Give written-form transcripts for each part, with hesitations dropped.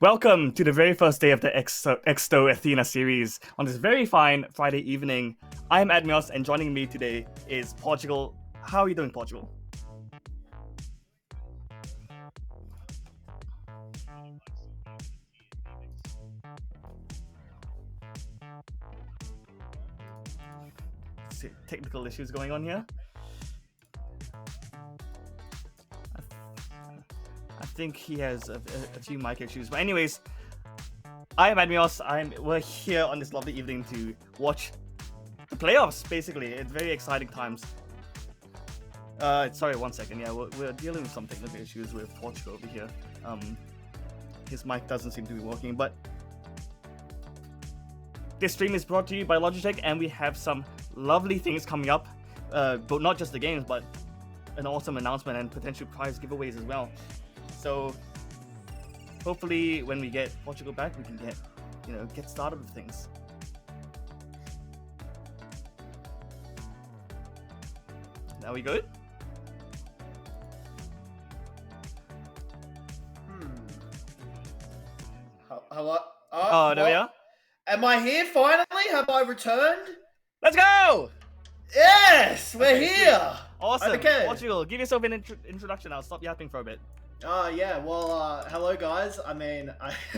Welcome to the very first day of the Exsto Athena series on this very fine Friday evening. I'm Admios, and joining me today is Portugal. How are you doing, Portugal? Technical issues going on here. I think he has a few mic issues. But anyways, I am Admios. We're here on this lovely evening to watch the playoffs, basically. It's very exciting times. Sorry, 1 second. Yeah, we're dealing with some technical issues with Portugal over here. His mic doesn't seem to be working, but this stream is brought to you by Logitech, and we have some lovely things coming up. But not just the games, but an awesome announcement and potential prize giveaways as well. So hopefully, when we get Portugal back, we can get started with things. Are we good? Hello? Oh, there we are. Am I here finally? Have I returned? Let's go! Yes, we're Okay, here. Awesome. Okay. Portugal, give yourself an introduction. I'll stop yapping for a bit. Yeah. Well, hello guys. I mean,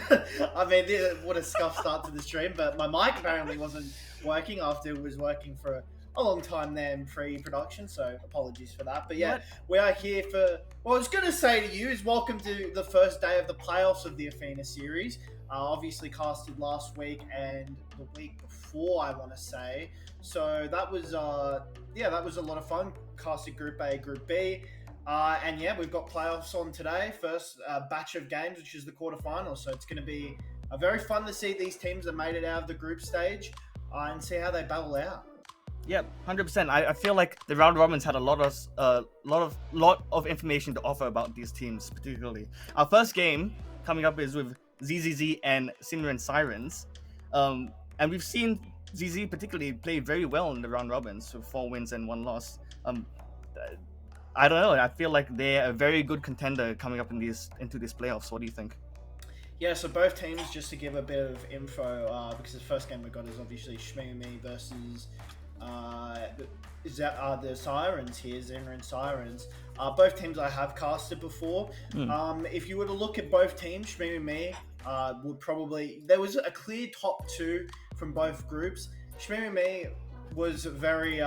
what a scuff start to the stream. But my mic apparently wasn't working after it was working for a long time there in pre-production. So apologies for that. But yeah, we are here for. What I was gonna say to you is welcome to the first day of the playoffs of the Athena series. Obviously casted last week and the week before, I want to say. So that was that was a lot of fun. Casted Group A, Group B. And yeah, we've got playoffs on today. First batch of games, which is the quarterfinals. So it's going to be very fun to see these teams that made it out of the group stage and see how they battle out. Yep, 100%. I feel like the round robins had a lot of information to offer about these teams, particularly. Our first game coming up is with ZZZ and Simran Sirens, and we've seen ZZ particularly play very well in the round robins with 4 wins and 1 loss. I don't know. I feel like they're a very good contender coming up into these playoffs. What do you think? Yeah, so both teams, just to give a bit of info, because the first game we got is obviously Shmimi versus the Sirens here, Zimmer and Sirens. Both teams I have casted before. If you were to look at both teams, Shmimi would probably... There was a clear top 2 from both groups. Shmimi was very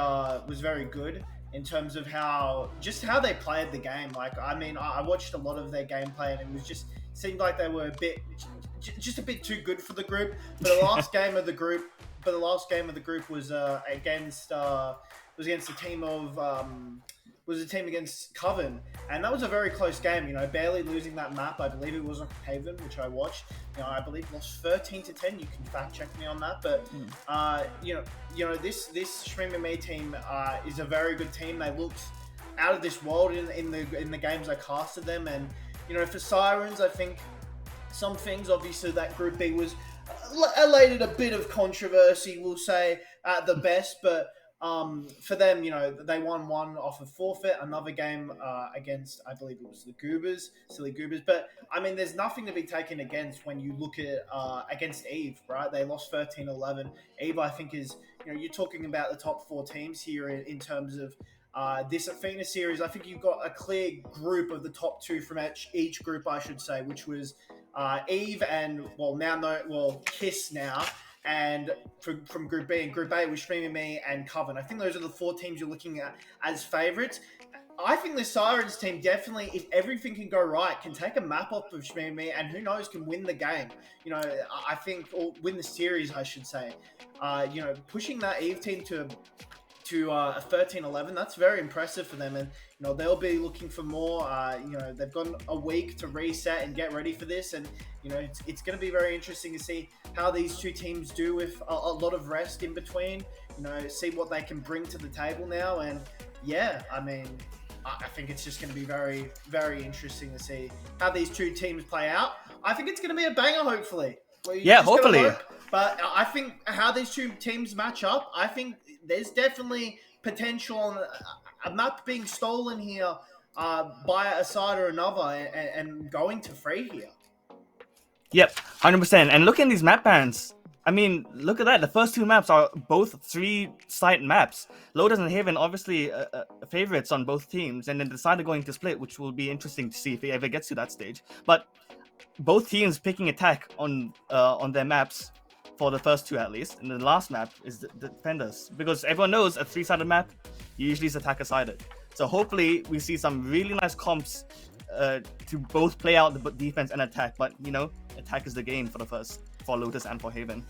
good in terms of how they played the game. Like, I mean, I watched a lot of their gameplay, and it was seemed like they were a bit too good for the group. But the last game of the group was against a team of against Coven, and that was a very close game. You know, barely losing that map. I believe it was on Haven, which I watched. You know, I believe lost 13-10. You can fact check me on that, but this Shmimi team is a very good team. They looked out of this world in the games I casted them, and you know, for Sirens, I think some things, obviously that Group B was elated a bit of controversy, we'll say at the best, but for them, you know, they won one off of forfeit, another game against, I believe it was the Goobers, silly Goobers. But I mean, there's nothing to be taken against when you look at against Eve, right? They lost 13-11. Eve, I think, is, you know, you're talking about the top 4 teams here in terms of this Athena series. I think you've got a clear group of the top 2 from each group, I should say, which was Eve and Kiss now. And from Group B, and Group A was Shmimi and Coven. I think those are the 4 teams you're looking at as favourites. I think the Sirens team definitely, if everything can go right, can take a map off of Shmimi, and who knows, can win the game. You know, I think, or win the series, I should say. You know, pushing that Eve team to a 13-11, that's very impressive for them, and you know, they'll be looking for more. You know, they've got a week to reset and get ready for this, and you know, it's going to be very interesting to see how these 2 teams do with a lot of rest in between. You know, see what they can bring to the table now, and yeah, I mean, I think it's just going to be very, very interesting to see how these 2 teams play out. I think it's going to be a banger, hopefully. Yeah, hopefully. But I think how these 2 teams match up, I think there's definitely potential on a map being stolen here by a side or another and going to free here. Yep, 100%. And look at these map bans. I mean, look at that. The first two maps are both 3-site maps. Lotus and Haven, obviously, favorites on both teams, and then decided going to split, which will be interesting to see if it ever gets to that stage. But both teams picking attack on their maps for the first two at least, and the last map is the defenders, because everyone knows a 3-sided map usually is attacker sided. So hopefully we see some really nice comps to both play out the defense and attack. But attack is the game for Lotus and for Haven.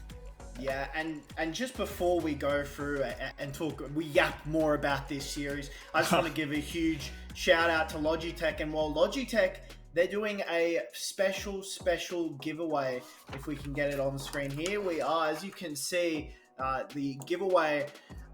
Yeah, and just before we go through and talk, we yap more about this series, I just want to give a huge shout out to Logitech. And while Logitech, they're doing a special giveaway. If we can get it on screen, here we are. As you can see, the giveaway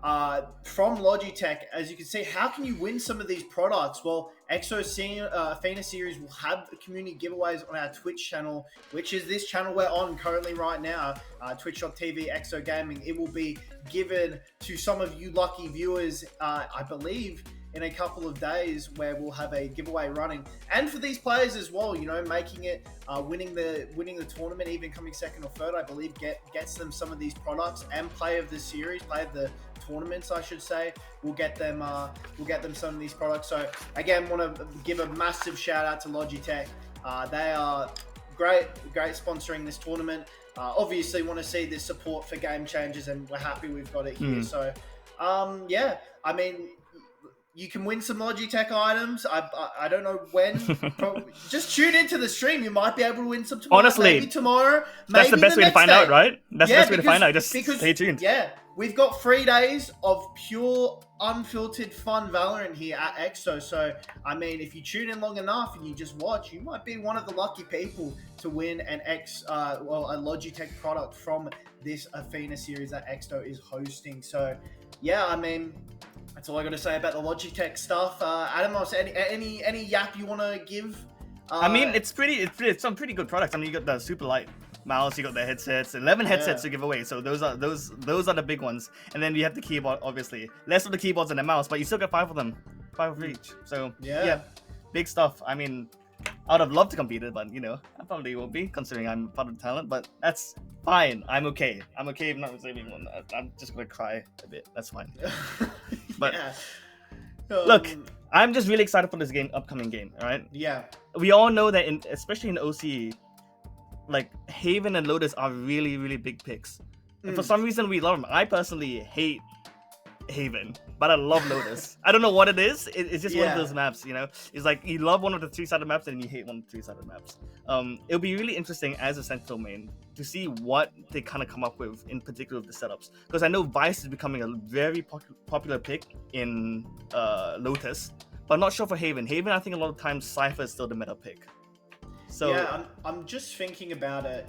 from Logitech. As you can see, how can you win some of these products? Well, Exsto Athena series will have community giveaways on our Twitch channel, which is this channel we're on currently right now, twitch.tv Exsto Gaming. It will be given to some of you lucky viewers, I believe, in a couple of days, where we'll have a giveaway running. And for these players as well, making it, winning the tournament, even coming second or third, I believe, gets them some of these products. And play of the series, play of the tournaments, I should say, we'll get them some of these products. So again, want to give a massive shout out to Logitech. They are great sponsoring this tournament. Obviously want to see this support for Game Changers, and we're happy we've got it here. So yeah, I mean, you can win some Logitech items. I don't know when. Just tune into the stream. You might be able to win some tomorrow. Honestly, maybe tomorrow. That's the best way to find out, right? That's the best way to find out. Just because, stay tuned. Yeah, we've got 3 days of pure, unfiltered, fun Valorant here at Exsto. So, I mean, if you tune in long enough and you just watch, you might be one of the lucky people to win a Logitech product from this Athena series that Exsto is hosting. So, yeah, I mean, that's all I got to say about the Logitech stuff. Adam, any yap you want to give? I mean, it's some pretty good products. I mean, you got the super light mouse, you got the headsets, 11 headsets to give away. So those are the big ones. And then you have the keyboard, obviously. Less of the keyboards than the mouse, but you still get 5 of them, 5 of each. So yeah, big stuff. I mean, I would have loved to compete it, but I probably won't be, considering I'm part of the talent. But that's fine. I'm okay. If not receiving one. I'm just gonna cry a bit. That's fine. But look, I'm just really excited for this upcoming game. All right. Yeah. We all know that, especially in OCE, like Haven and Lotus are really, really big picks. And for some reason, we love them. I personally hate Haven, but I love Lotus. I don't know what it is. It's just one of those maps, It's like you love one of the 3-sided maps and you hate one of the 3-sided maps. It'll be really interesting as a Sentinel main to see what they kind of come up with, in particular with the setups. Because I know Vice is becoming a very popular pick in Lotus, but I'm not sure for Haven. Haven, I think a lot of times Cypher is still the meta pick. So yeah, I'm just thinking about it.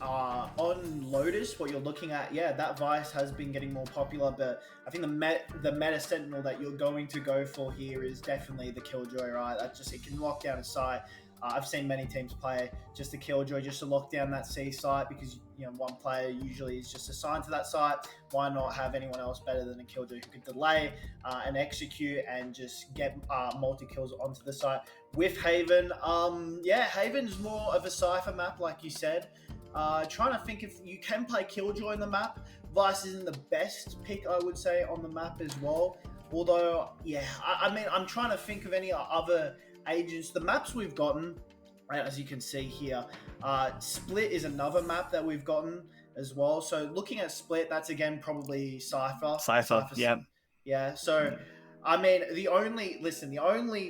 On Lotus, what you're looking at, that Vice has been getting more popular, but I think the meta Sentinel that you're going to go for here is definitely the Killjoy, right? It can lock down a site. I've seen many teams play just the Killjoy just to lock down that C site, because one player usually is just assigned to that site. Why not have anyone else better than a Killjoy who could delay and execute and just get multi-kills onto the site? With Haven, Haven's more of a Cypher map, like you said. Trying to think if you can play Killjoy in the map. Vice isn't the best pick, I would say, on the map as well. Although, I mean, I'm trying to think of any other agents. The maps we've gotten, as you can see here, Split is another map that we've gotten as well. So looking at Split, that's again probably Cypher. Yeah. So I mean, the only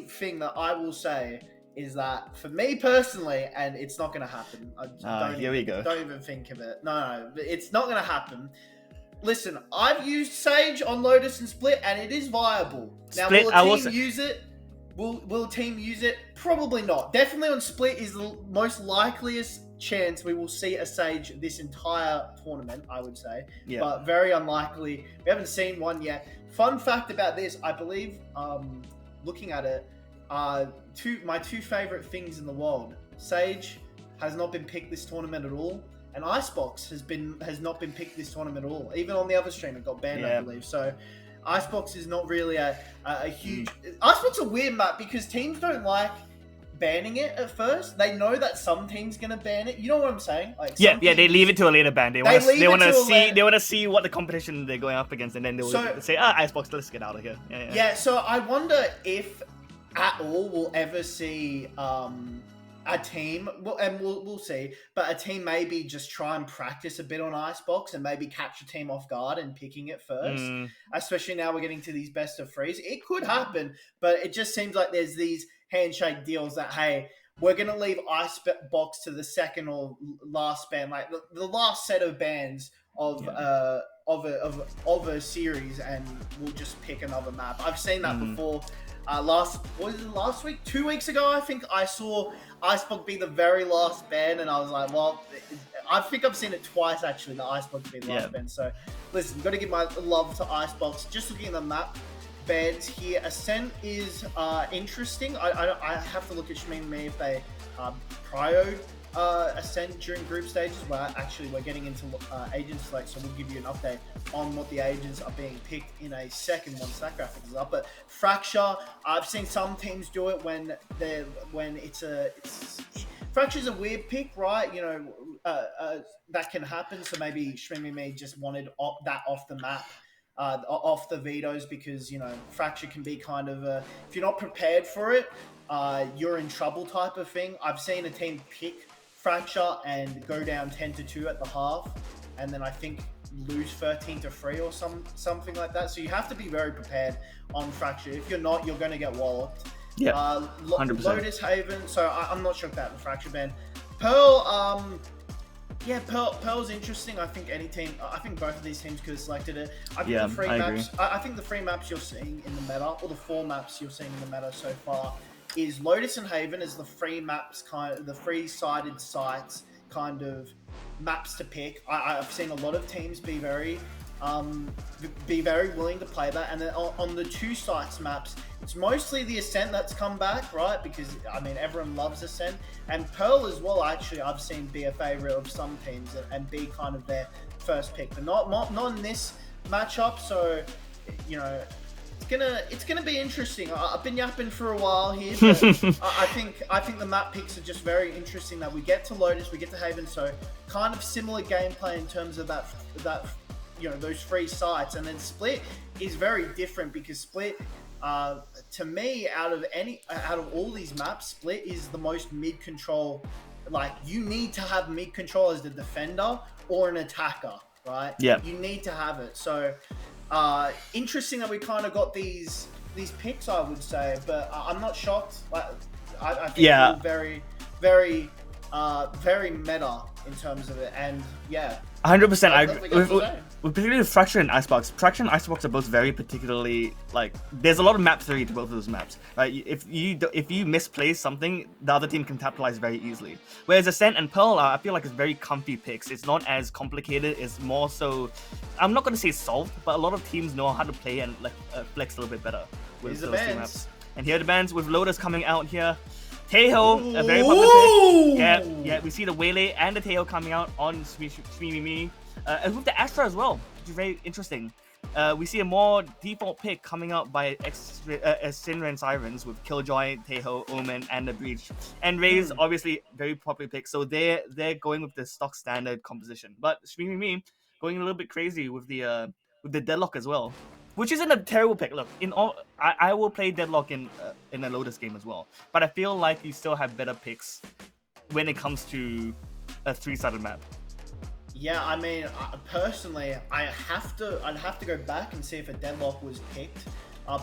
thing that I will say is that for me personally, and it's not going to happen. Don't even think of it. No, it's not going to happen. Listen, I've used Sage on Lotus and Split, and it is viable. Now, will a team use it? Will a team use it? Probably not. Definitely on Split is the most likeliest chance we will see a Sage this entire tournament, I would say. Yeah. But very unlikely. We haven't seen one yet. Fun fact about this, I believe, looking at it, my two favorite things in the world. Sage has not been picked this tournament at all, and Icebox has not been picked this tournament at all. Even on the other stream, it got banned, I believe. So Icebox is not really a huge... Icebox is a weird map because teams don't like banning it at first. They know that some team's gonna ban it. You know what I'm saying? Like Yeah, they leave it to a later ban. They want to see what the competition they're going up against, and then they'll say, Icebox, let's get out of here. Yeah, so I wonder if at all we'll ever see a team, and we'll see, but a team maybe just try and practice a bit on Icebox and maybe catch a team off guard and picking it first. Especially now we're getting to these best of threes. It could happen, but it just seems like there's these handshake deals that, hey, we're going to leave Icebox to the second or last ban, like the last set of bans of a series, and we'll just pick another map. I've seen that before. Last week? 2 weeks ago, I think I saw Icebox be the very last ban, and I was like, well, I think I've seen it twice actually, the Icebox be the last ban. So, listen, got to give my love to Icebox. Just looking at the map bans here, Ascent is interesting. I have to look at Shmee if they prioed Ascent during group stages. Well, actually, we're getting into agent select, so we'll give you an update on what the agents are being picked in a second once that graphic is up. But Fracture, I've seen some teams do it when Fracture's a weird pick, right? You know, that can happen. So maybe Shmee just wanted that off the map. Off the vetoes, because, you know, Fracture can be kind of if you're not prepared for it, you're in trouble type of thing. I've seen a team pick Fracture and go down 10-2 at the half, and then I think lose 13-3 or something like that. So you have to be very prepared on Fracture. If you're not, you're going to get walloped. Yeah, 100%. Lotus Haven. So I'm not sure about the Fracture ban. Pearl. Yeah, Pearl's interesting. I think both of these teams could have selected it. I think the free maps. I think the free maps you're seeing in the meta, or the 4 maps you're seeing in the meta so far, is Lotus and Haven as the free maps, kind of the free-sided sites kind of maps to pick. I've seen a lot of teams be very willing to play that, and then on the 2 sites maps, it's mostly the Ascent that's come back, right? Because I mean, everyone loves Ascent, and Pearl as well. Actually, I've seen be a favorite of some teams and be kind of their first pick, but not in this matchup. So, you know, it's gonna be interesting. I've been yapping for a while here, but I think the map picks are just very interesting. That we get to Lotus, we get to Haven, so kind of similar gameplay in terms of that. You know, those 3 sites, and then Split is very different, because Split, to me, out of all these maps, Split is the most mid control. Like, you need to have mid control as the defender or an attacker, right? Yeah, you need to have it. So interesting that we kind of got these picks, I would say, but I'm not shocked. Like, I think they're very, very, very meta in terms of it, and 100%. I agree. Particularly with Fracture and Icebox. Fracture and Icebox are both very particularly, like, there's a lot of map theory to both of those maps, right? If you misplace something, the other team can capitalize very easily. Whereas Ascent and Pearl I feel like it's very comfy picks. It's not as complicated. It's more so, I'm not going to say solved, but a lot of teams know how to play and flex a little bit better with those 2 maps. And here are the bans with Lotus coming out here. Taeho, a very popular pick. Yeah, we see the Waylay and the Taeho coming out on Shmee, and with the Astra as well, which is very interesting. We see a more default pick coming out by Sinra and Sirens with Killjoy, Taeho, Omen, and the Breach. And Raze, obviously, very popular pick, so they're going with the stock standard composition. But Shmee going a little bit crazy with the Deadlock as well, which isn't a terrible pick. Look, I will play Deadlock in a Lotus game as well, but I feel like you still have better picks when it comes to a 3-sided map. Yeah, I mean, personally, I'd have to go back and see if a Deadlock was picked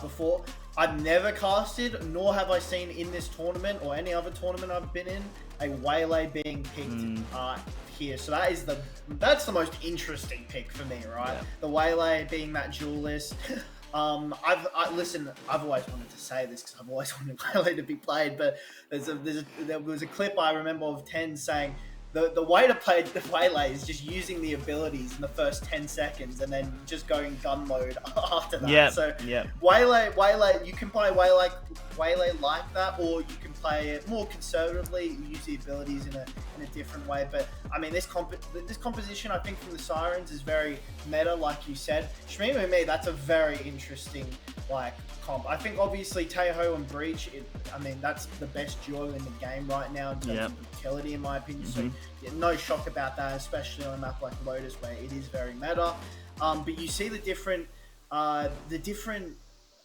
before. I've never casted, nor have I seen in this tournament or any other tournament I've been in, a Waylay being picked here. So that's the most interesting pick for me, right? Yeah. The Waylay being that duelist. Listen, I've always wanted to say this because I've always wanted Waylay to be played, but there was a clip I remember of 10 saying, the way to play the Waylay is just using the abilities in the first 10 seconds and then just going gun mode after that. Waylay, you can play Waylay like that, or you can play it more conservatively, use the abilities in a different way. But I mean, this composition, I think, from the Sirens is very meta, like you said. Shmee Me, that's a very interesting comp. I think obviously Taeho and Breach, I mean, that's the best duo in the game right now in terms of utility, in my opinion. So yeah, no shock about that, especially on a map like Lotus where it is very meta. But you see the different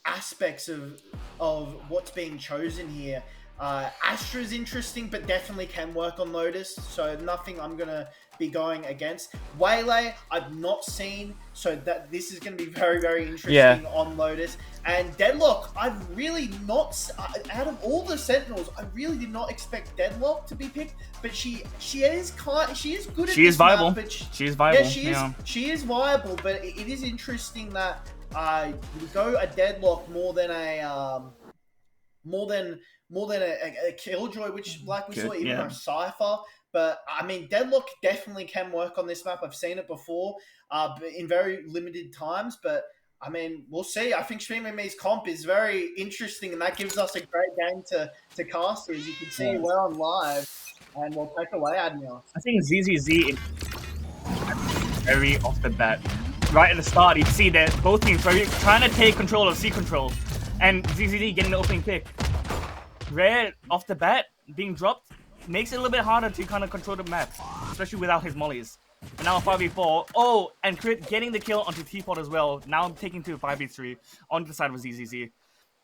aspects of what's being chosen here. Astra's interesting, but definitely can work on Lotus, so nothing I'm gonna be going against. Waylay, I've not seen, so that this is gonna be very, very interesting on Lotus. And Deadlock, I've really not, out of all the Sentinels, I really did not expect Deadlock to be picked, but she is good at this. She is viable. She is viable. Yeah, she is viable, but it is interesting that we go a Deadlock more than a Killjoy, which like we saw even a Cypher. But I mean, Deadlock definitely can work on this map. I've seen it before, but in very limited times. But I mean, we'll see. I think StreamMe's comp is very interesting, and that gives us a great game to cast. As you can see, we're on live, and we'll take away Admiral. I think ZZZ very off the bat. Right at the start, you see that both teams are trying to take control of C control, and ZZZ getting the opening pick. Rare off the bat being dropped makes it a little bit harder to kind of control the map, especially without his mollies. And now 5v4. Oh, and Crit getting the kill onto T-Pod as well. Now taking to 5v3 on the side of ZZZ.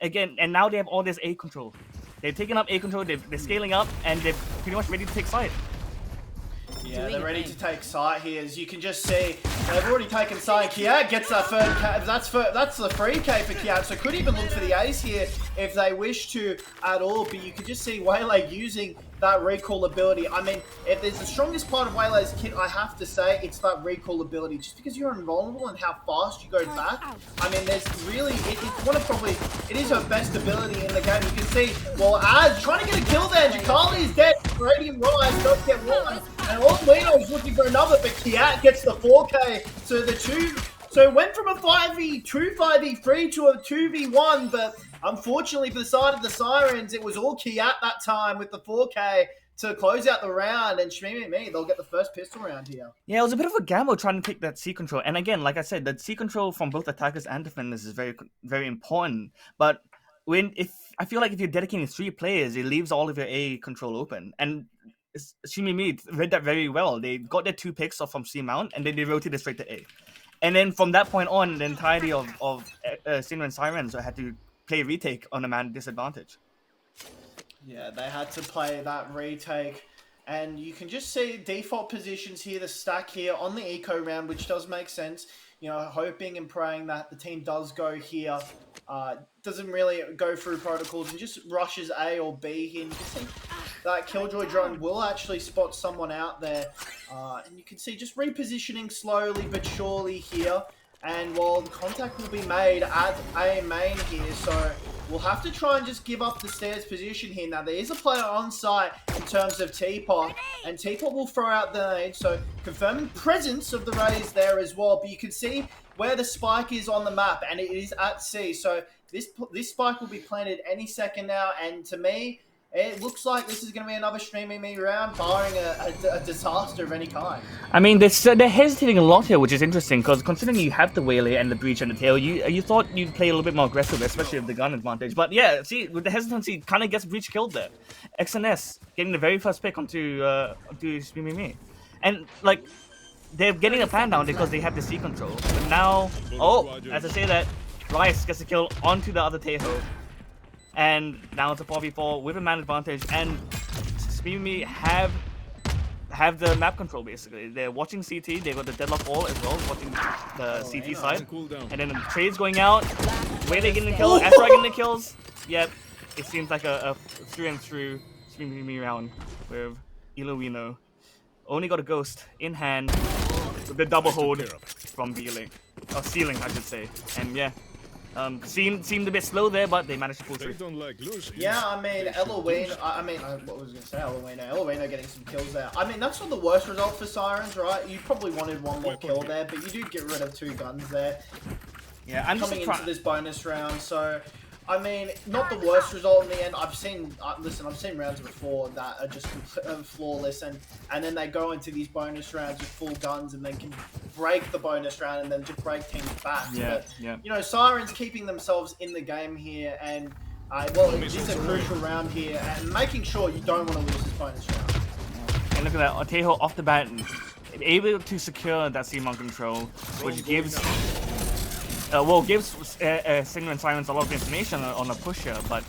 Again, and now they have all this A control. They've taken up A control, they're scaling up, and they're pretty much ready to take side. Yeah, they're ready to take site here. As you can just see, they've already taken site. Kiat gets that third K. That's the free K for Kiat, so could even look for the ace here if they wish to at all. But you can just see Waylay using that recall ability. I mean, if there's the strongest part of Waylay's kit, I have to say, it's that recall ability. Just because you're invulnerable and how fast you go back, I mean, there's really, it is her best ability in the game. You can see, well, Az trying to get a kill there. Jakali is dead. Radiant Rise don't get one. And Orlino is looking for another, but Kiat gets the 4K. So it went from a 5v2, 5v3 to a 2v1, but unfortunately for the side of the Sirens, it was all Kiat that time with the 4K to close out the round, and Shmee Me, they'll get the first pistol round here. Yeah, it was a bit of a gamble trying to pick that C control. And again, like I said, that C control from both attackers and defenders is very, very important. But I feel like if you're dedicating 3 players, it leaves all of your A control open. And Shmee Me read that very well. They got their 2 picks off from C mount, and then they rotated straight to A. And then from that point on, the entirety of Sinner and Sirens had to play retake on a man disadvantage. Yeah, they had to play that retake. And you can just see default positions here, the stack here on the eco round, which does make sense. You know, hoping and praying that the team does go here. Doesn't really go through protocols and just rushes A or B here. And you can see that Killjoy drone will actually spot someone out there. And you can see just repositioning slowly but surely here. And while the contact will be made at A main here, so we'll have to try and just give up the stairs position here. Now, there is a player on site in terms of Teapot, and Teapot will throw out the nade, so confirming presence of the Rays there as well. But you can see where the spike is on the map, and it is at C. So this spike will be planted any second now, and to me, it looks like this is going to be another Streaming Me round, barring a disaster of any kind. I mean, they're hesitating a lot here, which is interesting, because considering you have the Waylay and the Breach and the Tail, you thought you'd play a little bit more aggressive, especially with the gun advantage. But yeah, see, with the hesitancy, kind of gets Breach killed there. XNS getting the very first pick onto Streaming Me. And, like, they're getting a plan down because they have the C control. But now, as I say that, Rice gets a kill onto the other Tail. And now it's a 4v4 with a man advantage, and SpeedMe have the map control basically. They're watching CT, they got the deadlock wall as well, watching the CT side. And then the trades going out, where they getting the kill, Astra getting the kills. Yep, it seems like a through and through SpeedMe round with Iluino. Only got a ghost in hand with the double hold from dealing, or stealing I should say. And yeah. Seemed a bit slow there, but they managed to pull through. Yeah, I mean, Eloine, what was I going to say? Eloine getting some kills there. I mean, that's not the worst result for Sirens, right? You probably wanted one more kill there, but you do get rid of 2 guns there. Yeah, I'm coming into this bonus round, so I mean, not the worst result in the end. Listen, I've seen rounds before that are just flawless, and then they go into these bonus rounds with full guns, and then can break the bonus round, and then just break teams back. But you know, Sirens keeping themselves in the game here, and well, it's just a crucial round here, and making sure you don't want to lose this bonus round. And look at that, Otejo off the bat, able to secure that CMON control, which gives. Gives Sigma and Sirens a lot of information on the push here, but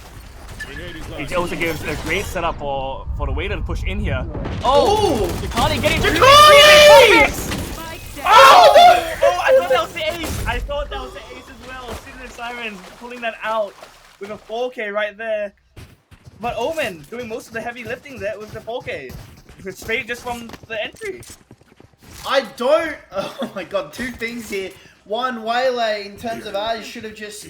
it also gives a great setup for the waiter to push in here. Oh! Jakali getting Jakali! Oh! I thought that was the ace! I thought that was the ace as well. Sigma and Sirens pulling that out with a 4K right there. But Omen doing most of the heavy lifting there with the 4K. Straight just from the entry. Oh my god, two things here. One, Waylay, in terms of ours, should have just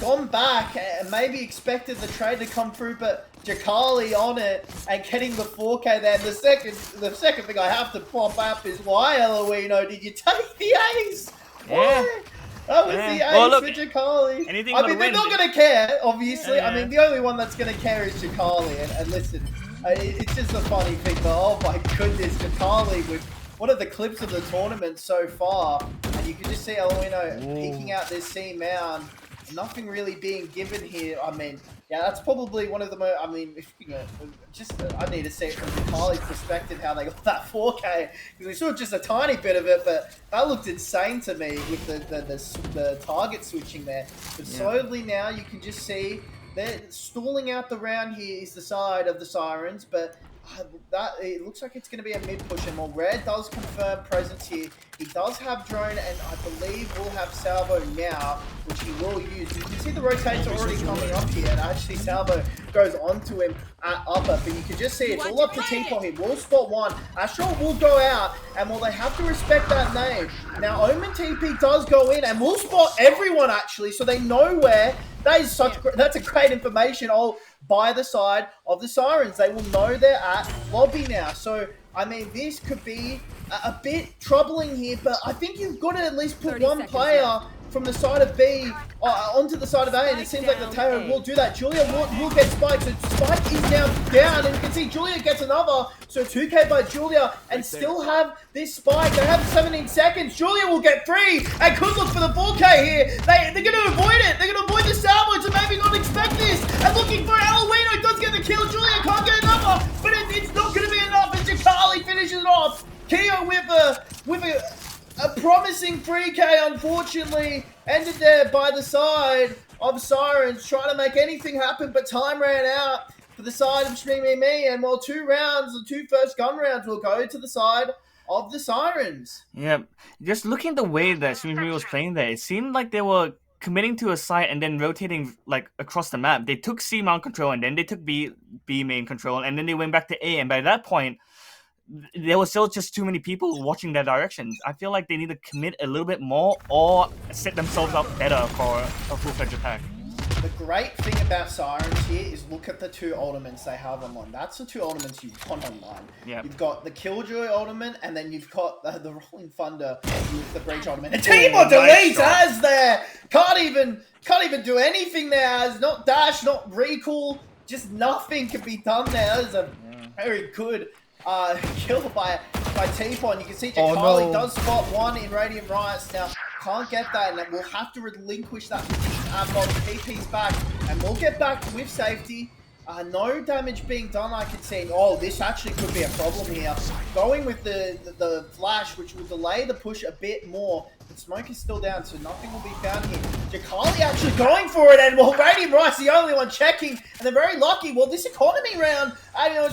gone back and maybe expected the trade to come through, but Jakali on it and getting the 4K there. The second thing I have to pop up is, why, Eloino, did you take the ace? Yeah. That was the ace for Jakali. I mean, they're not going to care, obviously. I mean, the only one that's going to care is Jakali. And listen, it's just a funny thing, but oh my goodness, Jakali with one of the clips of the tournament so far, and you can just see Eloino peeking out this C mound. Nothing really being given here. I mean, yeah, that's probably one of the most. I mean, if you know, I need to see it from Jakali's perspective how they got that 4K, because we saw just a tiny bit of it, but that looked insane to me with the target switching there. But slowly now you can just see they're stalling out the round here is the side of the Sirens, but. It looks like it's going to be a mid push, and while Red does confirm presence here, he does have drone, and I believe will have Salvo now, which he will use. You can see the rotator already coming up here, and actually Salvo goes onto him at upper, but you can just see it's all up to T-Pot here. We'll spot one. Astral will go out, and will they have to respect that name? Now, Omen TP does go in, and we'll spot everyone actually, so they know where. That's a great information. By the side of the Sirens, they will know they're at lobby now. So, I mean, this could be a bit troubling here, but I think you've got to at least put one player from the side of B onto the side of A, and it seems like the Taylor will do that. Julia will get spiked, so Spike is now down, and you can see Julia gets another, so 2K by Julia, and still have this Spike. They have 17 seconds. Julia will get 3, and could look for the 4K here. They're going to avoid it. They're going to avoid the salvage, and maybe not expect this, and looking for Eloino. Does get the kill. Julia can't get another, but it's not going to be enough, and Jakali finishes it off. Keo with a promising 3K, unfortunately, ended there by the side of Sirens, trying to make anything happen, but time ran out for the side of Streamy Me, and while the two first gun rounds will go to the side of the Sirens. Yeah, just looking at the way that Streamy Me was playing there, it seemed like they were committing to a site and then rotating like across the map. They took C mount control, and then they took B main control, and then they went back to A, and by that point, there was still just too many people watching their directions. I feel like they need to commit a little bit more or set themselves up better for a full-fledged attack. The great thing about Sirens here is look at the two ultimates they have online. That's the two ultimates you want online. Yep. You've got the Killjoy ultimate, and then you've got the Rolling Thunder with the Breach ultimate. And T-Bot deletes as there! Can't even do anything there as not dash, not recall, just nothing can be done there. That is a very good kill by T-Pot. You can see Jakali does spot one in Radiant Riots. Now, can't get that, and we'll have to relinquish that position while TP's back, and we'll get back with safety. No damage being done, I can see. Oh, this actually could be a problem here. Going with the flash, which will delay the push a bit more. The smoke is still down, so nothing will be found here. Jakali actually going for it, and well, Radiant Rice the only one checking, and they're very lucky. Well, this economy round,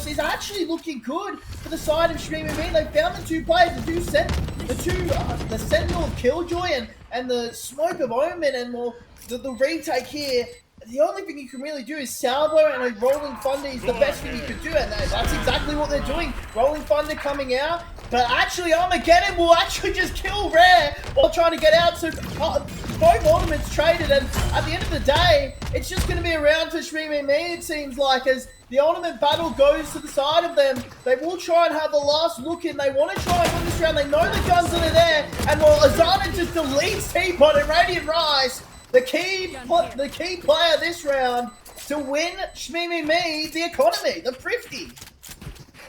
is actually looking good for the side of Streaming Me. They found the two players, the Sentinel of Killjoy and the Smoke of Omen, and well, the retake here. The only thing you can really do is Salvo, and a Rolling Thunder is the best thing you could do, and that's exactly what they're doing. Rolling Thunder coming out, but actually Armageddon will actually just kill Rare while trying to get out, so both ornaments traded, and at the end of the day, it's just going to be a round for Streaming Me, it seems like, as the ultimate battle goes to the side of them. They will try and have the last look in. They want to try and win this round. They know the guns that are there, and while Azana just deletes T-Pot and Radiant Rise, The key player this round to win Shmee the economy, the Thrifty.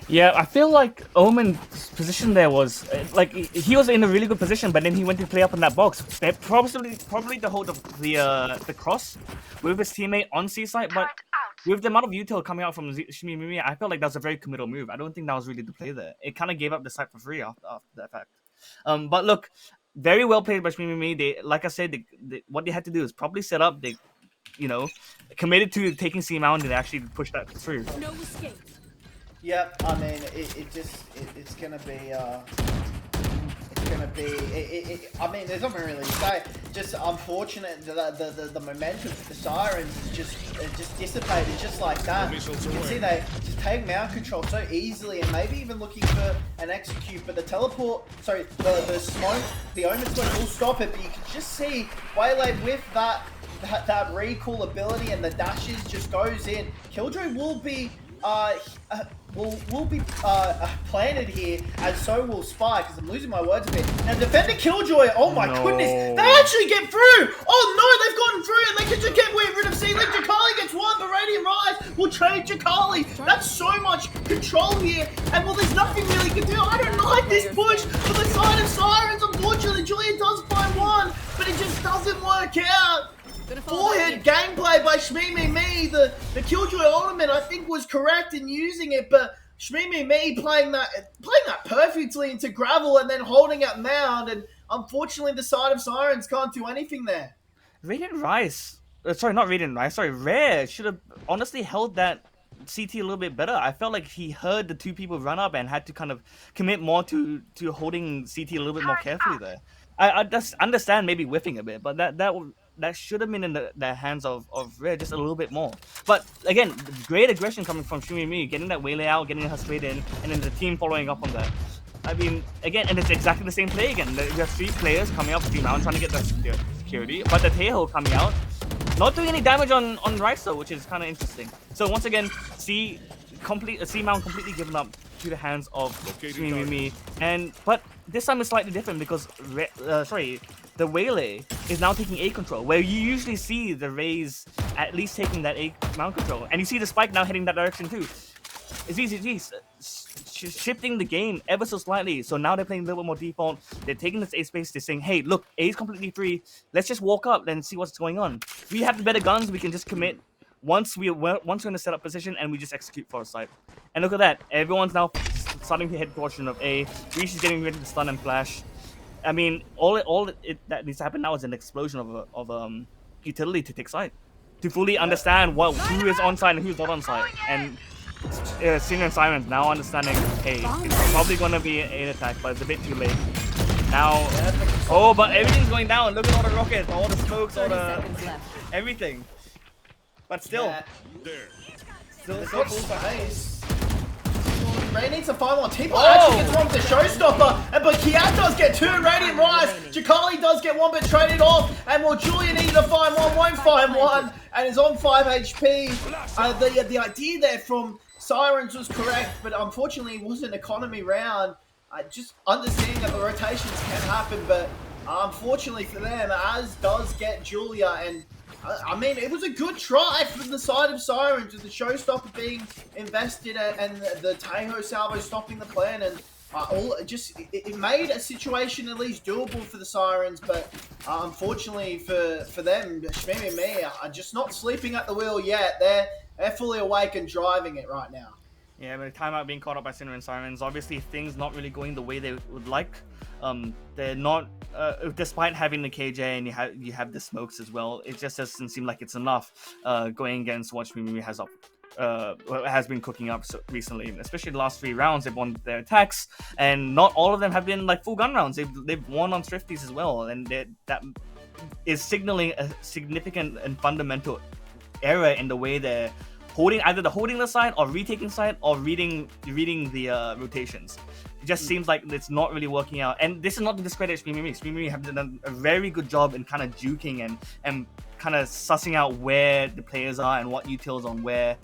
Yeah, I feel like Omen's position there was like he was in a really good position, but then he went to play up in that box. They probably to hold the cross with his teammate on C side, but with the amount of util coming out from Shmee, I felt like that was a very committal move. I don't think that was really the play there. It kind of gave up the site for free after that fact. But look, very well played by Shmee. They, like I said, what they had to do is probably set up. They, committed to taking C Mound and actually pushed that through. No escape. Yep, I mean, it's gonna be, I mean, there's nothing really to say. Just unfortunate that the momentum for the Sirens just dissipated just like that. You can see they just take Mount control so easily, and maybe even looking for an execute, but the teleport, sorry, the smoke, the Omen smoke will stop it, but you can just see Waylay with that recall ability and the dashes just goes in. Killjoy will be planted here, and so will Spy, because I'm losing my words a bit. Now, defender Killjoy, oh my goodness, they actually get through! Oh no, they've gotten through, and they can just get rid of C-Link. Jakali gets one, but Radiant Rise will trade Jakali. That's so much control here, and well, there's nothing really you can do. I don't like this push for the side of Sirens. Unfortunately, Julian does find one, but it just doesn't work out. Forehead gameplay by Shmee, the Killjoy ultimate I think was correct in using it, but Shmee playing that perfectly into gravel and then holding up Mound, and unfortunately the side of Sirens can't do anything there. Radiant Rice, sorry, not Radiant Rice, sorry, Rare should have honestly held that CT a little bit better. I felt like he heard the two people run up and had to kind of commit more to holding CT a little bit more carefully there. I just understand maybe whiffing a bit, but that should have been in the hands of Rare just a little bit more. But again, great aggression coming from Shmee, getting that Waylay out, getting her straight in, and then the team following up on that. I mean, again, and it's exactly the same play again. You have 3 players coming up stream out trying to get the security, but the Teho coming out, not doing any damage on Rice though, which is kind of interesting. So once again, C Mount completely given up to the hands of Shmee, but this time it's slightly different because the Waylay is now taking A control, where you usually see the Raze at least taking that A Mount control, and you see the Spike now heading that direction too. It's easy, shifting the game ever so slightly. So now they're playing a little bit more default. They're taking this A space. They're saying, hey, look, A is completely free. Let's just walk up and see what's going on. We have the better guns. We can just commit once we're in a setup position, and we just execute for our side. And look at that. Everyone's now starting to head portion of A. Reach is getting ready to stun and flash. I mean, all that needs to happen now is an explosion of utility to take side, to fully understand who is on side and who's not on side. And Senior and Sirens now understanding, hey, it's probably going to be an attack, but it's a bit too late. Now, but everything's going down. Look at all the rockets, all the smokes, all the everything. But still, still so cool for Haze. Ray needs to find one. T-Bot actually gets one with the showstopper, but Kiat does get 2. Radiant Rise. Jakali does get one, but traded off. And will Julian need to find one? Won't find one, and is on 5 HP. The idea there from Sirens was correct, but unfortunately it was an economy round. Just understanding that the rotations can happen, but unfortunately for them, Az does get Julia, and I mean, it was a good try from the side of Sirens with the showstopper being invested and the Teho salvo stopping the plan, and it made a situation at least doable for the Sirens, but unfortunately for them, Shmee and me are just not sleeping at the wheel yet. They're fully awake and driving it right now. Yeah, but the timeout being caught up by Sinner and Sirens, obviously things not really going the way they would like. They're not, despite having the KJ and you have the smokes as well, it just doesn't seem like it's enough going against what Shmee has been cooking up recently. Especially the last 3 rounds, they've won their attacks, and not all of them have been like full gun rounds. They've won on Thrifties as well, and that is signaling a significant and fundamental error in the way they're either holding the side or retaking side or reading the rotations. It just seems like it's not really working out. And this is not to discredit Shmee have done a very good job in kind of juking and kind of sussing out where the players are and what utils on where,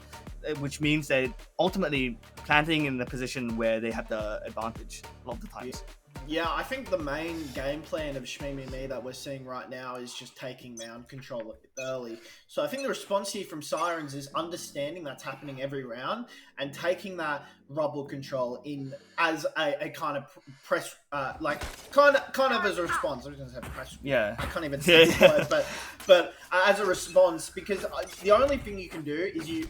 which means that ultimately planting in the position where they have the advantage a lot of the times. Yeah, I think the main game plan of Shmee that we're seeing right now is just taking mound control early. So I think the response here from Sirens is understanding that's happening every round and taking that rubble control in as a kind of press, kind of as a response. I was going to say press. Yeah. I can't even say the word, but as a response, because the only thing you can do is you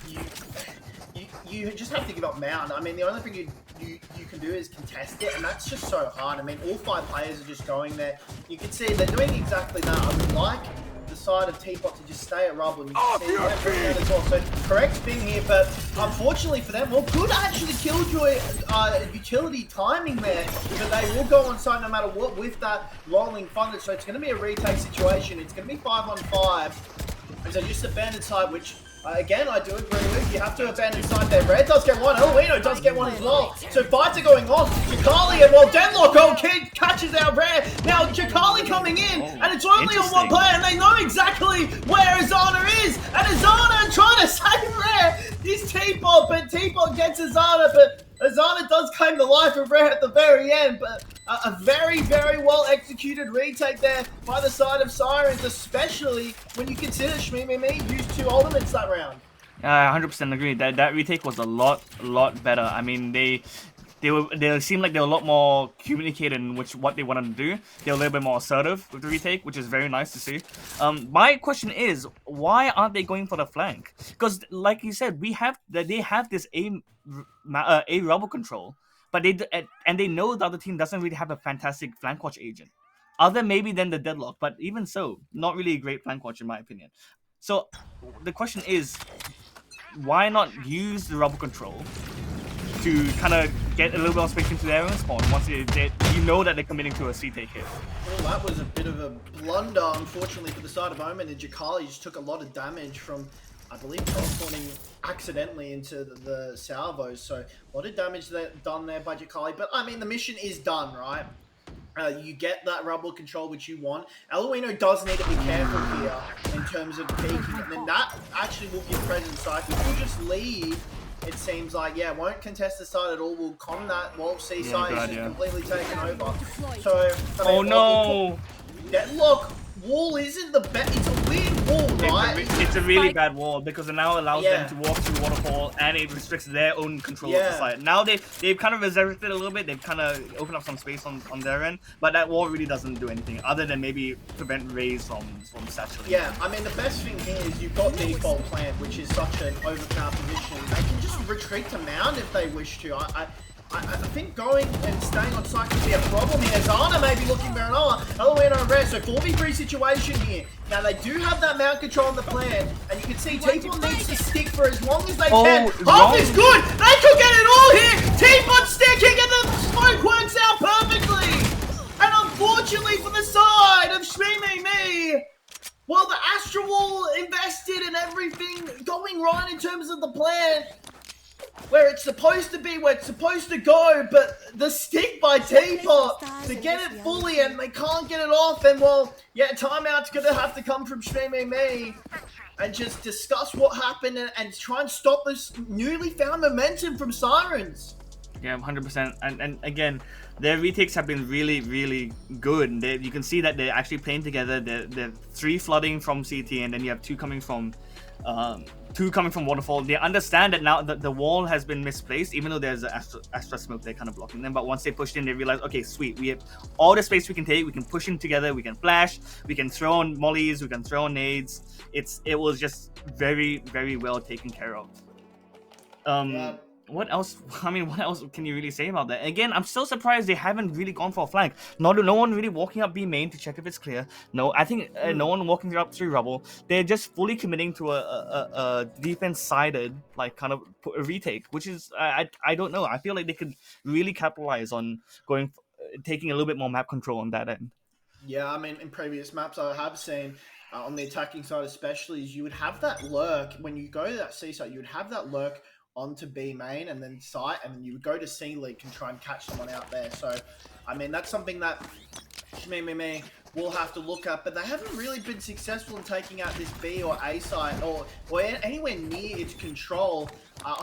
just have to give up mound. I mean, the only thing you can do is contest it, and that's just so hard. I mean, all 5 players are just going there. You can see they're doing exactly that. I would like the side of Teapot to just stay at rubble. And you can see that as well. So correct spin here, but unfortunately for them, well, good actually Killjoy utility timing there, but they will go on side no matter what with that rolling thunder. So it's going to be a retake situation. It's going to be 5-on-5. And so just abandoned side, which again, I do agree with. You have to abandon side there. Red does get one. Eluino does get one as well. So fights are going on. Jakali and well, Deadlock catches out Rare. Now Jakali coming in, and it's only on one player, and they know exactly where Azana is. And Azana trying to save Rare. He's Teapot, but Teapot gets Azana, but Azana does claim the life of Rare at the very end, but a very, very well executed retake there by the side of Sirens, especially when you consider Shmee used 2 ultimates that round. I 100% agree. That retake was a lot better. I mean, they seemed like they were a lot more communicated in what they wanted to do. They were a little bit more assertive with the retake, which is very nice to see. My question is, why aren't they going for the flank? Because, like you said, they have this A rubble control, but they know the other team doesn't really have a fantastic flank watch agent, other maybe than the Deadlock. But even so, not really a great flank watch in my opinion. So the question is, why not use the rubble control to kind of get a little bit of space into their own spawn once you know that they're committing to a C-take hit? Well, that was a bit of a blunder, unfortunately, for the side of Omen, and Jakali just took a lot of damage from, I believe, teleporting accidentally into the salvos. So a lot of damage done there by Jakali. But, I mean, the mission is done, right? You get that rubble control which you want. Eluino does need to be careful here in terms of peeking, and then that actually will give presence. So if you just leave, it seems like, yeah, won't contest the side at all. We'll con that while C-side is just completely taken over. So, I mean, oh no! Deadlock wall isn't the best. It's a weird wall, right? It's a really bad wall because it now allows them to walk through waterfall, and it restricts their own control of the site. Now they've kind of reserved it a little bit. They've kind of opened up some space on their end, but that wall really doesn't do anything other than maybe prevent Rays from saturating. Yeah, I mean, the best thing here is you've got default plant, which is such an overpowered position. They can just retreat to mound if they wish to. I think going and staying on site could be a problem here. Zana may be looking for another. Eluino and Rare, so 4v3 situation here. Now they do have that mount control on the plan, and you can see Teapot needs to stick for as long as they can. Half is good! They could get it all here! Teapot sticking, and the smoke works out perfectly! And unfortunately for the side of Shmee, well, the Astral Wall invested in everything going right in terms of the plan, where it's supposed to be, where it's supposed to go, but the stick by Teapot to get it fully, and they can't get it off, and well, yeah, timeout's gonna have to come from Shmee and just discuss what happened and try and stop this newly found momentum from Sirens. Yeah, 100%. And again, their retakes have been really, really good. You can see that they're actually playing together. They're 3 flooding from CT, and then you have 2 coming from waterfall. They understand that now that the wall has been misplaced, even though there's an Astra smoke, they're kind of blocking them. But once they pushed in, they realized, okay, sweet, we have all the space we can take. We can push in together. We can flash. We can throw on mollies. We can throw on nades. It was just very, very well taken care of. What else? I mean, what else can you really say about that? Again, I'm still surprised they haven't really gone for a flank. No one really walking up B main to check if it's clear. No, I think no one walking up through rubble. They're just fully committing to a defense-sided, like, kind of a retake, which is, I don't know. I feel like they could really capitalize on taking a little bit more map control on that end. Yeah, I mean, in previous maps I have seen, on the attacking side especially, is you would have that lurk. When you go to that C site, you would have that lurk onto B main and then site, and then you would go to C league and try and catch someone out there. So, I mean, that's something that Shmee will have to look at, but they haven't really been successful in taking out this B or A site or anywhere near its control.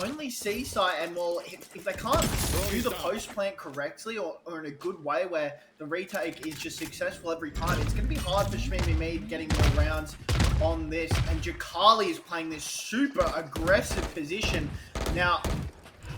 only Seaside, and well, if they can't do the post plant correctly or in a good way where the retake is just successful every time, it's going to be hard for Shmee getting more rounds on this. And Jakali is playing this super aggressive position. Now,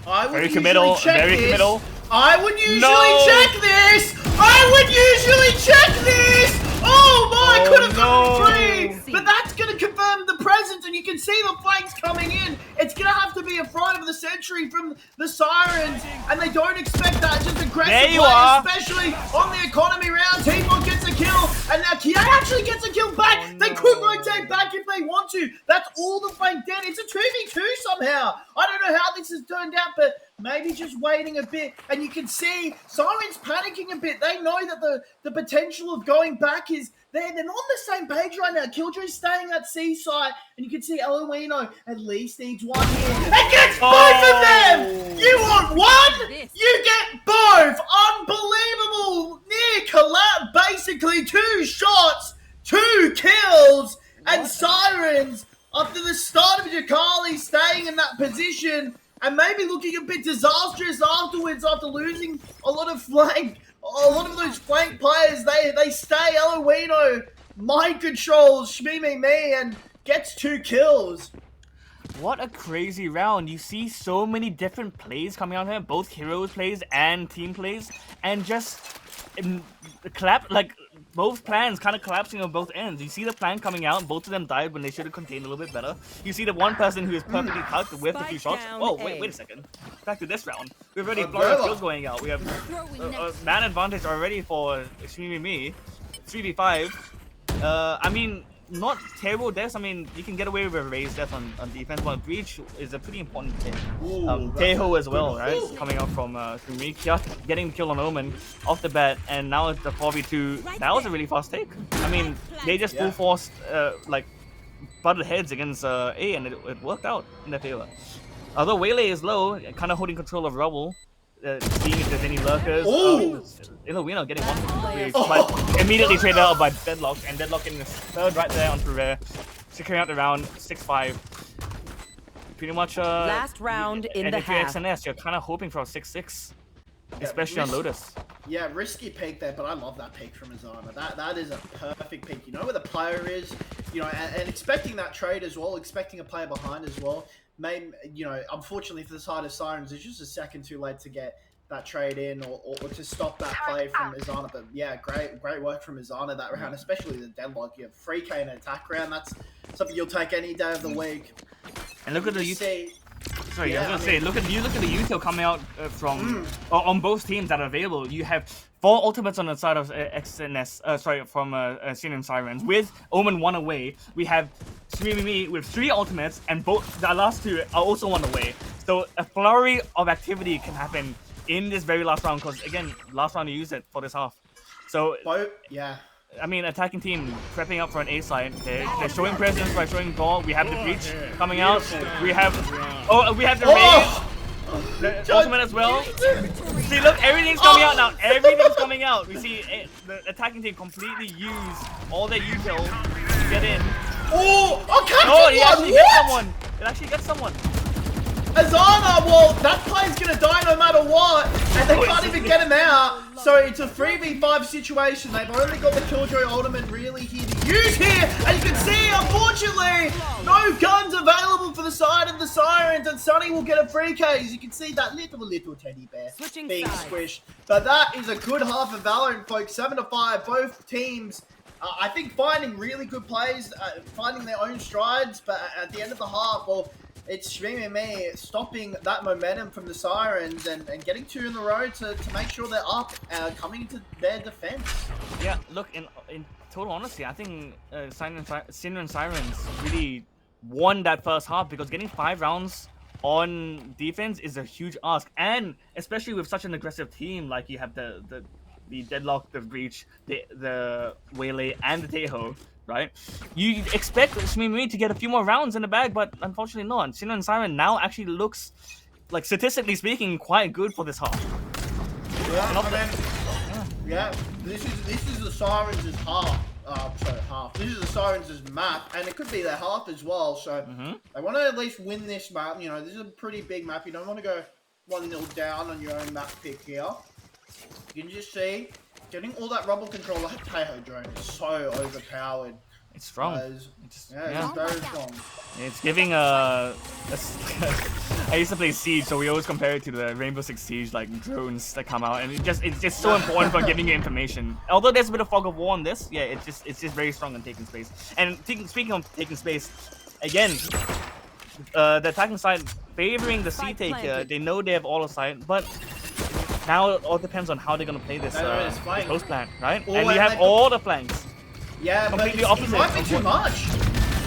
I would usually check this. I would usually check this. I would usually check this. Oh my, could have gone free. But that's going to confirm the presence, and you can see the flanks coming in. It's going to have to be a fright of the century from the Sirens, and they don't expect that. Just aggressive play, especially on the economy round. T-Bot gets a kill, and now Kia actually gets a kill back. They could rotate back if they want to. That's all the flank dead. It's a 2v2 somehow. I don't know how this has turned out, but maybe just waiting a bit, and you can see Sirens panicking a bit. They know that the potential of going back is there. They're not on the same page right now. Killjoy's staying at Seaside, and you can see Eloino at least needs one here. And gets both of them! You want one? You get both! Unbelievable! Near collapse, basically 2 shots, 2 kills, and Sirens, after the start of Jakali staying in that position, and maybe looking a bit disastrous afterwards after losing a lot of those flank players. They stay. Eloino mind controls Shmee and gets 2 kills. What a crazy round. You see so many different plays coming out here, both heroes plays and team plays, and just both plans kind of collapsing on both ends. You see the plan coming out, both of them died when they should have contained a little bit better. You see the one person who is perfectly tucked with a few shots. Oh, wait a second. Back to this round. We've already Flora kills going out. We have man advantage already for Shmee. 3v5. I mean, not terrible deaths. I mean, you can get away with a raised death on defense, but breach is a pretty important thing. Teho as well, right? Coming up from Shmee. Getting the kill on Omen off the bat, and now it's the 4v2. That was a really fast take. I mean, they just full forced, butted heads against A, and it worked out in their favor. Although Waylay is low, kind of holding control of Rubble, seeing if there's any lurkers. We're getting one, but immediately traded out by Deadlock, and Deadlock getting the 3rd right there onto Rare, securing out the round 6-5. Pretty much last round in the half. And if you're XNS, you're kind of hoping for a 6-6, especially on Lotus. Yeah, risky peak there, but I love that peak from Azana. That is a perfect peak. You know where the player is, you know, and expecting that trade as well, expecting a player behind as well. Maybe, you know, unfortunately for the side of Sirens, it's just a second too late to get that trade in or to stop that play from Azana. But yeah, great work from Azana that round, especially the Deadlock. You have 3k in an attack round. That's something you'll take any day of the week. And look at the Sorry, I was gonna say, look at the util coming out from on both teams that are available. You have 4 ultimates on the side of XNS, from Syrian Sirens, with Omen 1 away. We have Shmee with 3 ultimates, and both the last 2 are also 1 away. So a flurry of activity can happen in this very last round, because again, last round you used it for this half. So I mean, attacking team prepping up for an A side. They're showing presence by showing ball. We have the breach coming out. We have the raid, the ultimate as well. See, look, everything's coming out now. Everything's coming out. We see the attacking team completely use all their util to get in. It actually gets someone. Azana, well, that player's gonna die no matter what, and they can't even get him out. So it's a 3v5 situation. They've only got the Killjoy ultimate really here to use here, and you can see, unfortunately, no guns available for the side of the Sirens, and Sunny will get a free case. You can see that little teddy bear being squished. But that is a good half of Valorant, folks. 7-5, both teams. I think finding really good plays, finding their own strides, but at the end of the half, well, it's Shmee stopping that momentum from the Sirens and getting 2 in a row to make sure they're up, coming into their defense. Yeah, look, in total honesty, I think Syrian Sirens really won that first half, because getting 5 rounds on defense is a huge ask, and especially with such an aggressive team, like you have the Deadlock, the Breach, the Waylay, and the Teho. Right? You expect Shmee to get a few more rounds in the bag, but unfortunately not. Syrian Siren now actually looks, like, statistically speaking, quite good for this half. Yeah, this is the Sirens' half. sorry, half. This is the Sirens' map, and it could be their half as well. So they want to at least win this map. You know, this is a pretty big map. You don't want to go 1-0 down on your own map pick here. You can just see getting all that rubble control. That Taeho drone is so overpowered. It's strong. It's very strong. It's giving I used to play Siege, so we always compare it to the Rainbow Six Siege like drones that come out, and it's just so important for giving you information. Although there's a bit of fog of war on this, yeah, it's just very strong on taking space. And speaking of taking space, again, the attacking side favoring the C take here. They know they have all the side, but now it all depends on how they're gonna play this post plan, right? And we have all the flanks. Yeah, completely but opposite. It might be too much.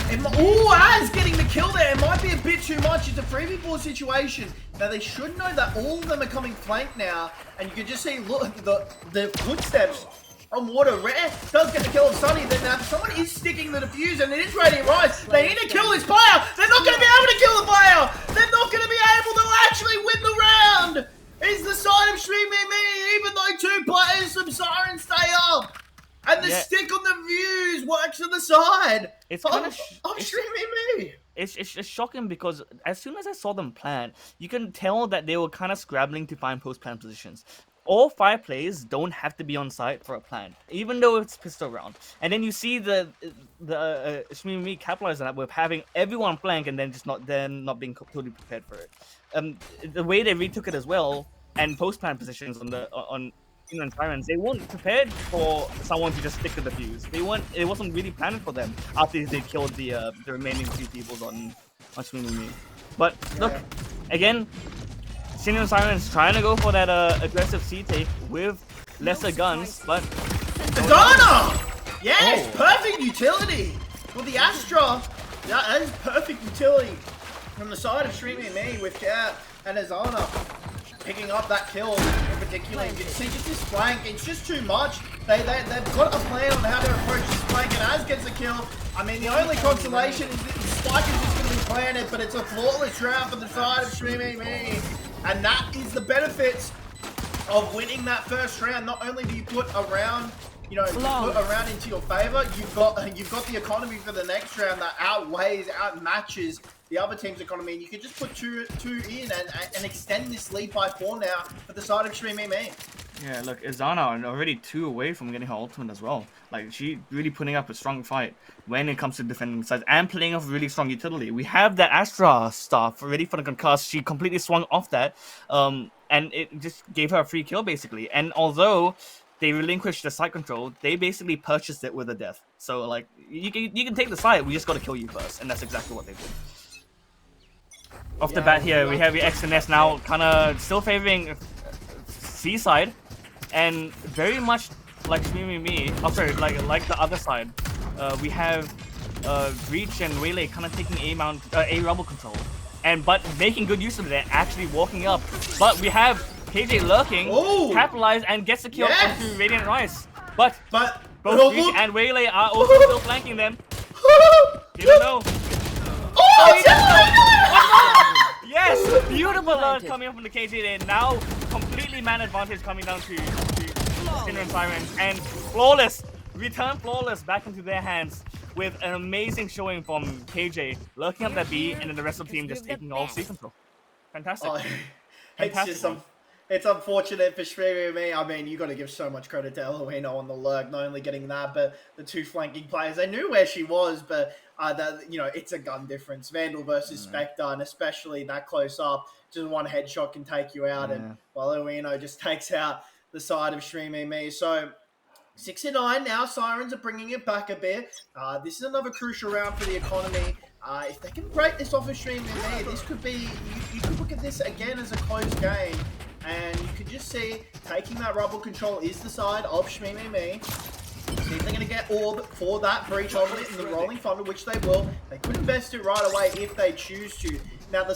Az getting the kill there. It might be a bit too much. It's a 3v4 situation. Now, they should know that all of them are coming flank now. And you can just see, look, the footsteps on Water. Rare does get the kill of Sunny. Then now someone is sticking the defuse, and it is Radiant Rise. They need to kill this player. They're not going to be able to kill the player. They're not going to be able to actually win the round. It's the side of Stream Me, even though 2 players from Siren stay up. And the stick on the views works on the side. It's kind of me. It's shocking because as soon as I saw them plan, you can tell that they were kind of scrabbling to find post-plan positions. All 5 players don't have to be on site for a plan, even though it's pistol round. And then you see the Me capitalize on that with having everyone flank and then just not being totally prepared for it. The way they retook it as well, and post-plan positions on and Sirens, they weren't prepared for someone to just stick to the fuse. It wasn't really planned for them after they killed the remaining 2 people on Me. But look, again, and Sirens trying to go for that aggressive C take with lesser guns, but Athena! Yes, perfect utility for the Astra. That is perfect utility from the side of Stream Me with Cat and Athena picking up that kill in particular. You can see just this flank, it's just too much. They've got a plan on how to approach this flank, and Az gets a kill. I mean, the only consolation is that the spike is just going to be planted, but it's a flawless round for the side of Stream Me. And that is the benefits of winning that first round. Not only do you put a round, put a round into your favor, you've got the economy for the next round that outmatches the other team's economy, and you can just put two in and extend this lead by 4 now for the side of Stream Me. Yeah, look, Izana already 2 away from getting her ultimate as well. Like, she really putting up a strong fight when it comes to defending sides and playing off really strong utility. We have that Astra stuff ready for the concuss. She completely swung off that, and it just gave her a free kill basically. And although they relinquished the side control, they basically purchased it with a death. So like, you can take the side, we just gotta kill you first, and that's exactly what they did. Off the bat here, we have the X and S now kind of still favoring C side, and very much like Stream Me. Oh, sorry, like the other side. We have Breach and Waylay kind of taking A rubble control, but making good use of it, actually walking up. But we have KJ lurking, capitalize, and gets the kill onto Radiant Rise. But both Breach and Waylay are also still flanking them. You don't know. Yes! Beautiful alert coming up from the KJ there. Now, completely man advantage coming down to Sinner and Sirens. And flawless, return flawless back into their hands with an amazing showing from KJ, lurking up that B, and then the rest of the team just taking all C control. Fantastic. It's unfortunate for Stream Me. I mean, you got to give so much credit to Eloino on the lurk, not only getting that, but the 2 flanking players. They knew where she was, but it's a gun difference. Vandal versus Spectre, and especially that close up, just 1 headshot can take you out. And while Eloino just takes out the side of Stream Me. So 6-9 now. Sirens are bringing it back a bit. This is another crucial round for the economy. If they can break this off of Stream Me, this could be. You could look at this again as a close game. And you can just see, taking that rubble control is the side of Stream Me. See if they're going to get orb for that breach of it in the rolling thunder, which they will. They could invest it right away if they choose to. Now the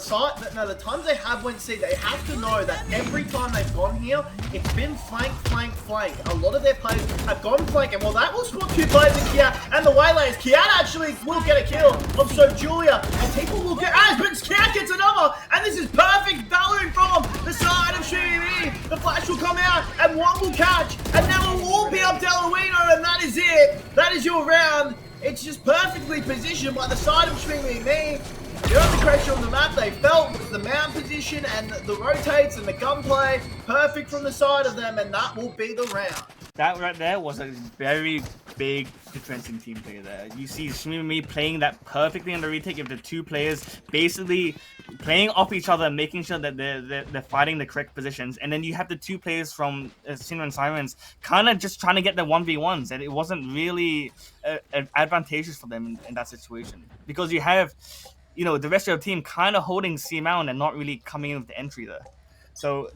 times they have went C, they have to know that every time they've gone here, it's been flank, flank, flank. A lot of their players have gone flank, and well, that will spot 2 players in Kiat and the Waylayers. Kiat actually will get a kill of So Julia, and people will get but Kiat gets another, and this is perfect value from the side of Shumi. The flash will come out, and one will catch, and now it will all be up to Eloino, and that is it. That is your round. It's just perfectly positioned by the side of Shumi. The only pressure on the map they felt was the mount position and the rotates and the gunplay. Perfect from the side of them, and that will be the round. That right there was a very big difference in team play there. You see Shumi playing that perfectly on the retake of the 2 players basically playing off each other, making sure that they're fighting the correct positions. And then you have the 2 players from Sinner and Sirens kind of just trying to get the 1v1s. And it wasn't really advantageous for them in that situation. Because you have, you know, the rest of your team kind of holding C mount and not really coming in with the entry there. So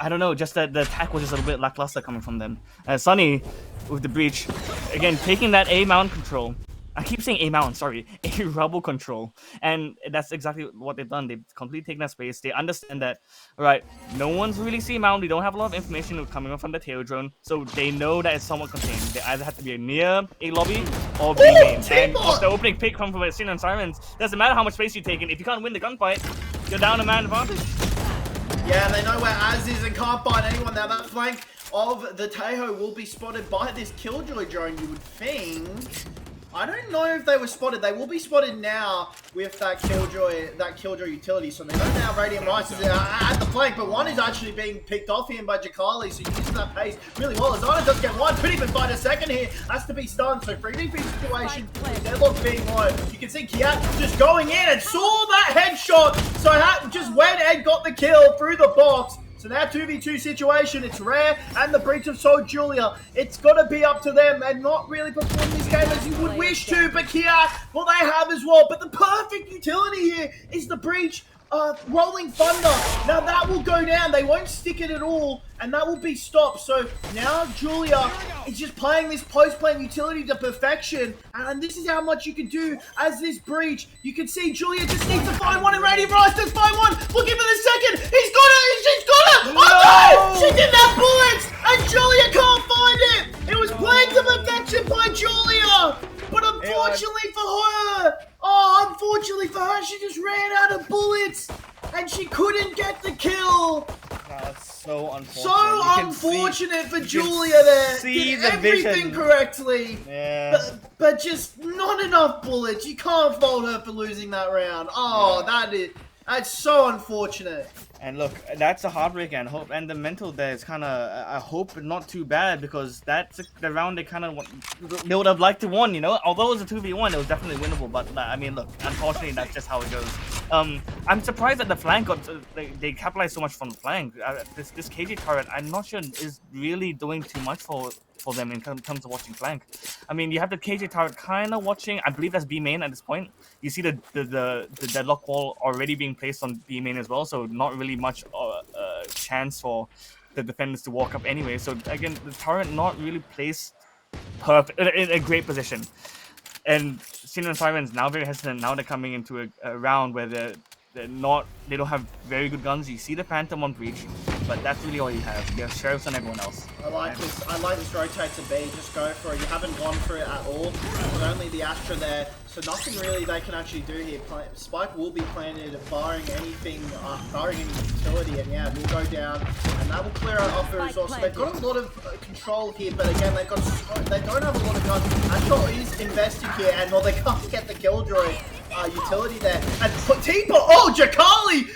I don't know, just the attack was just a little bit lackluster coming from them. Sunny with the breach, again, taking that A mount control. I keep saying A mount, sorry, A rubble control. And that's exactly what they've done. They've completely taken that space. They understand that, all right, no one's really C mount. We don't have a lot of information coming up from the tail drone. So they know that it's somewhat contained. They either have to be near A lobby or B main. And off the opening pick from Sin and Sirens, doesn't matter how much space you're taking. If you can't win the gunfight, you're down a man advantage. Yeah, they know where Az is and can't find anyone now. That flank of the Tejo will be spotted by this Killjoy drone, you would think. I don't know if they were spotted. They will be spotted now with that Killjoy utility. So they know now Radiant Rice is at the flank, but one is actually being picked off here by Jakali, so he uses that pace really well. Azana does get one, could even find a second here, has to be stunned. So 3v3 situation, deadlock being low. You can see Kiat just going in and saw that headshot. So just went and got the kill through the box. So now 2v2 situation, it's Rare and the breach of Soul Julia. It's got to be up to them. They're not really performing this game as you would wish to, but Kiat, well, they have as well. But the perfect utility here is the breach. Rolling Thunder. Now that will go down. They won't stick it at all, and that will be stopped. So now Julia is just playing this post-plant utility to perfection, and this is how much you can do as this breach. You can see Julia just needs to find one, and Radiant Rice does find one. Looking for the second. He's got it. She's got it. No! Oh no! She didn't have bullets, and Julia can't find it. It was played to perfection by Julia. But unfortunately for her, she just ran out of bullets, and she couldn't get the kill. That's so unfortunate. So unfortunate for Julia there. Did everything correctly, but just not enough bullets. You can't fault her for losing that round. Oh, that's so unfortunate. And look, that's a heartbreak, and the mental there is kind of, I hope not too bad, because that's the round they would have liked to won, you know. Although it was a 2v1, it was definitely winnable. But I mean, look, unfortunately, that's just how it goes. I'm surprised that the flank got they capitalized so much from the flank. This KJ turret, I'm not sure is really doing too much for them in terms of watching flank. I mean, you have the KJ turret kind of watching. I believe that's B main at this point. You see the deadlock wall already being placed on B main as well, so not really much chance for the defenders to walk up anyway. So again, the turret not really placed perfect in a great position. And Sinner and Sirens now very hesitant. Now they're coming into a round where they don't have very good guns. You see the Phantom on breach, but that's really all you have. There's sheriffs and everyone else. I like this rotate to B. Just go for it. You haven't gone for it at all. With only the Astra there, so nothing really they can actually do here. Spike will be planted, barring any utility, and yeah, will go down, and that will clear out off the resource. So they've got a lot of control here, but again, they don't have a lot of guns. Astra is invested here, and well, they can't get the Killjoy utility there. And Tipa, Jakali!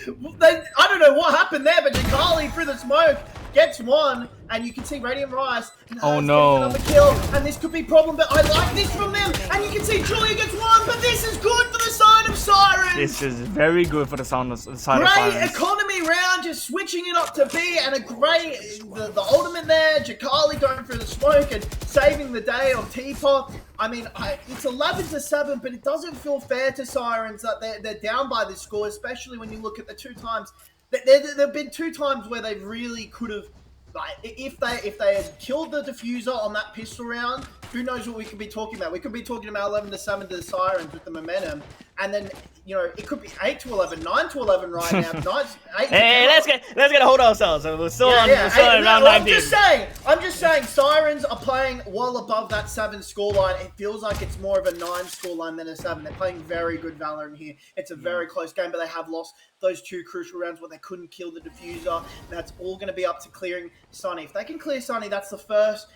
I don't know what happened there, but Jakali through the smoke gets one, and you can see Radiant Rice. Oh no! Another kill, and this could be a problem. But I like this from them, and you can see Julia gets one. But this is good for the side of Sirens. This is very good for the side of Sirens. Great economy round, just switching it up to B, and a great the ultimate there. Jakali going through the smoke and saving the day on Teapot. I mean, it's 11-7, but it doesn't feel fair to Sirens that they're down by this score, especially when you look at the 2 times. There've been 2 times where they really could have, like, if they had killed the diffuser on that pistol round, who knows what we could be talking about? We could be talking about 11-7 to the Sirens with the momentum, and then it could be 8-11, 9-11 right now. 8 Hey, let's get a hold of ourselves. We're still on round 19. I'm just saying, Sirens are playing well above that 7 scoreline. It feels like it's more of a 9 scoreline than a 7. They're playing very good Valorant here. It's a very close game, but they have lost those 2 crucial rounds where they couldn't kill the diffuser. That's all going to be up to clearing Sunny. If they can clear Sunny, that's the first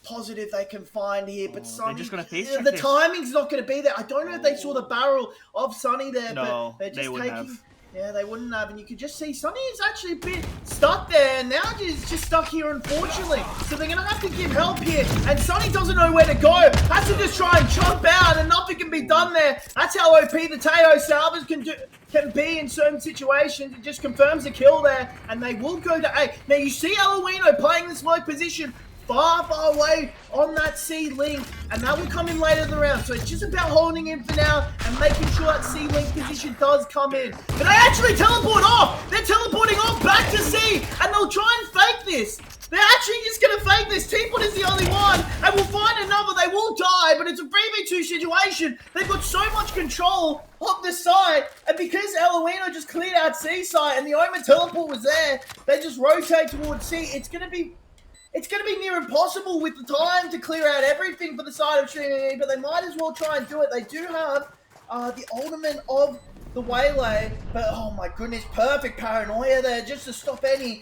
positive they can find here, but Sunny, just gonna face the timing's not going to be there. I don't know if they saw the barrel of Sunny there, but they're just taking. Yeah, they wouldn't have, and you could just see Sunny is actually a bit stuck there, and now he's just stuck here, unfortunately. So they're going to have to give help here, and Sunny doesn't know where to go. Has to just try and jump out, and nothing can be done there. That's how OP the Teo Salvers can be in certain situations. It just confirms the kill there, and they will go to A. Now, you see Eloino playing this low position, far away on that C-Link, and that will come in later in the round. So it's just about holding in for now and making sure that C-Link position does come in. But they actually teleport off! They're teleporting off back to C, and they'll try and fake this. They're actually just going to fake this. Teapot is the only one, and we'll find another. They will die, but it's a 3v2 situation. They've got so much control of the site, and because Eloino just cleared out C site and the Omen teleport was there, they just rotate towards C. It's going to be near impossible with the time to clear out everything for the side of Trinity, but they might as well try and do it. They do have the ultimate of the Waylay, but oh my goodness, perfect paranoia there just to stop any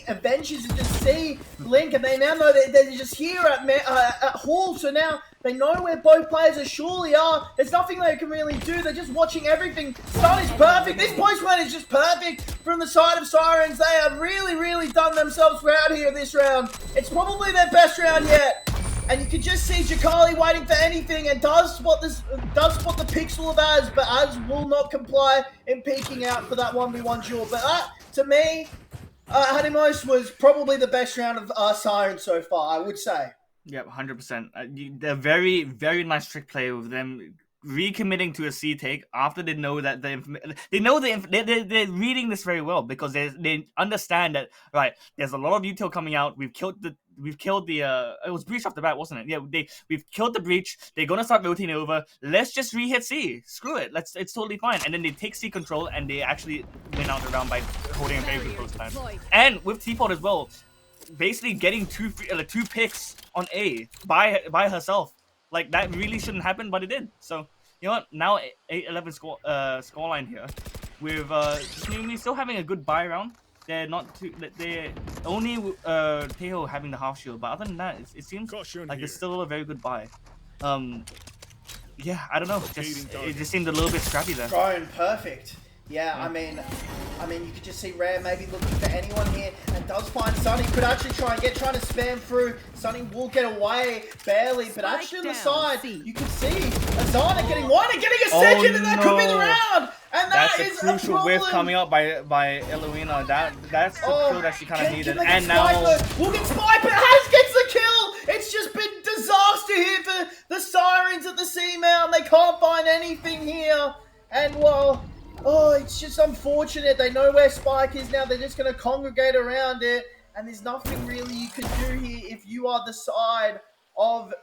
adventures to just see Link, and they now know that they're just here at Hall, so now they know where both players are surely are. There's nothing they can really do. They're just watching everything. Stun is perfect. This postman is just perfect from the side of Sirens. They have really, really done themselves proud here this round. It's probably their best round yet. And you can just see Jakali waiting for anything and does spot the pixel of Az, but Az will not comply in peeking out for that 1v1 duel. But that, to me, Hadimos was probably the best round of Sirens so far, I would say. Yep, 100%. They're very, very nice trick play with them recommitting to a C take after they know that they're reading this very well, because they understand that, right, there's a lot of util coming out. We've killed the it was breach off the bat, wasn't it? Yeah, we've killed the breach. They're gonna start rotating over. Let's just re-hit C. Screw it. It's totally fine. And then they take C control and they actually win out the round by holding a very good close time. And with Teapot as well, basically getting two picks on A by herself. Like, that really shouldn't happen, but it did. So, you know what? Now 8-11 scoreline here. With Snoomy still having a good buy round. They're not too. They're only Teo having the half shield, but other than that, it seems like it's still a very good buy. Yeah, I don't know. It just seemed a little bit scrappy there. Drone, perfect. Yeah, I mean, you could just see Rare maybe looking for anyone here, and does find Sunny. Could actually trying to spam through. Sunny will get away barely, but actually on the side, you can see Azana getting one and getting a second, and that could be the round. And that's a crucial whiff coming up by Eloina. That's the kill that she kind of needed. And now we'll get Spike, but Has gets the kill. It's just been disaster here for the Sirens at the C Mount. They can't find anything here, and well. Oh, it's just unfortunate. They know where Spike is now. They're just going to congregate around it. And there's nothing really you can do here if you are the side of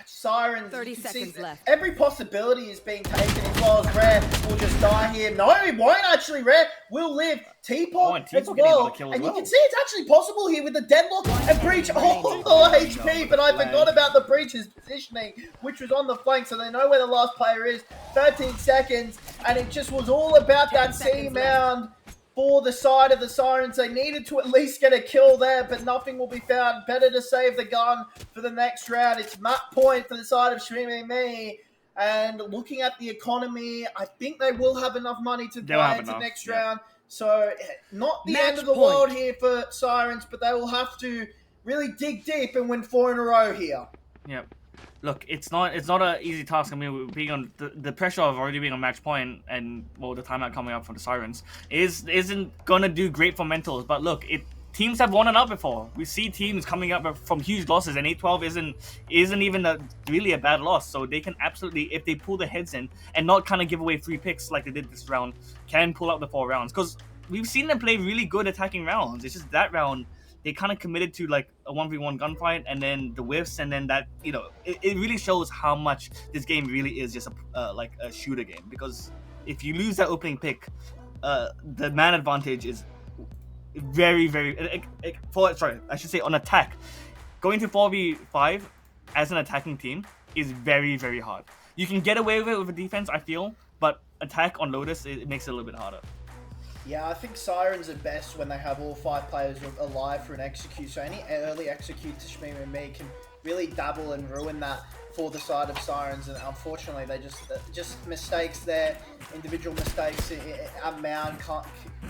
Sirens. 30 seconds left. Every possibility is being taken as well as Rare will just die here. No, he won't actually. Rare will live. Teapot as well. And you can see it's actually possible here with the deadlock and breach. Oh, HP, but I forgot about the breach's positioning, which was on the flank, so they know where the last player is. 13 seconds, and it just was all about that C mound for the side of the Sirens. They needed to at least get a kill there, but nothing will be found. Better to save the gun for the next round. It's map point for the side of Streaming Me. And looking at the economy, I think they will have enough money to buy into the next round. So, not the end of the world here for Sirens, but they will have to really dig deep and win 4 in a row here. Yep. Look, it's not an easy task. I mean, being on the pressure of already being on match point, and well, the timeout coming up for the Sirens isn't gonna do great for mentals. But look, teams have won it out before. We see teams coming up from huge losses, and 8-12 isn't even really a bad loss. So they can absolutely, if they pull their heads in and not kind of give away 3 picks like they did this round, can pull out the 4 rounds. Because we've seen them play really good attacking rounds. It's just that round they kind of committed to like a 1v1 gunfight, and then the whiffs, and then that, it really shows how much this game really is just like a shooter game. Because if you lose that opening pick, the man advantage is very, very I should say on attack. Going to 4v5 as an attacking team is very, very hard. You can get away with it with a defense, I feel, but attack on Lotus, it makes it a little bit harder. Yeah, I think Sirens are best when they have all 5 players alive for an execute. So any early execute to Shmee and me can really dabble and ruin that for the side of Sirens. And unfortunately, they just mistakes there, individual mistakes. Mound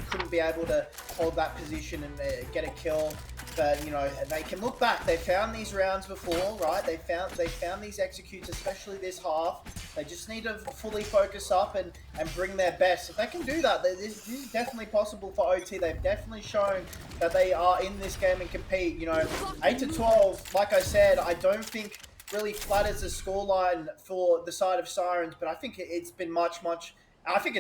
couldn't be able to hold that position and get a kill. But you know, they can look back. They found these rounds before, right? They found these executes, especially this half. They just need to fully focus up and bring their best. If they can do that, this is definitely possible for OT. They've definitely shown that they are in this game and compete. You know, 8-12. Like I said, I don't think really flatters the scoreline for the side of Sirens, but I think it's been much. I think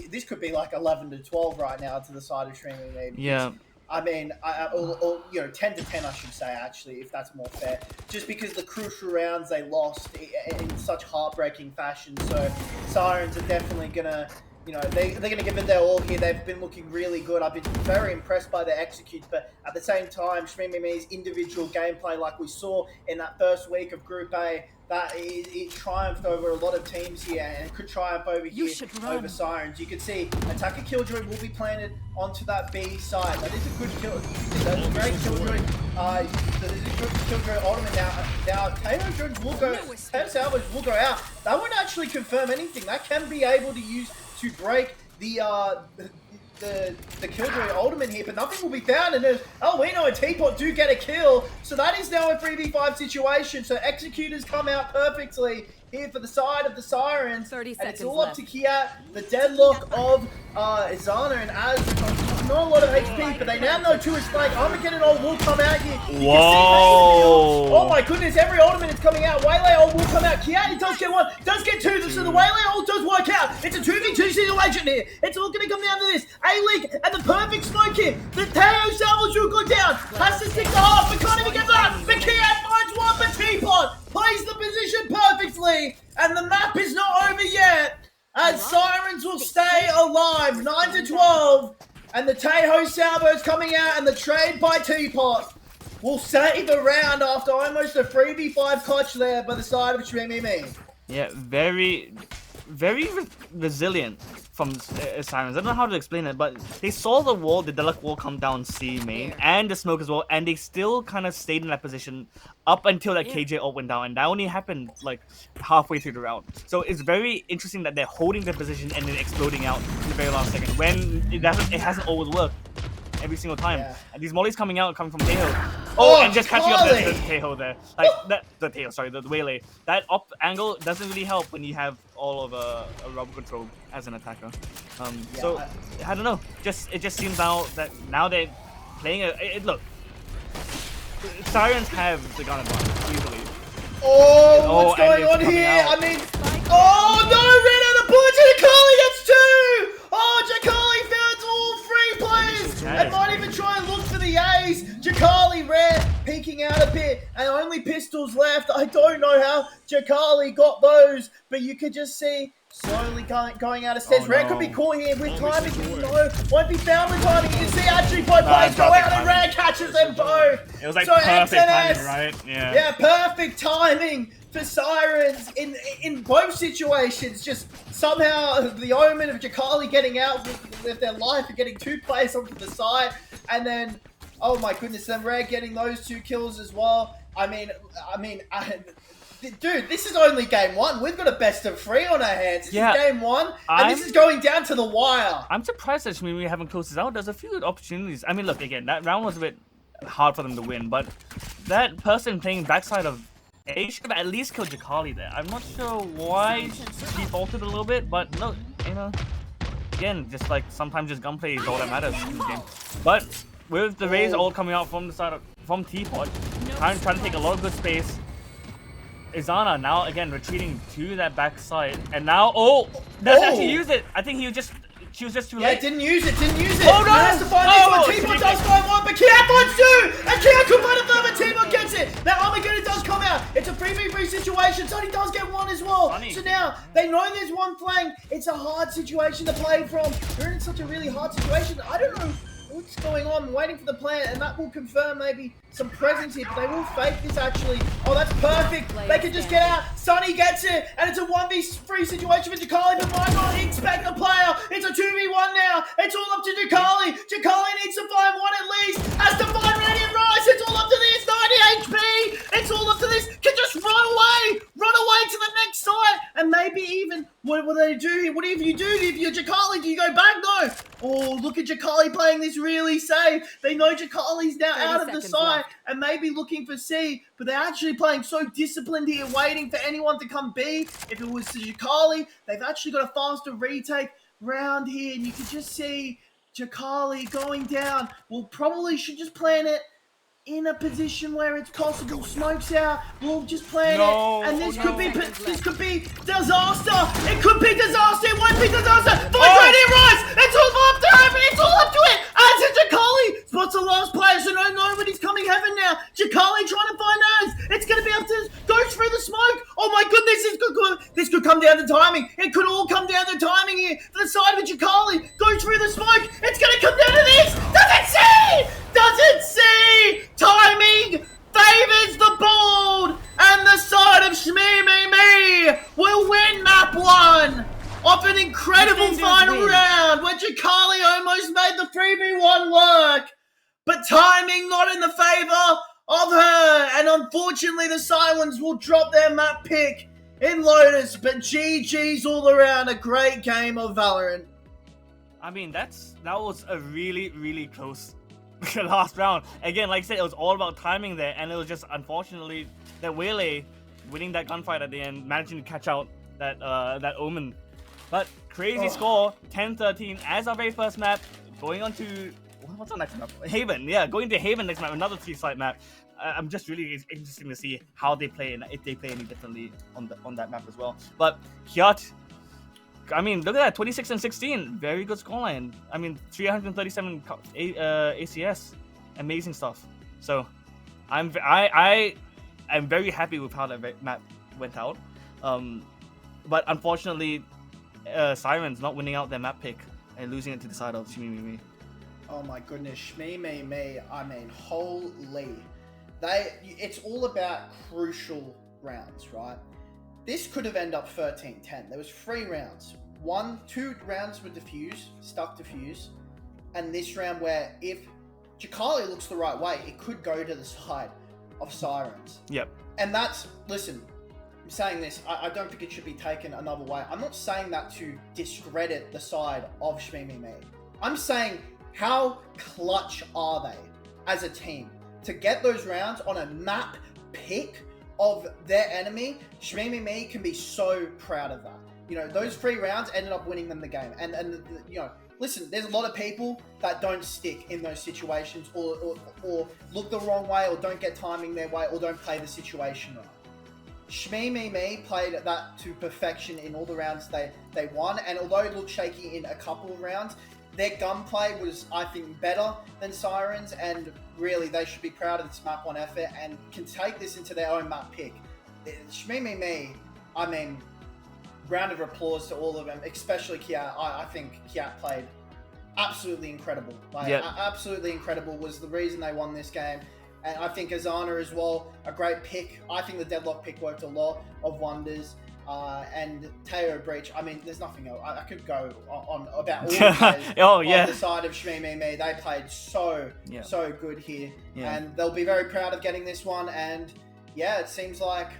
this could be like 11-12 right now to the side of Streaming. Yeah. I mean, or, you know, 10-10, I should say, actually, if that's more fair. Just because the crucial rounds they lost in such heartbreaking fashion. So, Sirens are definitely going to, you know, they're going to give it their all here. They've been looking really good. I've been very impressed by their executes, but at the same time, Shmee individual gameplay, like we saw in that first week of Group A, that it triumphed over a lot of teams here and could triumph over here over Sirens. You can see Attacker Killjoy will be planted onto that B side. That is a good kill. That is a great Killjoy. That is a good Killjoy ultimate now. Tayo Salvage will go out. That won't actually confirm anything. That can be able to use to break the Killjoy ultimate here, but nothing will be found, and there's Alwino and Teapot do get a kill, so that is now a 3v5 situation. So Executors come out perfectly here for the side of the Sirens, 30 and seconds it's all left. up to Kiat. The deadlock of Izana and Az, not a lot of HP, but they now know 2 is flag. Armageddon ult will come out here. You Whoa! oh my goodness, every ultimate is coming out. Waylay ult will come out. Kiat does get 1, does get 2, so the Waylay ult does work out. It's a 2v2 situation here. It's all going to come down to this. A-Link and the perfect smoke here. The Tayo Salvage will go down. Has to stick to half, but can't even get that. But Kiat finds 1, but Teapot plays the position perfectly. And the map is not over yet. As Sirens will stay alive, 9-12. And the Tayo Salvo's coming out, and the trade by Teapot will save the round after almost a 3v5 clutch there by the side of Shmee. Yeah, very resilient from Sirens. I don't know how to explain it, but they saw the wall, the deluxe wall come down C main, and the smoke as well, and they still kind of stayed in that position up until that KJ ult went down, and that only happened like halfway through the round. So it's very interesting that they're holding their position and then exploding out in the very last second, when it hasn't always worked every single time. Yeah. And these mollies coming from Taeho. Oh, and just catching up the Taeho there. Like the Waylay. That up angle doesn't really help when you have all of a rubber control as an attacker. So I don't know. It just seems that now they're playing look. Sirens have the gun advantage easily. Oh, what's going on here? I mean, oh no, ran out of bullets and Jakali gets 2! Oh, Jakali found all 3 players and might even try and look for the A's. Jakali ran, peeking out a bit, and only pistols left. I don't know how Jakali got those, but you could just see slowly going out of steps. Red could be caught here with timing. No, won't be found with timing. You can see actually both players go out and Red catches them both. It was like perfect timing, right? Yeah. Yeah, perfect timing for Sirens in both situations. Just somehow the omen of Jakali getting out with their life and getting 2 players onto the side, and then oh my goodness, then Red getting those 2 kills as well. I mean, dude, this is only game 1. We've got a best of 3 on our hands. This is game 1, and this is going down to the wire. I'm surprised that we haven't closed this out. There's a few opportunities. I mean, look, again, that round was a bit hard for them to win, but that person playing backside of A should have at least killed Jakali there. I'm not sure why he faltered a little bit, but no, you know, again, just like sometimes just gunplay is all that matters in this game. But with the Raze all coming out from the side from Teapot, trying to take a lot of good space. Izana now again retreating to that backside, and now doesn't actually use it. I think she was just too late. Yeah, didn't use it. Oh no! Has to find this one. Teapot does find 1, but Kiat finds 2, and Kiat could find a third, but Teapot gets it. Now Armageddon does come out. It's a 3v3 situation, so he does get 1 as well. So now They know there's one flank. It's a hard situation to play from. They're in such a really hard situation. I don't know what's going on. I'm waiting for the plan, and that will confirm maybe some presence here, but they will fake this actually. Oh, that's perfect. They can just get out. Sonny gets it, and it's a 1v3 situation for Jakali, but might not expect the player. It's a 2v1 now. It's all up to Jakali. Jakali needs to find one at least. Has to find Radiant Rise. It's all up to this. 90 HP. It's all up to this. Can just run away. Run away to the next side. And maybe even, what do they do here? What do you do if you're Jakali? Do you go back? No. Oh, look at Jakali playing this really safe. They know Jakali's now out of the side and maybe looking for C, but they're actually playing so disciplined here, waiting for anyone to come B. If it was to Jakali, they've actually got a faster retake round here, and you can just see Jakali going down. Well, probably should just plan it in a position where it's possible. Smokes out. We'll just plan it, and this could be disaster. It could be disaster. It won't be disaster. Find Radiant Rise. It's all up to heaven. It's all up to it. As it's Jakali. Spots the last player, so nobody's coming heaven now. Jakali trying to find us. It's going to be up to go through the smoke. Oh my goodness, this could come down to timing. It could all come down to timing here. For the side of Jakali, go through the smoke. It's going to come down to this. Does it see? Does it see? Timing favors the bold, and the side of Shmee will win map 1 off an incredible final round where Jakali almost made the 3v1 work, but timing not in the favor of her, and unfortunately the Silence will drop their map pick in Lotus, but GG's all around. A great game of Valorant. I mean, that was a really, really close last round. Again, like I said, it was all about timing there, and it was just unfortunately that Wele winning that gunfight at the end, managing to catch out that Omen. But crazy score, 10-13 as our very first map, going on to what's our next map? Haven. Yeah, going to Haven next map, another 3-site map. I'm just really interested to see how they play and if they play any differently on that map as well. But Hyat, I mean, look at that, 26 and 16, very good scoreline. I mean, 337 ACS, amazing stuff. So, I am very happy with how that map went out. But unfortunately, Sirens not winning out their map pick and losing it to the side of Shmee. Oh my goodness, Shmee, I mean, holy. It's all about crucial rounds, right? This could have ended up 13-10. There was 3 rounds. 2 rounds were stuck defuse. And this round where if Jakali looks the right way, it could go to the side of Sirens. Yep. And listen, I'm saying this, I don't think it should be taken another way. I'm not saying that to discredit the side of Shmee. I'm saying, how clutch are they as a team to get those rounds on a map pick of their enemy? Shmee can be so proud of that. You know, those 3 rounds ended up winning them the game. And you know, listen, there's a lot of people that don't stick in those situations or look the wrong way or don't get timing their way or don't play the situation right. Shmee played that to perfection in all the rounds they won, and although it looked shaky in a couple of rounds, their gunplay was, I think, better than Sirens, and really they should be proud of this map 1 effort and can take this into their own map pick. Shmee, I mean, round of applause to all of them, especially Kiat. I think Kiat played absolutely incredible. Absolutely incredible was the reason they won this game. And I think Azana as well, a great pick. I think the Deadlock pick worked a lot of wonders. And Teo Breach, I mean, there's nothing else. I could go on about all the players on the side of Shmee. They played so good here. Yeah. And they'll be very proud of getting this one. And yeah, it seems like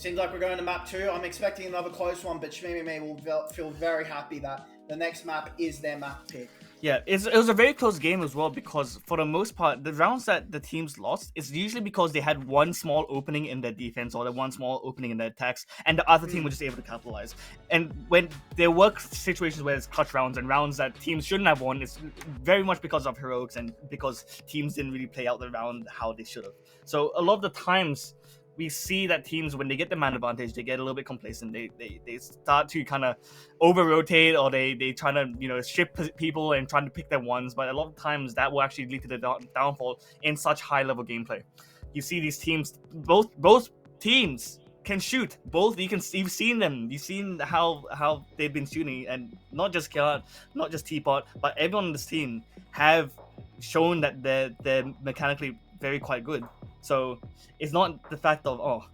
we're going to map 2. I'm expecting another close one, but Shmee will feel very happy that the next map is their map pick. Yeah, it was a very close game as well, because for the most part, the rounds that the teams lost is usually because they had one small opening in their defense or the one small opening in their attacks, and the other team was just able to capitalize. And when there were situations where it's clutch rounds and rounds that teams shouldn't have won, it's very much because of heroics and because teams didn't really play out the round how they should have. So a lot of the times, we see that teams, when they get the man advantage, they get a little bit complacent. They start to kind of over-rotate, or they try to, you know, shift people and trying to pick their ones. But a lot of times that will actually lead to the downfall in such high-level gameplay. You see these teams, both teams can shoot. Both you've seen them. You've seen how they've been shooting, and not just Killard, not just Teapot, but everyone on this team have shown that they're mechanically very quite good. So it's not the fact of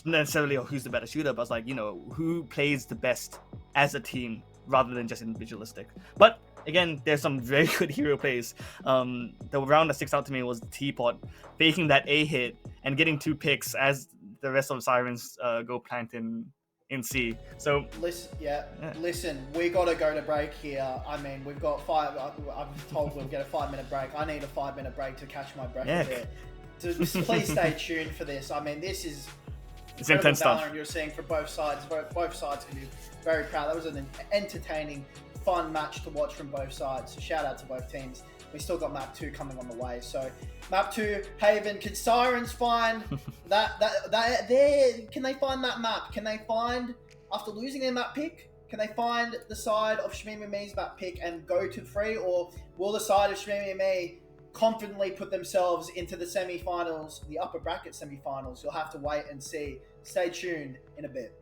necessarily who's the better shooter, but it's like, you know, who plays the best as a team rather than just individualistic. But again, there's some very good hero plays. The round that sticks out to me was the Teapot faking that A hit and getting 2 picks as the rest of the Sirens go plant in C. So listen, we got to go to break here. I mean, we've got 5. I'm told we'll get a 5-minute break. I need a 5-minute break to catch my breath a bit. So please stay tuned for this. I mean, this is it's intense stuff. You're seeing from both sides. Both sides can be very proud. That was an entertaining, fun match to watch from both sides. So shout out to both teams. We still got map 2 coming on the way. So map 2, Haven. Can Sirens find that there? Can they find that map? Can they find, after losing their map pick, can they find the side of Shmimi Me's map pick and go to 3, or will the side of Shmimi Me confidently put themselves into the semi-finals, the upper bracket semi-finals? You'll have to wait and see. Stay tuned in a bit.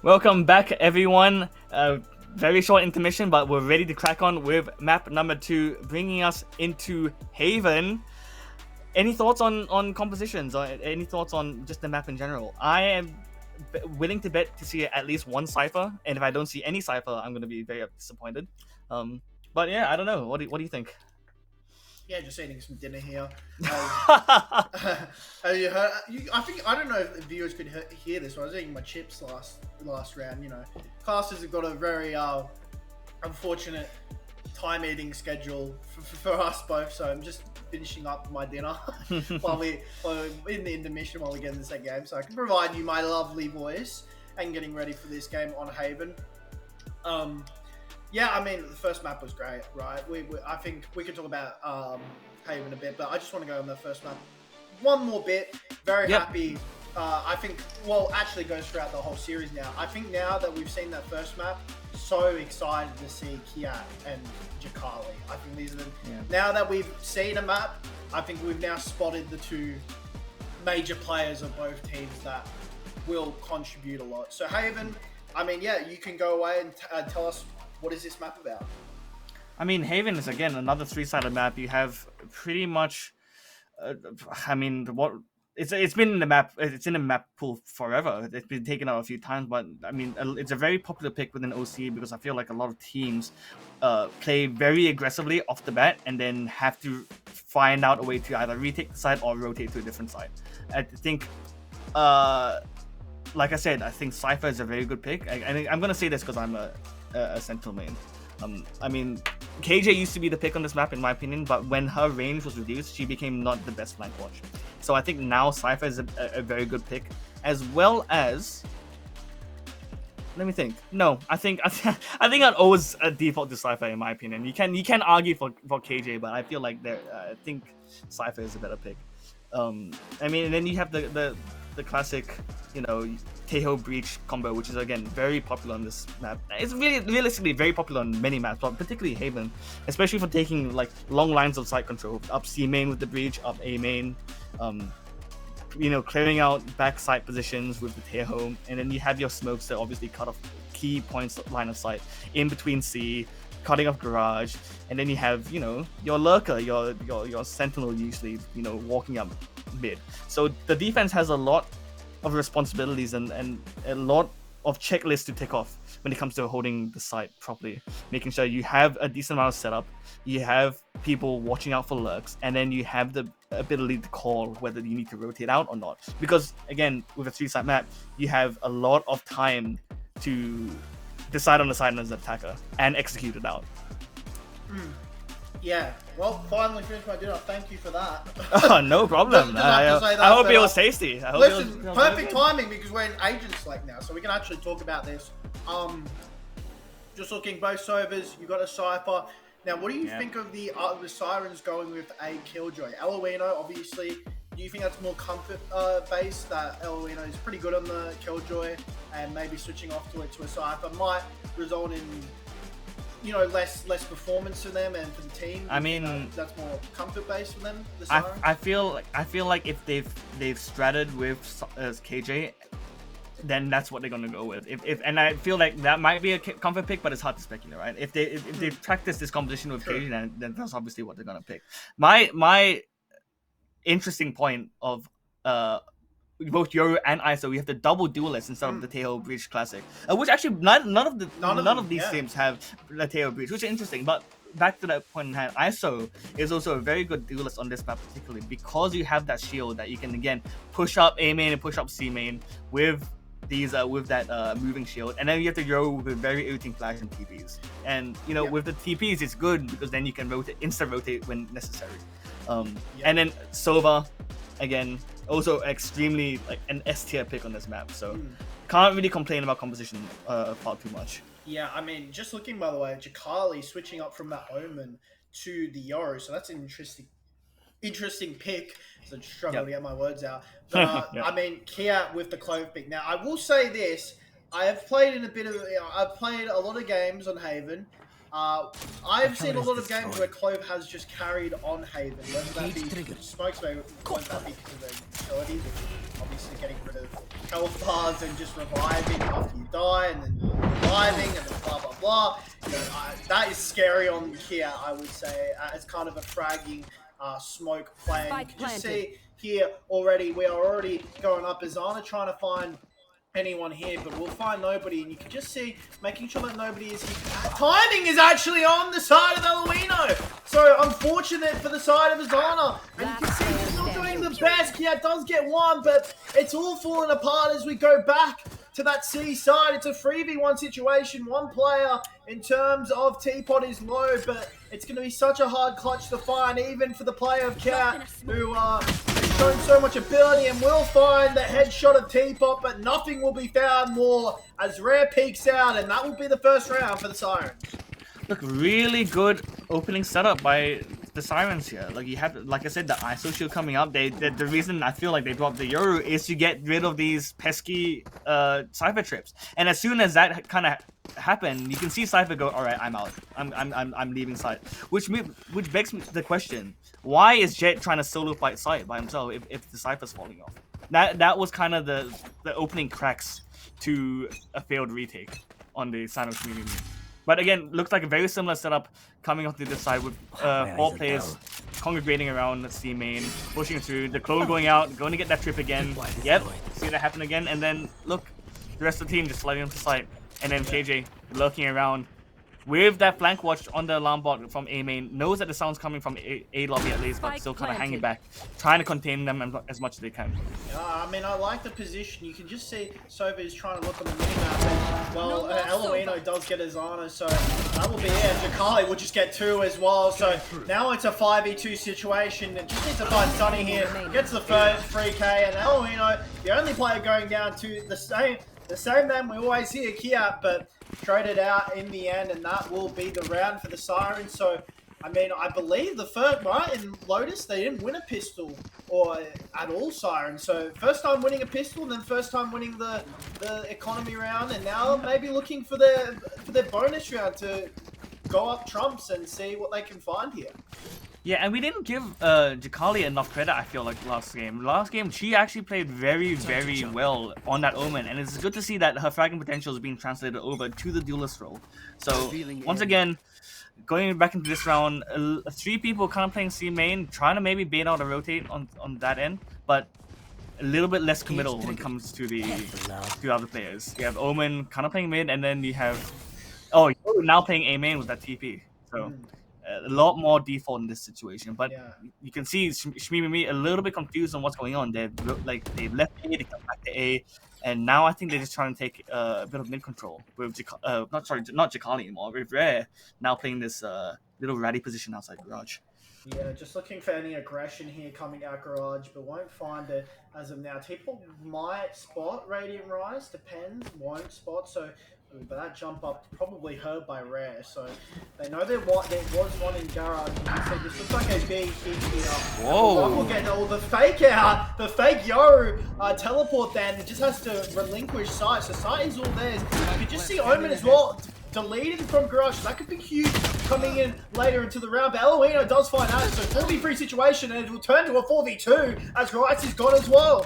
Welcome back, everyone. Very short intermission, but we're ready to crack on with map number 2, bringing us into Haven. Any thoughts on compositions, or any thoughts on just the map in general? I am willing to bet to see at least one Cypher, and if I don't see any Cypher, I'm going to be very disappointed. But yeah, I don't know. What do you think? Yeah, just eating some dinner here. Have you heard? I don't know if the viewers could hear this, but I was eating my chips last round. You know, classes have got a very unfortunate time eating schedule for us both, so I'm just finishing up my dinner while we're in the intermission while we get into the second game, so I can provide you my lovely voice and getting ready for this game on Haven. Yeah, I mean, the first map was great, right? I think we could talk about Haven a bit, but I just want to go on the first map one more bit. Very happy. I think, well, actually goes throughout the whole series now. I think now that we've seen that first map, so excited to see Kiat and Jakali. I think these are the... Now that we've seen a map, I think we've now spotted the two major players of both teams that will contribute a lot. So Haven, I mean, yeah, you can go away and tell us, what is this map about? I mean, Haven is, again, another 3-sided map. You have pretty much... I mean, it's been in the map. It's in the map pool forever. It's been taken out a few times, but I mean, it's a very popular pick within OC because I feel like a lot of teams play very aggressively off the bat and then have to find out a way to either retake the side or rotate to a different side. I think, like I said, I think Cypher is a very good pick. I'm gonna say this because I'm a Sentinel main. I mean, KJ used to be the pick on this map in my opinion, but when her range was reduced, she became not the best flank watch. So I think now Cypher is a very good pick, as well as... Let me think. No, I think I'd always default to Cypher in my opinion. You can argue for KJ, but I feel like I think Cypher is a better pick. I mean, and then you have the classic, you know, Teho Breach combo, which is again very popular on this map. It's really realistically very popular on many maps, but particularly Haven, especially for taking like long lines of side control, up C main with the Breach, up A main, you know, clearing out backside positions with the Teho, and then you have your smokes that obviously cut off key points line of sight in between C, cutting off garage, and then you have, you know, your lurker, your sentinel usually, you know, walking up mid. So the defense has a lot of responsibilities and a lot of checklists to tick off when it comes to holding the site properly, making sure you have a decent amount of setup, you have people watching out for lurks, and then you have the ability to call whether you need to rotate out or not. Because again, with a 3-side map, you have a lot of time to decide on the side as an attacker and execute it out. Yeah, well, finally finished my dinner. Thank you for that. Oh, no problem. I hope it was tasty. Listen, perfect timing because we're in Agent Select now, so we can actually talk about this. Just looking both Sovers, you got a Cypher. Now, what do you think of the Sirens going with a Killjoy? Eloino, obviously. Do you think that's more comfort based? That Eloino is pretty good on the Killjoy, and maybe switching off to a Cypher might result in, you know, less performance for them and for the team. I mean, that's more comfort based for them. The I feel like if they've stratted with KJ, then that's what they're gonna go with. And I feel like that might be a comfort pick, but it's hard to speculate, right? If they practice this composition with KJ, then that's obviously what they're gonna pick. My interesting point of both Yoru and ISO, we have the double duelist instead of the Teho Breach Classic, which actually none of these teams have the Teho Breach, which is interesting. But back to that point in hand, ISO is also a very good duelist on this map, particularly because you have that shield that you can again push up A main and push up C main with these with that moving shield, and then you have to Yoru with very irritating flash and TPs. And you know, with the TPs, it's good because then you can instant rotate when necessary. And then Sova, again, also extremely like an S tier pick on this map, so can't really complain about composition far too much. Yeah, I mean, just looking by the way, Jakali switching up from that Omen to the Yoru, so that's an interesting pick. So I'm struggling to get my words out. But I mean, Kia with the Clove pick. Now, I will say this: I have played I've played a lot of games on Haven. I've seen a lot of games where Clove has just carried on Haven, whether that be Smokes, whether that be because of their utilities, obviously getting rid of health bars and just reviving after you die, and then reviving, and then blah blah blah. You know, that is scary on here, I would say, as kind of a fragging smoke play. And you can just see here already, we are already going up as Athena trying to find anyone here, but we'll find nobody, and you can just see making sure that nobody is here. Timing is actually on the side of Eluino, so unfortunate for the side of Athena, and you can see he's not doing the best. Yeah, does get one, but it's all falling apart as we go back to that C side. It's a 3v1 situation. One player in terms of Teapot is low, but it's going to be such a hard clutch to find, even for the player of Cat, who has shown so much ability, and will find the headshot of Teapot, but nothing will be found more as Rare peeks out, and that will be the first round for the Sirens. Look, really good opening setup by the Sirens here. Like, you have, like I said, the ISO shield coming up. The reason I feel like they dropped the Yoru is to get rid of these pesky Cypher trips. And as soon as that kind of happened, you can see Cypher go, all right, I'm out. I'm leaving side. Which begs the question: why is Jet trying to solo fight side by himself if the Cypher's falling off? That was kind of the opening cracks to a failed retake on the side of community. But again, looks like a very similar setup coming off the other side with 4 players congregating around the C main, pushing through, the clone going out, going to get that trip again. Yep, see that happen again, and then look, the rest of the team just sliding onto site. And then KJ lurking around with that flank watch on the alarm bot from A main, knows that the sound's coming from A lobby at least, but still kind of hanging back, trying to contain them as much as they can. I mean, I like the position. You can just see Sova is trying to look on the minimap, and well, Eluino does get his honor, so that will be it. Jakali will just get 2 as well, so now it's a 5v2 situation. It just needs to find Sunny here, gets the first 3k, and Eluino, the only player going down to the same man we always hear, Kiat, but traded out in the end, and that will be the round for the Sirens. So, I mean, I believe the first, right, in Lotus, they didn't win a pistol or at all, Sirens. So, first time winning a pistol, and then first time winning the economy round, and now maybe looking for their bonus round to go up trumps and see what they can find here. Yeah, and we didn't give Jakali enough credit, I feel like, last game. Last game, she actually played very, very well on that Omen, and it's good to see that her fragging potential is being translated over to the duelist role. So, once again, going back into this round, 3 people kind of playing C main, trying to maybe bait out a rotate on that end, but a little bit less committal when it comes to the other players. You have Omen kind of playing mid, and then you have... oh, you're now playing A main with that TP. So... a lot more default in this situation, but you can see Shmimi a little bit confused on what's going on. They've left A, they come back to A, and now I think they're just trying to take a bit of mid control with not Jakali anymore. With Rare now playing this little ratty position outside garage. Yeah, just looking for any aggression here coming out garage, but won't find it as of now. People might spot Radiant Rise, depends, won't spot, so but that jump up probably heard by Rare, so they know there was one in garage. And he said this looks like a big hit here. Whoa! We'll get the fake out, the fake Yoru teleport. Then just has to relinquish sight, so sight is all theirs. You can just see Omen as well. Deleted from garage, so that could be huge coming in later into the round, but Eluino does find out, so 4v3 situation, and it will turn to a 4v2 as Rice is gone as well.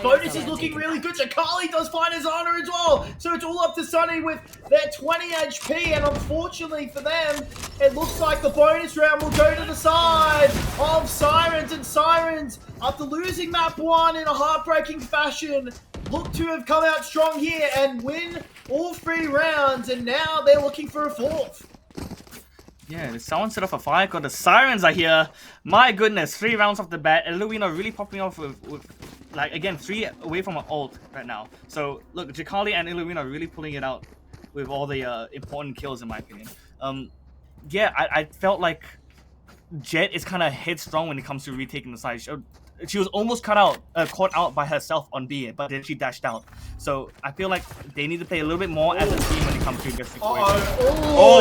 Bonus is looking really good, so Carly does find his honor as well, so it's all up to Sunny with their 20 HP, and unfortunately for them, it looks like the bonus round will go to the side of Sirens, and Sirens, after losing map 1 in a heartbreaking fashion, look to have come out strong here and win all 3 rounds, and now they're looking for a 4th. Yeah, someone set off a fire call. The Sirens are here. My goodness, 3 rounds off the bat. Eluino really popping off with like, again, 3 away from an ult right now. So, look, Jakali and Eluino really pulling it out with all the important kills, in my opinion. Yeah, I felt like Jet is kind of headstrong when it comes to retaking the side. She was almost caught out by herself on B, but then she dashed out. So I feel like they need to play a little bit more as a team when it comes to this situation.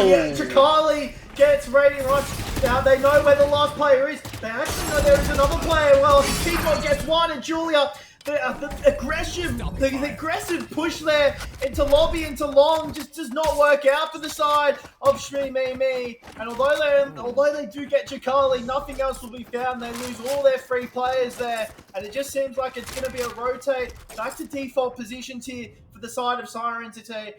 Yeah, Jakali gets Radiant Rush. Now they know where the last player is. They actually know there is another player. Well, Teapot gets 1, and Julia the aggressive push there into lobby, into long, just does not work out for the side of Shmee. And although they do get Jakali, nothing else will be found. They lose all their free players there, and it just seems like it's going to be a rotate back to default positions here for the side of Sirens. It's a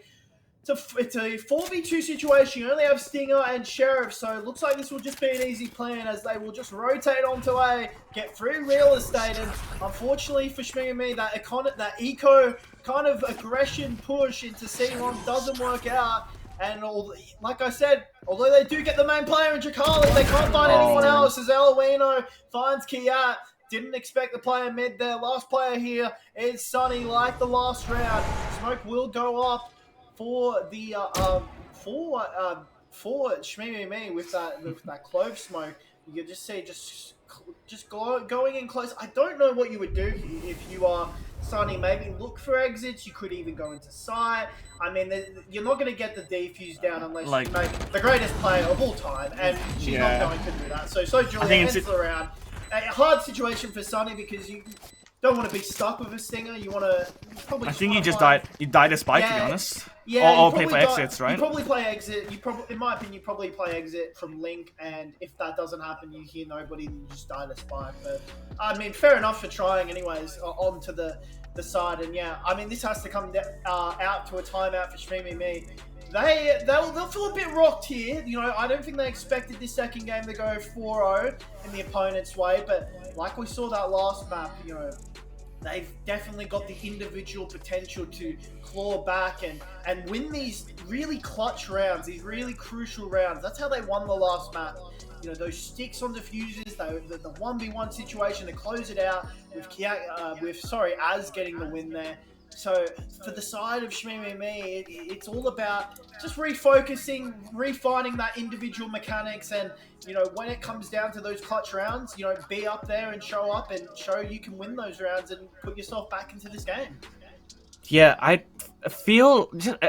4v2 situation. You only have Stinger and Sheriff, so it looks like this will just be an easy plan as they will just rotate onto A, get free real estate, and unfortunately for Shmee, that eco kind of aggression push into C1 doesn't work out. And like I said, although they do get the main player in Jakali, they can't find anyone else as Eloino finds Kiat. Didn't expect the player mid there. Last player here is Sunny, like the last round. Smoke will go up for the for Shmee with that clove smoke. You can just see going in close. I don't know what you would do if you are Sunny. Maybe look for exits. You could even go into sight. I mean, you're not going to get the defuse down unless you make the greatest player of all time, and she's not going to do that. So Julia ends the round. A hard situation for Sunny because you don't want to be stuck with a Stinger. You want to probably. I think you just died. You died a spike, to be honest. Yeah, or play for exits, right? You probably play exit. In my opinion, you probably play exit from Link, and if that doesn't happen, you hear nobody, then you just die to spike. But I mean, fair enough for trying, anyways. Onto the side, and yeah, I mean, this has to come out to a timeout for Shmee. They'll feel a bit rocked here. You know, I don't think they expected this second game to go 4-0 in the opponent's way, but like we saw that last map, you know, they've definitely got the individual potential to claw back and win these really clutch rounds, these really crucial rounds. That's how they won the last map. You know, those sticks on diffusers, the 1v1 situation to close it out with Az getting the win there. So for the side of Shmee, it's all about just refocusing, refining that individual mechanics, and you know, when it comes down to those clutch rounds, you know, be up there and show up and show you can win those rounds and put yourself back into this game. Yeah, I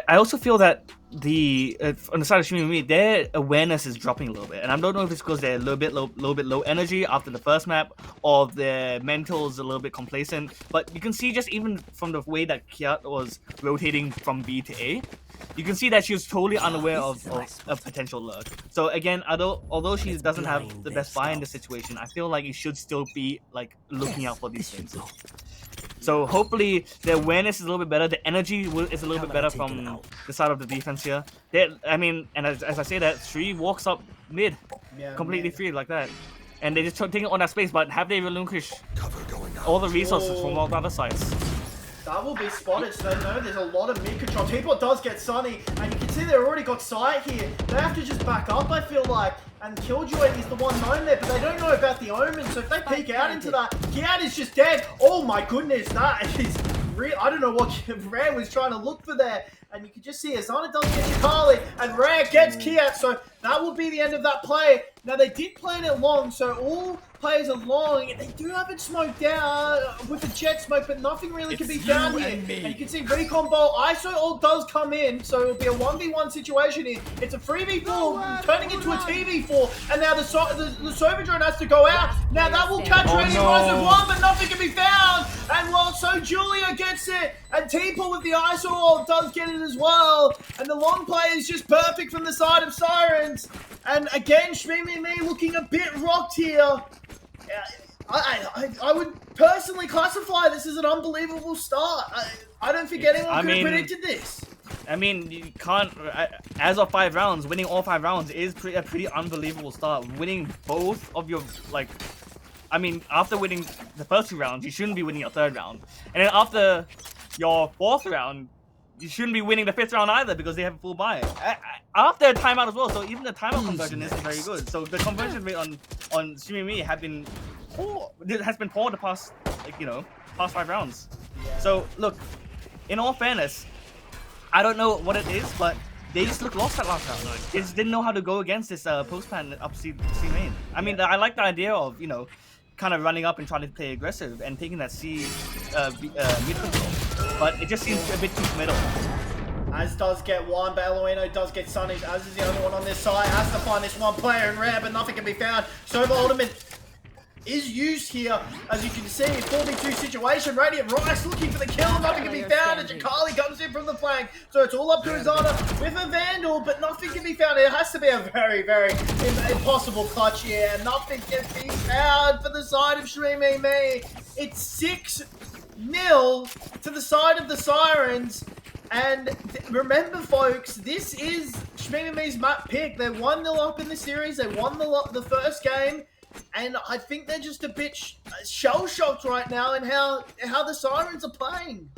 also feel that on the side of Shmee, their awareness is dropping a little bit, and I don't know if it's because they're a little bit low energy after the first map, or their mental is a little bit complacent. But you can see just even from the way that Kiat was rotating from B to A, you can see that she was totally unaware of a potential lurk. So again, although she doesn't have the best buy in the situation, I feel like it should still be like looking out for these things. So hopefully the awareness is a little bit better. The energy is a little bit better from the side of the defense here. I mean, and as I say that, Shree walks up mid, completely free like that. And they just take it on that space, but have they relinquished all the resources from all the other sides? That will be spotted, so they know there's a lot of mid control. Teapot does get Sunny, and you can see they've already got sight here. They have to just back up, I feel like. And Killjoy is the one known there, but they don't know about the Omen, so if they peek out into that, Kiat is just dead. Oh my goodness, that is real. I don't know what Rare was trying to look for there. And you can just see Azana does get Jakali, and Rare gets Kiat, so that will be the end of that play. Now, they did plan it long, so all players are long. They do have it smoked down with the jet smoke, but nothing really can be found here. And you can see Recon Bolt, ISO ult does come in, so it'll be a 1v1 situation here. It's a 3v4 turning into a 2v4, and now the Sova drone has to go out. Now that will catch Radiant Rise of 1, but nothing can be found. And well, so Julia gets it, and Teeple with the ISO ult does get it as well. And the long play is just perfect from the side of Sirens. And again, Shmee looking a bit rocked here. I would personally classify this as an unbelievable start. I don't think anyone could have predicted this. I mean, you can't. As of 5 rounds, winning all 5 rounds is a pretty unbelievable start. Winning both of your I mean, after winning the first 2 rounds, you shouldn't be winning your 3rd round, and then after your 4th round, you shouldn't be winning the 5th round either because they have a full buy. After a timeout as well, so even the timeout conversion isn't very good. So the conversion rate on Shmee has been poor. It has been poor the past, past 5 rounds. Yeah. So look, in all fairness, I don't know what it is, but they just look lost that last round. They just didn't know how to go against this post plan up C main. I mean, I like the idea of kind of running up and trying to play aggressive and taking that C mid control, but it just seems a bit too middle. Az does get one, but Eloino does get Sunny. Az is the only one on this side. Has to find this one player in Rare, but nothing can be found. Sova ultimate. is used here. As you can see, 4v2 situation. Radiant Rice looking for the kill. Nothing can be found. And Jakali comes in from the flank. So it's all up to Azana with a Vandal, but nothing can be found. It has to be a very, very impossible clutch here. Nothing can be found for the side of Shmee. It's 6-0 to the side of the Sirens. And remember, folks, this is Shmee's map pick. They're 1-0 up in the series. They won the first game. And I think they're just a bit shell-shocked right now in how the Sirens are playing.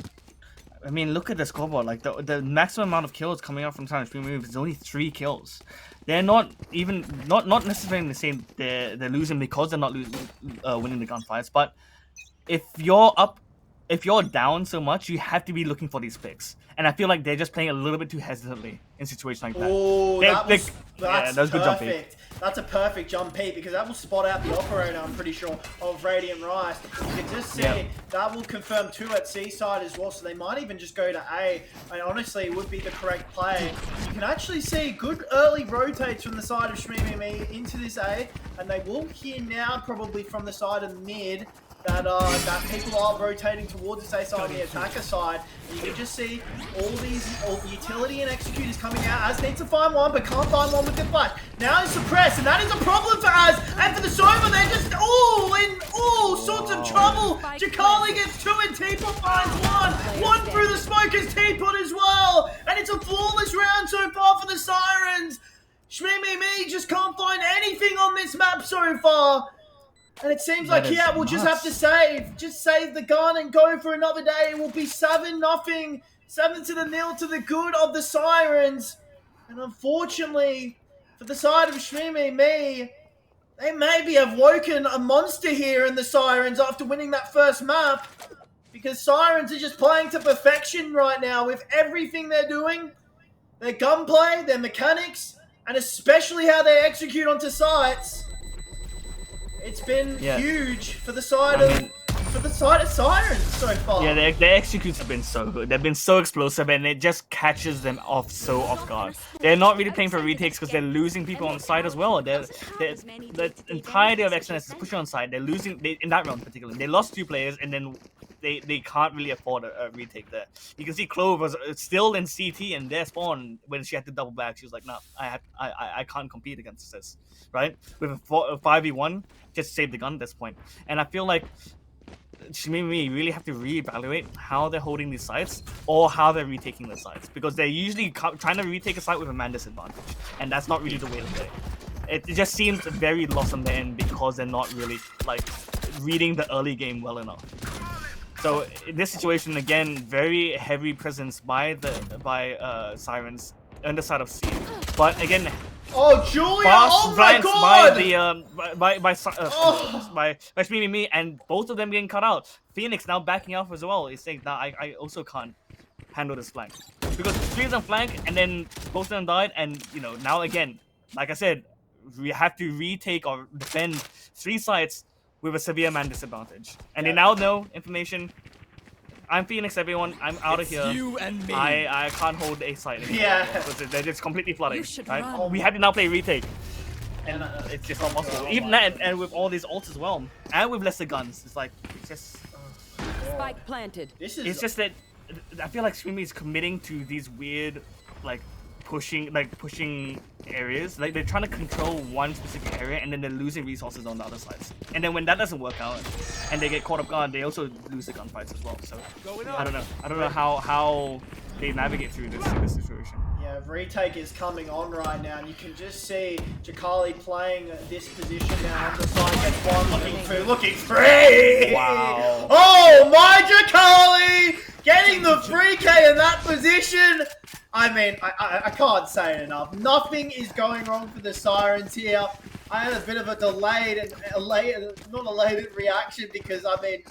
I mean, look at the scoreboard. Like, the maximum amount of kills coming out from Sirens Shmee is only 3 kills. They're not necessarily saying they're losing because they're not winning the gunfights. But if you're down so much, you have to be looking for these picks. And I feel like they're just playing a little bit too hesitantly in situations like that. Oh, that's good jump peek. That's a perfect jump peek because that will spot out the operator, I'm pretty sure, of Radiant Rice. You can just see that will confirm 2 at C side as well, so they might even just go to A. And honestly, it would be the correct play. You can actually see good early rotates from the side of Shmee into this A, and they will hear now probably from the side of mid that people are rotating towards this A side on the attacker side. And you can just see all the utility and executors coming out. Az needs to find one, but can't find one with the flash. Now he's suppressed, and that is a problem for Az. And for the Sova, they're just all in all sorts of trouble. Jakali gets 2 and Teapot finds 1. 1 through the smoke is Teapot as well. And it's a flawless round so far for the Sirens. Shmee just can't find anything on this map so far. And it seems like here we'll just have to save the gun and go for another day. It will be 7-0, 7-0 to the good of the Sirens. And unfortunately, for the side of Shmee, they maybe have woken a monster here in the Sirens after winning that first map. Because Sirens are just playing to perfection right now with everything they're doing. Their gunplay, their mechanics, and especially how they execute onto sites. It's been huge for the side of Sirens so far. Yeah, their executes have been so good. They've been so explosive, and it just catches them off guard. They're not really playing for retakes because they're losing people on side as well. The entirety of Exto is pushing on side. They're losing in that round particularly. They lost 2 players, and then they can't really afford a retake there. You can see Clove was still in CT and their spawn when she had to double back. She was like, "No, I can't compete against this." Right? With a 5v1, just save the gun at this point. And I feel like Shmee really have to reevaluate how they're holding these sites or how they're retaking the sites, because they're usually trying to retake a site with a man disadvantage, and that's not really the way to play. It just seems very lost on their end because they're not really like reading the early game well enough. So in this situation, again, very heavy presence by Sirens on the side of C, but again. Oh, Julia! Oh my God! By Shmee, and both of them getting cut out. Phoenix now backing off as well. He's saying, "Nah, I also can't handle this flank because 3 of them flank, and then both of them died." And now again, like I said, we have to retake or defend 3 sites with a severe man disadvantage, and they now know information. I'm Phoenix, everyone. I'm out of here. You and me. I can't hold a side anymore. Yeah. They're just completely flooding. Right? We have to now play retake. And it's just not possible. Even that, and with all these ults as well. And with lesser guns. It's like, it's just... Spike planted. It's just that I feel like Shmee is committing to these weird, pushing areas. Like, they're trying to control one specific area, and then they're losing resources on the other sides. And then when that doesn't work out, and they get caught off guard, they also lose the gunfights as well. So I don't know. I don't know how they navigate through this situation. Yeah, retake is coming on right now, and you can just see Jakali playing this position now on the side. Gets one looking free. Wow. Oh my Jakali! Getting the free K in that position. I mean, I can't say it enough. Nothing is going wrong for the Sirens here. I had a bit of a not elated reaction because, I mean,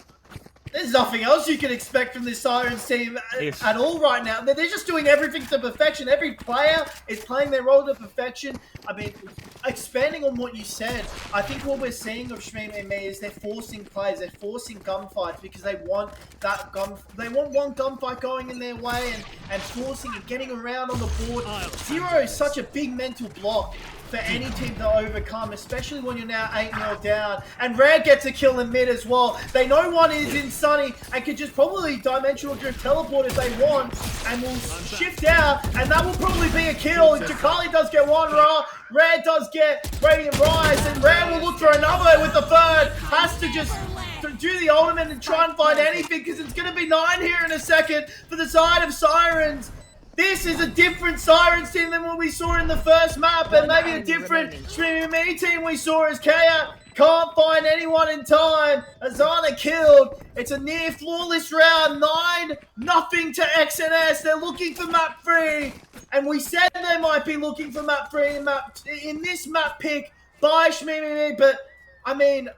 there's nothing else you can expect from this Sirens team at all right now. They're just doing everything to perfection. Every player is playing their role to perfection. I mean, expanding on what you said, I think what we're seeing of Shmee and Me is they're forcing plays, they're forcing gunfights because they want they want one gunfight going in their way and forcing and getting around on the board. Zero is such a big mental block for any team to overcome, especially when you're now 8-0 down. And Rare gets a kill in mid as well. They know one is in Sunny and could just probably dimensional drift teleport if they want and will shift out, and that will probably be a kill. Jakali does get one, Rare does get Radiant Rise, and Rare will look for another with the third. Has to just do the ultimate and try and find anything because it's going to be 9 here in a second for the side of Sirens. This is a different Sirens team than what we saw in the first map, and maybe a different Me team we saw as Kea can't find anyone in time. Azana killed. It's a near flawless round. 9-0 to XNS. They're looking for map 3, and we said they might be looking for map 3 in this map pick by Me, but I mean,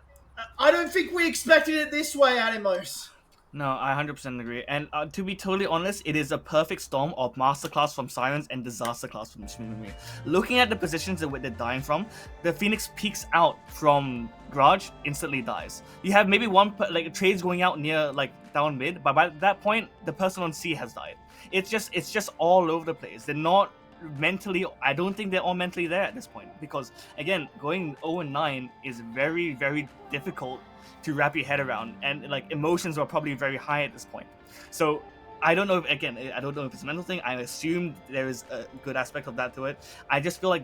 I don't think we expected it this way, Animos. No, I 100% agree. And to be totally honest, it is a perfect storm of masterclass from Sirens and disaster class from Shmee. Looking at the positions that they're dying from, the Phoenix peeks out from Garage, instantly dies. You have maybe one trades going out near down mid, but by that point, the person on C has died. It's just all over the place. They're not mentally. I don't think they're all mentally there at this point because again, going 0-9 is very, very difficult to wrap your head around, and emotions are probably very high at this point. So I don't know if it's a mental thing. I assume there is a good aspect of that to it. I just feel like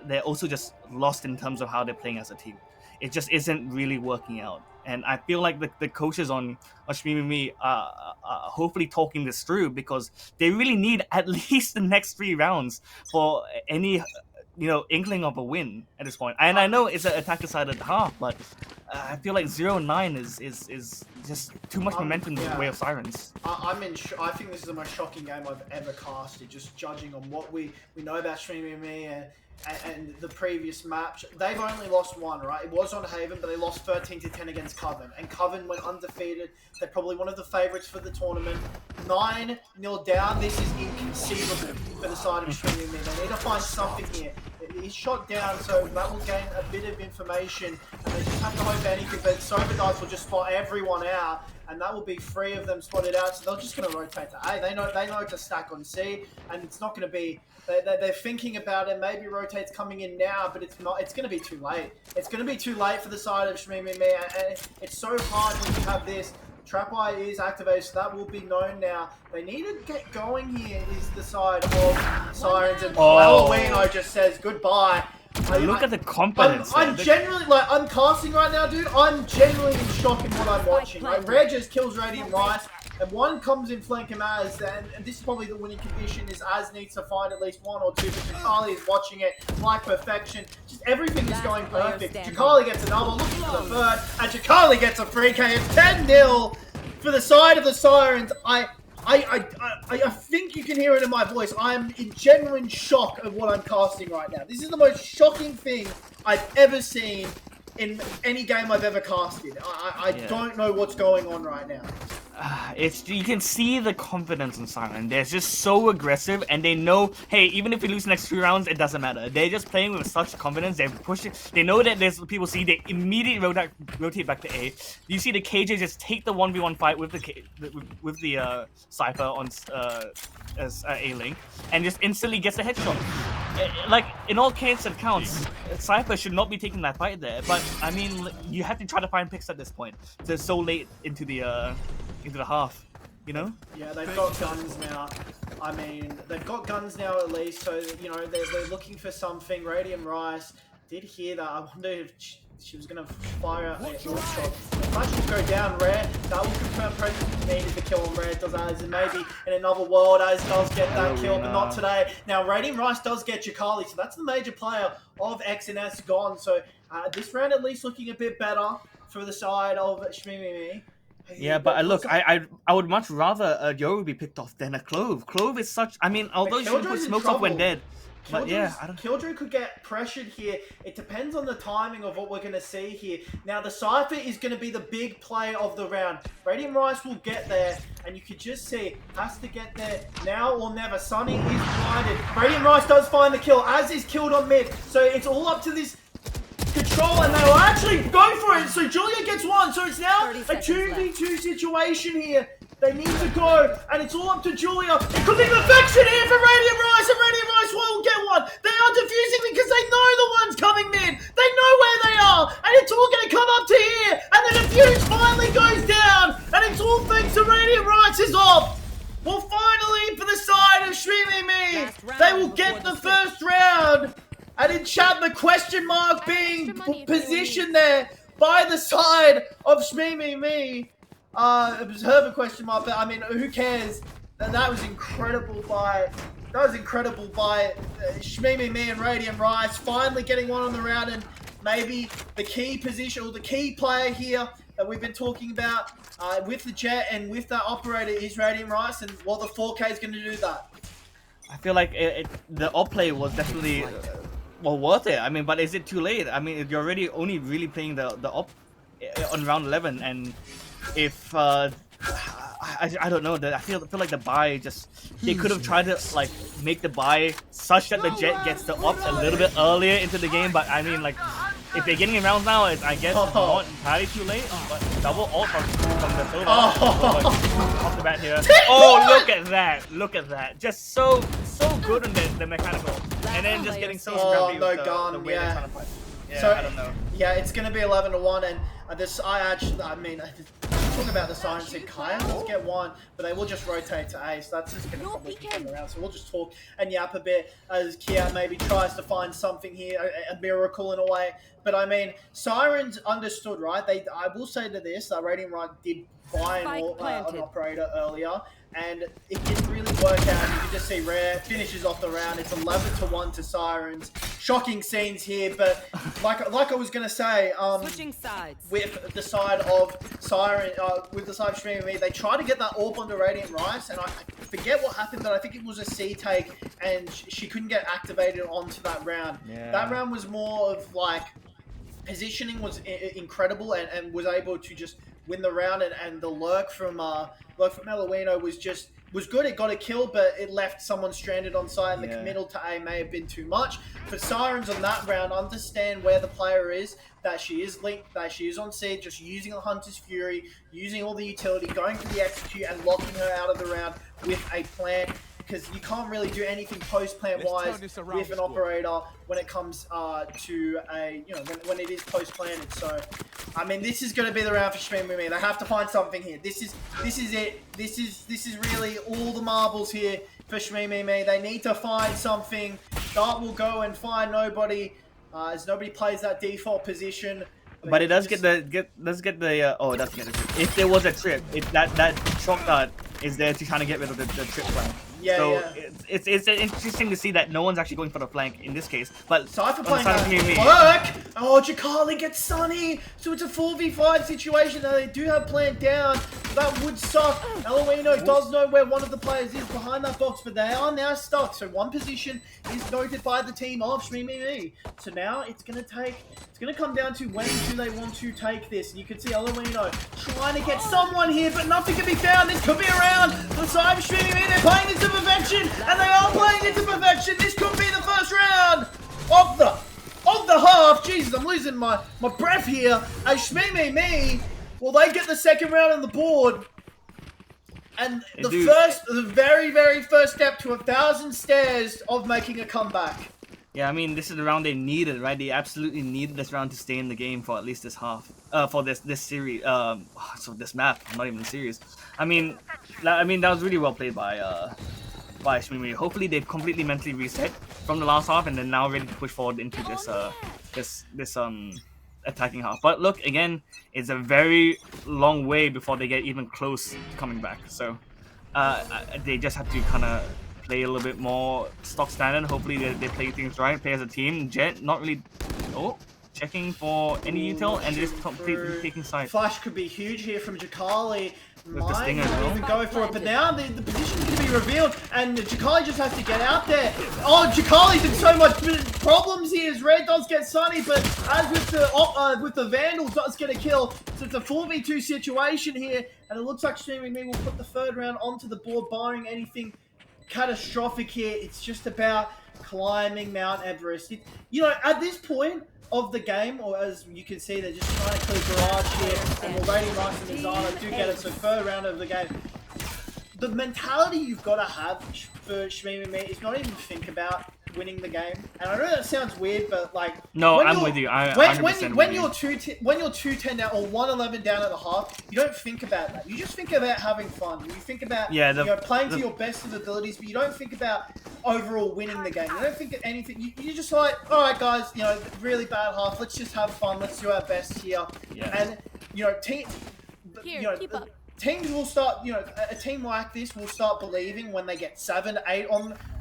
they're also just lost in terms of how they're playing as a team. It just isn't really working out, and I feel like the coaches on Shmee are hopefully talking this through because they really need at least the next 3 rounds for any inkling of a win at this point. And I know it's an attacker-sided half, but I feel like 0-9 is just too much momentum in the way of Sirens. I think this is the most shocking game I've ever casted, just judging on what we know about Shmee and the previous match. They've only lost 1, right? It was on Haven, but they lost 13-10 against Coven, and Coven went undefeated. They're probably one of the favourites for the tournament. 9-0 down. This is inconceivable for the side of Shmee. They need to find something here. He's shot down, so that will gain a bit of information, and they just have to hope anything. But Sober Dice will just spot everyone out, and that will be 3 of them spotted out. So they're just going to rotate to A. They know to stack on C, and it's not going to be. They're thinking about it. Maybe rotate's coming in now, but it's not. It's going to be too late. It's going to be too late for the side of Shmee, and it's so hard when you have this. Trap Eye is activated, so that will be known now. They need to get going here, is the side of Sirens, and Halloween just says goodbye. Look at the confidence. I'm genuinely, I'm casting right now, dude. I'm genuinely in shock in what I'm watching. Rare just kills Radiant Rice, and one comes in flank him Az, and this is probably the winning condition, is Az needs to find at least 1 or 2, but Jakali is watching it like perfection. Just everything is going perfect. Jakali gets another, looking for the third, and Jakali gets a 3K. It's 10-0 for the side of the Sirens. I think you can hear it in my voice. I am in genuine shock of what I'm casting right now. This is the most shocking thing I've ever seen in any game I've ever casted. I don't know what's going on right now. You can see the confidence in Siren. They're just so aggressive, and they know, hey, even if we lose the next 3 rounds, it doesn't matter. They're just playing with such confidence. They're pushing. They know that there's people see. They immediately rotate back to A. You see the KJ just take the 1v1 fight with the Cypher on as A-Link, and just instantly gets a headshot. Like, in all cases it counts, Cypher should not be taking that fight there. But I mean, you have to try to find picks at this point. So it's so late into the half, you know? Yeah, they've got guns now. I mean, they've got guns now at least, so, you know, they're looking for something. Radiant Rice did hear that. I wonder if she was going to fire a shot. The flash will go down Rare. That will confirm presence needed to kill on Rare. Does Az, and maybe in another world, Az does get that kill, but not today. Now, Radiant Rice does get Jakali, so that's the major player of XNS gone. So this round at least looking a bit better for the side of Shmee. Yeah, but look, I would much rather a Yoru be picked off than a Clove. Clove is such. I mean, although she put smokes off when dead, But yeah, I don't. Killjoy could get pressured here. It depends on the timing of what we're going to see here. Now, the Cypher is going to be the big play of the round. Radiant Rice will get there, and you could just see, has to get there now or never. Sunny is blinded. Radiant Rice does find the kill, as is killed on mid. So it's all up to this control, and they will actually go for it. So Julia gets one. So it's now a 2v2 situation here. They need to go, and it's all up to Julia. It could be perfection here for Radiant Rice, and Radiant Rice will get one. They are defusing because they know the one's coming mid. They know where they are, and it's all going to come up to here. And the defuse finally goes down, and it's all thanks to Radiant Rice's off. Well, finally, for the side of Shmimi, they will get the first round. And in chat, the question mark being positioned there by the side of Shmimi. Observe a question mark, but I mean, who cares? That was incredible by Shmimi and Radiant Rice finally getting one on the round, and maybe the key position or the key player here that we've been talking about with the Jet and with that operator is Radiant Rice, and well, the 4K is going to do that. I feel like the op play was definitely well worth it. I mean, but is it too late? I mean, you're already only really playing the op on round 11, and if I don't know, I feel like the buy just they could have tried to like make the buy such that the Jet gets the op a little bit earlier into the game. But I mean, like if they're getting around now, I guess it's not entirely too late. But double ult from the Silver off the bat here. Oh, look at that! Just so good on the mechanical, and then just getting so scrappy with the way they're trying to play. Yeah, so, I don't know. Yeah, it's going to be 11-1, and talking about the Science and Kaya will get one, but they will just rotate to A, so that's just going to probably come around. So we'll just talk and yap a bit as Kia maybe tries to find something here, a miracle in a way. But I mean, Sirens understood, right? I will say to this, that Radiant Rice did buy an operator earlier, and it didn't really work out. You can just see Rare finishes off the round. It's 11-1 to Sirens. Shocking scenes here, but like I was gonna say, switching sides. with the side of Siren, with the side of Shmimi, they tried to get that AWP onto Radiant Rice, and I forget what happened, but I think it was a C take, and she couldn't get activated onto that round. Yeah. That round was more of like positioning was incredible, and was able to just win the round, and the lurk from Eloino was good. It got a kill, but it left someone stranded on site, and the committal to A may have been too much. For Sirens on that round, understand where the player is, that she is linked, that she is on C, just using the Hunter's Fury, using all the utility, going for the execute, and locking her out of the round with a plant. Because you can't really do anything post-plant wise with an operator when it comes to a, when it is post-planted. So, I mean, this is going to be the round for Shmimi. They have to find something here. This is it. This is really all the marbles here for Shmimi. They need to find something. Dart will go and find nobody, as nobody plays that default position. But it does get the oh, it does get the trip. If there was a trip, that shock dart is there to kind of get rid of the trip flank. Yeah, so yeah. It's interesting to see that no one's actually going for the flank in this case. But Cypher playing work. Oh, Jakali gets Sunny, so it's a 4v5 situation. Now they do have plant down. That would suck. Eloino does know where one of the players is behind that box, but they are now stuck. So one position is noted by the team of Shmimi. So now it's gonna come down to when do they want to take this. And you can see Eloino trying to get someone here, but nothing can be found. This could be around the side of Shmimi. They're playing this to perfection, and they are playing it to perfection. This could be the first round of the half. Jesus, I'm losing my breath here. As Shmimi, well, they get the second round on the board, and the very, very first step to 1,000 stairs of making a comeback. Yeah, I mean, this is the round they needed, right? They absolutely needed this round to stay in the game for at least this half, for this series, so this map, not even the series. I mean, that was really well played by Shmimi. Hopefully, they've completely mentally reset from the last half, and they're now ready to push forward into this attacking half. But look, again, it's a very long way before they get even close to coming back. So, they just have to kind of play a little bit more stock standard. Hopefully they play things right, play as a team. Jet not really checking for any util, and just completely taking side. Flash could be huge here from Jakali. With the stinger as well. Even go for it, but now the position is going to be revealed, and Jakali just has to get out there. Oh, Jakali's in so much problems here as Red does get Sunny, but as with the Vandal does get a kill. So it's a 4v2 situation here, and it looks like Streaming Me will put the third round onto the board, barring anything catastrophic here. It's just about climbing Mount Everest. You know, at this point of the game, or as you can see, they're just trying to clear Garage here, and Lady Rice and Azana do get it, so third round of the game. The mentality you've got to have for Shmee is not even think about winning the game. And I know that sounds weird, but like... No, I'm with you. When you're 2-10 down, or 1-11 down at the half, you don't think about that. You just think about having fun. You think about playing to your best of abilities, but you don't think about overall winning the game. You don't think of anything. You're just like, all right, guys, you know, really bad half. Let's just have fun. Let's do our best here. Yeah. And, you know, teams will start, you know, a team like this will start believing when they get 7, 8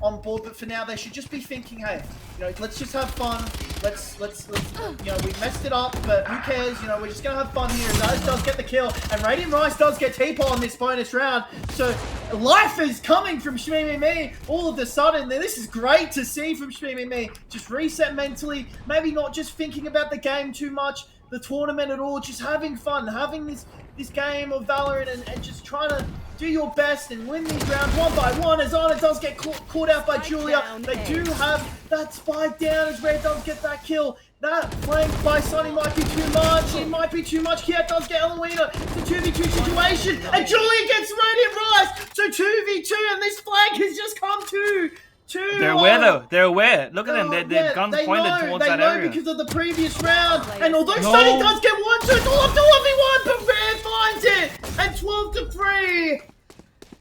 on board, but for now they should just be thinking, hey, you know, let's just have fun. Let's you know, we messed it up, but who cares? You know, we're just gonna have fun here. Zaz does get the kill, and Radiant Rice does get T-Pole on this bonus round. So life is coming from Shmee all of a sudden. This is great to see from Shmee. Just reset mentally, maybe not just thinking about the game too much, the tournament at all, just having fun, having this game of Valorant and just trying to do your best and win these rounds one by one. As Athena does get caught out by Julia. They do have that spike down as Red does get that kill. That flank by Sunny might be too much. It might be too much. Kiat does get Eloina. It's a 2v2 situation. And Julia gets Radiant Rice. So 2v2 and this flank has just come to... They're aware though. They're aware. Look at them. Their guns pointed towards that area. They know because of the previous round. And although Sunny does get 1-2, it's all up to 1v1, but Rare finds it. And 12-3.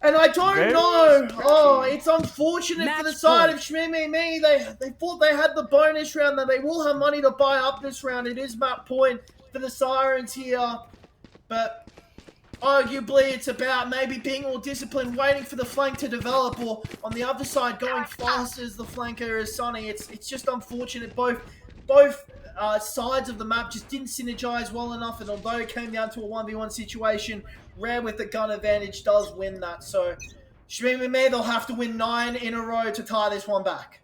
And I don't know. Oh, it's unfortunate for the side of Shmee. They thought they had the bonus round, that they will have money to buy up this round. It is map point for the Sirens here. But arguably, it's about maybe being more disciplined, waiting for the flank to develop, or on the other side, going fast as the flanker is Sunny. It's just unfortunate. Both sides of the map just didn't synergize well enough, and although it came down to a 1v1 situation, Rare with the gun advantage does win that. So, Shmee, they'll have to win 9 in a row to tie this one back.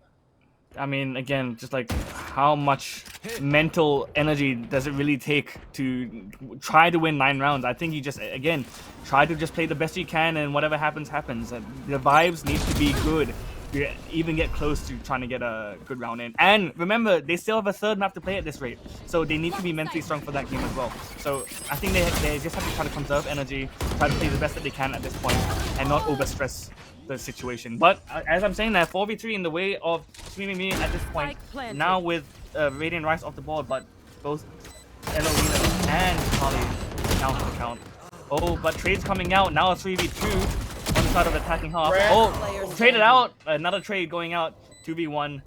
I mean, again, just like how much mental energy does it really take to try to win 9 rounds? I think you just, again, try to just play the best you can, and whatever happens, happens. The vibes need to be good. You even get close to trying to get a good round in. And remember, they still have a third map to play at this rate, so they need to be mentally strong for that game as well. So I think they just have to try to conserve energy, try to play the best that they can at this point, and not overstress the situation. But as I'm saying that, 4v3 in the way of Shmee at this point, now with Radiant Rice off the board, but both Eloina and Kali down for the count. Oh, but trades coming out, now a 3v2 on the side of the attacking half. Oh, traded out, another trade going out, 2v1.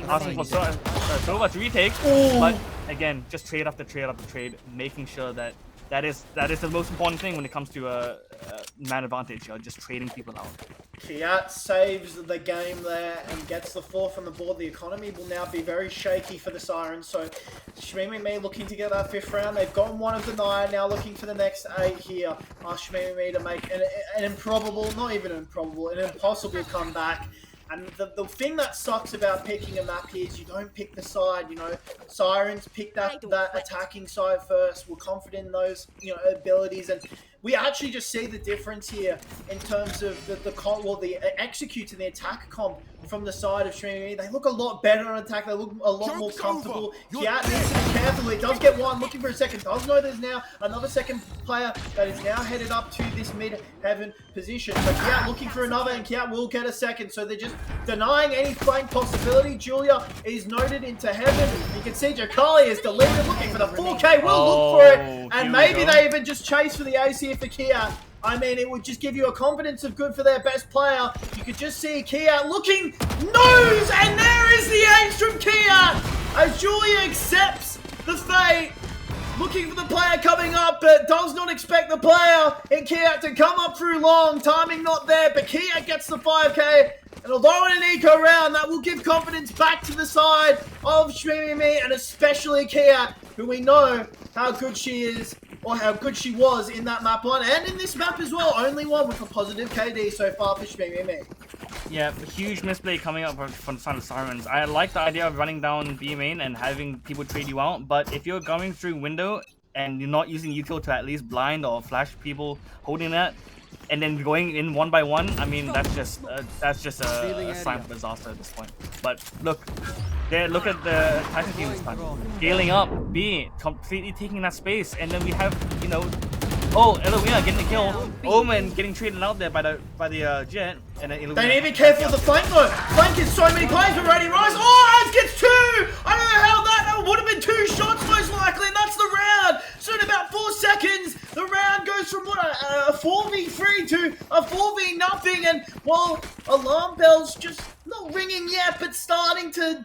Asking for Sova to retake, but again, just trade after trade after trade, making sure that that is the most important thing when it comes to man advantage, just trading people out. Kiat saves the game there and gets the 4th on the board. The economy will now be very shaky for the Sirens. So Shmee looking to get that 5th round. They've gotten 1 of the 9, now looking for the next 8 here. Shmee to make an improbable, not even improbable, an impossible comeback. And the thing that sucks about picking a map here is you don't pick the side, you know. Sirens pick that attacking side first. We're confident in those, you know, abilities, and we actually just see the difference here in terms of the executes and the attack comp from the side of Shmee. They look a lot better on attack. They look a lot more comfortable. Kiat needs to be careful. He does get 1, looking for a second. Does know there's now another second player that is now headed up to this mid-heaven position. So Kiat looking for another, and Kiat will get a second. So they're just denying any flank possibility. Julia is noted into heaven. You can see Jakali is deleted, looking for the 4K. We'll look for it. And maybe they even just chase for the ace here for Kiat. I mean, it would just give you a confidence of good for their best player. You could just see Kiat looking nose, and there is the ace from Kiat as Julia accepts the fate. Looking for the player coming up, but does not expect the player in Kiat to come up through long. Timing not there, but Kiat gets the 5K. And although in an eco round, that will give confidence back to the side of Shmee, and especially Kiat, who we know how good she is or how good she was in that map one and in this map as well. Only one with a positive KD so far for Shmimi. Yeah, huge misplay coming up from the side of Sirens. I like the idea of running down B main and having people trade you out, but if you're going through window and you're not using util to at least blind or flash people holding that, and then going in one by one, I mean that's just a sign of disaster at this point. But look at the Titan team this time, scaling up B, completely taking that space, and then we have oh, Eloina getting the kill. Omen getting traded out there by the Jet, and then Eloina. They need to be careful of the flank though. Flank is so many players already. Rise. Oh, Az gets 2. I don't know how that would have been 2 shots most likely, and that's the round. So in about 4 seconds, the round goes from a 4v3 to a 4v nothing, and well, alarm bells just not ringing yet, but starting to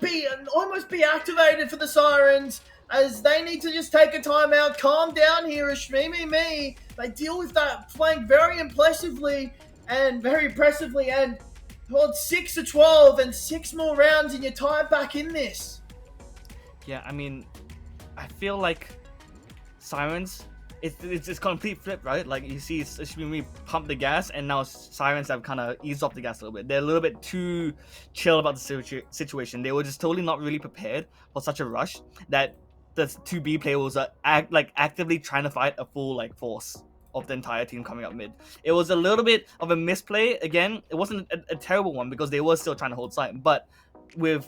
almost be activated for the Sirens, as they need to just take a timeout, calm down here as Shmimi. They deal with that flank very impressively, and 6-12 and 6 more rounds, and you're tied back in this. Yeah, I mean, I feel like Sirens, it's complete flip, right? Like you see Shmimi pump the gas, and now Sirens have kind of eased off the gas a little bit. They're a little bit too chill about the situation. They were just totally not really prepared for such a rush that the 2B player was actively trying to fight a full force of the entire team coming up mid. It was a little bit of a misplay. Again, it wasn't a terrible one because they were still trying to hold site, but with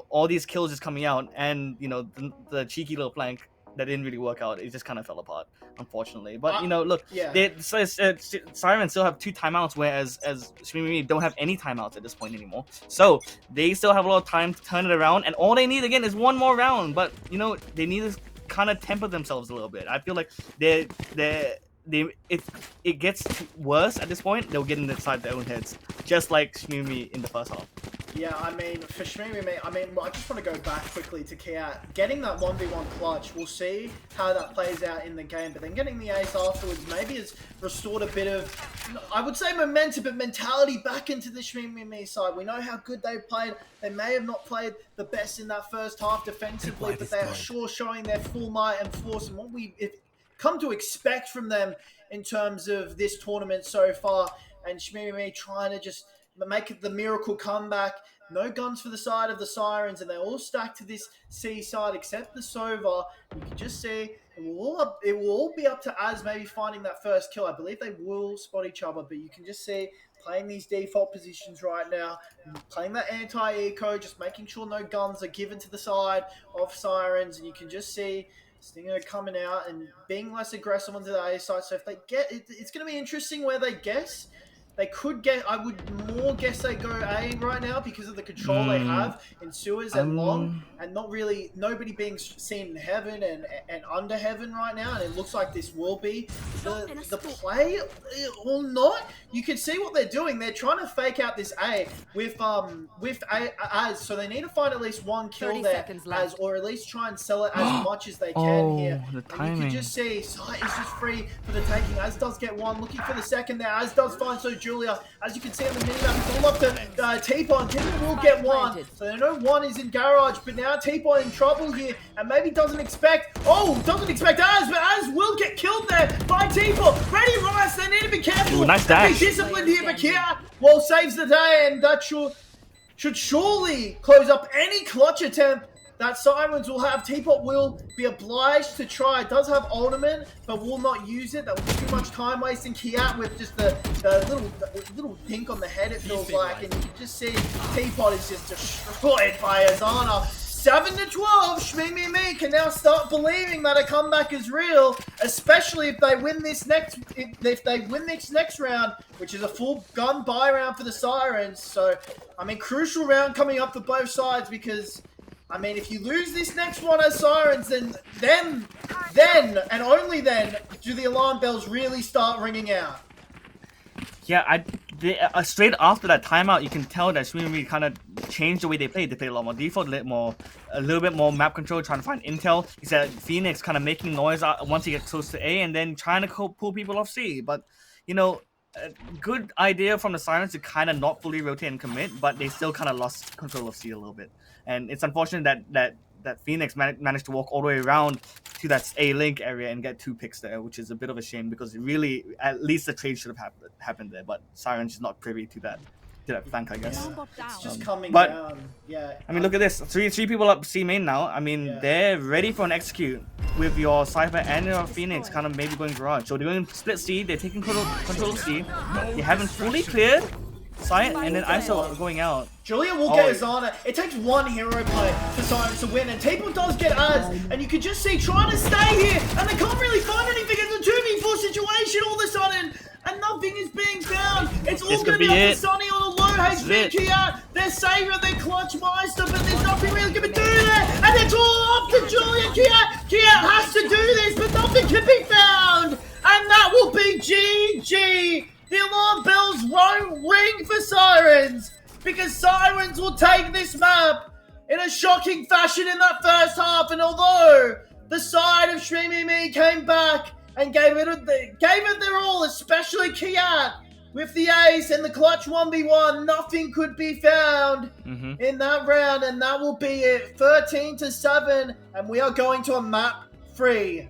all these kills just coming out, and the cheeky little flank that didn't really work out, it just kind of fell apart, unfortunately. But look, yeah. Sirens still have 2 timeouts, whereas Shmimi don't have any timeouts at this point anymore. So they still have a lot of time to turn it around, and all they need again is 1 more round. But they need to kind of temper themselves a little bit. I feel like if it gets worse at this point, they'll get inside their own heads, just like Shmimi in the first half. Yeah, I mean, for Shmimi, I just want to go back quickly to Kiat. Getting that 1v1 clutch, we'll see how that plays out in the game, but then getting the ace afterwards maybe has restored a bit of, I would say momentum, but mentality back into the Shmimi side. We know how good they've played. They may have not played the best in that first half defensively, but they are sure showing their full might and force and what we've come to expect from them in terms of this tournament so far. And Shmimi trying to just make the miracle comeback. No guns for the side of the Sirens, and they're all stacked to this C side except the Sova. You can just see it will all be up to Az maybe finding that first kill. I believe they will spot each other, but you can just see playing these default positions right now, playing that anti-eco, just making sure no guns are given to the side of Sirens, and you can just see Stinger coming out and being less aggressive onto the A side. So if they get it, it's going to be interesting where they guess. They could get, I would more guess they go A right now because of the control they have in sewers and long, and nobody being seen in heaven and under heaven right now, and it looks like this will be the play or not. You can see what they're doing. They're trying to fake out this A with Az, so they need to find at least 1 kill there as, or at least try and sell it as much as they can here. The and you can just see Sight is just free for the taking. Az does get 1, looking for the second there. Az does find Julia, as you can see on the minimap, it's all up to T-Pon. T-Pon will get 1. So they know 1 is in garage, but now T-Pon in trouble here, and maybe doesn't expect Az, but Az will get killed there by T-Pon. Ready, Rice, they need to be careful. Ooh, nice dash. Be disciplined here, but Kia, well, saves the day, and that should surely close up any clutch attempt that Sirens will have. Teapot will be obliged to try. It does have ultimate, but will not use it. That will be too much time wasting. Kiat with just the little dink on the head, it feels like. And you can just see Teapot is just destroyed by Athena. 7-12, Shmimi can now start believing that a comeback is real, especially if they win this next round, which is a full gun buy round for the Sirens. So, I mean, crucial round coming up for both sides because, I mean, if you lose this next one as Sirens, then and only then do the alarm bells really start ringing out. Yeah, straight after that timeout, you can tell that Shmimi kind of changed the way they played. They played a lot more default, a little bit more map control, trying to find intel. He said Phoenix kind of making noise once he gets close to A, and then trying to pull people off C. But, you know, a good idea from the Sirens to kind of not fully rotate and commit, but they still kind of lost control of C a little bit. And it's unfortunate that that Phoenix managed to walk all the way around to that A link area and get 2 picks there, which is a bit of a shame because it really, at least the trade should have happened there. But Sirens is not privy to that flank, I guess. It's just coming but- down. Yeah. I mean, look at this. Three people up C main now. I mean, they're ready for an execute with your Cypher and your Phoenix kind of maybe going garage. So they're going split C. They're taking control of C. You haven't fully cleared Sight, and then ISO going out. Julia will get Athena. It takes one hero play for Sirens to win, and T-Ball does get ads, and you can just see trying to stay here, and they can't really find anything. It's a 2v4 situation all of a sudden, and nothing is being found. It's all going to be up to Sunny on a low HP Kia. They're Savior, they're Clutch Meister, but there's nothing really going to do there, and it's all up to Julia. Kia has to do this, but nothing can be found, and that will be GG. The alarm bells won't ring for Sirens because Sirens will take this map in a shocking fashion in that first half. And although the side of Shmimi came back and gave it their all, especially Kiat with the ace and the clutch 1v1, nothing could be found in that round, and that will be it. 13-7, and we are going to a map 3.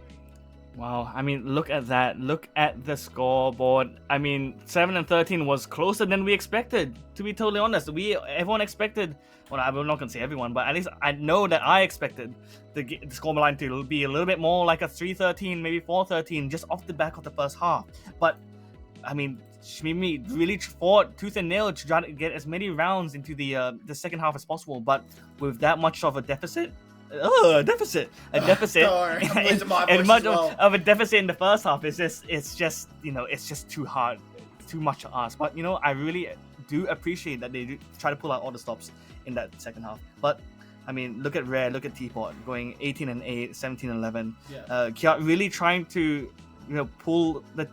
Wow, I mean, look at that. Look at the scoreboard. I mean, 7 and 13 was closer than we expected, to be totally honest. Everyone expected, well, I'm not going to say everyone, but at least I know that I expected the score line to be a little bit more like a 3-13, maybe 4-13, just off the back of the first half. But, I mean, Shmimi really fought tooth and nail to try to get as many rounds into the second half as possible, but with that much of a deficit, and much of a deficit in the first half, it's just too hard, too much to ask. But I really do appreciate that they do try to pull out all the stops in that second half. But I mean, look at Rare, look at Teapot going 18 and 8, 17 and 11. Kia really trying to pull the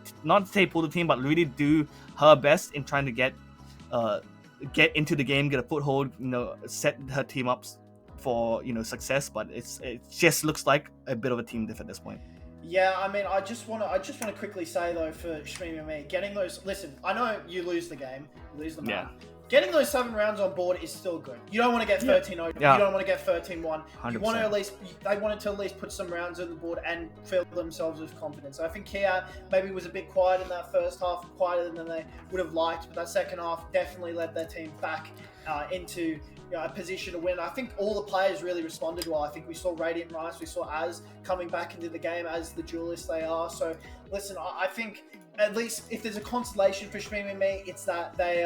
team, but really do her best in trying to get into the game, get a foothold, set her team up for success, but it just looks like a bit of a team diff at this point. Yeah, I mean, I just want to quickly say though, for Shmimi and me, getting those. Listen, I know you lose the game, you lose the map. Getting those 7 rounds on board is still good. You don't want to get 13-0. You don't want to get 13-1. You want to at least. They wanted to at least put some rounds on the board and fill themselves with confidence. I think Kia maybe was a bit quiet in that first half, quieter than they would have liked, but that second half definitely led their team back into a position to win. I think all the players really responded well. I think we saw Radiant Rice, we saw Az coming back into the game as the duelists they are. So listen, I think at least if there's a consolation for Shmimi and me, it's that they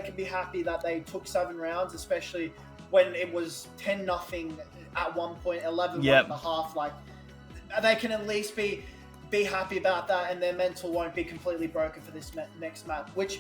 can be happy that they took 7 rounds, especially when it was 10-0 at one point, 11 at the half. Like, they can at least be happy about that, and their mental won't be completely broken for this next map. Which,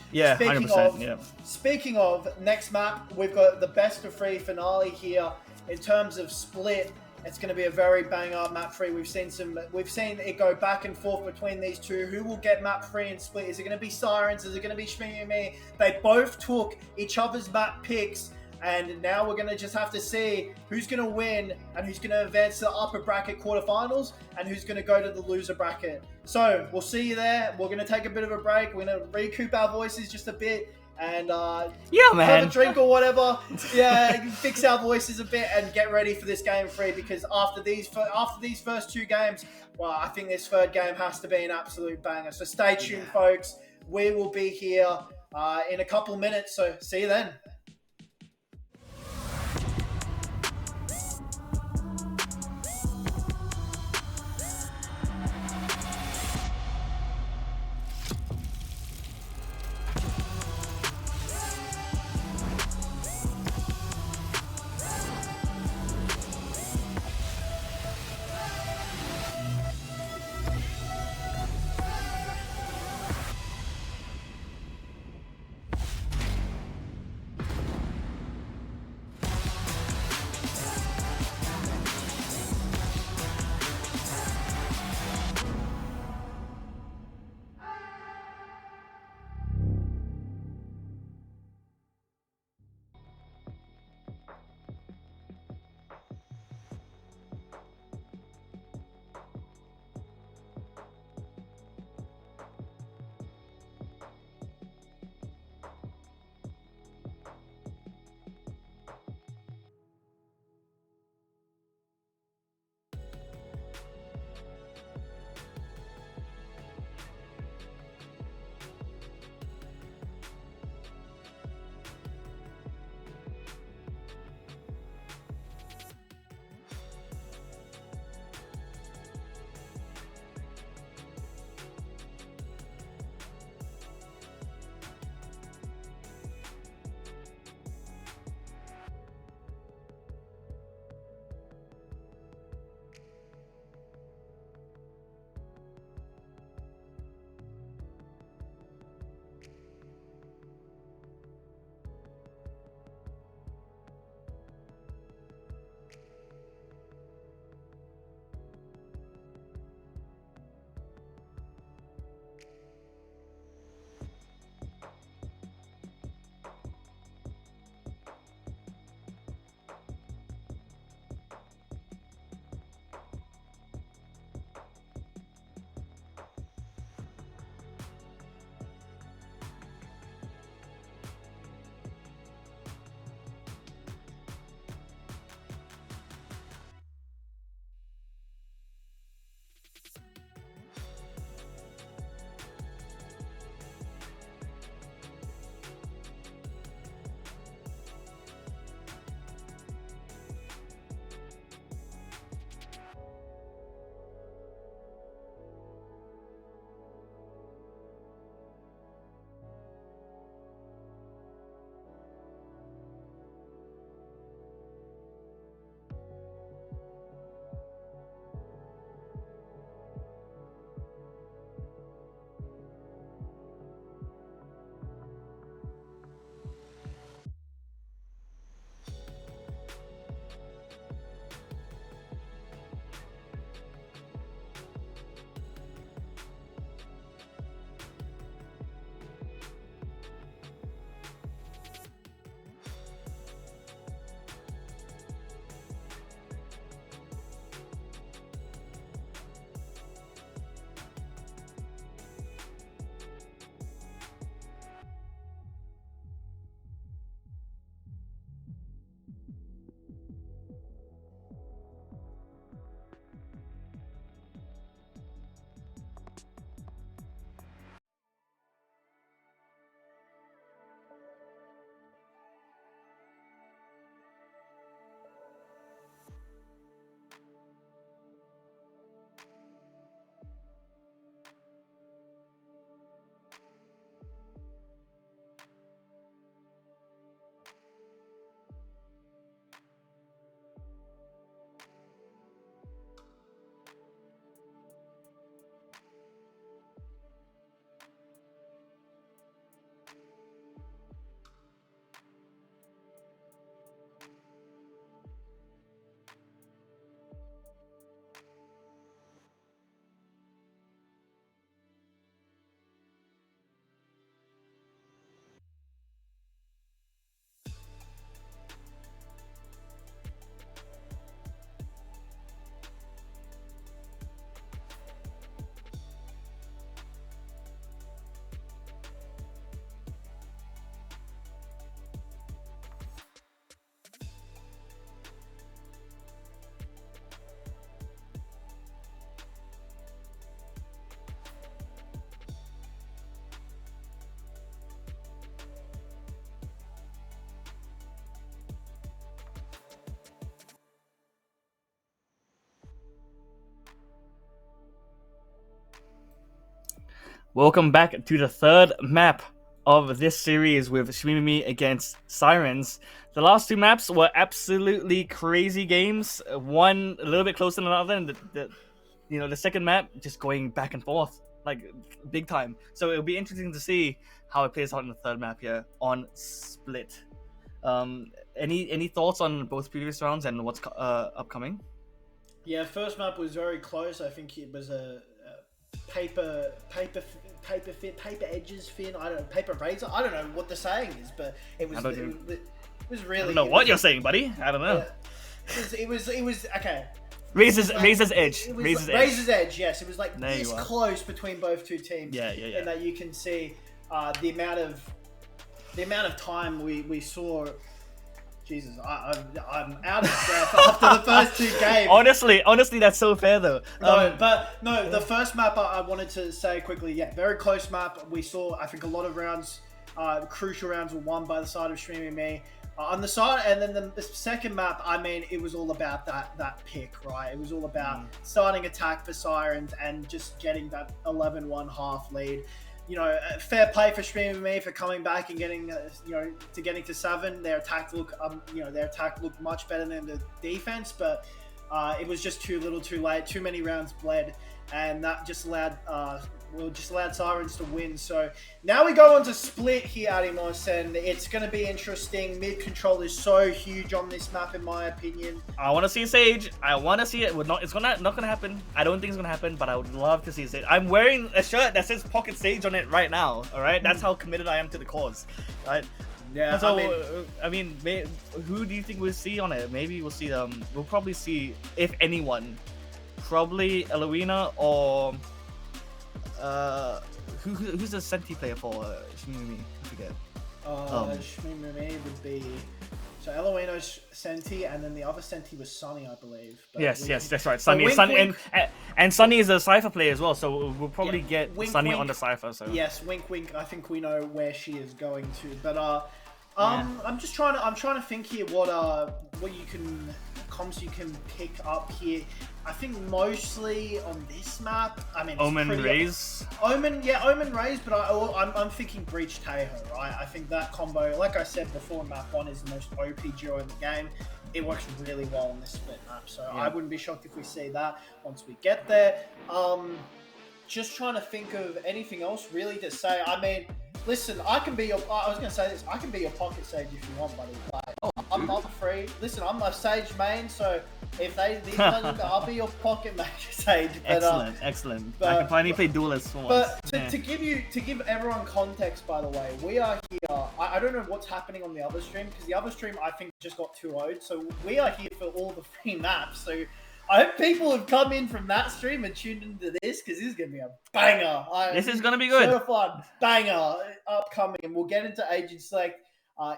speaking of next map, we've got the best of 3 finale here. In terms of split, it's going to be a very bang-up map 3. We've seen it go back and forth between these two. Who will get map 3 and split? Is it going to be Sirens? Is it going to be Shmimi and me? They both took each other's map picks, and now we're going to just have to see who's going to win and who's going to advance to the upper bracket quarterfinals and who's going to go to the loser bracket. So we'll see you there. We're going to take a bit of a break. We're going to recoup our voices just a bit and have a drink or whatever. Fix our voices a bit and get ready for this game 3, because after these first 2 games, well, I think this third game has to be an absolute banger. So stay tuned, folks. We will be here in a couple of minutes. So see you then. Welcome back to the third map of this series with Shmimimi against Sirens. The last two maps were absolutely crazy games. One a little bit closer than another, and the second map just going back and forth like big time. So it'll be interesting to see how it plays out in the third map here on Split. Any thoughts on both previous rounds and what's upcoming? Yeah, first map was very close. I think it was a paper edges fin. I don't know, paper razor. I don't know what the saying is, but it was really. I don't know what you're saying, buddy. I don't know. It was okay. Razor's edge. Razor's edge. Yes, it was like there this close between both two teams. Yeah. And that you can see the amount of time we saw. Jesus, I'm out of breath after the first two games. Honestly, that's so fair though. The first map I wanted to say quickly, yeah, very close map. We saw, I think, a lot of rounds, crucial rounds were won by the side of Shmimi and me. On the side, and then the second map, I mean, it was all about that pick, right? It was all about starting attack for Sirens and just getting that 11-1 half lead. You know, fair play for Shmimi and me for coming back and getting, getting to 7. Their attack looked much better than the defense, but it was just too little, too late. Too many rounds bled, and that just allowed Sirens to win. So now we go on to Split here, Adimos, and it's going to be interesting. Mid control is so huge on this map, in my opinion. I want to see Sage. I want to see it. It's not going to happen. I don't think it's going to happen, but I would love to see Sage. I'm wearing a shirt that says Pocket Sage on it right now. All right, that's how committed I am to the cause. Right. Yeah. So who do you think we'll see on it? Maybe we'll see We'll probably see, if anyone, probably Eloina or. Who's the Senti player for Shmimi? I forget. Shmimi would be so Eloino's Senti, and then the other Senti was Sunny, I believe. But yes, that's right. Sunny, and Sunny is a Cipher player as well, so we'll probably get Sunny on the Cipher. So yes, wink. I think we know where she is going to, but I'm trying to think here what you can comms you can pick up here. I think mostly on this map. I mean, Omen Raze, but I'm thinking Breach Taeho, right? I think that combo, like I said before, map 1 is the most OP duo in the game. It works really well on this split map, so I wouldn't be shocked if we see that once we get there. Just trying to think of anything else really to say. I mean, listen, I can be your Pocket Sage if you want, buddy. Like, I'm not free. Listen, I'm a Sage main, so if these ones, I'll be your Pocket Sage. But, excellent. I can finally play Duelist for once. But to give everyone context, by the way, we are here. I don't know what's happening on the other stream, because the other stream I think just got 2-0'd. So we are here for all the free maps. So I hope people have come in from that stream and tuned into this, because this is going to be a banger. This is going to be good. So fun. Banger upcoming. And we'll get into Agent Select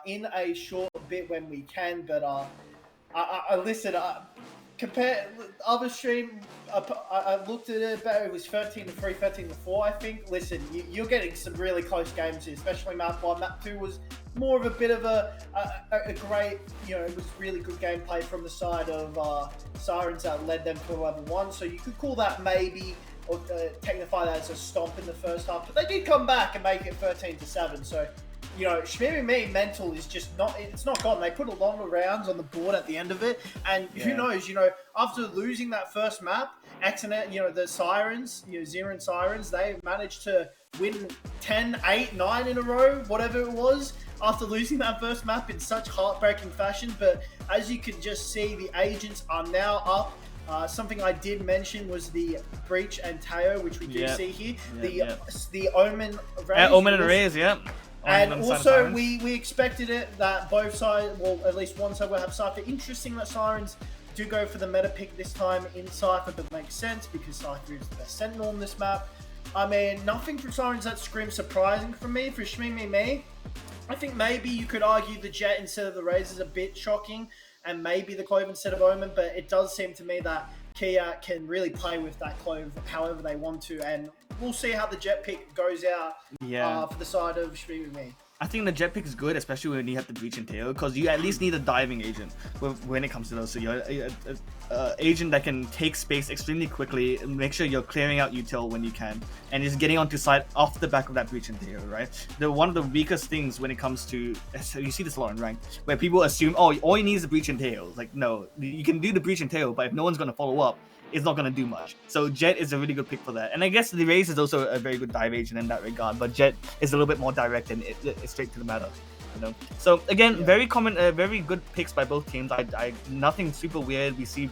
in a short bit when we can. But listen, compare other stream, I looked at it, but it was 13-3, 13-4, I think. Listen, you're getting some really close games here, especially map 1. Map 2 was more of a bit of a great, it was really good gameplay from the side of Sirens that led them to 11-1. So you could call that maybe, or technify that as a stomp in the first half. But they did come back and make it 13-7. So, Shmimi Me mental is just it's not gone. They put a lot of rounds on the board at the end of it. And who knows, after losing that first map, the Sirens, Zero Sirens, they managed to win 10, 8, 9 in a row, whatever it was, after losing that first map in such heartbreaking fashion. But as you can just see, the agents are now up. Something I did mention was the Breach and Teo, which we do see here. The Omen Raze. Omen and Raze, And also, we expected it that both sides, well, at least one side will have Cypher. Interesting that Sirens do go for the meta pick this time in Cypher, but makes sense because Cypher is the best Sentinel on this map. I mean, nothing from Sirens that screams surprising for me. For Shmimi Me, I think maybe you could argue the Jet instead of the Raze is a bit shocking, and maybe the Clove instead of Omen, but it does seem to me that Kia can really play with that Clove however they want to, and we'll see how the Jet pick goes out for the side of Shmimi Me. I think the Jet pick is good, especially when you have the Breach and Tail, because you at least need a diving agent when it comes to those. So you're an agent that can take space extremely quickly, and make sure you're clearing out util when you can, and is getting onto side off the back of that Breach and Tail, right? One of the weakest things when it comes to, so you see this a lot in ranked, where people assume, oh, all you need is a Breach and Tail. Like, no, you can do the Breach and Tail, but if no one's going to follow up, it's not going to do much. So Jet is a really good pick for that. And I guess the Raze is also a very good dive agent in that regard, but Jet is a little bit more direct and it's straight to the matter. You know? So again, very common, very good picks by both teams. Nothing super weird. We see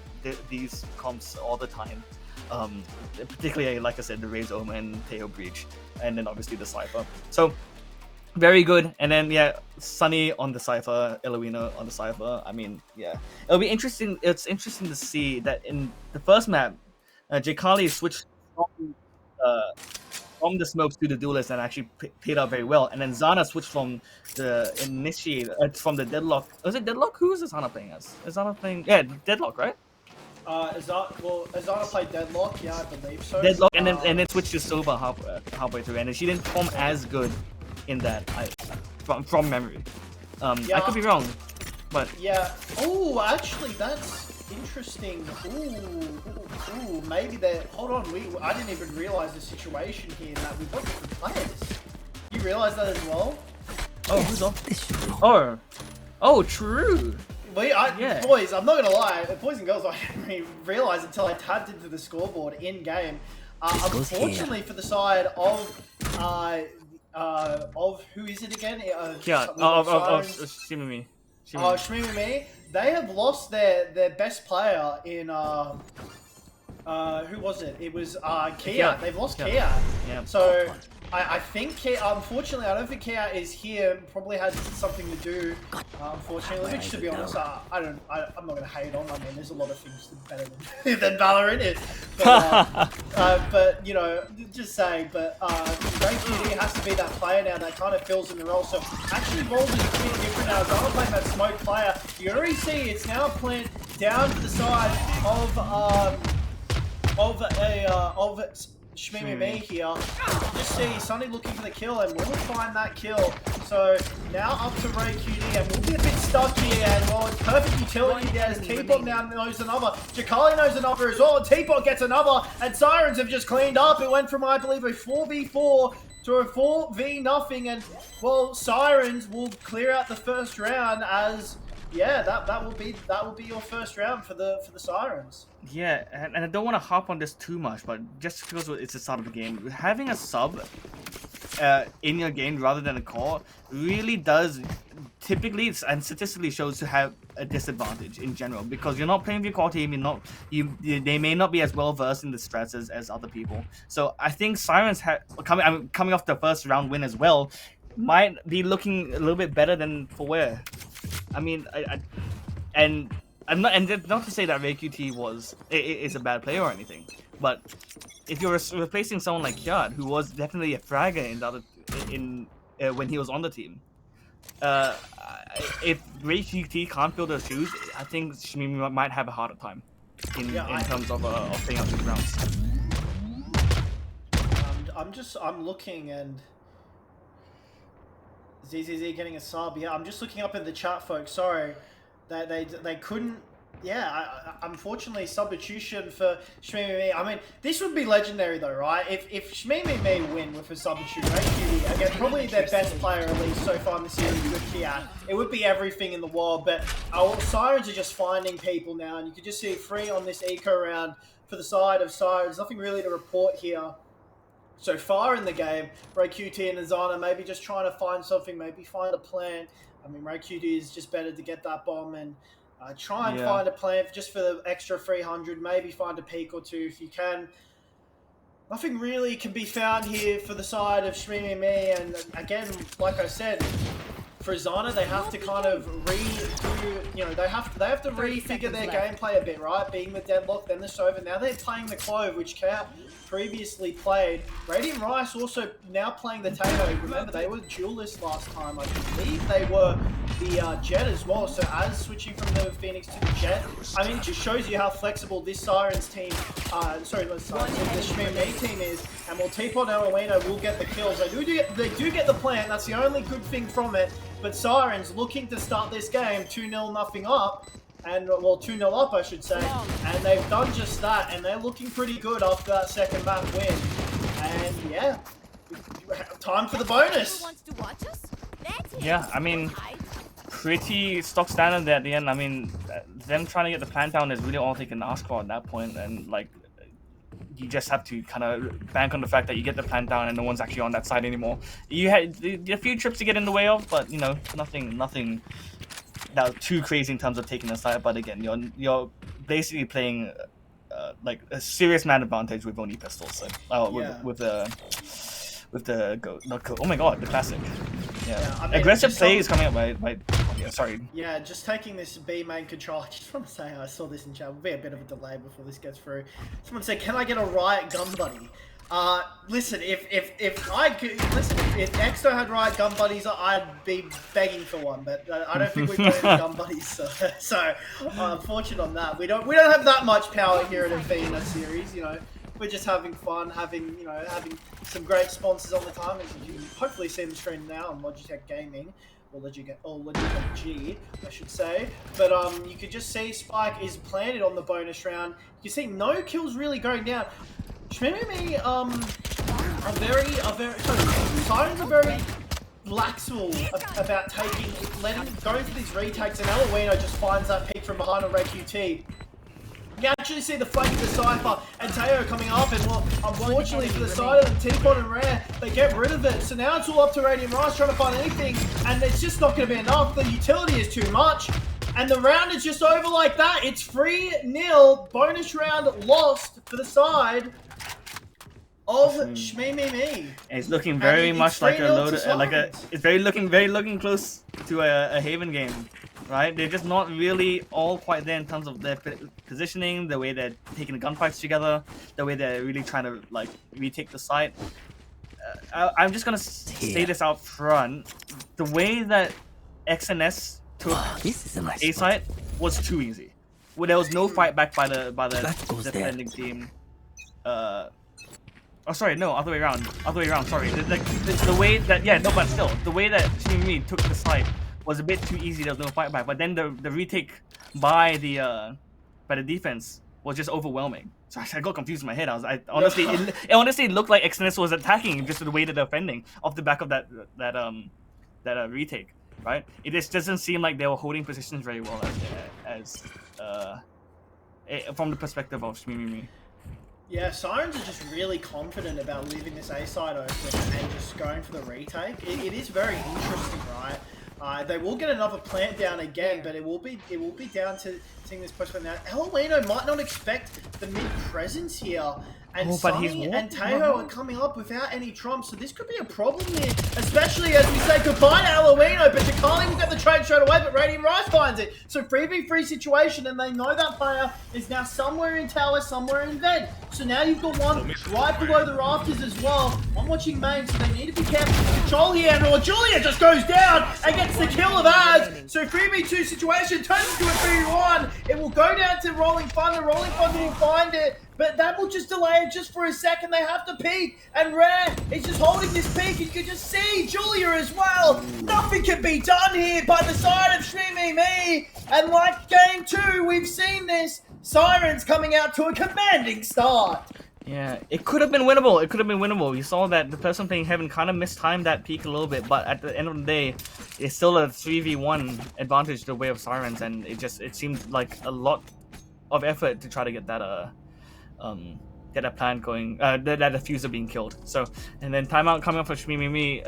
these comps all the time. Particularly, like I said, the Raze Omen, Teo Breach, and then obviously the Cypher. So very good. And then yeah, Sunny on the Cypher, Eloina on the Cypher. I mean, yeah, it'll be interesting. It's interesting to see that in the first map, Jkali switched from the smokes to the duelist and actually paid out very well. And then Zana switched from the initiate from the deadlock. Was it deadlock? Who is Zana playing as? Is Zana playing? Yeah, deadlock, right? Azana played Deadlock, yeah, I believe so. Deadlock, and then switched to Silva halfway through, and then she didn't perform as good in that, from memory. Yeah. I could be wrong, but yeah. Oh, actually, that's interesting. Ooh, maybe that. Hold on, I didn't even realize the situation here that we've got different players. You realize that as well? Oh, who's off? Oh, true. Boys, I'm not gonna lie, boys and girls, I didn't realize until I tapped into the scoreboard in game. Unfortunately, for the side of who is it again? Yeah, of Shimimi. Shmimi, they have lost their best player in who was it? It was Kia. They've lost Kia. Yeah. So I think Kia, unfortunately, I don't think Kia is here. Probably has something to do, unfortunately. Which, to be honest, I'm not gonna hate on. I mean, there's a lot of things better than Valorant. But you know, just saying. But Great QD has to be that player now that kind of fills in the role. So actually, roles is a bit different now. Zana playing that smoke player. You can already see it's now playing down to the side of Shmimi here. Just see Sunny looking for the kill and will find that kill. So now up to Ray QD and we'll be a bit stuck here. And well, it's perfect utility as T-Bot now knows another. Jkali knows another as well. T-Bot gets another. And Sirens have just cleaned up. It went from, I believe, a 4v4 to a 4v nothing. And well, Sirens will clear out the first round as yeah, that will be your first round for the Sirens. Yeah, and I don't want to hop on this too much, but just because it's the start of the game, having a sub in your game rather than a core really does typically and statistically shows to have a disadvantage in general because you're not playing with your core team. They may not be as well versed in the strats as other people. So I think Sirens coming off the first round win as well might be looking a little bit better than for where. I mean, I'm not to say that RayQT is a bad player or anything, but if you're replacing someone like Kyat, who was definitely a fragger when he was on the team, if RayQT can't fill those shoes, I think Shmimi might have a harder time in terms of playing out these rounds. I'm looking and. ZZZ getting a sub. Yeah, I'm just looking up in the chat, folks. Sorry, they couldn't. Yeah, unfortunately, substitution for Shmimi. I mean, this would be legendary though, right? If Shmimi may win with a substitute, right? Again, probably their best player at least so far in the series with Kia. It would be everything in the world, but our Sirens are just finding people now, and you can just see free on this eco round for the side of Sirens. Nothing really to report here. So far in the game, RayQT and Azana maybe just trying to find something, maybe find a plan. I mean, RayQT is just better to get that bomb and try and find a plan just for the extra 300, maybe find a peak or two if you can. Nothing really can be found here for the side of Shmimi, and again, like I said, for Azana, they have to kind of they have to refigure their gameplay a bit, right? Being the Deadlock, then the Sova. Now they're playing the Clove, which Cat previously played. Radiant Rice also now playing the Tato. Remember, they were duelist last time. I believe they were the Jet as well. So as switching from the Phoenix to the Jet, I mean, it just shows you how flexible this Sirens team sorry, not Science, the Shmee team is, and while Teapot and Alawino will get the kills, they do get the plant, that's the only good thing from it, but Sirens looking to start this game 2-0 nothing up, and well 2-0 up I should say, and they've done just that, and they're looking pretty good after that second map win, and yeah, time for the bonus. Yeah, I mean, pretty stock standard there at the end. I mean, them trying to get the plant down is really all they can ask for at that point, and like, you just have to kind of bank on the fact that you get the plant down and no one's actually on that side anymore. You had a few trips to get in the way of, but you know, nothing that was too crazy in terms of taking the side. But again, you're basically playing like a serious man advantage with only pistols. So, with the go, not go. Oh my god, the classic. Yeah, I mean, aggressive play is coming up by yeah, sorry. Yeah, just taking this B main control. I just want to say I saw this in chat. Will be a bit of a delay before this gets through. Someone said, "Can I get a Riot gun buddy?" Listen, if Exto had Riot gun buddies, I'd be begging for one. But I don't think we've got any gun buddies, so unfortunate on that. We don't have that much power here at Athena series. You know, we're just having fun, having some great sponsors on the time, as you can hopefully see the stream now on Logitech Gaming. Or Logitech G, I should say. But you could just see Spike is planted on the bonus round. You see no kills really going down. Shmee Sirens are very laxful about going for these retakes, and Alawino just finds that peek from behind on Red QT. You can actually see the flank of the Cypher and Teo coming up, and well, unfortunately for the side of the Teapot and Rare, they get rid of it. So now it's all up to Radiant Rice trying to find anything, and it's just not going to be enough. The utility is too much, and the round is just over like that. It's 3-0, bonus round lost for the side of Shmee. It's looking very much like a load, it's very looking close to a Haven game. Right, they're just not really all quite there in terms of their positioning, the way they're taking the gunfights together, the way they're really trying to like retake the site. I'm just gonna say this out front: the way that XNS took A site was too easy. Well, there was no fight back by the defending team. Oh, sorry, no, other way around. Sorry, the way that but still, the way that Shmee took the site was a bit too easy. There was no fight back, but then the retake by the defense was just overwhelming. So I got confused in my head. It honestly looked like XNS was attacking just the way that they're defending off the back of that retake, right? It just doesn't seem like they were holding positions very well as from the perspective of Shmee. Yeah, Sirens are just really confident about leaving this A side open and just going for the retake. It is very interesting, right? They will get another plant down again, but it will be down to seeing this push now. Alawino might not expect the mid presence here, and Sunny and Teo are coming up without any trumps, so this could be a problem here, especially as we say goodbye to Alawino, but Jakali will get the trade straight away, but Radiant Rice finds it. So 3v3 situation, and they know that player is now somewhere in tower, somewhere in vent. So now you've got one right below the rafters as well. I'm watching main, so they need to be careful with control here, and Julia just goes down and gets the kill of Az. So 3v2 situation turns into a 3v1. It will go down to Rolling Thunder. Rolling Thunder will find it, but that will just delay it just for a second. They have to peek, and Rare is just holding this peek. You can just see Julia as well. Nothing can be done here by the side of Shmee. And like game 2, we've seen this. Sirens coming out to a commanding start. Yeah, it could have been winnable. You saw that the person playing Heaven kind of mistimed that peak a little bit, but at the end of the day, it's still a 3v1 advantage the way of Sirens, and it seemed like a lot of effort to try to get that plan going, that diffuser being killed. So, and then timeout coming up for Shmee.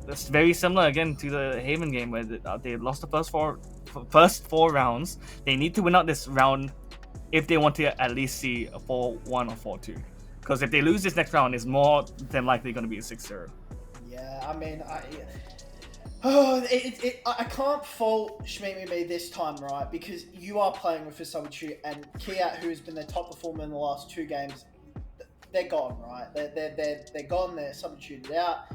It's very similar again to the Haven game where they lost the first four rounds. They need to win out this round if they want to at least see a 4-1 or 4-2. Because if they lose this next round, it's more than likely going to be a 6-0. Yeah, I mean, I can't fault Shmee this time, right? Because you are playing with a substitute, and Kiat, who has been their top performer in the last 2 games, they're gone, right? They're gone. They're substituted out.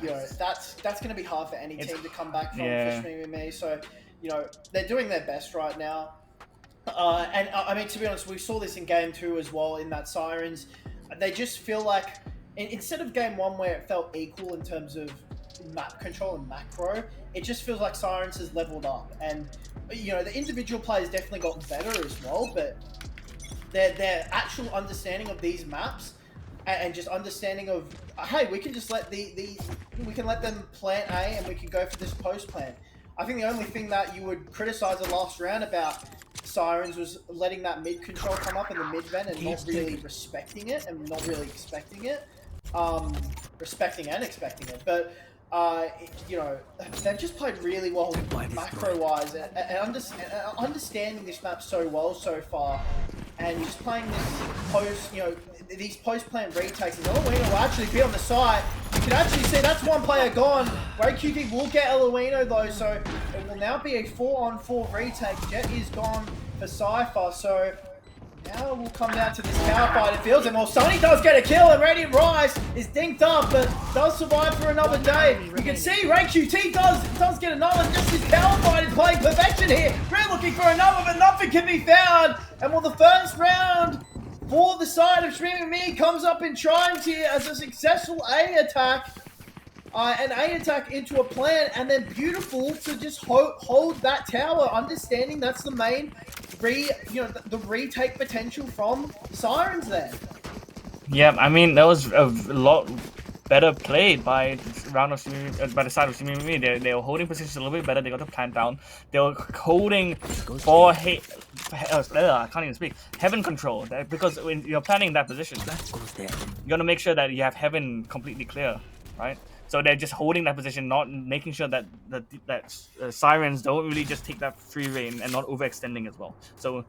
You know, that's going to be hard for any team to come back from for Shmee. So, you know, they're doing their best right now. I mean, to be honest, we saw this in game 2 as well. In that Sirens, they just feel like instead of game 1 where it felt equal in terms of map control and macro, it just feels like Sirens has leveled up, and you know the individual players definitely got better as well, but their actual understanding of these maps and just understanding of hey, we can just let we can let them plant A and we can go for this post plant. I think the only thing that you would criticize the last round about Sirens was letting that mid control come up in the mid vent and not really respecting it and not really expecting it. Respecting and expecting it, but you know, they've just played really well macro-wise and understanding this map so well so far, and just playing this post, you know, these post-plan retakes. And Eloino will actually be on the side. You can actually see that's one player gone. QT will get Eloino though, so it will now be a 4-on-4 retake. Jet is gone for Cypher, so now we'll come down to this tower fight. It feels it. Well, Sunny does get a kill, and Radiant Rise is dinked up, but does survive for another day. You can see QT does get another. Just this tower fight is playing perfection here. We're looking for another, but nothing can be found. And well, the first round for the side of Streaming Me comes up in triumph here as a successful A attack. An A attack into a plant, and then beautiful to just hold that tower, understanding that's the main the retake potential from Sirens there. Yeah, I mean that was a lot better played by by the side of Streaming Me. They were holding positions a little bit better. They got the plant down. They were holding for I can't even speak. Heaven control, because when you're planning that position, you gotta make sure that you have Heaven completely clear, right? So they're just holding that position, not making sure that Sirens don't really just take that free reign and not overextending as well. So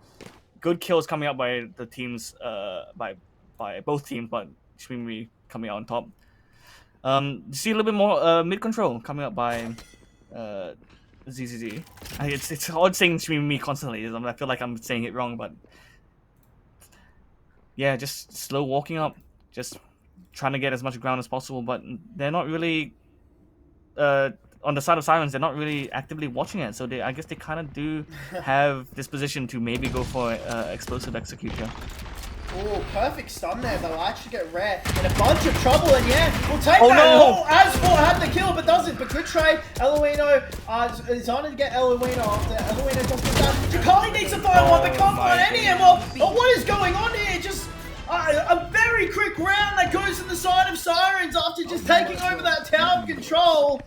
good kills coming out by the teams, by both teams, but Streaming Me coming out on top. See a little bit more mid control coming up by ZZZ. It's hard saying Streaming Me constantly. I feel like I'm saying it wrong, but yeah, just slow walking up, just trying to get as much ground as possible, but they're not really on the side of Sirens. They're not really actively watching it, so I guess they kind of do have this position to maybe go for explosive execute here. Oh, perfect stun there. They'll actually get rare in a bunch of trouble, and yeah, we'll take that. No! Asphalt had the kill, but doesn't. But good trade. Eloino is on to get Eloino after. Eloino just goes down. Jakali needs to find one, but can't find any. And well, what is going on here? Just a very quick round that goes to the side of Sirens after just taking over that tower control.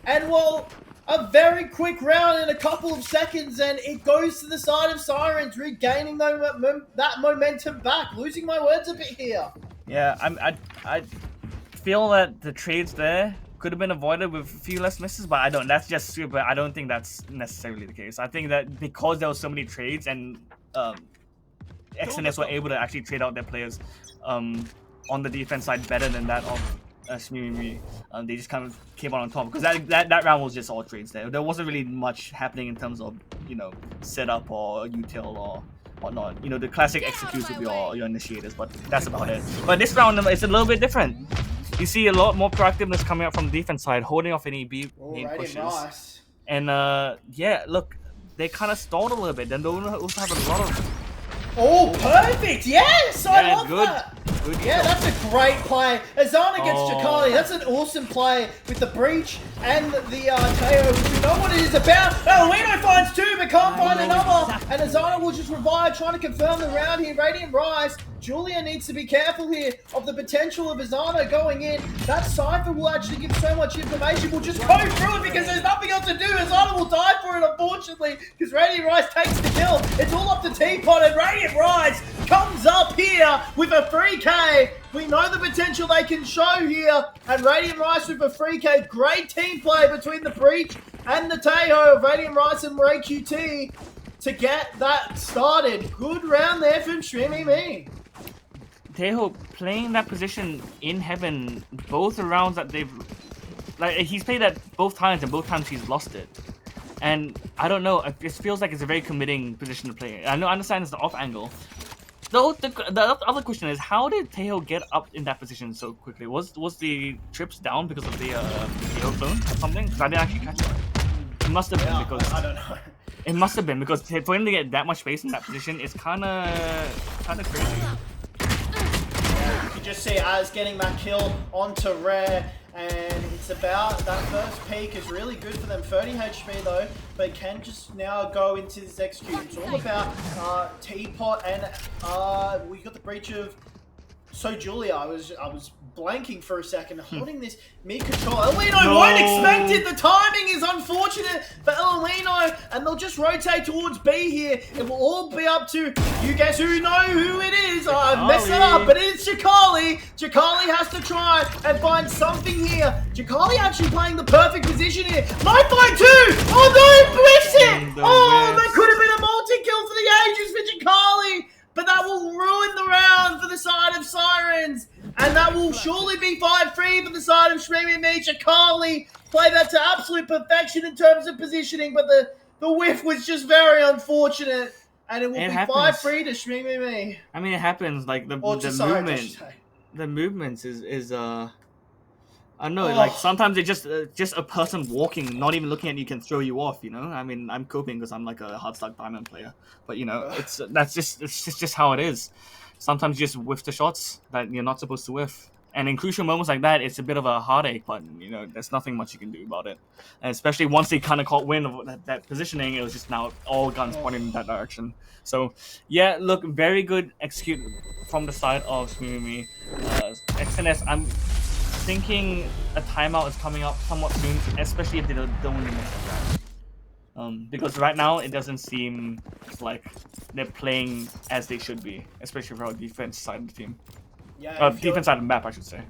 And well, a very quick round in a couple of seconds, and it goes to the side of Sirens, regaining that momentum back. Losing my words a bit here. Yeah, I feel that the trades there could have been avoided with a few less misses, but I don't. That's just super. I don't think that's necessarily the case. I think that because there were so many trades and XNS were able to actually trade out their players on the defense side better than that of Streaming Me. They just kind of came out on top because that round was just all trades there. There wasn't really much happening in terms of, you know, setup or util or whatnot. You know, the classic executes with your initiators, but that's about it. But this round it's a little bit different. You see a lot more proactiveness coming out from the defense side, holding off any B main pushes. Nice. And yeah, look, they kind of stalled a little bit. Then they also have a lot of. Oh, perfect! Yes, I love that. Good yeah, that's a great play. Azana gets Jakali. That's an awesome play with the breach and the Teo, which we know what it is about. Eloino finds two, but can't find another. And Azana will just revive, trying to confirm the round here. Radiant Rise. Julia needs to be careful here of the potential of Azana going in. That Cypher will actually give so much information. We'll just go through it because there's nothing else to do. Azana will die for it, unfortunately, because Radiant Rise takes the kill. It's all up to Teapot, and Radiant Rise comes up here with a 3K. We know the potential they can show here. And Radiant Rise with a 3K. Great team play between the Breach and the Teho of Radiant Rise and Ray QT to get that started. Good round there from Streaming Me. Teho playing that position in Heaven both the rounds that they've he's played that both times and both times he's lost it. And I don't know, it feels like it's a very committing position to play. I understand it's the off angle. The other question is, how did Teho get up in that position so quickly? Was the trips down because of the clone or something? Because I didn't actually catch it. It must have been because I don't know. It must have been, because for him to get that much space in that position is kind of crazy. You can just see Az getting that kill onto Rare, and it's about that first peak is really good for them. 30 HP though, but can just now go into this execute. It's all about Teapot, and we got the breach of. So Julia, I was blanking for a second, holding this mid-control. Eleno won't expect it. The timing is unfortunate for Eleno, and they'll just rotate towards B here. It will all be up to you guys who know who it is. I messed it up, but it's Jakali. Jakali has to try and find something here. Jakali actually playing the perfect position here. 9 by 2. Oh no, he whiffs it. Oh, that could have been a multi-kill for the ages for Jakali. But that will ruin the round for the side of Sirens. And that will surely be 5-3 for the side of Shmee Me. Jakali play that to absolute perfection in terms of positioning, but the whiff was just very unfortunate. And it will be 5-3 to Shmee Me. I mean, it happens. Like the movements is I don't know, like sometimes it's just a person walking, not even looking at you, can throw you off, you know? I mean, I'm coping because I'm like a hardstack diamond player, but you know, it's just how it is. Sometimes you just whiff the shots that you're not supposed to whiff, and in crucial moments like that, it's a bit of a heartache. But you know, there's nothing much you can do about it. And especially once they kind of caught wind of that positioning, it was just now all guns pointing in that direction. So yeah, look, very good execute from the side of Shmee. XNS, I'm thinking a timeout is coming up somewhat soon, especially if they don't miss that. Because right now it doesn't seem like they're playing as they should be, especially for our defense side of the team. Yeah, defense side of the map, I should say.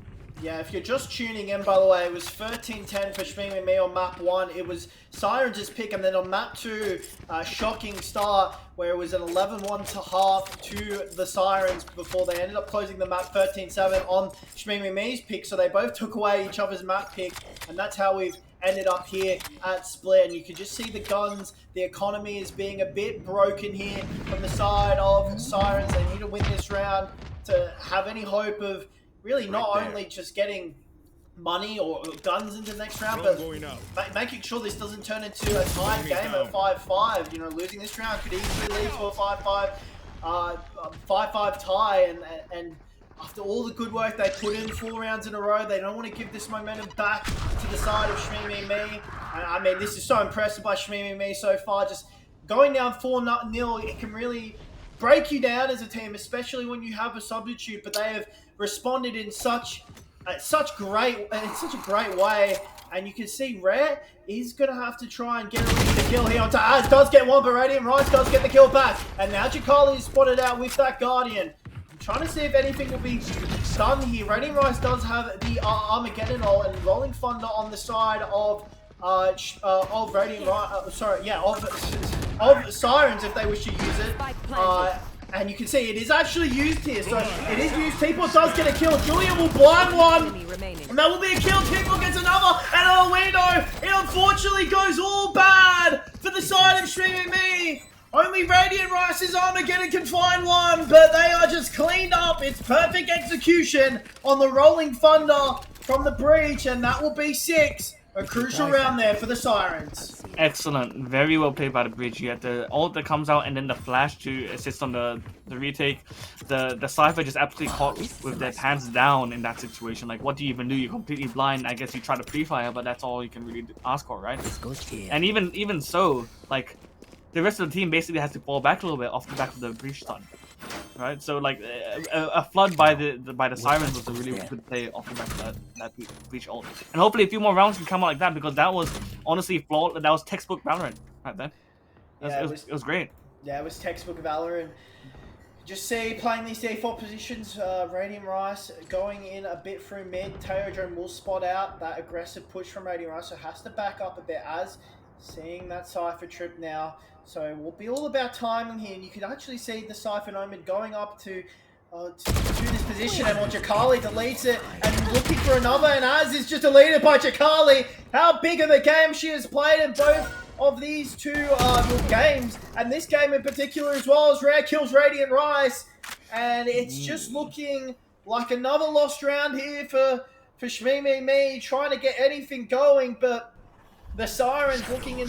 Yeah, if you're just tuning in, by the way, it was 13-10 for Shmee Me on map 1. It was Sirens' pick, and then on map 2, shocking start where it was an 11-1 to half to the Sirens before they ended up closing the map 13-7 on Shmee Me's pick. So they both took away each other's map pick, and that's how we've ended up here at Split. And you can just see the guns, the economy is being a bit broken here from the side of Sirens. They need to win this round to have any hope of really not only just getting money or guns into the next round, but making sure this doesn't turn into a tied game at 5-5. You know, losing this round could easily lead to a 5-5 tie, and after all the good work they put in 4 rounds in a row, they don't want to give this momentum back to the side of Shmee Me. I mean, this is so impressive by Shmee Me so far. Just going down 4-0, it can really break you down as a team, especially when you have a substitute, but they have responded in such a great way, and you can see Rare is going to have to try and get the kill here onto Az. Does get one, but Radiant Rice does get the kill back, and now Jakali is spotted out with that Guardian. I'm trying to see if anything will be done here. Radiant Rice does have the Armageddon and Rolling Thunder on the side of Radiant Rice, of Sirens if they wish to use it. And you can see it is actually used here, so it is used. Teapot does get a kill. Julia will blind one, and that will be a kill. Teapot gets another, and on a window, it unfortunately goes all bad for the side of Shmee Me. Only Radiant Rice's Armageddon can find one, but they are just cleaned up. It's perfect execution on the Rolling Thunder from the breach, and that will be 6. A crucial round there for the Sirens. Excellent. Very well played by the bridge. You had the ult that comes out and then the flash to assist on the retake. The Cypher just absolutely caught with their hands down in that situation. Like, what do you even do? You're completely blind. I guess you try to pre-fire, but that's all you can really ask for, right? And even so, like, the rest of the team basically has to fall back a little bit off the back of the breach stun. Right, so like a flood by the Sirens was a really good play off the back of that breach ult, and hopefully a few more rounds can come out like that, because that was honestly flawed. That was textbook Valorant right then. It was great. Yeah, it was textbook Valorant. Just see playing these default positions. Radiant Rice going in a bit through mid. Teodrome will spot out that aggressive push from Radiant Rice, so has to back up a bit as seeing that Cypher trip now. So it will be all about timing here, and you can actually see the Cypher Nomad going up to this position, and Jakali deletes it and looking for another, and Az is just deleted by Jakali. How big of a game she has played in both of these two games, and this game in particular as well, as Rare kills Radiant Rice, and it's just looking like another lost round here for Shmee Me, trying to get anything going, but The Sirens looking in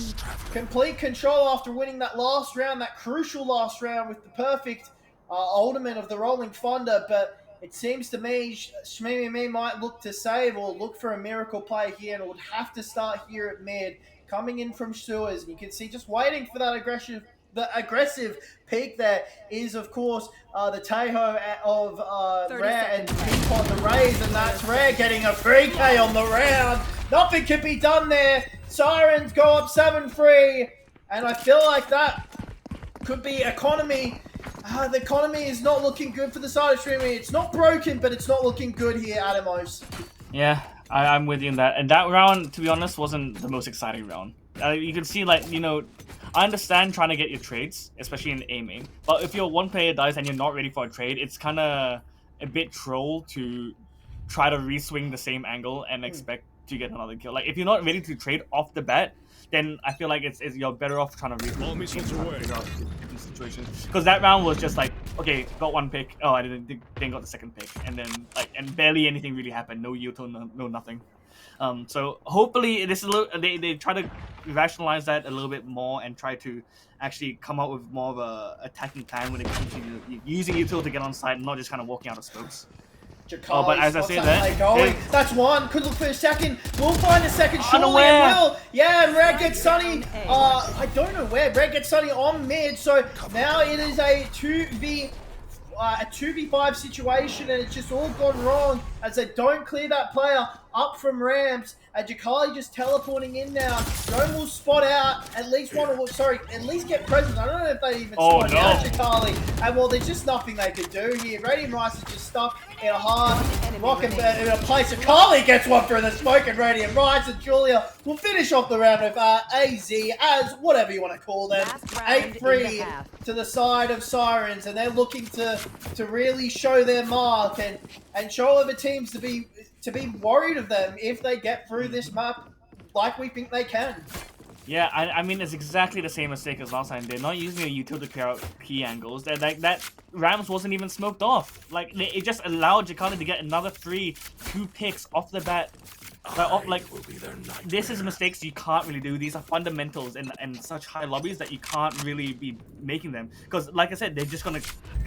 complete control after winning that last round, that crucial last round with the perfect ultimate of the Rolling Thunder. But it seems to me Shmee might look to save or look for a miracle play here, and it would have to start here at mid, coming in from sewers. And you can see just waiting for that aggressive peak there is, of course, the Tejo of Rare and Teapot, the Rays, and that's Rare getting a 3K on the round. Nothing can be done there. Sirens go up 7-3, and I feel like that could be economy. The economy is not looking good for the side of streaming. It's not broken, but it's not looking good here, Adamos. Yeah, I'm with you in that. And that round, to be honest, wasn't the most exciting round. You can see, like, you know, I understand trying to get your trades, especially in aiming. But if your one player dies and you're not ready for a trade, it's kind of a bit troll to try to re-swing the same angle and expect to get another kill. Like, if you're not ready to trade off the bat, then I feel like it's you're better off trying to re-swing different situations. Because that round was just like, okay, got one pick. Oh, I didn't got the second pick, and then like, and barely anything really happened. No Yuto, no nothing. So hopefully this is they try to rationalize that a little bit more and try to actually come up with more of a attacking plan when it comes to using Yuto to get on site and not just kind of walking out of smokes. Jakali, but as I say that, that's one. Could look for a second. We'll find a second. Surely it will. Yeah, and Red gets Sunny. I don't know where. Red gets Sunny on mid. So now it is a 2v5 situation, and it's just all gone wrong as they don't clear that player up from ramps. Jakali just teleporting in now. Joan will spot out at least one, or sorry, at least get present. I don't know if they even spot out Jakali. And well, there's just nothing they could do here. Radiant Rice is just stuck in a hard rock in a place. Jakali gets one through the smoke, and Radiant Rice and Julia will finish off the round with AZ as whatever you want to call them. 8-3 to the side of Sirens, and they're looking to really show their mark and show other teams to be worried of them if they get through this map like we think they can. Yeah, I mean, it's exactly the same mistake as last time. They're not using a utility to clear out key angles. That Rams wasn't even smoked off. Like, it just allowed Jakali to get another 2 picks off the bat. This is mistakes you can't really do. These are fundamentals in such high lobbies that you can't really be making them. Because, like I said, they're just gonna,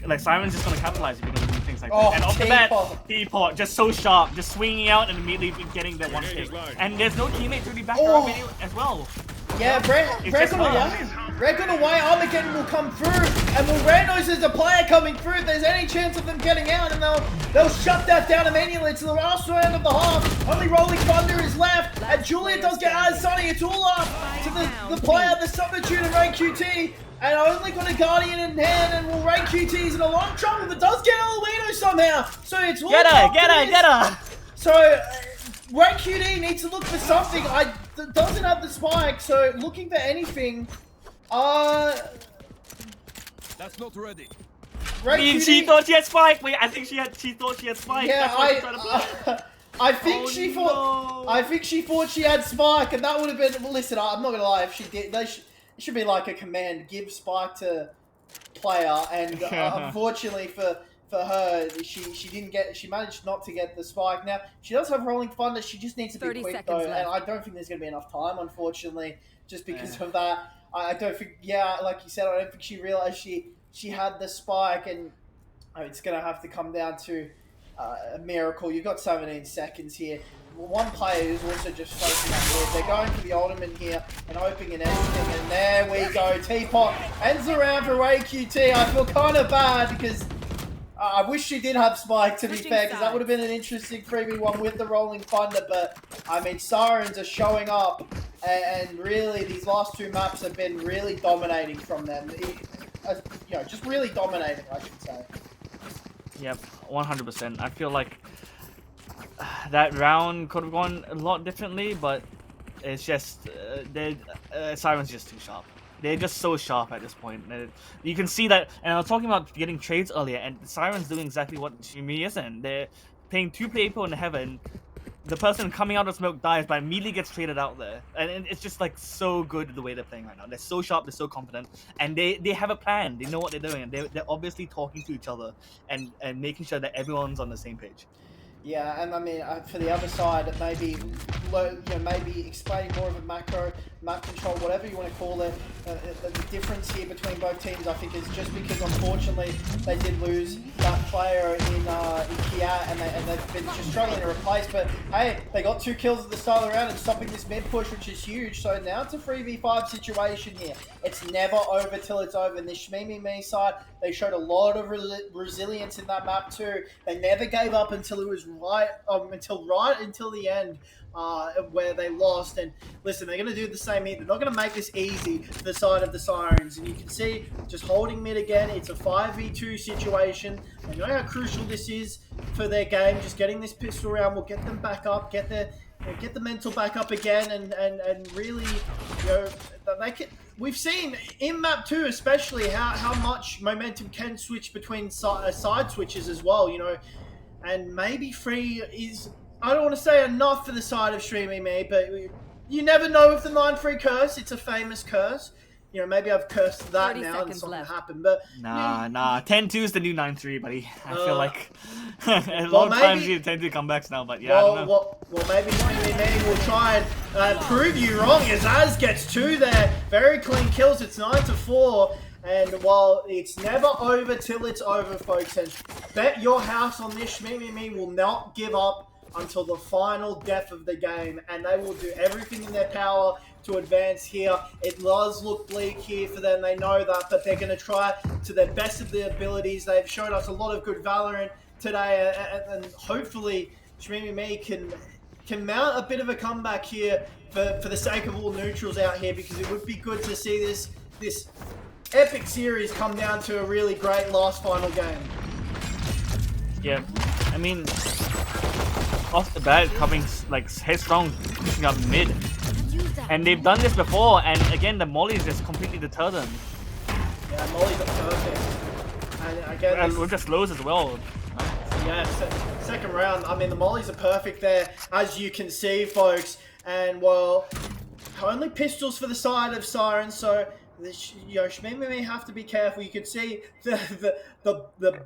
like, Simon's just gonna capitalize if you don't do things like that. And off the bat, Teapot just so sharp, just swinging out and immediately getting the one pick. And there's no teammate to really back her up as well. Yeah, Red got away, Armageddon will come through, and well, Red knows there's a player coming through. If there's any chance of them getting out, and they'll shut that down immediately. It's the last round of the half. Only Rolling Thunder is left, and Julia does get out of Sunny. It's all up to the player, the substitute of Ray QT, and only got a Guardian in hand, and well, Ray QT is in a lot of trouble, but does get Eloino somehow. So it's all get her! So Ray QT needs to look for something. Doesn't have the spike, so looking for anything. That's not ready. She thought she had spike. Wait, I think she thought she had spike. Yeah, I think she thought. I think she thought she had spike, and that would have been. Well, listen, I'm not gonna lie. If she did, it should be like a command: give spike to player. And unfortunately for her, she didn't get. She managed not to get the spike. Now she does have Rolling Thunder. She just needs to be quick though, and I don't think there's gonna be enough time, unfortunately, just because of that. I don't think. Yeah, like you said, I don't think she realized she had the spike, and it's gonna have to come down to a miracle. You've got 17 seconds here. One player who's also just floating up here. They're going for the ultimate here and hoping in anything. And there we go. Teapot ends the round for AQT. I feel kind of bad because I wish she did have spike, to be fair, because that would have been an interesting 3v1 with the Rolling Thunder. But I mean, Sirens are showing up, and really these last 2 maps have been really dominating from them. You know, just really dominating, I should say. Yep, 100%. I feel like that round could have gone a lot differently, but it's just Siren's just too sharp. They're just so sharp at this point. You can see that, and I was talking about getting trades earlier, and Siren's doing exactly what Shimi isn't. They're playing 2 people in heaven. The person coming out of smoke dies, but immediately gets traded out there. And it's just like so good the way they're playing right now. They're so sharp, they're so confident, and they have a plan. They know what they're doing, and they're obviously talking to each other and making sure that everyone's on the same page. Yeah, and I mean, for the other side, maybe maybe explaining more of a macro, map control, whatever you want to call it. The difference here between both teams, I think, is just because unfortunately they did lose that player in Kia, and they've been just struggling to replace. But hey, they got 2 kills at the start of the round and stopping this mid push, which is huge. So now it's a 3v5 situation here. It's never over till it's over. And this Shmimi side, they showed a lot of resilience in that map too. They never gave up until it was right until the end, where they lost. And listen, they're going to do the same here. They're not going to make this easy for the side of the Sirens. And you can see, just holding mid again, it's a 5v2 situation. They know how crucial this is for their game. Just getting this pistol round will get them back up, get the mental back up again, and really, they can. We've seen in map 2 especially how much momentum can switch between side switches as well, and maybe 3 is, I don't want to say enough for the side of Streamy Me, but you never know with the 9-3 curse. It's a famous curse. Maybe I've cursed that now and something happened, but... Nah. 10-2 is the new 9-3, buddy. I feel like a lot of times you tend to comebacks now, but yeah, I don't know. Well, maybe Streamy will try and prove you wrong, as Az gets 2 there. Very clean kills. It's 9-4. And while it's never over till it's over, folks, and bet your house on this, Shmimi will not give up until the final death of the game, and they will do everything in their power to advance here. It does look bleak here for them, they know that, but they're going to try to the best of their abilities. They've shown us a lot of good Valorant today, and hopefully Shmimi can mount a bit of a comeback here for the sake of all neutrals out here, because it would be good to see this epic series come down to a really great last final game. Yeah, I mean, off the bat, coming like headstrong, pushing up mid, and they've done this before. And again, the mollies just completely deter them. Yeah, mollies are perfect, and again, with the slows as well. Yeah, second round. I mean, the mollies are perfect there, as you can see, folks. And well, only pistols for the side of Sirens, so. Shmimi have to be careful. You can see the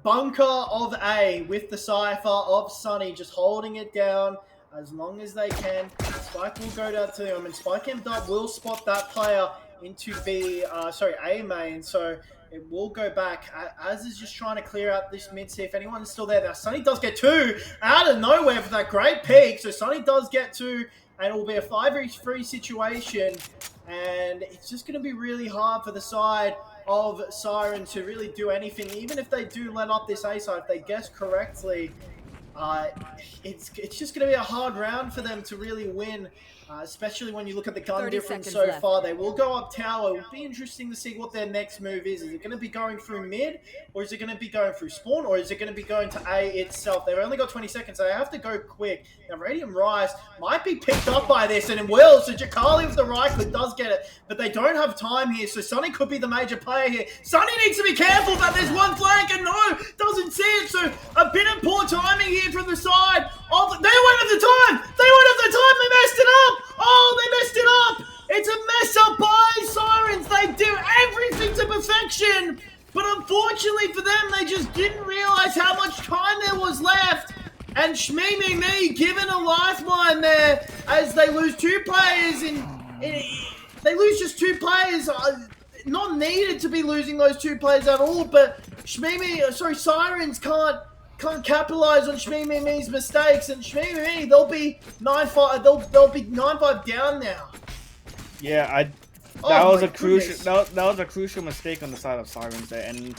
bunker of A with the Cypher of Sunny just holding it down as long as they can. Spike will go down to them, and Spike and Dub will spot that player into A main, so it will go back. Az is just trying to clear out this mid, see if anyone's still there. Now, Sunny does get 2 out of nowhere for that great peek, so Sunny does get 2, and it will be a 5v3 situation. And it's just going to be really hard for the side of Siren to really do anything. Even if they do let up this A side, if they guess correctly, it's just going to be a hard round for them to really win, especially when you look at the gun difference so far. They will go up tower. It will be interesting to see what their next move is. Is it going to be going through mid, or is it going to be going through spawn, or is it going to be going to A itself? They've only got 20 seconds, so they have to go quick. Now, Radium Rise might be picked up by this, and it will. So Jakali with the right click does get it, but they don't have time here, so Sunny could be the major player here. Sunny needs to be careful, but there's one flank, and no, doesn't see it, so a bit of poor timing here from the side of... They won't have the time! They won't have the time! They messed it up! Oh, they messed it up! It's a mess up by Sirens. They do everything to perfection, but unfortunately for them, they just didn't realize how much time there was left. And Shmimi given a lifeline there as they lose 2 players they lose just 2 players. Not needed to be losing those 2 players at all, but Sirens can't capitalize on Shmimi's mistakes, and Shmimi, they'll be 9-5. They'll be 9-5 down now. Yeah, that was a crucial mistake on the side of Sirens there, and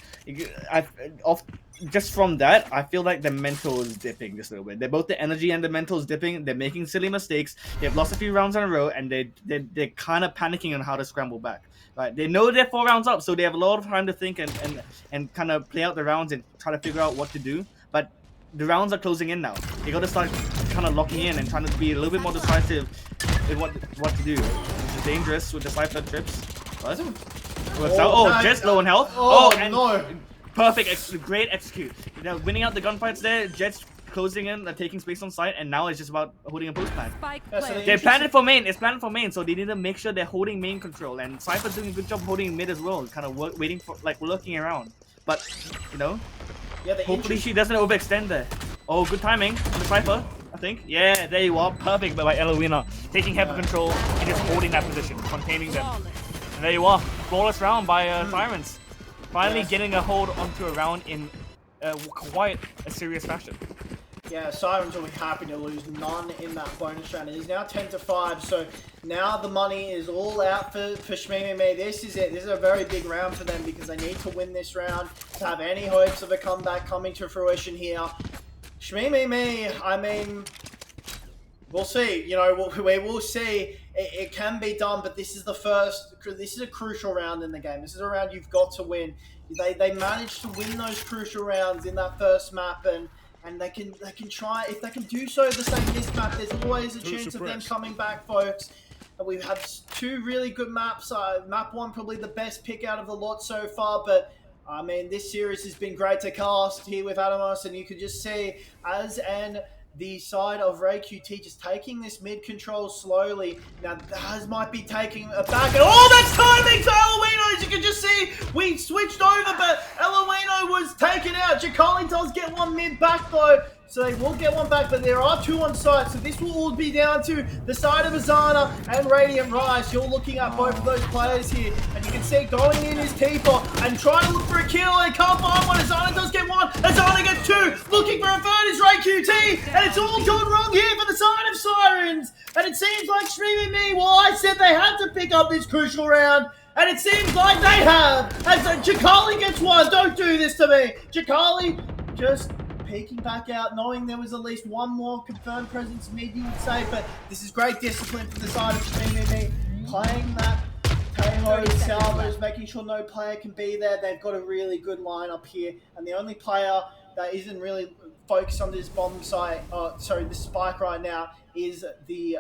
just from that, I feel like the mental is dipping just a little bit. They're both the energy and the mental is dipping. They're making silly mistakes. They've lost a few rounds in a row, and they're kind of panicking on how to scramble back. Right? They know they're 4 rounds up, so they have a lot of time to think and kind of play out the rounds and try to figure out what to do. But the rounds are closing in now. They got to start kind of locking in and trying to be a little bit more decisive in what to do. Which is dangerous with the Cypher trips. Jet's low on health. No. Perfect, great execute. Winning out the gunfights there. Jet's closing in, taking space on site, and now it's just about holding a post plan. They planned it for main. It's planned for main, so they need to make sure they're holding main control. And Cypher's doing a good job holding mid as well, kind of waiting for, lurking around. But hopefully she doesn't overextend there. Oh, good timing on the Cypher, I think. Yeah, there you are. Perfect by Eloina. Taking hyper control and just holding that position, containing them. And there you are. Flawless round by Sirens. Finally getting a hold onto a round in quite a serious fashion. Yeah, Sirens will be happy to lose none in that bonus round. It is now 10-5, so now the money is all out for Shmee. This is it. This is a very big round for them because they need to win this round to have any hopes of a comeback coming to fruition here. Shmee, I mean, we'll see. You know, we will see. It can be done, but this is the first. This is a crucial round in the game. This is a round you've got to win. They managed to win those crucial rounds in that first map, and they can try. If they can do so the same this map, there's always a chance of them coming back, folks. And we've had two really good maps. Map 1 probably the best pick out of the lot so far, but I mean this series has been great to cast here with Adamos, and you can just see the side of Ray QT just taking this mid control slowly. Now Daz might be taking a back, and oh, that's timing to Eloino. As you can just see, we switched over, but Eloino was taken out. Jakali does get one mid back though, so they will get one back, but there are two on site, so this will all be down to the side of Azana and Radiant Rise. You're looking at both of those players here, and you can see going in is Tifa and trying to look for a kill, and can't find one. Azana does get one, Azana gets two, looking for a third is Ray QT, and it's all gone wrong here for the side of Sirens, and it seems like Shmee, well, I said they had to pick up this crucial round, and it seems like they have, as Jakali gets one. Don't do this to me. Jakali just peeking back out, knowing there was at least one more confirmed presence mid, you would say, but this is great discipline for the side of Shmee, playing that Teho, salvos, making sure no player can be there. They've got a really good lineup here, and the only player that isn't really focused on this bomb site, this spike right now, is the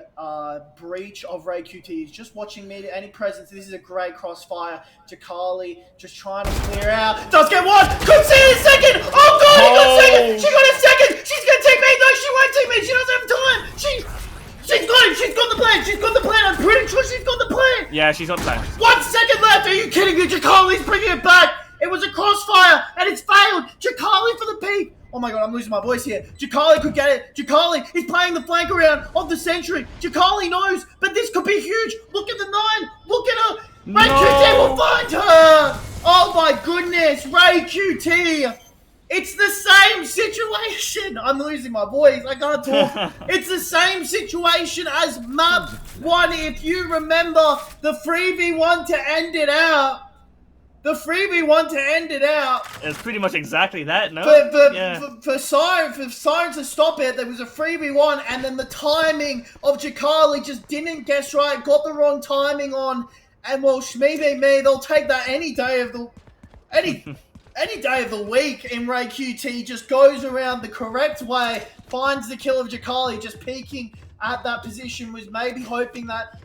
breach of Ray QT. He's just watching me, any presence. This is a great crossfire. Jakali just trying to clear out. Does get one! Could see a second! Oh god, he got a second! She got a second! She's gonna take me! No, she won't take me! She doesn't have time! She's got it! She's got the plan! She's got the plan! I'm pretty sure she's got the plan! Yeah, she's on plan. 1 second left! Are you kidding me? Jakali's bringing it back! It was a crossfire, and it's failed! Jakali for the peak! Oh my god, I'm losing my voice here. Jakali could get it. Jakali is playing the flank around of the Sentry. Jakali knows, but this could be huge. Look at the 9. Look at her. Ray QT will find her. Oh my goodness, Ray QT. It's the same situation. I'm losing my voice. I can't talk. It's the same situation as map 1. If you remember the 3v1 to end it out. The 3v1 to end it out. It's pretty much exactly that, no? For Sirens to stop it, there was a 3v1, and then the timing of Jakali just didn't guess right, got the wrong timing on, and well, Shmee, they'll take that any day of the week. And Ray QT just goes around the correct way, finds the kill of Jakali, just peeking at that position, was maybe hoping that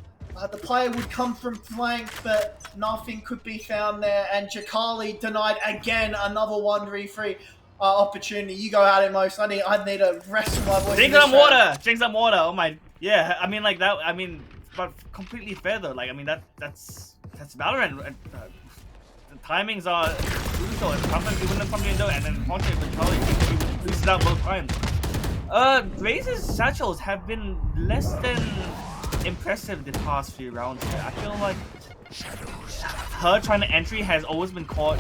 the player would come from flank, but nothing could be found there. And Jakali denied again another 1v3 opportunity. You go at it, most. I need to rest my voice. Drink some water. Drink some water. Oh my. Yeah. I mean, like that. I mean, but completely fair though. Like, I mean, that's Valorant. The timings are crucial, and sometimes you win them from the window, and then unfortunately, Jakali loses out both times. Raze's satchels have been less than impressive the past few rounds here. I feel like her trying to entry has always been caught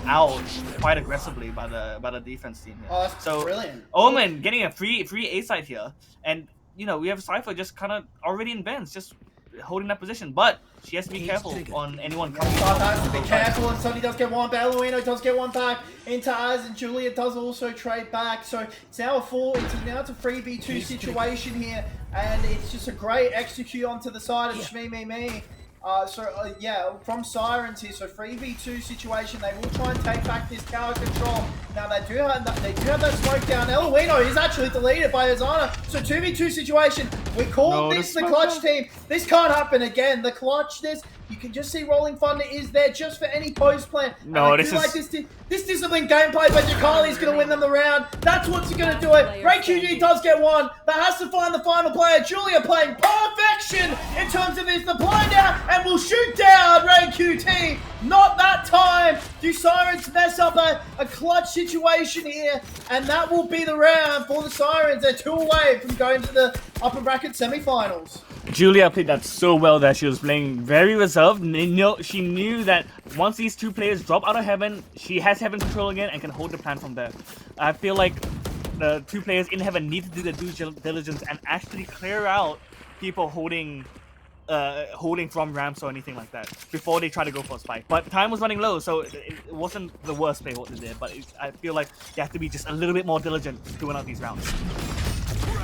out quite aggressively by the defense team here. Oh, that's brilliant. Omen getting a free A side here, and you know we have Cypher just kind of already in Benz, just holding that position, but she has to be careful on anyone coming. Has to be careful, and Sonny does get one. Ballerino does get one back into Az, and Julia does also trade back. So it's now a 3v2 situation here, and it's just a great execute onto the side of Shmee. Yeah, from Sirens here, so 3v2 situation. They will try and take back this tower control. Now they do have that smoke down. Eloino is actually deleted by Azana. So 2v2 situation. We call this the clutch team. This can't happen again. The clutch You can just see Rolling Thunder is there just for any post plan. No, this disciplined gameplay, but Jakali is going to win them the round. That's what's going to do it. Ray QT does get one, but has to find the final player. Julia playing perfection in terms of this. The blind out and will shoot down Ray QT. Not that time. Do Sirens mess up a clutch situation here? And that will be the round for the Sirens. They're 2 away from going to the upper bracket semifinals. Julia played that so well that she was playing very reserved. She knew that once these 2 players drop out of Heaven, she has Heaven control again and can hold the plan from there. I feel like the 2 players in Heaven need to do their due diligence and actually clear out people holding from ramps or anything like that before they try to go for a spike. But time was running low, so it wasn't the worst play what they did. But I feel like they have to be just a little bit more diligent doing out these rounds.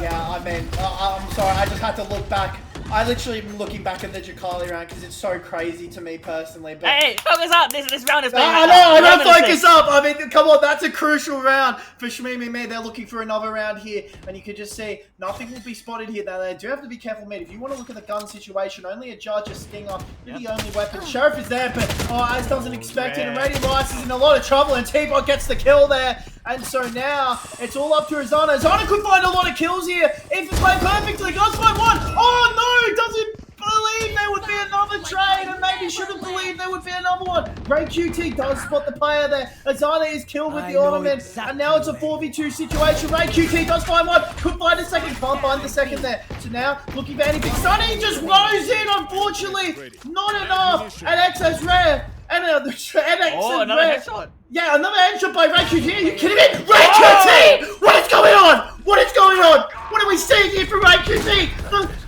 Yeah, I mean, I'm sorry, I just had to look back. I literally am looking back at the Jakali round because it's so crazy to me personally. But Hey, focus up! This round is. I know, focus up! I mean, come on, that's a crucial round for Shmimi. They're looking for another round here, and you can just see nothing will be spotted here. Now, they do have to be careful, mate. If you want to look at the gun situation, only a Judge, a Stinger, the only weapon. Sheriff is there, but as doesn't expect it, and Radiant Lights is in a lot of trouble, and T-Bot gets the kill there. And so now, it's all up to Azana. Azana could find a lot of kills here if it's played perfectly. Goes find one. Oh no, doesn't believe there would be another trade, and maybe should have believed there would be another one. Ray QT does spot the player there. Azana is killed with the ornament, and now it's a 4v2 situation. Ray QT does find one, could find a second, can't find the second there. So now, looking for anything. Sunny just rose in, unfortunately. Not enough, and XS rare. And another headshot. Yeah, another headshot by Ray QT. Are you kidding me? Ray QT! What is going on? What is going on? What are we seeing here from Ray QT?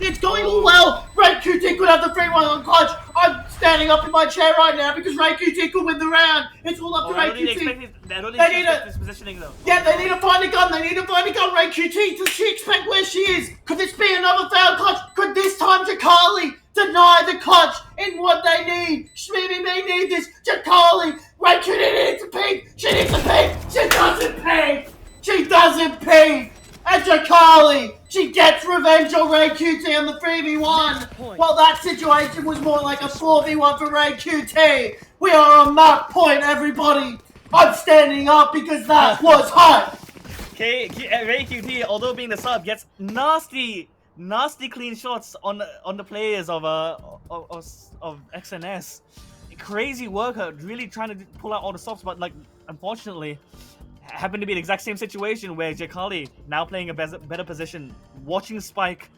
It's going all well. Ray QT could have the 3-1 on clutch. I'm standing up in my chair right now because Ray QT could win the round. It's all up to Ray QT. I don't expect this positioning though. Yeah, they need to find a gun. They need to find a gun. Ray QT, does she expect where she is? Could this be another failed clutch? Could this time Jakali deny the clutch in what they need? Shmimi may need this. Jakali, Ray QT needs to peek. She needs to peek. She doesn't peek. She doesn't peek. And Jakali, she gets revenge on Ray QT on the 3v1. Well, that situation was more like a 4v1 for Ray QT. We are on mark point, everybody. I'm standing up because that was hot. Ray QT, although being the sub, gets nasty clean shots on the players of XNS. Crazy worker, really trying to pull out all the stops, but like unfortunately, happened to be the exact same situation where Jakali now playing a better position, watching Spike.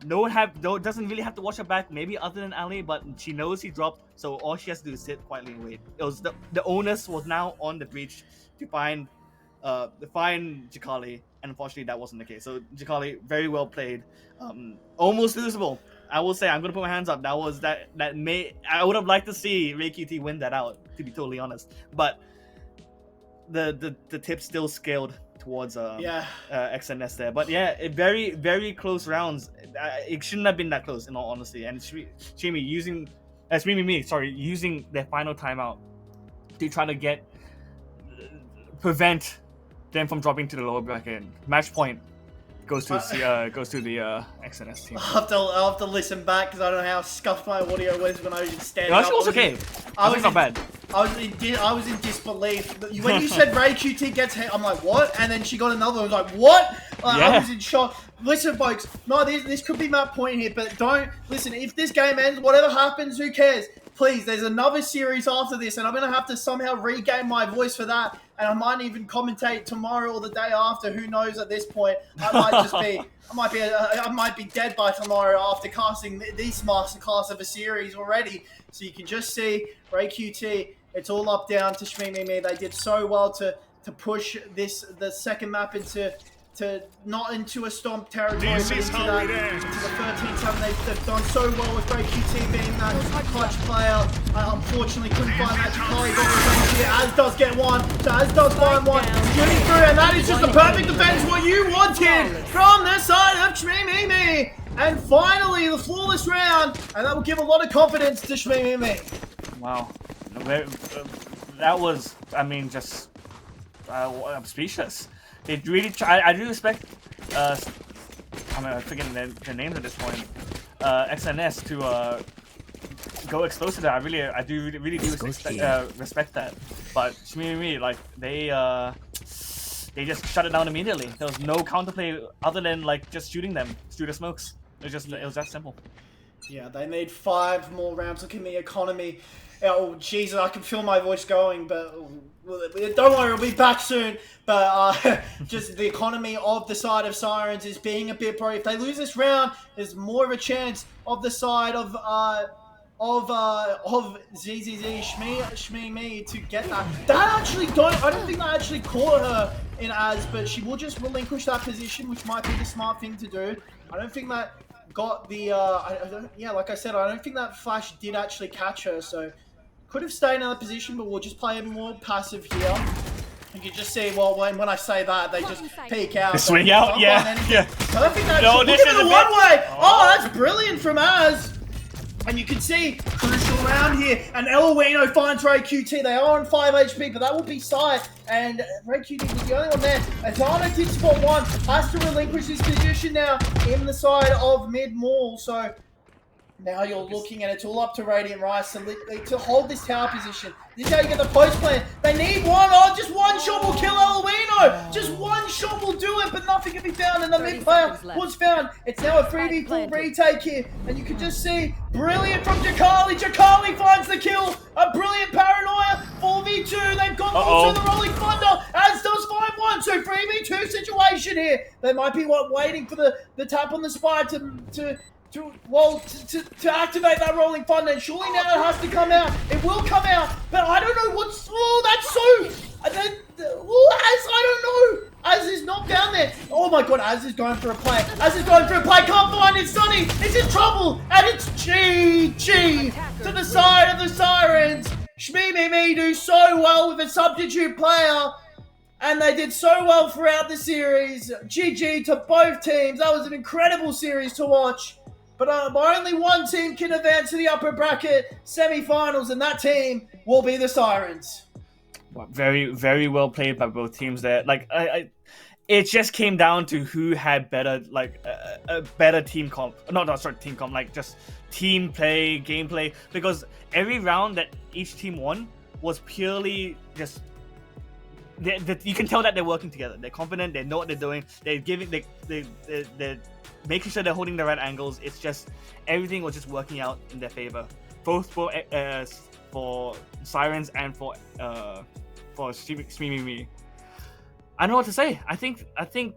Doesn't really have to watch her back, maybe other than Ali, but she knows he dropped, so all she has to do is sit quietly and wait. It was the onus was now on the breach to find Jakali, and unfortunately that wasn't the case. So Jakali, very well played, almost losable. I will say, I'm gonna put my hands up. I would have liked to see Ray QT win that out, to be totally honest, but the tip still scaled towards XNS there. But yeah, very very close rounds. It shouldn't have been that close in all honesty. And Shimi using their final timeout to try to prevent them from dropping to the lower bracket. Match point goes to the XNS team. I'll have to listen back because I don't know how scuffed my audio was when I was standing up. It was okay. I was not bad. I was in disbelief. When you said Ray QT gets hit, I'm like, what? And then she got another one. I was like, what? I was in shock. Listen, folks. No, this could be my point here, but don't listen. If this game ends, whatever happens, who cares? Please, there's another series after this, and I'm gonna have to somehow regain my voice for that. And I might even commentate tomorrow or the day after. Who knows? At this point, I might be dead by tomorrow after casting this masterclass of a series already. So you can just see Ray QT. It's all up down to Shmimi. They did so well to push the second map into not into a stomp territory, but into the 13-7. They've done so well with Ray QT being that clutch player. Unfortunately, couldn't find that Jakali got revenge here. Az does get one, so Az does find one. Shooting through, and that is just the perfect defense what you wanted from the side of Shmimi. And finally, the flawless round, and that will give a lot of confidence to Shmimi. Wow, that was, I mean, just I'm speechless. They really try. I do respect. I'm forgetting their names at this point. XNS go explosive there. I do really do respect that. But Shmi, like they just shut it down immediately. There was no counterplay other than like just shooting them through the smokes. It was that simple. Yeah, they need 5 more rounds. Look at me, economy. Oh, Jesus, I can feel my voice going, but don't worry, we'll be back soon. But just the economy of the side of Sirens is being a bit pro. If they lose this round, there's more of a chance of the side of ZZZ Shmi Me to get that. I don't think that actually caught her in as, but she will just relinquish that position, which might be the smart thing to do. I don't think that got the like I said, I don't think that flash did actually catch her, so could have stayed in that position, but we'll just play a more passive here. You can just see, well, when I say that, they just peek out. They swing out, yeah. Perfect actually. Look at the one-way! Oh, that's brilliant from Az! And you can see, crucial round here, and Eluino finds Ray QT. They are on 5 HP, but that will be sight. And Ray QT was the only one there. Athena did spot 1, has to relinquish his position now in the side of mid-mall. So now you're looking, and it's all up to Radiant Rice to hold this tower position. This is how you get the post plan. They need one. Oh, just one shot will kill Eluino. Just one shot will do it, but nothing can be found. And the mid player was found. It's now a 3v4 retake here. And you can just see, brilliant from Jakali. Jakali finds the kill. A brilliant paranoia. 4v2. They've gone also the Rolling Thunder. As does 5-1. So 3v2 situation here. They might be waiting for the tap on the spy to activate that Rolling Thunder, and surely now it has to come out. It will come out, but I don't know what's... Oh, that's so... I don't know. Az is not down there. Oh my god, Az is going for a play. Az is going for a play. Can't find it. Sunny is in trouble, and it's GG to the side of the Sirens. Shmi do so well with a substitute player. And they did so well throughout the series. GG to both teams. That was an incredible series to watch. But only one team can advance to the upper bracket semi-finals, and that team will be the Sirens. Very, very well played by both teams there. Like, it just came down to who had better, like, a better team comp. Team comp, like, just team play, gameplay. Because every round that each team won was purely just... you can tell that they're working together. They're confident. They know what they're doing. They're making sure they're holding the right angles. It's just everything was just working out in their favor, both for Sirens and for Streaming Me. I don't know what to say. I think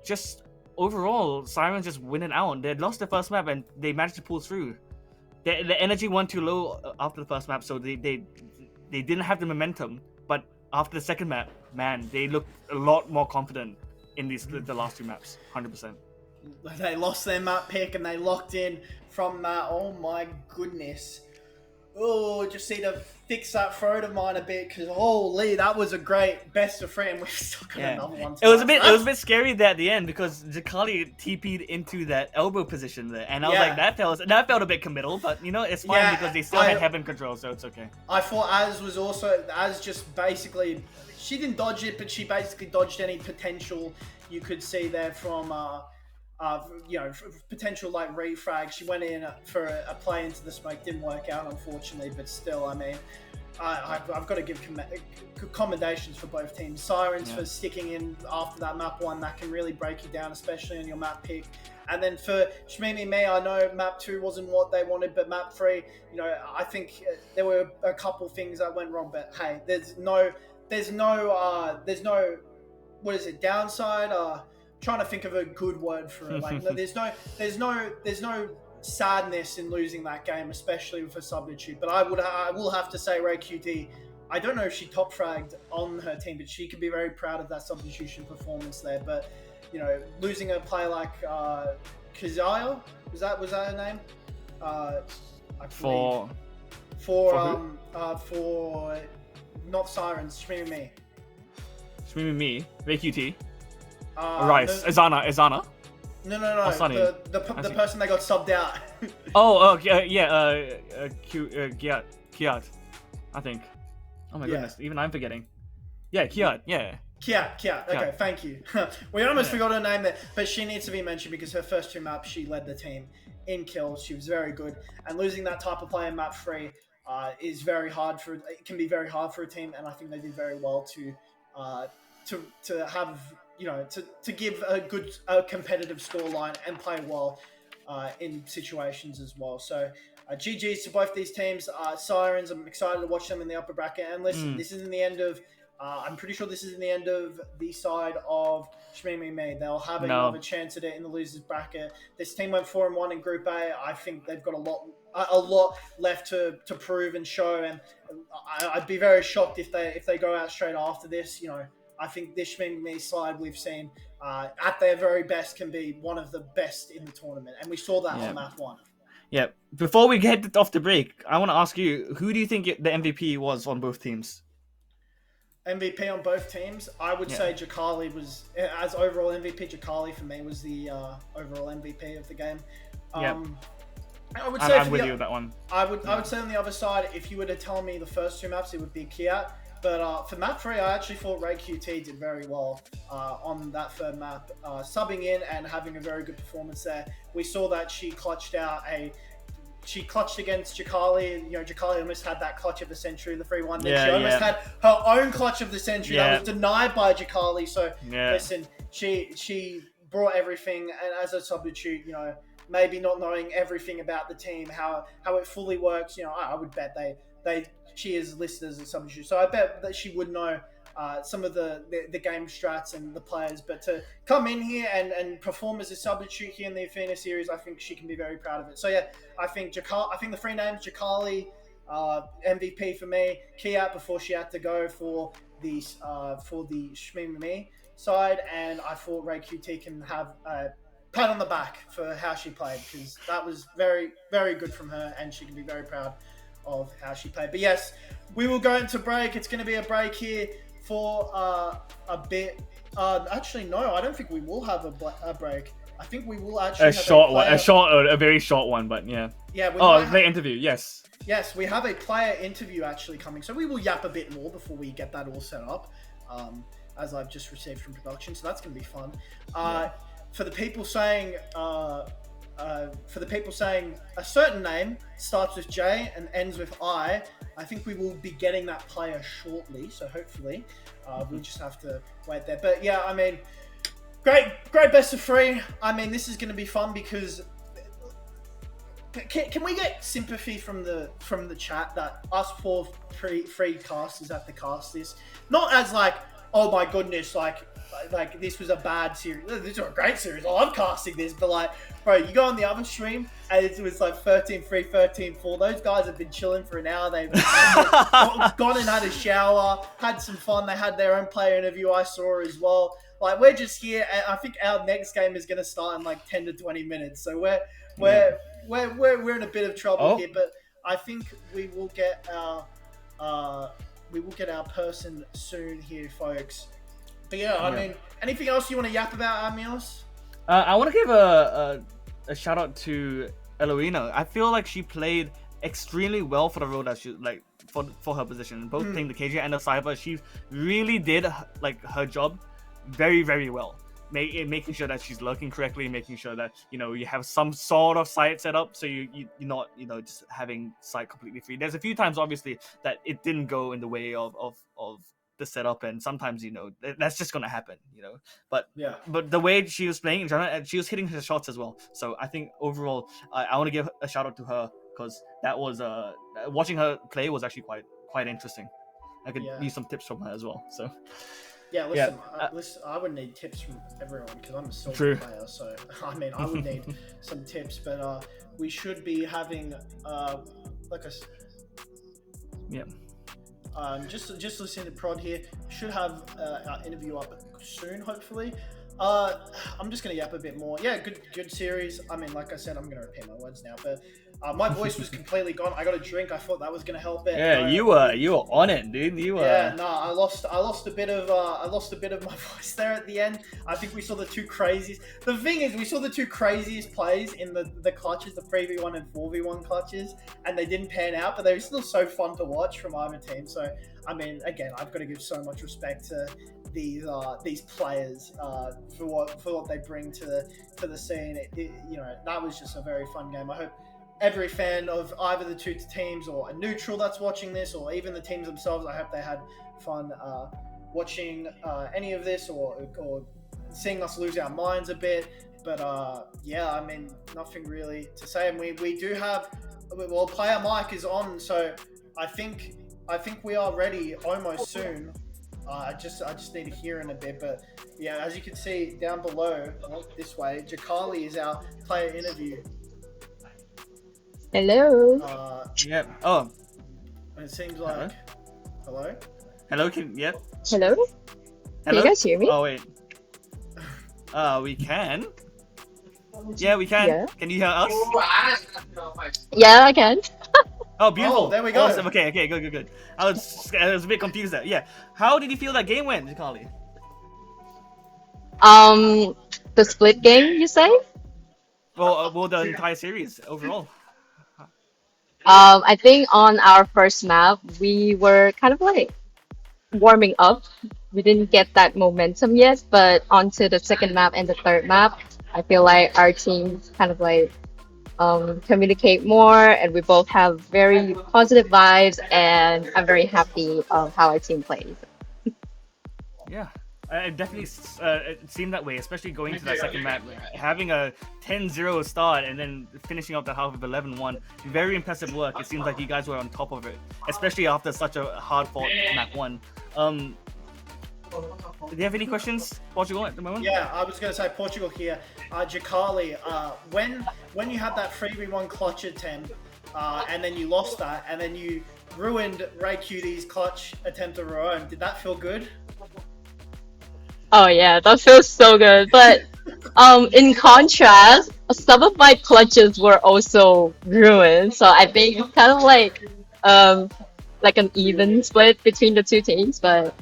just overall Sirens just winning out. They lost the first map and they managed to pull through. The energy went too low after the first map, so they didn't have the momentum. But after the second map, man, they looked a lot more confident in the last 2 maps, 100%. They lost their map pick and they locked in from that. Oh my goodness. Oh, just need to fix that throat of mine a bit, because holy, that was a great best of 3, and we've still got another one. It was a bit scary there at the end, because Jakali TP'd into that elbow position there, and I was like, that felt a bit committal, but you know, it's fine because they still had heaven control, so it's okay. I thought Az just basically, she didn't dodge it, but she basically dodged any potential you could see there from potential like refrag. She went in for a play into the smoke, didn't work out unfortunately, but still, I mean, I've got to give commendations for both teams. Sirens for sticking in after that map 1, that can really break you down, especially on your map pick. And then for Shmi Me, I know map 2 wasn't what they wanted, but map 3, I think there were a couple things that went wrong, but hey, there's no what is it, downside? Trying to think of a good word for it. Like, there's no sadness in losing that game, especially with a substitute. But I will have to say, Ray QT, I don't know if she top fragged on her team, but she can be very proud of that substitution performance there. But losing a player like Kazaya, was that her name? For not Sirens, Shmi Me. Shmi Me, Ray QT. Rice, Azana. No. The person that got subbed out. Kiat, I think. Oh my goodness, even I'm forgetting. Yeah, Kiat, yeah. Kiat. Okay, thank you. We almost forgot her name there, but she needs to be mentioned because her first 2 maps, she led the team in kills. She was very good, and losing that type of play in map 3 is very hard for. It can be very hard for a team, and I think they did very well uh, to have to give a competitive scoreline and play well in situations as well. So GG's to both these teams. Sirens, I'm excited to watch them in the upper bracket. And listen, this isn't the end of. I'm pretty sure this isn't the end of the side of Shmee. They'll have another chance at it in the losers bracket. This team went 4-1 in Group A. I think they've got a lot left to prove and show. And I'd be very shocked if they go out straight after this. I think this Shmee side we've seen at their very best can be one of the best in the tournament, and we saw that on map 1. Yeah. Before we get off the break, I want to ask you, who do you think the MVP was on both teams? MVP on both teams, I would say Jakali was, as overall MVP, Jakali for me was the overall MVP of the game. I would say I'm with you with that one. I would say on the other side, if you were to tell me the first 2 maps, it would be Kiat. But for map 3, I actually thought Ray QT did very well on that 3rd map, subbing in and having a very good performance there. We saw that she clutched against Jakali. Jakali almost had that clutch of the century, the 3-1. Then she almost had her own clutch of the century that was denied by Jakali. So listen, she brought everything, and as a substitute, maybe not knowing everything about the team, how it fully works, I would bet she is listed as a substitute. So I bet that she would know some of the game strats and the players. But to come in here and perform as a substitute here in the Athena series, I think she can be very proud of it. So yeah, I think the 3 names, Jakali, MVP for me, Kiat before she had to go for the Shmee side, and I thought Ray QT can have a pat on the back for how she played, because that was very, very good from her, and she can be very proud of how she played. But yes, we will go into break. It's going to be a break here for a bit. Actually, no, I don't think we will have a break. I think we will actually have a very short one, but yeah. Yeah. The interview, yes. Yes, we have a player interview actually coming, so we will yap a bit more before we get that all set up, as I've just received from production. So that's going to be fun. For the people saying a certain name starts with J and ends with I think we will be getting that player shortly. So hopefully, we'll just have to wait there. But yeah, I mean, great best of 3. I mean, this is going to be fun because can we get sympathy from the chat that us 4 free casters have to cast this? Not as like, oh my goodness, like this was a bad series. This was a great series. I love casting this, but like, bro, you go on the other stream and it was like 13-3, 13-4. Those guys have been chilling for an hour. They've gone and had a shower, had some fun. They had their own player interview. I saw as well. Like, we're just here, and I think our next game is going to start in like 10 to 20 minutes. So we're in a bit of trouble here, but I think we will get our person soon here, folks. But yeah, I mean, anything else you want to yap about, Amios? I want to give a shout out to Eloina. I feel like she played extremely well for the role that she for her position. Both playing the KJ and the Cyber, she really did her job very, very well. Making sure that she's lurking correctly, making sure that you have some sort of site set up, so you're not just having site completely free. There's a few times obviously that it didn't go in the way of the setup, and sometimes that's just gonna happen, But the way she was playing in general, and she was hitting her shots as well. So I think overall, I want to give a shout out to her, because that was watching her play was actually quite interesting. I could use some tips from her as well. So. Yeah, listen, I would need tips from everyone because I'm a silver player. So, I mean, I would need some tips, but we should be having just listening to Prod here. Should have our interview up soon, hopefully. I'm just going to yap a bit more. Yeah, good series. I mean, like I said, I'm going to repeat my words now, but my voice was completely gone. I got a drink. I thought that was going to help it. Yeah, you were on it, dude. You were. Yeah, no, I lost a bit of my voice there at the end. I think we saw the 2 craziest. The thing is, we saw the 2 craziest plays in the clutches, the 3v1 and 4v1 clutches, and they didn't pan out, but they were still so fun to watch from either team. So, I mean, again, I've got to give so much respect to these players for what they bring to the scene. That was just a very fun game. I every fan of either the two teams or a neutral that's watching this, or even the teams themselves. I hope they had fun watching any of this or seeing us lose our minds a bit. But yeah, I mean, nothing really to say. And we do have, well, player mic is on, so I think we are ready almost soon. I just need to hear in a bit, but yeah, as you can see down below, this way, Jakali is our player interview. Hello. Yep. Oh, And it seems like, hello. hello. Yep. Hello. Can Hello. you guys hear me? Oh wait. We can. Yeah, we can. Yeah. Can you hear us? Yeah, I can. Oh, beautiful. Oh, there we go. Awesome. Okay, good. I was a bit confused there. Yeah. How did you feel that game went, Jakali? The split game, you say? Well, the entire series overall. I think on our first map, we were kind of like warming up. We didn't get that momentum yet, but onto the second map and the third map, I feel like our teams kind of like communicate more, and we both have very positive vibes, and I'm very happy of how our team plays. Yeah. It definitely it seemed that way, especially going to that second map, having a 10-0 start and then finishing up the half of 11-1. Very impressive work. It seems like you guys were on top of it, especially after such a hard-fought map 1. Do you have any questions, Portugal, at the moment? Yeah, I was going to say Portugal here. Jakali, when you had that 3v1 clutch attempt, and then you lost that, and then you ruined Ray QD's clutch attempt of her own, did that feel good? Oh yeah, that feels so good. But in contrast, some of my clutches were also ruined. So I think it's kind of like an even split between the two teams. But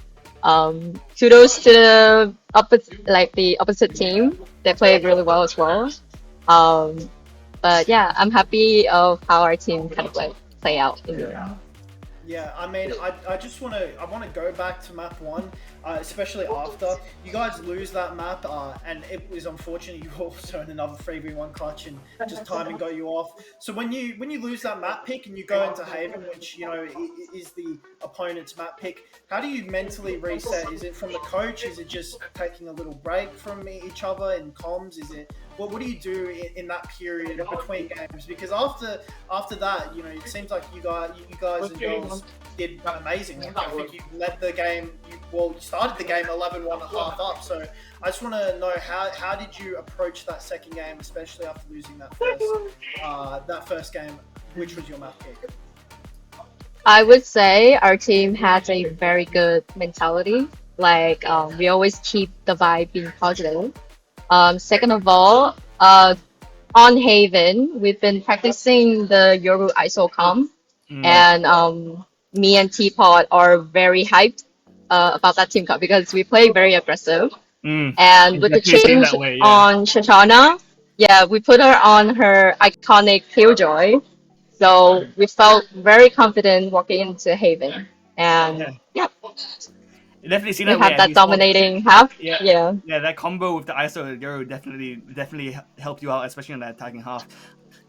kudos to the opposite team. They played really well as well. But yeah, I'm happy of how our team kind of like play out in the end. Yeah, I mean, I just want to go back to map 1, especially after you guys lose that map, and it was unfortunate you also in another 3v1 clutch and just timing got you off. So when you lose that map pick and you go into Haven, which is the opponent's map pick, how do you mentally reset? Is it from the coach? Is it just taking a little break from each other in comms? Is it what do you do in that period between games? Because after that, it seems like you guys and girls did amazing. I think you led the game. You started the game 11-1 and a half up. So I just want to know how did you approach that second game, especially after losing that first game, which was your map pick? I would say our team has a very good mentality. Like we always keep the vibe being positive. Second of all, on Haven, we've been practicing the Yoru ISO comp, and me and Teapot are very hyped about that team comp because we play very aggressive. And with the change on Shoshana, yeah, we put her on her iconic Killjoy, so we felt very confident walking into Haven. And yeah. It definitely seemed We that way. had that dominating half. Yeah, that combo with the ISO Euro definitely helped you out, especially on that attacking half.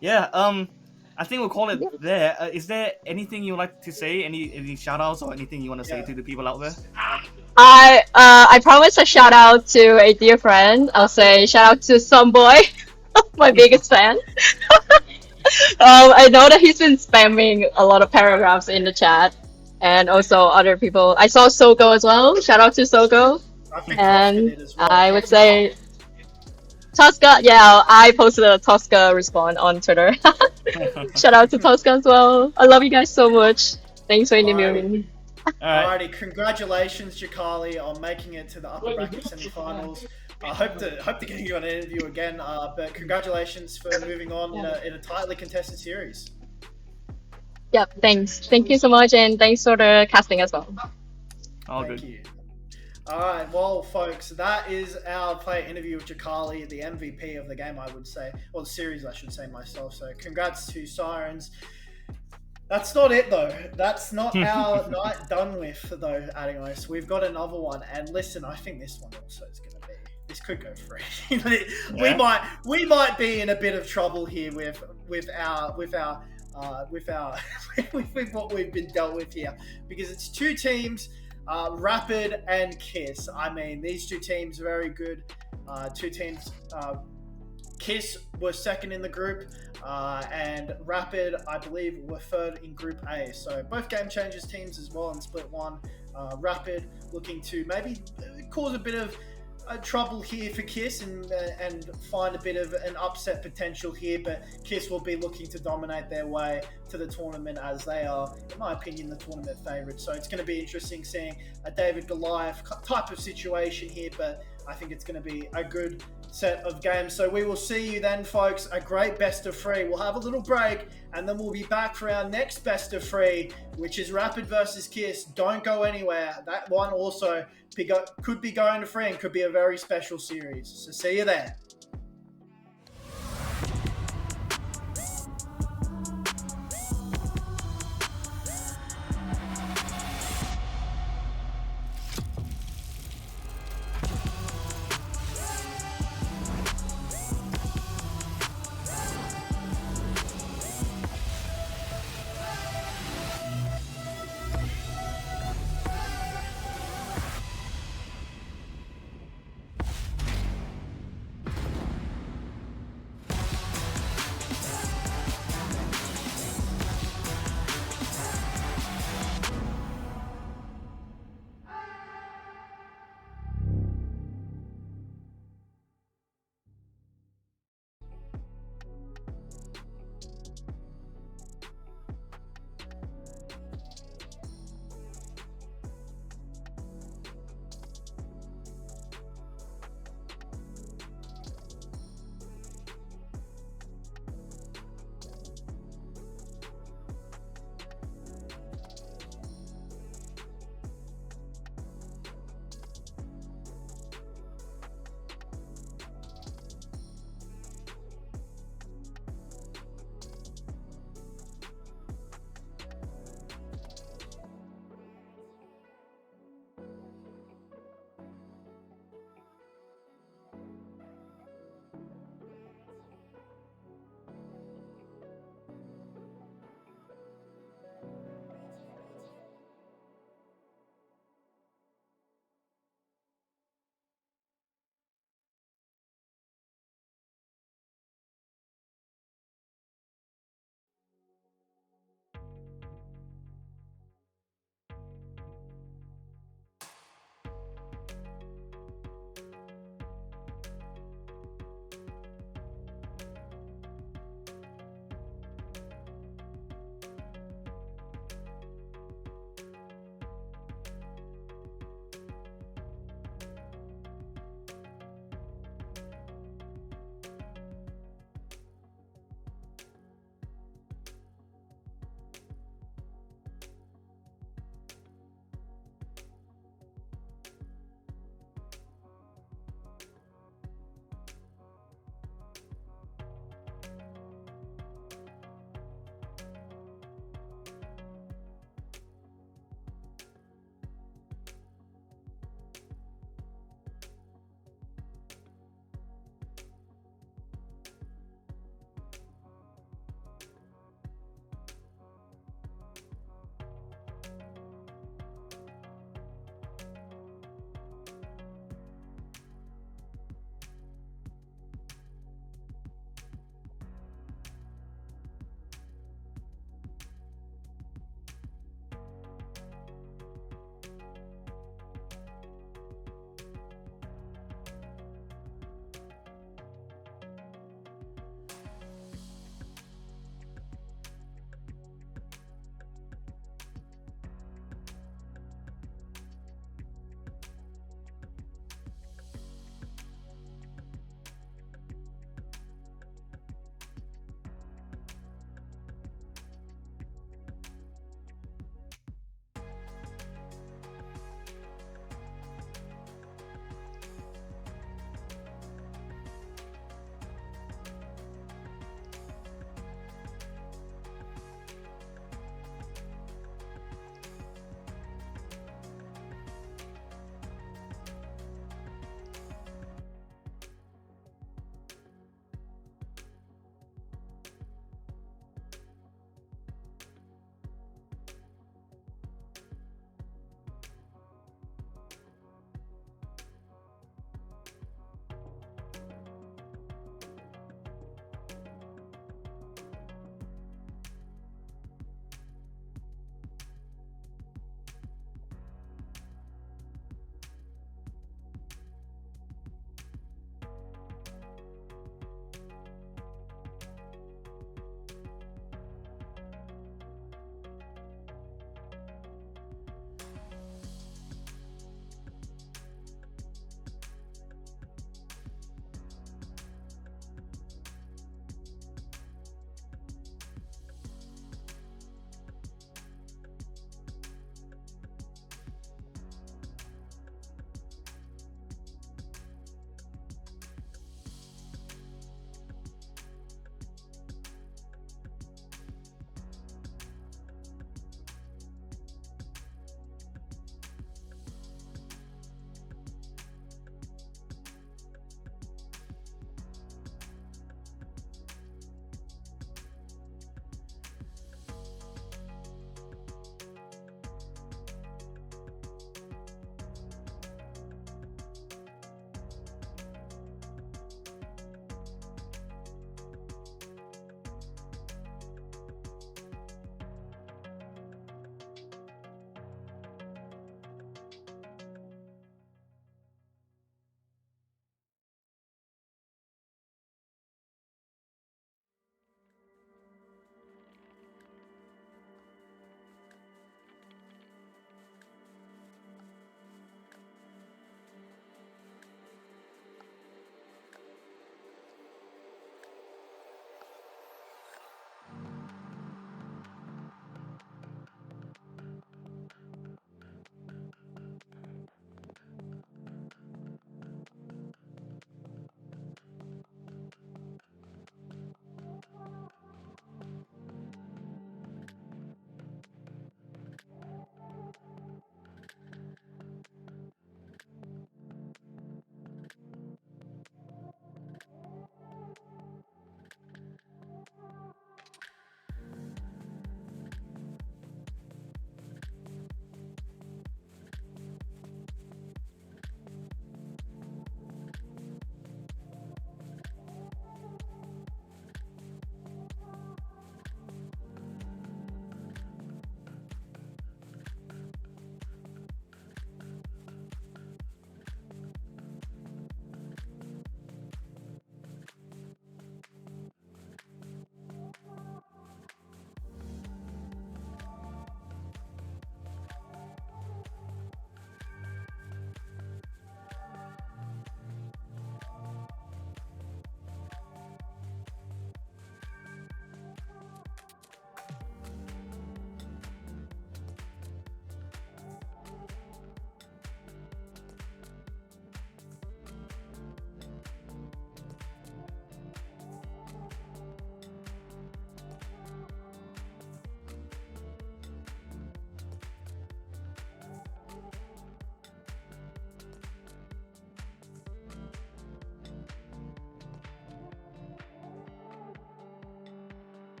Yeah, I think we'll call it there. Is there anything you would like to say? Any shout outs or anything you want to say to the people out there? I promised a shout out to a dear friend. I'll say shout out to Someboy, my biggest fan. I know that he's been spamming a lot of paragraphs in the chat, and also other people. I saw Soko as well. Shout out to Soko. And I would say Tosca. Yeah, I posted a Tosca response on Twitter. Shout out to Tosca as well. I love you guys so much. Thanks for interviewing me. Alrighty, congratulations, Jakali, on making it to the upper bracket semifinals. I hope to get you on an interview again. But congratulations for moving on in a tightly contested series. Yep, thanks. Thank you so much, and thanks for the casting as well. All Thank good. you. Alright, well, folks, that is our player interview with Jakali, the MVP of the game, I would say. Or the series, I should say myself. So congrats to Sirens. That's not it though. That's not our night done with though, Atingos. We've got another one, and listen, I think this one also is going to be. This could go free. We might be in a bit of trouble here with what we've been dealt with here, because it's two teams, Rapid and Kiss. I mean, these two teams are very good. Two teams. Kiss were second in the group, and Rapid, I believe, were third in Group A. So both game changers teams as well in Split 1. Rapid looking to maybe cause a bit of trouble here for Kiss and find a bit of an upset potential here, but Kiss will be looking to dominate their way to the tournament, as they are, in my opinion, the tournament favourites. So it's going to be interesting seeing a David Goliath type of situation here, but I think it's going to be a good set of games. So we will see you then, folks. A great best of three. We'll have a little break, and then we'll be back for our next best of three, which is Rapid versus Kiss. Don't go anywhere. That one also could be going to free and could be a very special series. So see you there.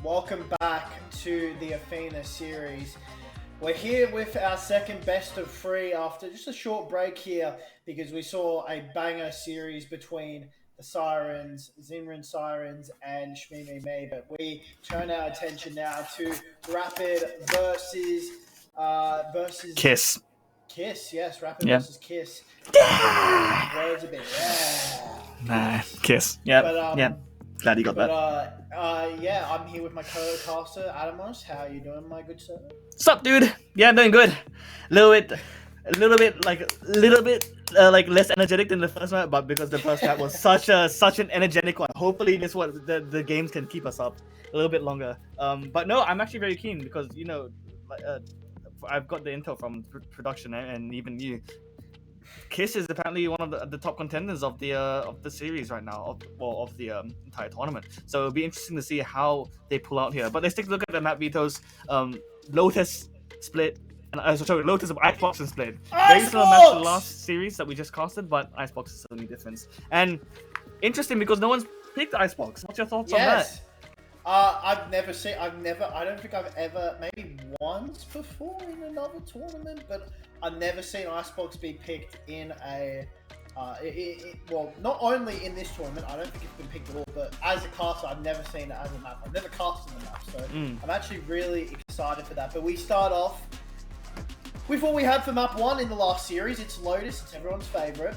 welcome back to the Athena series. We're here with our second best of three after just a short break here because we saw a banger series between the Sirens, Zinran Sirens, and Shmimi Me. But we turn our attention now to Rapid versus Kiss. Kiss. Yes, Rapid Yeah. versus Kiss. Yeah. Words a bit. Yeah. Nah, Kiss. Yeah. But yeah. Glad you got that. Yeah, I'm here with my co-caster Adamos. How are you doing, my good sir? What's up, dude? Yeah, I'm doing good. A little bit like less energetic than the first map, but because the first map was such an energetic one. Hopefully, this one the games can keep us up a little bit longer. But no, I'm actually very keen because I've got the intel from production and even you. Kiss is apparently one of the top contenders of the series right now, of the entire tournament. So it'll be interesting to see how they pull out here. But let's take a look at the map vetoes. Lotus split, and Lotus of Icebox and split. Very similar match to the last series that we just casted, but Icebox is the only difference. And interesting because no one's picked Icebox. What's your thoughts on that? I don't think I've ever, maybe once before in another tournament, but I've never seen Icebox be picked in a, well, not only in this tournament, I don't think it's been picked at all, but as a caster, I've never seen it as a map. I've never casted the map, so I'm actually really excited for that. But we start off with what we had for map 1 in the last series. It's Lotus, it's everyone's favorite.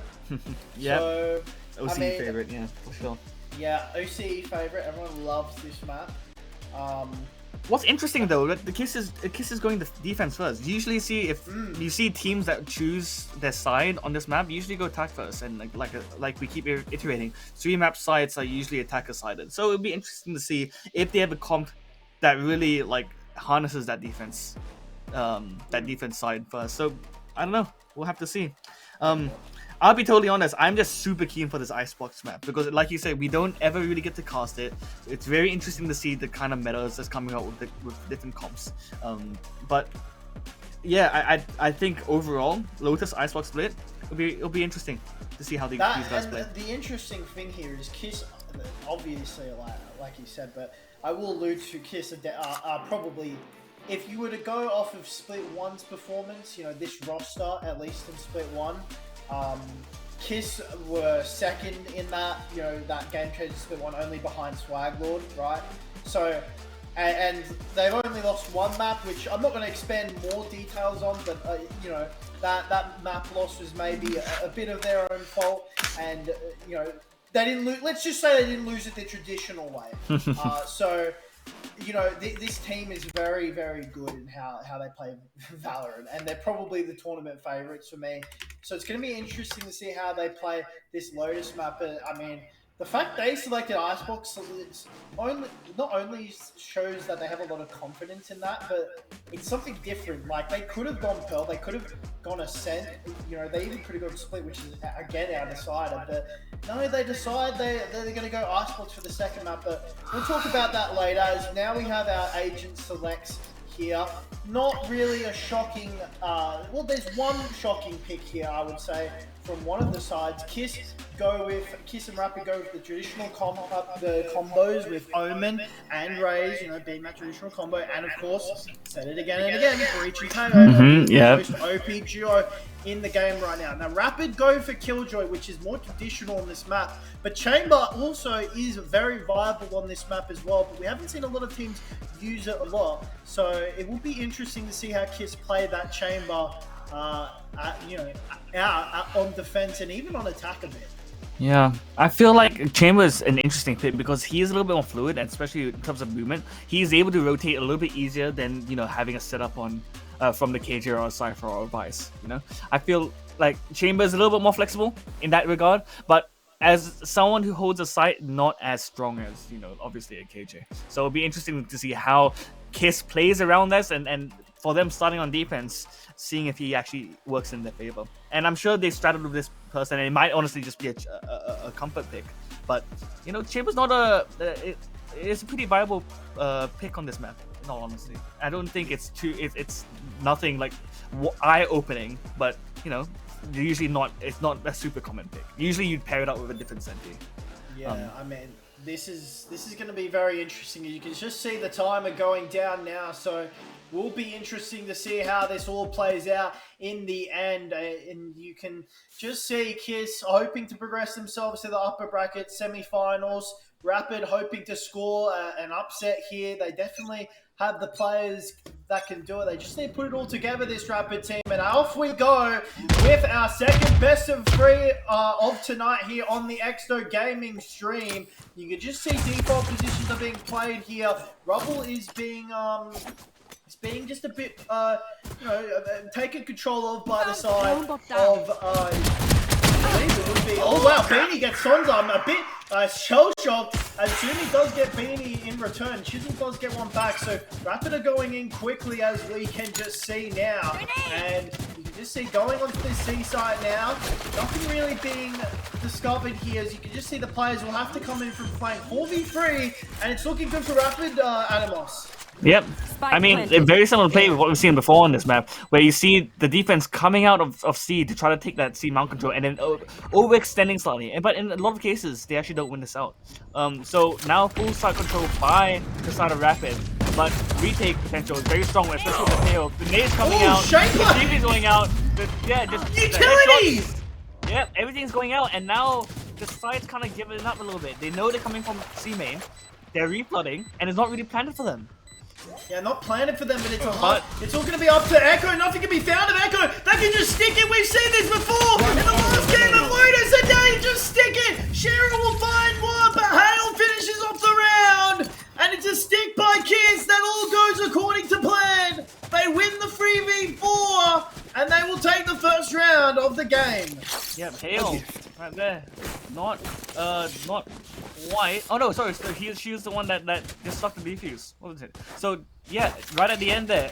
Yeah, so, OC favorite, yeah, for sure. Yeah, OCE favorite. Everyone loves this map. What's interesting though, the Kiss is going the defense first. You usually see if you see teams that choose their side on this map, usually go attack first, and like we keep iterating. 3 map sides are usually attacker sided. So it'll be interesting to see if they have a comp that really like harnesses that defense side first. So I don't know. We'll have to see. I'll be totally honest, I'm just super keen for this Icebox map because, like you said, we don't ever really get to cast it. It's very interesting to see the kind of metas that's coming out with different comps. But yeah, I think overall, Lotus Icebox split, it'll be interesting to see how these guys play. The interesting thing here is Kiss, obviously, like you said, but I will allude to Kiss are probably, if you were to go off of Split 1's performance, you know, this roster, at least in Split 1, Kiss were second in that, you know, that Game Changer Split 1, only behind Swag Lord, right? So, and they've only lost 1 map, which I'm not going to expand more details on, but, you know, that map loss was maybe a bit of their own fault, and, you know, they didn't lose, let's just say they didn't lose it the traditional way. So, you know, this team is very, very good in how they play Valorant, and they're probably the tournament favorites for me. So it's going to be interesting to see how they play this Lotus map. But I mean, the fact they selected Icebox not only shows that they have a lot of confidence in that, but it's something different. Like, they could have gone Pearl, they could have gone Ascent, you know, they even could have gone Split, which is, again, our decider. But no, they decide they're going to go Icebox for the second map. But we'll talk about that later, as now we have our agent selects here. Not really a shocking, well, there's one shocking pick here, I would say, from one of the sides. Kiss and Rapid go with the traditional combos with Omen and Raze, you know, being that traditional combo, and of course, said it again and again, Breach and KO, yeah, most OP duo in the game right now. Now, Rapid go for Killjoy, which is more traditional on this map, but Chamber also is very viable on this map as well, but we haven't seen a lot of teams use it a lot, so it will be interesting to see how Kiss play that Chamber, you know, out on defense and even on attack a bit. Yeah, I feel like Chamber is an interesting pick because he is a little bit more fluid, and especially in terms of movement, he's able to rotate a little bit easier than, you know, having a setup on from the KJ or Cypher or Vice. You know, I feel like Chamber is a little bit more flexible in that regard, but as someone who holds a site, not as strong as, you know, obviously a KJ. So it'll be interesting to see how Kiss plays around this, and for them starting on defense, seeing if he actually works in their favor. And I'm sure they straddled with this person, and it might honestly just be a comfort pick. But, you know, Chamber's not it's a pretty viable pick on this map, in all honesty. I don't think it's nothing like eye-opening, but, you know, it's not a super common pick. Usually you'd pair it up with a different Senti. Yeah, I mean, This is going to be very interesting. You can just see the timer going down now, so will be interesting to see how this all plays out in the end. And you can just see Kiss hoping to progress themselves to the upper bracket semi-finals. Rapid hoping to score an upset here. They definitely have the players that can do it. They just need to put it all together, this Rapid team. And off we go with our second best of 3 of tonight here on the Exto Gaming stream. You can just see default positions are being played here. Rubble is being just a bit, taken control of by the side of, oh wow, Beanie gets Sonza. I'm a bit shell-shocked as Jimmy does get Beanie in return. Chisel does get one back, so Rapid are going in quickly as we can just see now. And you can just see going onto this C site now, nothing really being discovered here as you can just see the players will have to come in from flank 4v3 and it's looking good for Rapid, Adamos. Yep. I mean, very similar play with what we've seen before on this map, where you see the defense coming out of C to try to take that C mount control and then overextending slightly. But in a lot of cases, they actually don't win this out. So now full side control by the side of Rapid, but retake potential is very strong, especially with the tail. The nade's coming out, the TV's going out, just utilities! Yep, everything's going out, and now the side's kind of giving up a little bit. They know they're coming from C main, they're reflooding, and it's not really planned for them. Yeah, not planted for them, but it's it's all going to be up to Echo. Nothing can be found of Echo. They can just stick it. We've seen this before in the last game of Lotus. And they just stick it. Shearer will find one, but Hale finishes off the round. And it's a stick by Kiss. That all goes according to plan. They win the 3v4, and they will take the first round of the game. Yep, Hale right there. Not white. Oh no, sorry. So she was the one that just stuck the defuse. What was it? So yeah, right at the end there.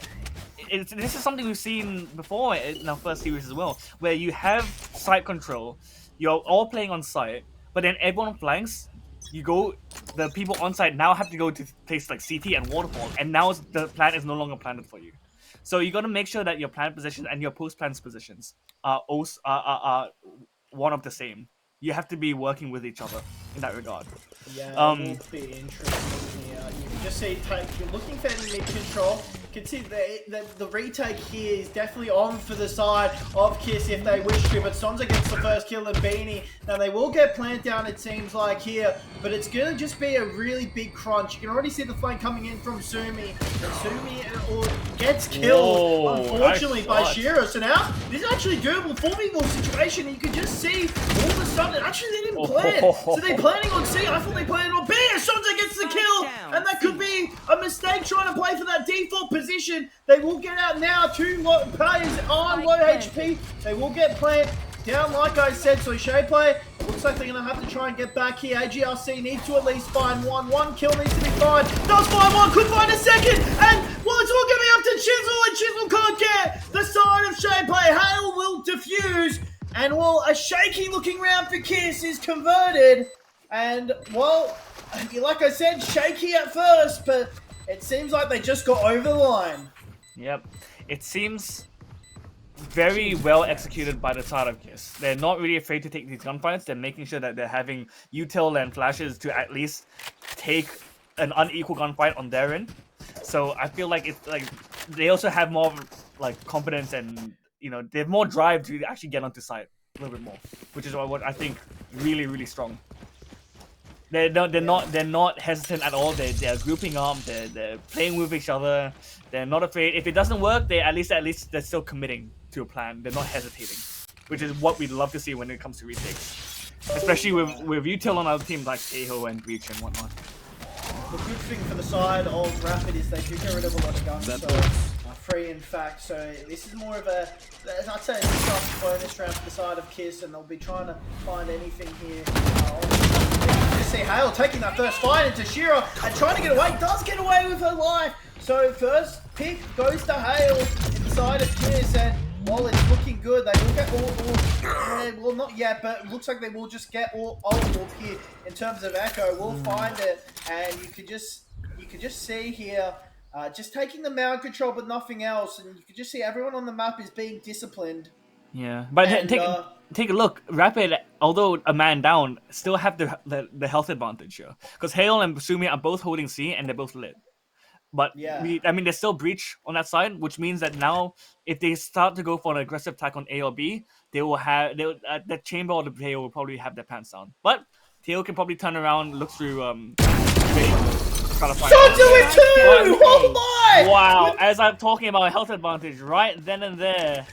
This is something we've seen before in our first series as well, where you have site control. You're all playing on site, but then everyone flanks. The people on site now have to go to places like CT and Waterfall, and now the plan is no longer planned for you. So you got to make sure that your plan positions and your post-plan positions are one of the same. You have to be working with each other in that regard. Yeah, it will be interesting here. You can just see, you're looking for any mid-control. You can see the retake here is definitely on for the side of Kiss if they wish to, but Sonza gets the first kill and Beanie. Now they will get plant down, it seems like here, but it's going to just be a really big crunch. You can already see the flank coming in from Sumi, and Sumi gets killed, unfortunately, by Shiro. So now, this is actually doable 4v4 situation, and you can just see all of a sudden, actually they didn't plan, so they're planning on C. I thought they planned on B, and Sonza gets the kill, and that could be a mistake trying to play for that default position. They will get out now. 2 players are low HP. They will get plant down, like I said. So Shea play, it looks like they're going to have to try and get back here. AGRC needs to at least find one. One kill needs to be found. Does find one, could find a second. And, well, it's all going to be up to Chisel, and Chisel can't get the side of Shea play. Hale will defuse. And, well, a shaky looking round for Kiss is converted. And, well, like I said, shaky at first, but it seems like they just got over the line. Yep. It seems very well executed by the side of Kiss. They're not really afraid to take these gunfights. They're making sure that they're having util and flashes to at least take an unequal gunfight on their end. So I feel like it's like they also have more like confidence and they have more drive to actually get onto site a little bit more, which is what I think really strong. They're not hesitant at all. They're grouping up. They're playing with each other. They're not afraid. If it doesn't work, they at least they're still committing to a plan. They're not hesitating, which is what we'd love to see when it comes to retakes, especially with util on other teams like Aho and Breach and whatnot. The good thing for the side of Rapid is they do get rid of a lot of guns. Free in fact, so this is more of a, I'd say, it's a tough bonus round for the side of Kiss, and they'll be trying to find anything here. You see Hale taking that first fight into Shira and trying to get away, does get away with her life. So first pick goes to Hale inside of Kiss, and while it's looking good, they will get all well, not yet, but it looks like they will just get all here in terms of Echo. We'll find it, and you can just see here. Just taking the mound control, but nothing else, and you can just see everyone on the map is being disciplined. Yeah, but take a look. Rapid, although a man down, still have the health advantage here because Hale and Sumi are both holding C and they're both lit. But Yeah. there's still breach on that side, which means that now if they start to go for an aggressive attack on A or B, they will have the chamber or the Teo will probably have their pants down. But Teo can probably turn around, look through try to find. Sonza with 2! Oh my! Wow! As I'm talking about health advantage, right then and there,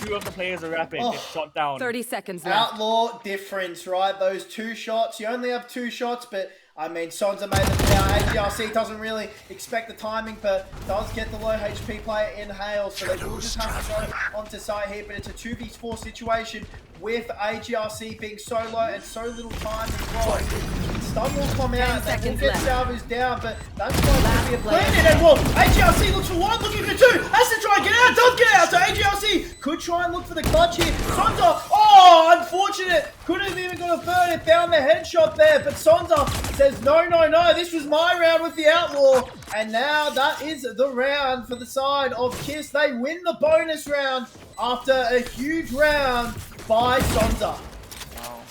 2 of the players are Rapid get shot down. 30 seconds left. Outlaw difference, right? Those 2 shots. You only have 2 shots, but I mean, Sonza made them down. AGRC doesn't really expect the timing, but does get the low HP player in Hale, so they will just have to go onto site here, but it's a 2v4 situation with AGRC being so low and so little time as well. Stun will come out, and they will get Salvos down, but that's going to be a plan. And well, AGRC looks for 1, looking for 2, has to try and get out, does get out, so AGRC could try and look for the clutch here. Sonza, oh, unfortunate, couldn't have even got a third and found the headshot there, but Sonza says, no, this was my round with the Outlaw, and now that is the round for the side of KISS. They win the bonus round after a huge round by Sonza. Wow.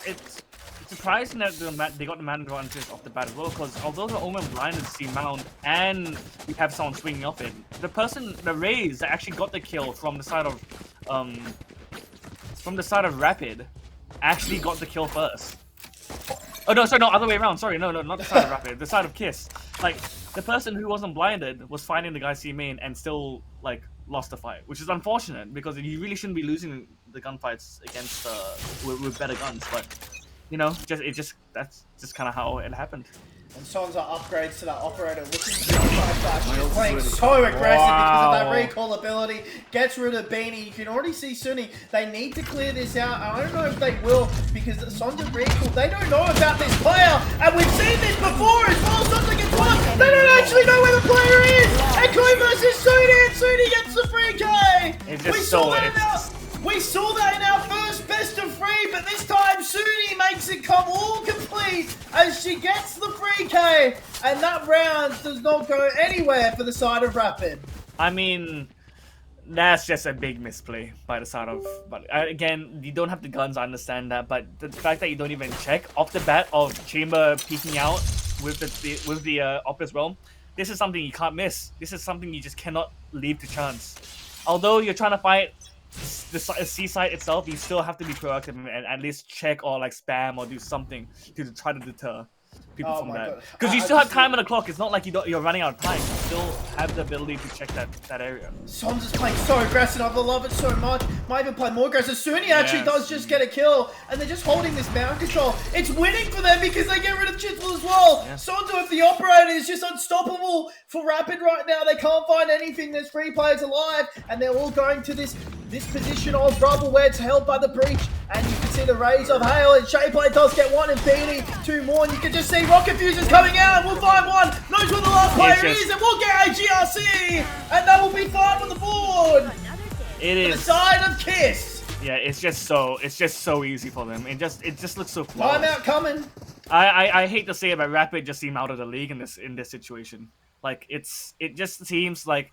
It's surprising that they got the man advantage off the bat as well, because although the Omen blinded C mount and we have someone swinging off it, the Raze that actually got the kill from the side of Rapid actually got the kill first. Oh no, sorry, no, other way around. Sorry, no, not the side of Rapid, the side of KISS. Like, the person who wasn't blinded was fighting the guy C main and still, like, lost the fight, which is unfortunate because you really shouldn't be losing the gunfights against with better guns. But you know, that's just kind of how it happened. And Sonza upgrades to that operator, looking for the side flash. She's playing so aggressive because of that recall ability. Gets rid of Beanie. You can already see Sunny. They need to clear this out. I don't know if they will because Sonza recall. They don't know about this player, and we've seen this before as well. Sonza gets one. They don't actually know where the player is. And Koi versus Suni, and Suni gets the free K. We saw that in our first best of 3, but this time Suni makes it come all complete as she gets the free K, and that round does not go anywhere for the side of Rapid. I mean, that's just a big misplay by the side of. But again, you don't have the guns. I understand that, but the fact that you don't even check off the bat of Chamber peeking out with the op as well, this is something you can't miss. This is something you just cannot leave to chance. Although you're trying to fight the C side itself, you still have to be proactive and at least check or like spam or do something to try to deter people from that. Because you still have time on the clock. It's not like you're running out of time. You still have the ability to check that area. Sonza's playing so aggressive. I love it so much. Might even play more aggressive. Suni actually does just get a kill, and they're just holding this bound control. It's winning for them because they get rid of Chitzel as well. Yeah. Sonza with the operator is just unstoppable for Rapid right now. They can't find anything. There's 3 players alive, and they're all going to this position of rubble where it's held by the breach, and you can see the rays of Hale, and Shayplay does get 1 and Beanie 2 more, and you can just see rocket fuses coming out, and we'll find 1, knows where the last player is, and we'll get AGRC, and that will be 5 on the board. It is the side of KISS. Yeah, it's just so easy for them. It just looks so flawless. Timeout coming. I hate to say it, but Rapid just seem out of the league in this situation. Like it just seems like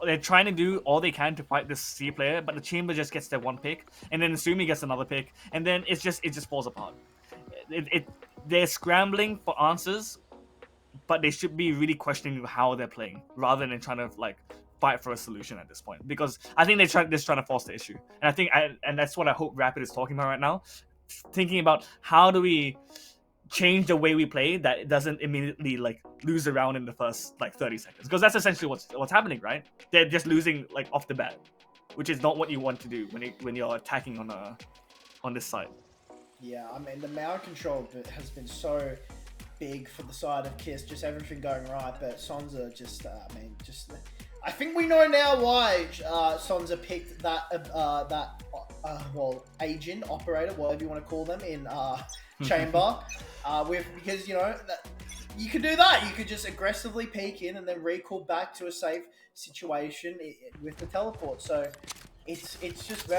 they're trying to do all they can to fight this C player, but the Chamber just gets their 1 pick, and then Sumi gets another pick, and then it just falls apart. They're scrambling for answers, but they should be really questioning how they're playing rather than trying to like fight for a solution at this point. Because I think they're just trying to force the issue, and that's what I hope Rapid is talking about right now, thinking about how do we change the way we play that it doesn't immediately like lose a round in the first like 30 seconds, because that's essentially what's happening, right? They're just losing like off the bat, which is not what you want to do when you're attacking on this side. Yeah, I mean the Mao control has been so big for the side of KISS, just everything going right, but Sonza just I think we know now why Sonza picked that agent, operator, whatever you want to call them, in Chamber, because you know that you could do that. You could just aggressively peek in and then recall back to a safe situation with the teleport. So it's just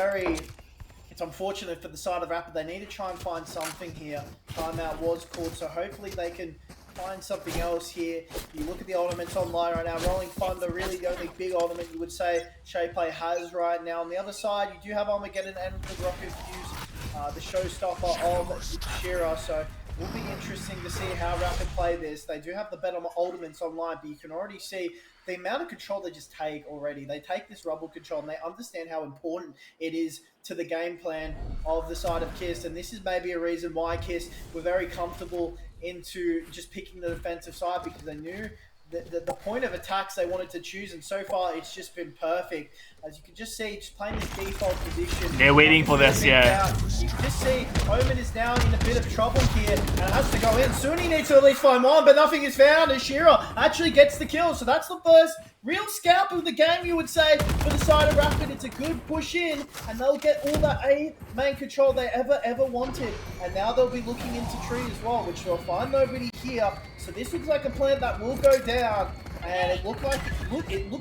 it's unfortunate for the side of Rapid. They need to try and find something here. Timeout was called, so hopefully they can find something else here. You look at the ultimates online right now. Rolling Thunder, really the only big ultimate you would say Shayplay has right now. On the other side, you do have Armageddon and the Rocket Fuse, the showstopper of Shira. So it will be interesting to see how Rapid play this. They do have the better ultimates online, but you can already see the amount of control they just take already. They take this rubble control and they understand how important it is to the game plan of the side of KISS. And this is maybe a reason why KISS were very comfortable into just picking the defensive side, because they knew the point of attacks they wanted to choose, and so far it's just been perfect. As you can just see, just playing this default position. They're waiting for this, yeah. You can just see Omen is now in a bit of trouble here and has to go in. Soon he needs to at least find one, but nothing is found, and Shira actually gets the kill. So that's the first real scalp of the game, you would say, for the side of Rapid. It's a good push in, and they'll get all that A main control they ever wanted. And now they'll be looking into tree as well, which they'll find nobody here. So this looks like a plan that will go down. And it looks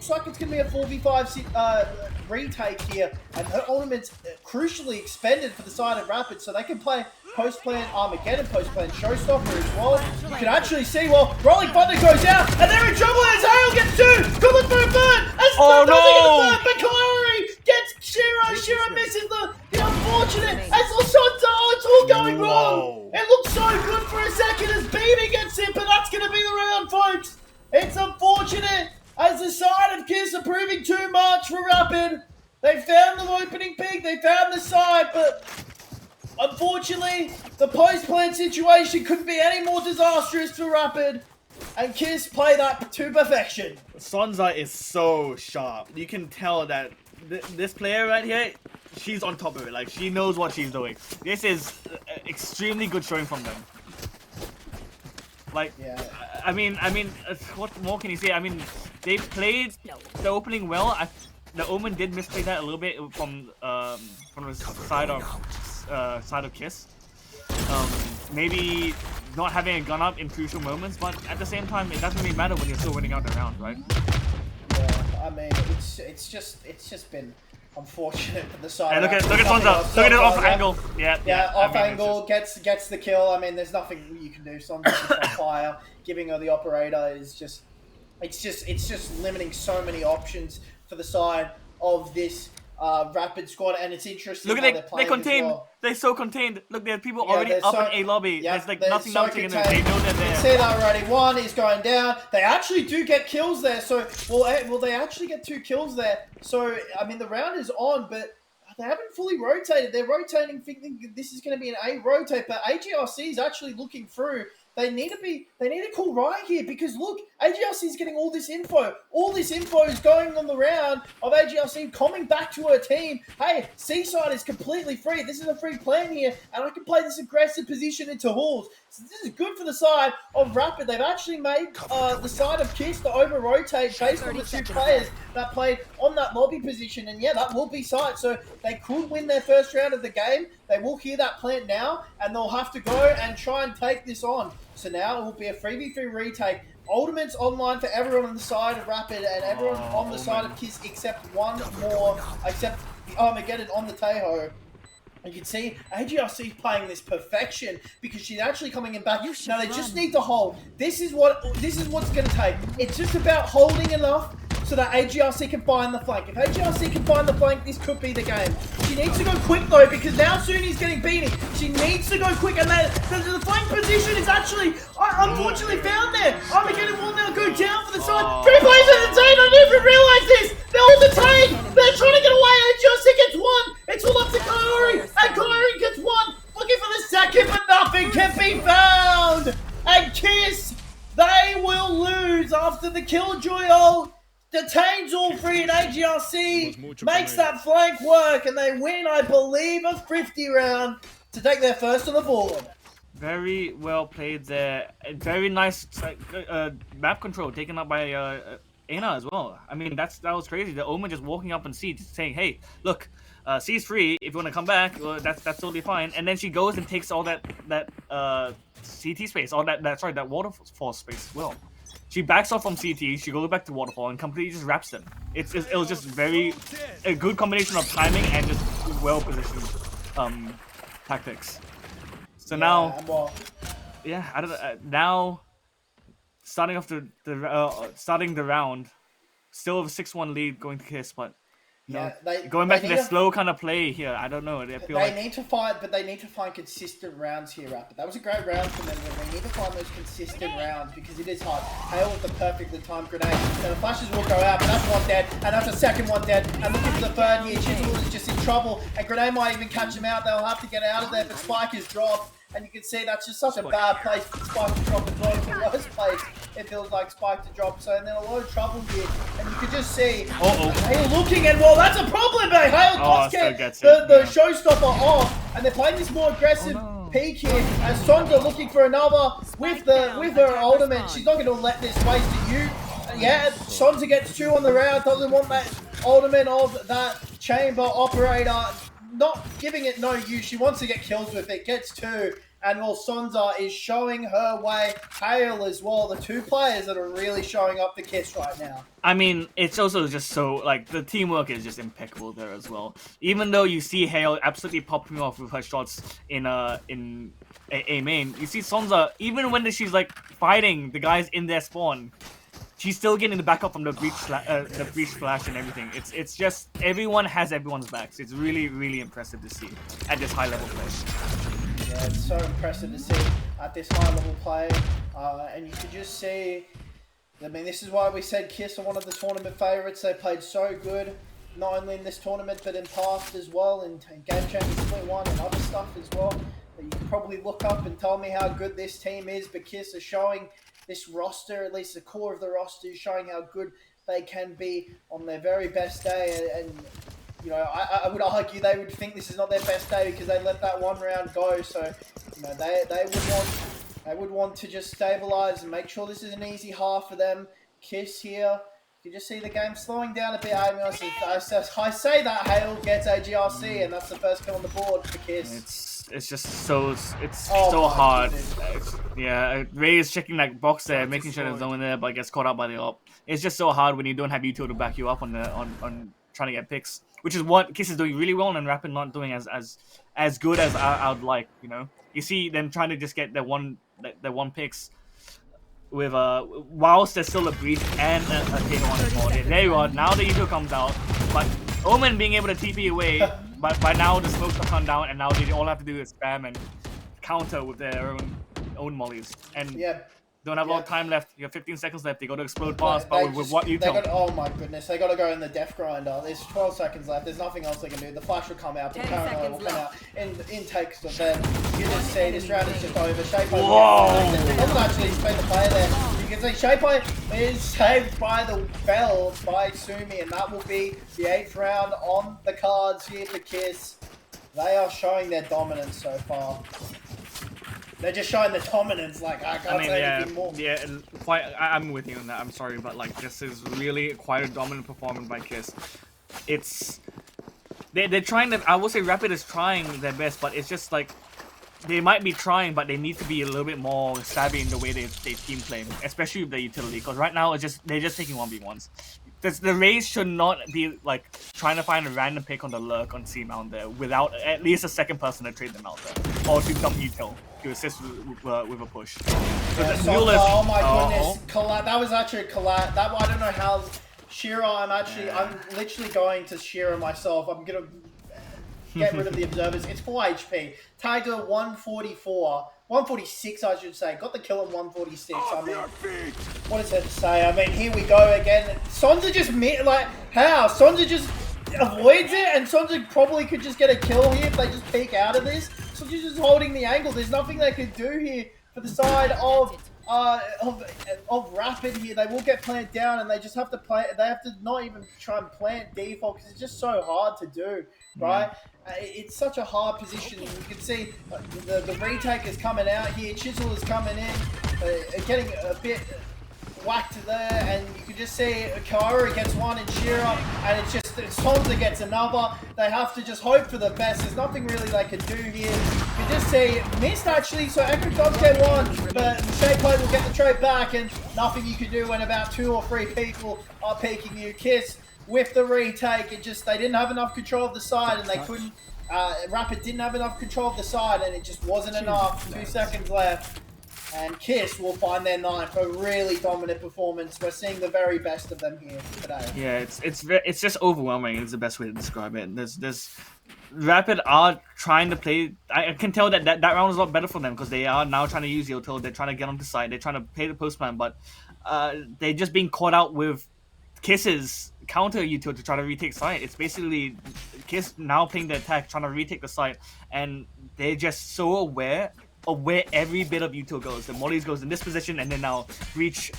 like it's going to be a 4v5 retake here, and her ornaments crucially expended for the side of Rapid, so they can play post-plan Armageddon, post-plan Showstopper as well. You can actually see, well, Rolling Thunder goes out, and they're in trouble as Hale gets two! Good look for a third! As Oh no! Get a third, but Kalari gets Shira! Shira misses the unfortunate as Losonta! Oh, it's all going wrong! It looks so good for a second as Beanie gets it, but that's going to be the round, folks! It's unfortunate as the side of KISS are proving too much for Rapid. They found the opening pig, they found the side, but unfortunately, the post-plan situation couldn't be any more disastrous for Rapid. And KISS play that to perfection. Sonza is so sharp. You can tell that this player right here, she's on top of it. Like, she knows what she's doing. This is extremely good showing from them. Like, yeah. I mean, what more can you say? I mean, they played the opening well. The Omen did misplay that a little bit from the side of KISS. Maybe not having a gun up in crucial moments, but at the same time, it doesn't really matter when you're still winning out the round, right? Yeah, I mean, it's just been unfortunate for the side. Hey, look at Sonza. Look at it off angle. Yeah, off angle gets the kill. I mean, there's nothing you can do. Sonza's just on fire. Giving her the operator is just, it's just limiting so many options for the side of this Rapid squad, and it's interesting. Look at it, they're contained. Well. They're so contained. Look, there are people already up in A lobby. Yeah, there's like nothing in there. They know they're there. You can see that already. One is going down. They actually do get kills there. So, well, they actually get 2 kills there. So, I mean, the round is on, but they haven't fully rotated. They're rotating, thinking this is going to be an A rotate, but AGRC is actually looking through. They need to call right here, because look, AGRC is getting all this info. All this info is going on the round of AGRC coming back to her team. Hey, Seaside is completely free. This is a free plan here, and I can play this aggressive position into halls. So this is good for the side of Rapid. They've actually made the side of KISS to over-rotate based on the 2 players that played on that lobby position. And yeah, that will be sight. So they could win their first round of the game. They will hear that plant now, and they'll have to go and try and take this on. So now it will be a 3v3 retake. Ultimates online for everyone on the side of Rapid and everyone on the side of KISS except one more, except the Armageddon on the Tejo. You can see AGRC playing this perfection because she's actually coming in back. Now they just need to hold. This is what's going to take. It's just about holding enough so that AGRC can find the flank. If AGRC can find the flank, this could be the game. She needs to go quick though, because now Suni's getting beaten. She needs to go quick, and the flank position is actually unfortunately found there. Armageddon will now go down for the side. 3 players at the team, I didn't even realize this. They're all detained. They're trying to get away. AGRC gets 1. It's all up to Kalari, and Kalari gets 1. Looking for the second, but nothing can be found. And KISS, they will lose after the Killjoy ult. Detains all 3, and AGRC makes that flank work, and they win, I believe, a 50 round to take their first on the board. Very well played there. Very nice map control taken up by Athena as well. I mean, that was crazy. The Omen just walking up on C saying, hey, look, C's free. If you want to come back, that's totally fine. And then she goes and takes all that CT space, all that waterfall space as well. She backs off from CT, she goes back to Waterfall, and completely just wraps them. It was just a good combination of timing and just well-positioned tactics. So now, yeah, I don't know, now starting off starting the round, still with a 6-1 lead going to Kiss, but Yeah, going back they to need their slow kind of play here. I don't know. They need to find consistent rounds here, Rapid. That was a great round for them, but they need to find those consistent rounds because it is hard. Hale with the perfectly timed grenade. Now the flashes will go out, but that's one dead, and that's a second one dead. And looking for the third here, Chisel is just in trouble, and grenade might even catch him out. They'll have to get out of there, but Spike is dropped. And you can see that's just such a bad place for Spike to drop as well. It's the worst place it feels like Spike to drop. So, and then a lot of trouble here. And you can just see Hale looking, and well, that's a problem, mate. Hale does get the showstopper off, and they're playing this more aggressive peak here. As Sonja looking for another with her ultimate. She's not going to let this waste to you. Yeah, Sonja gets 2 on the round, doesn't want that ultimate of that chamber operator. Not giving it no use. She wants to get kills with it. Gets 2. And well, Sonja is showing her way. Hale as well. The 2 players that are really showing up the Kiss right now. I mean, it's also just so, like, the teamwork is just impeccable there as well. Even though you see Hale absolutely popping off with her shots in A main, you see Sonja, even when she's, like, fighting the guys in their spawn, she's still getting the backup from the breach flash and everything. It's just everyone has everyone's backs. It's really, really impressive to see at this high level play. Yeah, it's so impressive to see at this high level play. And you can just see, I mean, this is why we said Kiss are one of the tournament favorites. They played so good, not only in this tournament, but in past as well, in Game Changers Split 1 and other stuff as well. But you can probably look up and tell me how good this team is, but Kiss are showing this roster, at least the core of the roster, is showing how good they can be on their very best day. And you know, I would argue they would think this is not their best day because they let that 1 round go. So, you know, they would want to just stabilize and make sure this is an easy half for them. Kiss here. You just see the game slowing down a bit. I say that Hale gets a GRC, and that's the first kill on the board for Kiss. It's just so so hard. Ray is checking that box there, making sure there's no one there, but gets caught up by the op. It's just so hard when you don't have util to back you up on trying to get picks, which is what Kiss is doing really well, and Rapid not doing as good as I would like. You know, you see them trying to just get their one picks with whilst there's still a breach and a Athena on the board. There you are. Now the util comes out, but Omen being able to TP away. But by now the smokes have come down, and now they all have to do is spam and counter with their own mollies. And don't have a lot of time left. You have 15 seconds left. They got to explode fast, but with what you tell. Oh my goodness, they got to go in the death grinder. There's 12 seconds left. There's nothing else they can do. The flash will come out. The paranoia will come out. In takes of them. You just see this round is just over. Shape doesn't actually spend the player there. You can see Shape is saved by the bell by Sumi, and that will be the 8th round on the cards here for Kiss. They are showing their dominance so far. They're just showing the dominance, like, I can't say anything more. Yeah, I'm with you on that. I'm sorry, but, like, this is really quite a dominant performance by Kiss. They're trying to, I will say Rapid is trying their best, but it's just, like, they might be trying, but they need to be a little bit more savvy in the way they team play, especially with the utility, because right now they're just taking 1v1s. The Rays should not be like trying to find a random pick on the lurk on C mount there without at least a second person to trade them out there, or to dump util to assist with a push. Oh my goodness, that was actually a collab. I don't know how Shira. I'm literally going to Shira myself. I'm gonna get rid of the observers. It's 4 HP. Tagged to 144. 146, I should say. Got the kill at 146. I mean, what is there to say? I mean, here we go again. Sonja just, how? Sonja just avoids it, and Sonja probably could just get a kill here if they just peek out of this. Sonja's just holding the angle. There's nothing they could do here for the side of Rapid here. They will get planted down, and they just have to play. They have to not even try and plant default because it's just so hard to do, right? It's such a hard position. You can see the retake is coming out here. Chisel is coming in, getting a bit whacked there, and you can just see Kaori gets one and Shira, and it's Sonja gets another. They have to just hope for the best. There's nothing really they can do here. You can just see missed actually, so Echo does get one, but Shapeplay will get the trade back, and nothing you can do when about 2 or 3 people are peeking you. Kiss with the retake, they didn't have enough control of the side, and they couldn't. Rapid didn't have enough control of the side, and it just wasn't enough. 2 seconds left. And Kiss will find their ninth. A really dominant performance. We're seeing the very best of them here today. Yeah, it's just overwhelming. Is the best way to describe it. There's Rapid are trying to play. I can tell that round is a lot better for them because they are now trying to use the Yoto. They're trying to get onto side. They're trying to play the postman, but they're just being caught out with Kiss's counter util to try to retake site. It's basically Kiss now playing the attack, trying to retake the site, and they're just so aware of where every bit of util goes. The mollies goes in this position, and then now breach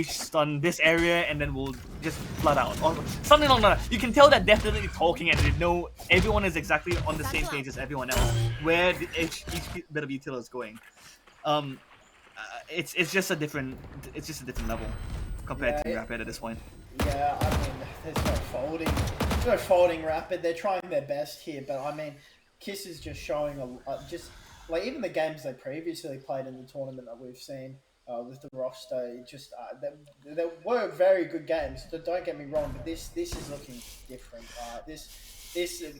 stun this area, and then we'll just flood out or something along that. You can tell that they're definitely talking, and they know everyone is exactly on the same page as everyone else where each bit of util is going. It's just a different level compared to Rapid at this point. Yeah, I mean, there's no folding Rapid. They're trying their best here, but I mean, Kiss is just showing just like even the games they previously played in the tournament that we've seen with the roster, just they were very good games. Don't get me wrong, but this is looking different. The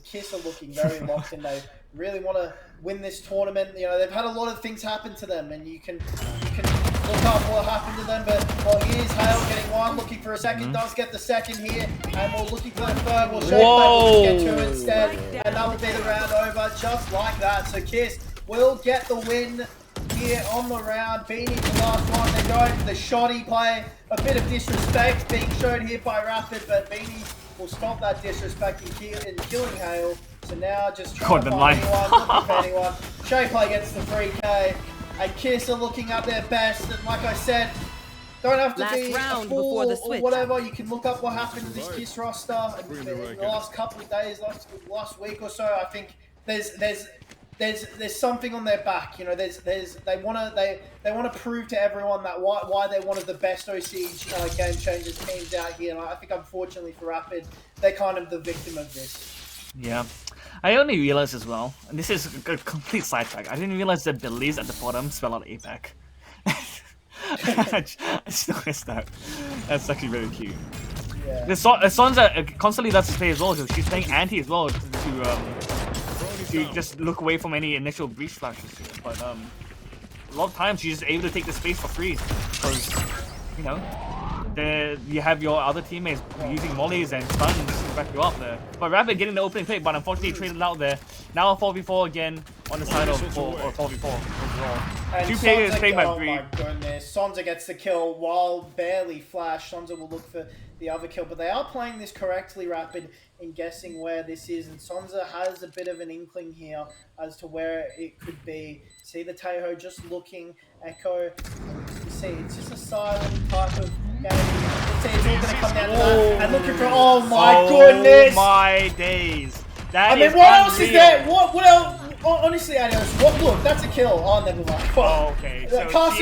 Kiss are looking very locked in. They really want to win this tournament. You know, they've had a lot of things happen to them, and you can look up what happened to them. But here's Hale getting one, looking for a second, does get the second here, and we're looking for the third. We'll show get two instead, and that will be the round over just like that. So Kiss will get the win here on the round. Beanie the last one. They're going for the shoddy play. A bit of disrespect being shown here by Rapid, but Beanie will stop that disrespect in killing Hale. So now just trying to find anyone, looking for anyone. Shayplay gets the 3K. And Kiss are looking at their best. And like I said, don't have to be a fool or whatever. You can look up what happened to this Kiss roster in the last couple of days, last week or so. I think there's something on their back. You know, they want to prove to everyone that why they're one of the best OC game changers teams out here. And I think unfortunately for Rapid, they're kind of the victim of this. Yeah. I only realized as well, and this is a complete sidetrack, I didn't realize that Billy's at the bottom spell out APAC. I just noticed that. That's actually very cute. Yeah. Sonza constantly lets us play as well, so she's playing anti as well to just look away from any initial breach flashes. But a lot of times she's able to take the space for free, because, you know, you have your other teammates using mollies and stuns to back you up there. But Rapid getting the opening pick, but unfortunately traded out there. Now a 4v4 again on the side of 4v4 overall. And Two players playing by oh 3. my goodness, Sonza gets the kill while barely flash. Sonza will look for the other kill, but they are playing this correctly, Rapid, in guessing where this is. And Sonza has a bit of an inkling here as to where it could be. See the Taeho just looking, Echo. You see, it's just a silent type of game. It's all going to come down to that. And looking for, oh my goodness! Oh my days. That I mean, is what else is unreal. there? What else? Honestly, Adios, look, that's a kill. Oh, never mind. Oh, okay. So cast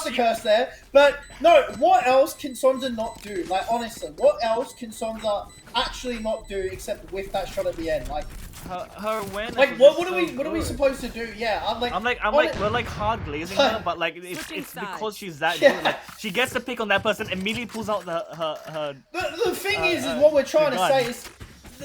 a curse there. But no, what else can Sonza not do? Like, honestly, what else can Sonza actually not do except with that shot at the end? Like, her awareness. like what are we supposed to do? Yeah, we're like hard glazing her, but like it's because she's that good. Like, she gets the pick on that person, immediately pulls out her. The thing is what we're trying to say is.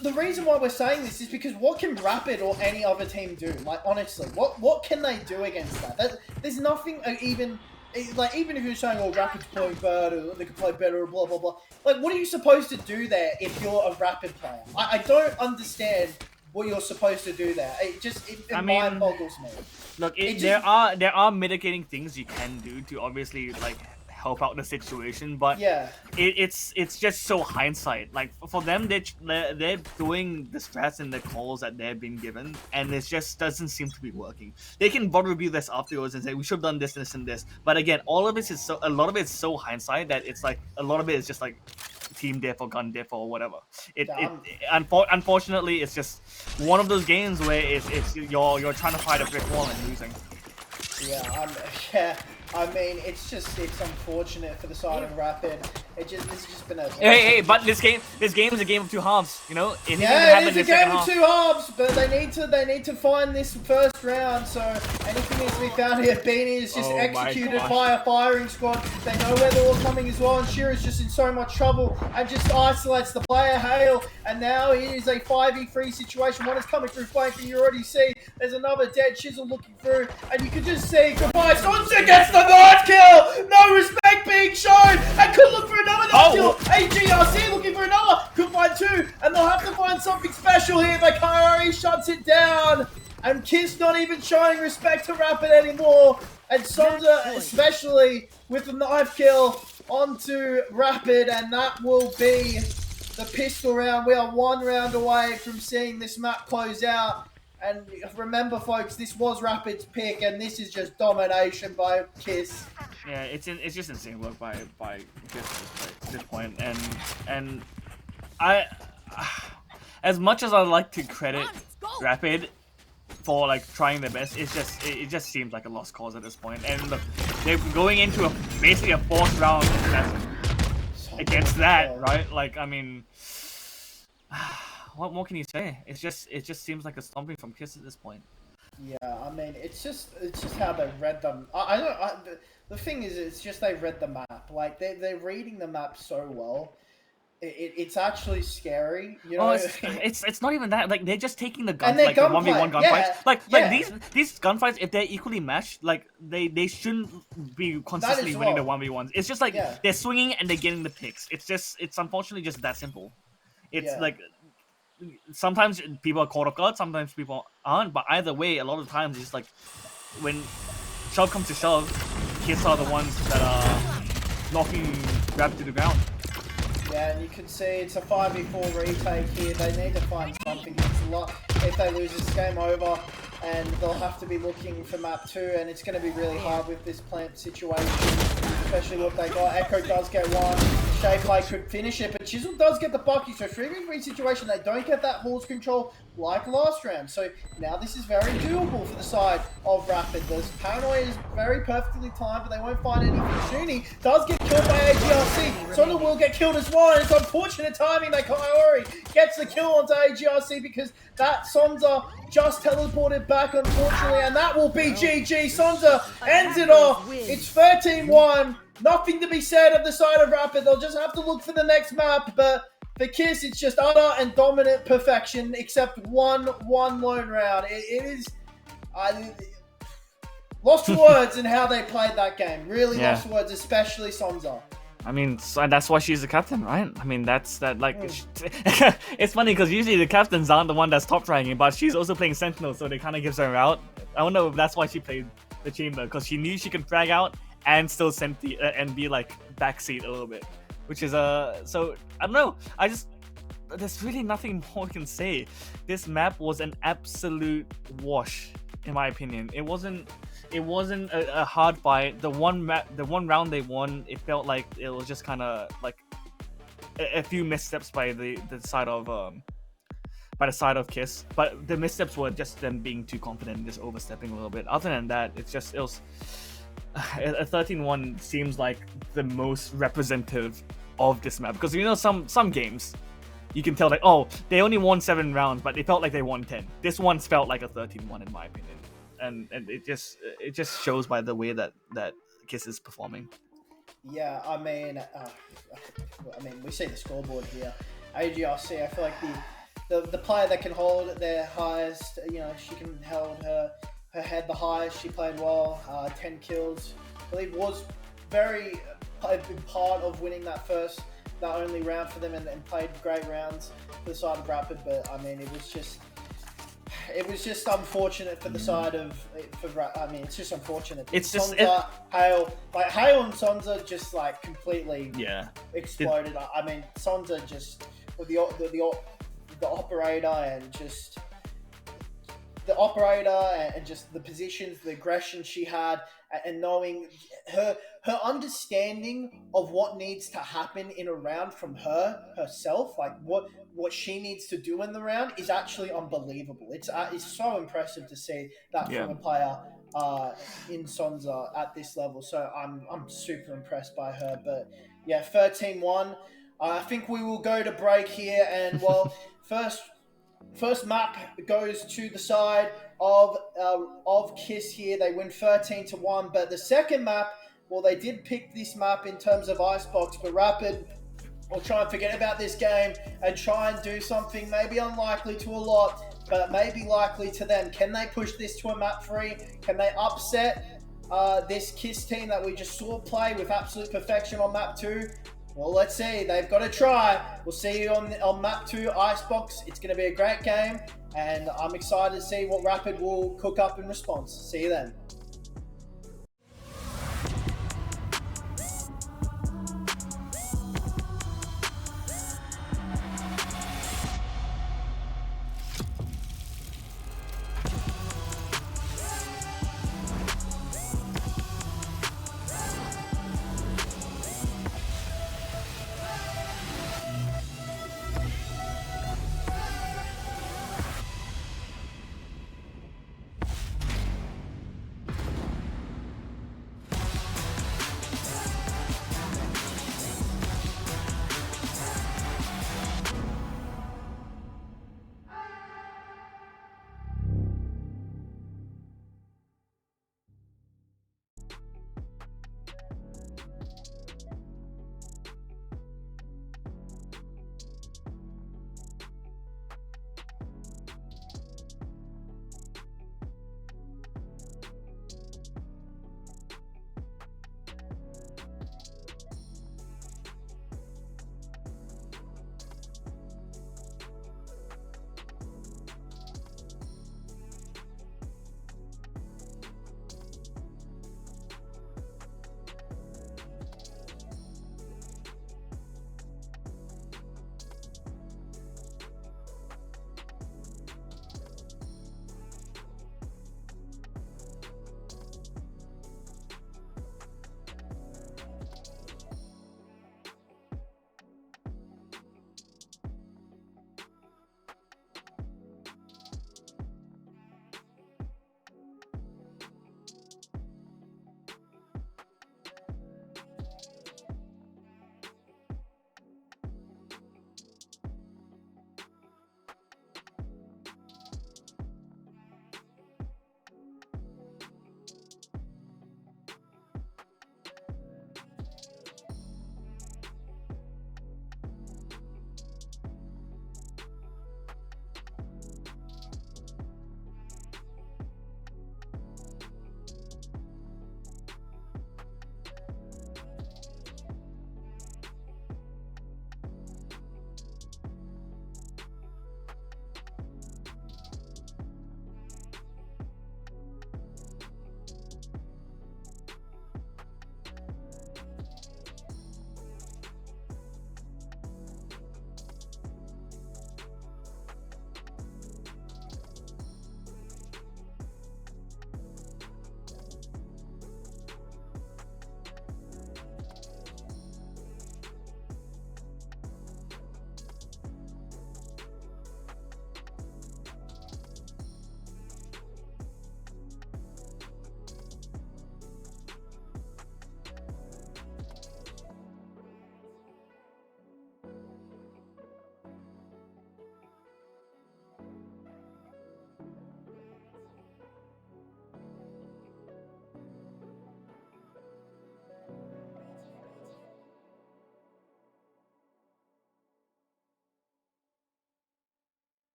The reason why we're saying this is because what can Rapid or any other team do? Like, honestly, what can they do against that? There's nothing even if you're saying, oh, Rapid's playing bad, or they could play better, or blah, blah, blah. Like, what are you supposed to do there if you're a Rapid player? I don't understand what you're supposed to do there. It mind boggles me. Look, there are mitigating things you can do to obviously, like, help out the situation, but yeah, it's just so hindsight. Like, for them, they're doing the strats and the calls that they've been given, and it just doesn't seem to be working. They can bother review this afterwards and say we should have done this, this, and this. But again, a lot of it is so hindsight that it's like a lot of it is just like team diff or gun diff or whatever. Unfortunately, it's just one of those games where it's you're trying to fight a brick wall and losing. Yeah, I mean, it's unfortunate for the side of Rapid. This has just been a Hey, but this game is a game of two halves. You know, it yeah, it is a game of two halves, but they need to find this first round. So anything needs to be found here. Beanie is just executed by a firing squad. They know where they're all coming as well, and Shira's just in so much trouble and just isolates the player Hale. And now it is a 5v3 situation. One is coming through flank, and you already see there's another dead Chisel looking through, and you can just see goodbye. Sonsa gets the knife kill. No respect being shown, and could look for another knife kill. AGRC looking for another. Could find two, and they'll have to find something special here, but Kaiori shuts it down. And Kiss not even showing respect to Rapid anymore. And Sonza, especially with the knife kill onto Rapid, and that will be the pistol round. We are one round away from seeing this map close out. And remember, folks, this was Rapid's pick, and this is just domination by Kiss. Yeah, it's just insane work by Kiss at this point, and I, as much as I like to credit Rapid for like trying their best, it just seems like a lost cause at this point. And look, they're going into basically a fourth round against that, right? Like, I mean, what more can you say? It just seems like a stomping from Kiss at this point. Yeah, I mean, it's just how they read them. The thing is, it's just they read the map. Like they're reading the map so well. It's actually scary, you know. Oh, it's not even that. Like they're just taking the guns, like the 1v1 gunfights. Like these gunfights, if they're equally matched, like they shouldn't be consistently winning the 1v1s. It's just like they're swinging and they're getting the picks. It's unfortunately just that simple. It's like sometimes people are caught off guard, sometimes people aren't. But either way, a lot of times it's like when shove comes to shove, Kiss are the ones that are knocking Rapid to the ground. Yeah, and you can see it's a 5v4 retake here. They need to find something. It's a lot. If they lose, it's game over, and they'll have to be looking for map 2, and it's going to be really hard with this plant situation, especially what they got. Echo does get one. Shayplay could finish it, but Chisel does get the bucky. So 3v3 situation, they don't get that horse control like last round. So now this is very doable for the side of Rapid. The paranoia is very perfectly timed, but they won't find anything. Shuni does get killed by AGRC. Sonda will get killed as well, and it's unfortunate timing that Kaiori gets the kill onto AGRC because that Sonza just teleported back, unfortunately, and that will be GG. Sonza ends it off. It's 13-1. Nothing to be said of the side of Rapid. They'll just have to look for the next map, but for Kiss, it's just utter and dominant perfection, except one lone round. It is... lost for words in how they played that game. Really lost for words, especially Sonza. I mean, that's why she's the captain, right? I mean, it's funny because usually the captains aren't the one that's top ranking, but she's also playing Sentinel, so they kind of gives her out. I don't know if that's why she played the chamber, because she knew she could frag out and still send and be like backseat a little bit, which is so I don't know. There's really nothing more we can say. This map was an absolute wash, in my opinion. It wasn't a hard fight. The one round they won, it felt like it was just kind of like a few missteps by the side of Kiss, but the missteps were just them being too confident and just overstepping a little bit. Other than that, it was a 13-1 seems like the most representative of this map, because you know some games you can tell like, oh, they only won 7 rounds, but they felt like they won 10. This one felt like a 13-1 in my opinion. And it just shows by the way that Kiss is performing. Yeah, I mean, we see the scoreboard here. AGRC, I feel like the player that can hold their highest, you know, she can hold her head the highest. She played well, 10 kills. I believe was very a big part of winning that only round for them, and played great rounds for the side of Rapid. But I mean, it was just unfortunate for the side of it's just unfortunate. It's just Hale and Sonza just like completely exploded. I mean, Sonza just with the operator and just the operator and just the positions, the aggression she had, and knowing her understanding of what needs to happen in a round from herself, like what she needs to do in the round is actually unbelievable. It's so impressive to see that from a player in Sonza at this level. So I'm super impressed by her. But Yeah, 13-1. I think we will go to break here, and well, first map goes to the side of Kiss here. They win 13-1, but the second map, well, they did pick this map in terms of Icebox, but Rapid will try and forget about this game and try and do something maybe unlikely to a lot, but maybe likely to them. Can they push this to a map 3? Can they upset this Kiss team that we just saw play with absolute perfection on map 2? Well, let's see. They've got to try. We'll see you on map 2, Icebox. It's going to be a great game, and I'm excited to see what Rapid will cook up in response. See you then.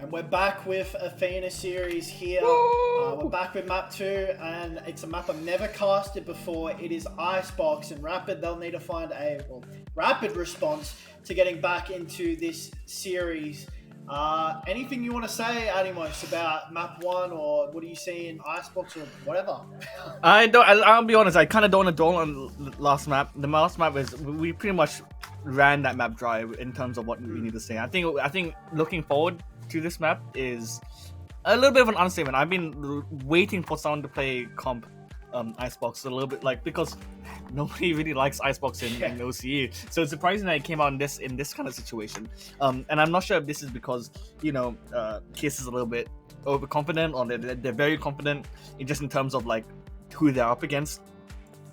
And we're back with Athena series here. We're back with map 2, and it's a map I've never casted before. It is Icebox, and Rapid, they'll need to find a rapid response to getting back into this series. Anything you want to say, Adimos, about map 1, or what do you see in Icebox, or whatever? I'll be honest, I kind of don't want to dwell on the last map. The last map is, we pretty much ran that map dry in terms of what we need to say. I think looking forward to this map is a little bit of an understatement. I've been waiting for someone to play comp Icebox a little bit, like, because nobody really likes Icebox in OCE, so it's surprising that it came out in this kind of situation. And I'm not sure if this is because Kiss is a little bit overconfident, or they're very confident in terms of like who they're up against.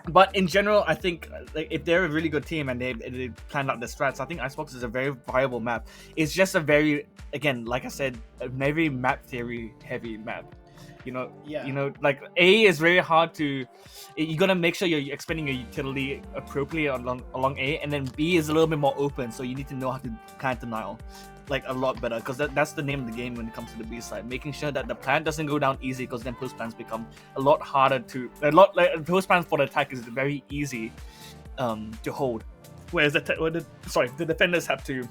But in general, I think like if they're a really good team and they planned out their strats, I think Icebox is a very viable map. It's just a very, again, like I said, a very map theory heavy map. Like A is very hard to. You gotta make sure you're expending your utility appropriately along A, and then B is a little bit more open, so you need to know how to plant denial like a lot better, because that's the name of the game when it comes to the B side. Making sure that the plant doesn't go down easy, because then post plants become a lot harder to. Post plants for the attack is very easy to hold, whereas the defenders have to.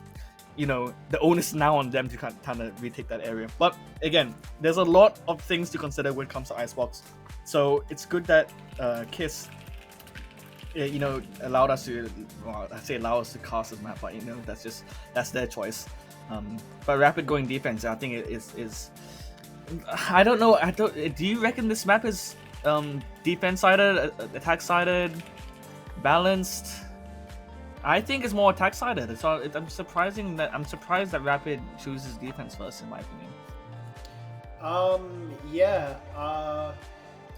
The onus now on them to kind of retake that area. But again, there's a lot of things to consider when it comes to Icebox. So it's good that Kiss, allowed us to. Well, I say allow us to cast this map, but that's their choice. But Rapid going defense, I think it is. I don't know. Do you reckon this map is defense sided, attack sided, balanced? I think it's more attack sided. So I'm surprised that Rapid chooses defense first, in my opinion.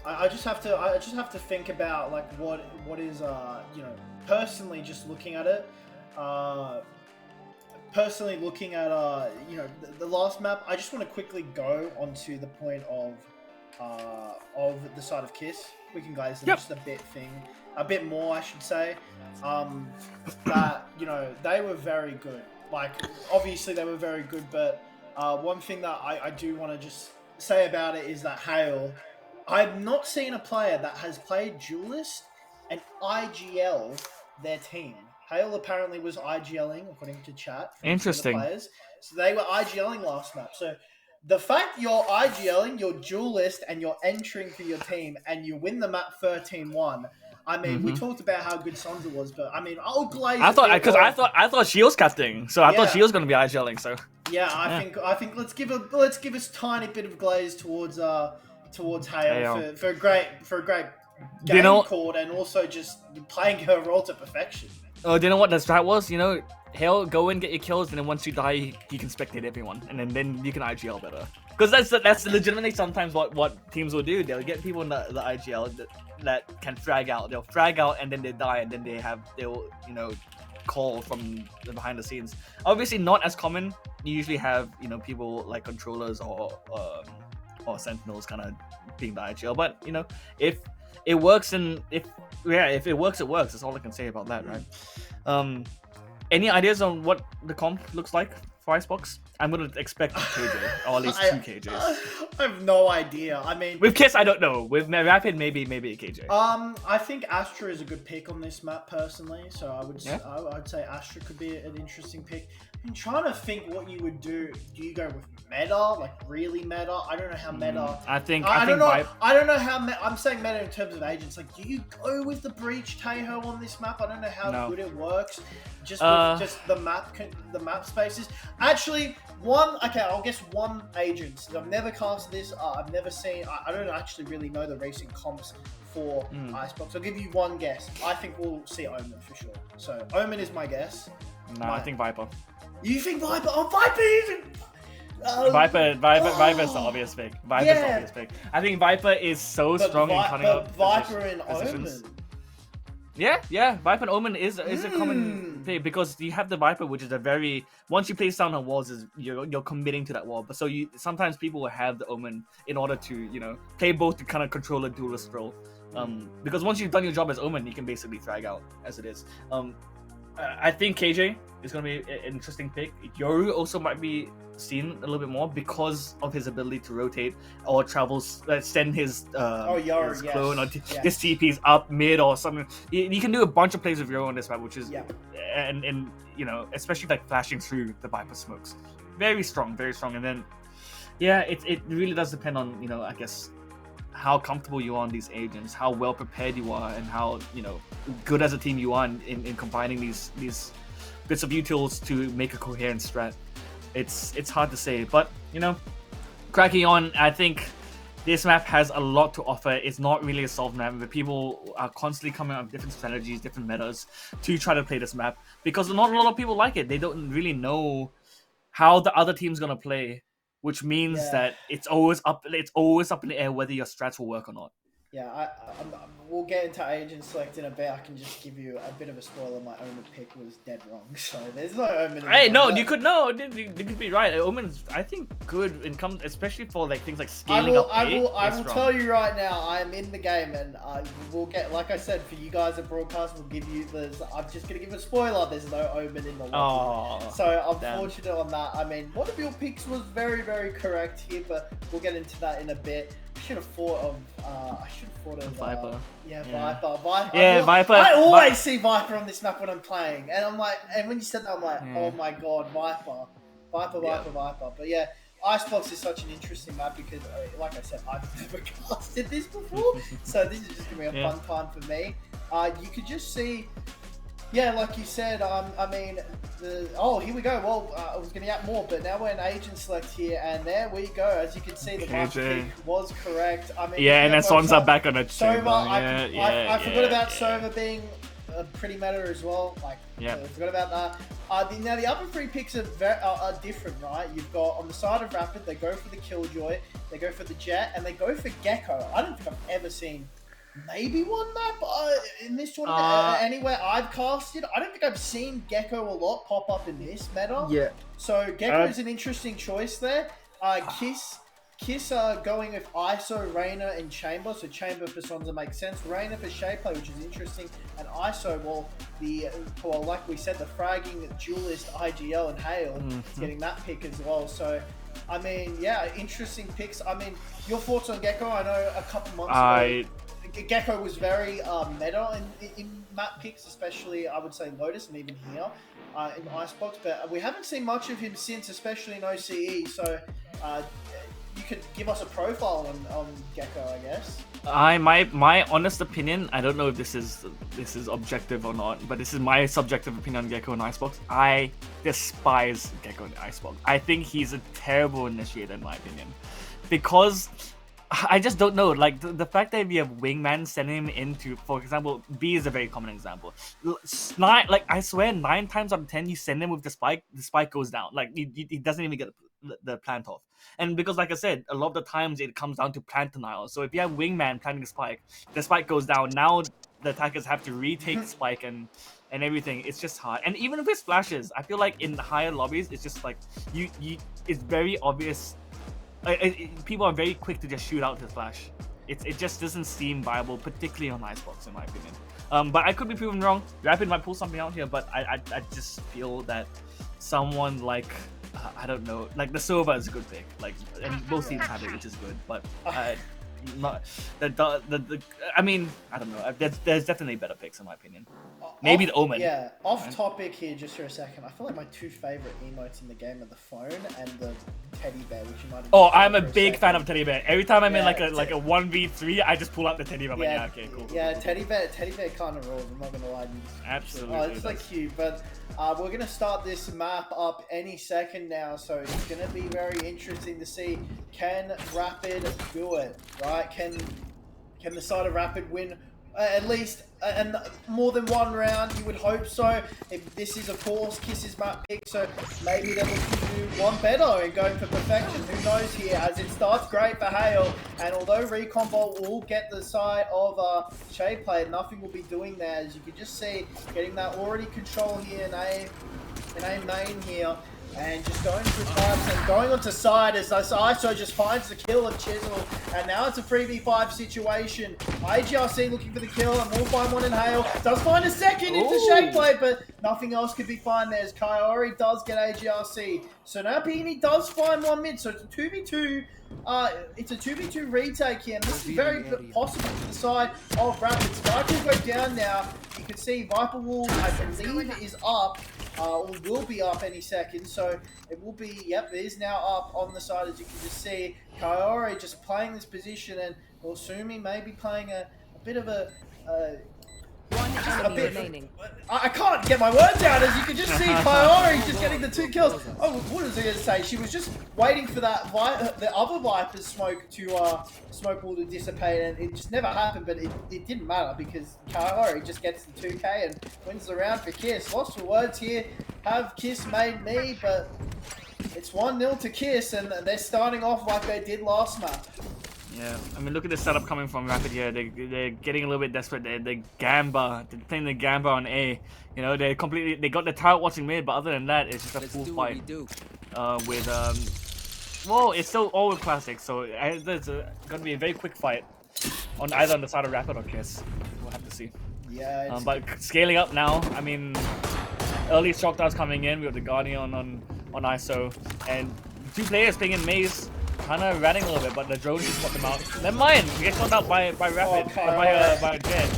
I just have to think about like what is personally just looking at it. Personally looking at the last map, I just want to quickly go onto the point of the side of Kiss. We can glaze them just a bit more, I should say. That they were very good. Like, obviously they were very good, but one thing that I do want to just say about it is that Hale, I've not seen a player that has played Duelist and IGL their team. Hale apparently was IGLing, according to chat. Interesting. The players. So they were IGLing last map. So the fact you're IGLing, you're Duelist, and you're entering for your team, and you win the map 13-1. I mean, we talked about how good Sonza was, but I mean, I'll glaze. I thought she was captaining, so I thought she was going to be IGLing. So I think let's give us tiny bit of glaze towards Hale for a great game called, and also just playing her role to perfection. Oh, do you know what the strat was? Hale, go and get your kills, and then once you die, you can spectate everyone, and then you can IGL better. Because that's legitimately sometimes what teams will do. They'll get people in the IGL that can frag out. They'll frag out, and then they die, and then they'll call from the behind the scenes. Obviously, not as common. You usually have people like controllers or sentinels kind of being the IGL. But if it works, and if it works, it works. That's all I can say about that, right? Any ideas on what the comp looks like for Icebox? I'm going to expect a KJ, or at least 2 KJs. I have no idea. I mean, with Kiss, I don't know. With Rapid, maybe a KJ. I think Astra is a good pick on this map personally. So I'd say Astra could be an interesting pick. I'm trying to think what you would do. Do you go with meta, like really meta? I don't know how meta. I don't know how. I'm saying meta in terms of agents. Like, do you go with the Breach Taeho on this map? I don't know how good it works. Just the map spaces. Actually, I'll guess one agent. I've never cast this. I've never seen. I don't actually really know the racing comps for Icebox. I'll give you one guess. I think we'll see Omen for sure. So Omen is my guess. No, I think Viper. You think Viper? Oh, Viper even. Viper's the obvious pick. The obvious pick. I think Viper is so strong in cutting up Viper and Omen. Yeah. Viper and Omen is a common thing, because you have the Viper, which is a very, once you place down on walls, you're committing to that wall. But so sometimes people will have the Omen in order to play both to kind of control a duelist role. Because once you've done your job as Omen, you can basically frag out as it is. I think KJ is going to be an interesting pick. Yoru also might be seen a little bit more because of his ability to rotate or send his Yoru, his yes. clone or Yes. his TPs up mid or something. You can do a bunch of plays with Yoru on this map, which is and you know, especially like flashing through the Viper smokes, very strong, very strong. And then it really does depend on, you know, I guess how comfortable you are on these agents, how well prepared you are, and how, you know, good as a team you are in combining these bits of utils to make a coherent strat. It's hard to say, but you know, cracking on, I think this map has a lot to offer. It's not really a solved map, but people are constantly coming up with different strategies, different metas to try to play this map because not a lot of people like it. They don't really know how the other team's gonna play, which means that it's always up in the air whether your strats will work or not. Yeah, we'll get into agent select in a bit. I can just give you a bit of a spoiler. My Omen pick was dead wrong, so there's no Omen. Hey, no, you could be right. Omen's, I think, good in especially for like things like scaling up. I will tell you right now. I am in the game, and we'll get, like I said, for you guys at broadcast, we'll give you I'm just gonna give a spoiler. There's no Omen in the lobby. So I'm fortunate on that. I mean, one of your picks was very, very correct here, but we'll get into that in a bit. I should have thought of Viper. Viper. Viper. I always see Viper on this map when I'm playing, and I'm like, and when you said that, I'm like, oh my god, Viper. But yeah, Icebox is such an interesting map because, like I said, I've never casted this before, so this is just gonna be a fun time for me. You could just see. Yeah, like you said, I mean, here we go. Well, I was going to add more, but now we're in agent select here, and there we go. As you can see, the last pick was correct. I mean, and then Sonza back on a Sova. I forgot about Sova being pretty meta as well. I forgot about that. Now the other three picks are different, right? You've got on the side of Rapid, they go for the Killjoy, they go for the Jet, and they go for Gecko. I don't think I've ever seen maybe one map in this tournament anywhere I've casted. I don't think I've seen Gecko a lot pop up in this meta. Yeah. So Gecko is an interesting choice there. Kiss going with ISO, Reyna, and Chamber. So Chamber for Sonza makes sense. Reyna for Shapeplay, which is interesting. And ISO, like we said, the fragging duelist IGL and Hale getting that pick as well. So I mean, yeah, interesting picks. I mean, your thoughts on Gecko? I know a couple months ago, Gecko was very meta in map picks, especially I would say Lotus and even here in Icebox. But we haven't seen much of him since, especially in OCE. So you could give us a profile on Gecko, I guess. My honest opinion, I don't know if this is objective or not, but this is my subjective opinion on Gecko and Icebox. I despise Gecko and Icebox. I think he's a terrible initiator in my opinion, because I just don't know. Like the fact that you have Wingman sending him into, for example, B is a very common example. I swear, 9 times out of 10, you send him with the spike goes down. Like he doesn't even get the plant off. And because, like I said, a lot of the times it comes down to plant denial. So if you have Wingman planting the spike goes down. Now the attackers have to retake the spike and everything. It's just hard. And even with his flashes, I feel like in the higher lobbies, it's just like it's very obvious. People are very quick to just shoot out his flash. It just doesn't seem viable, particularly on Icebox, in my opinion. But I could be proven wrong. Rapid might pull something out here, but I just feel that someone like I don't know, like the Sova is a good pick. Like, and both teams have it, which is good. But not I mean, I don't know. There's definitely better picks in my opinion. Maybe the Omen. Yeah, off topic here just for a second. I feel like my 2 favorite emotes in the game are the phone and the teddy bear, which you might have. Oh, I'm a big fan of teddy bear. Every time I'm in like a 1v3, I just pull out the teddy bear. I'm like, yeah, okay, cool. Yeah, teddy bear kind of rules. I'm not gonna lie. Absolutely. Oh, it's like cute, but we're gonna start this map up any second now, so it's gonna be very interesting to see, can Rapid do it, right? Can the side of Rapid win at least and more than one round? You would hope so. If this is, of course, Kiss's map pick, so maybe they're looking to do one better and going for perfection. Who knows here? As it starts great for Hale, and although Recon Bolt will get the side of Shapeplay, nothing will be doing there. As you can just see, getting that already control here in A main here. And just going through pipes and going onto side as ISO just finds the kill of Chisel. And now it's a 3v5 situation. AGRC looking for the kill and will find one in Hale. Does find a second into Shapeblade, but nothing else could be found there as Kyori does get AGRC. So now Beanie does find one mid. So it's a 2v2. It's a 2v2 retake here, and this is very possible to the side of Rapid. Spike will go down now. You can see Viper Wall, I believe, is up. Or will be up any second, so it will be, yep, it is now up on the side, as you can just see. Kyori just playing this position, and Sumi may be playing a bit of a remaining. I can't get my words out, as you can just see Kyori just getting the 2 kills. Oh, what was I going to say? She was just waiting for that the other Viper's smoke wall to dissipate, and it just never happened, but it didn't matter because Kyori just gets the 2k and wins the round for Kiss. Lost for words here. Have Kiss made me, but it's 1-0 to Kiss, and they're starting off like they did last map. Yeah, I mean, look at the setup coming from Rapid here. They're getting a little bit desperate. They're Gamba. They're playing the Gamba on A. You know, they got the turret watching mid, but other than that, it's just a full fight. Well, it's still all with Classic, so there's gonna be a very quick fight on either on the side of Rapid or Kiss. We'll have to see. Yeah. But scaling up now. I mean, early shock downs coming in. We got the Guardian on ISO, and 2 players playing in Maze. Kind of ratting a little bit, but the drone just got them out. Never mind, we get shot out by Rapid, by Jet.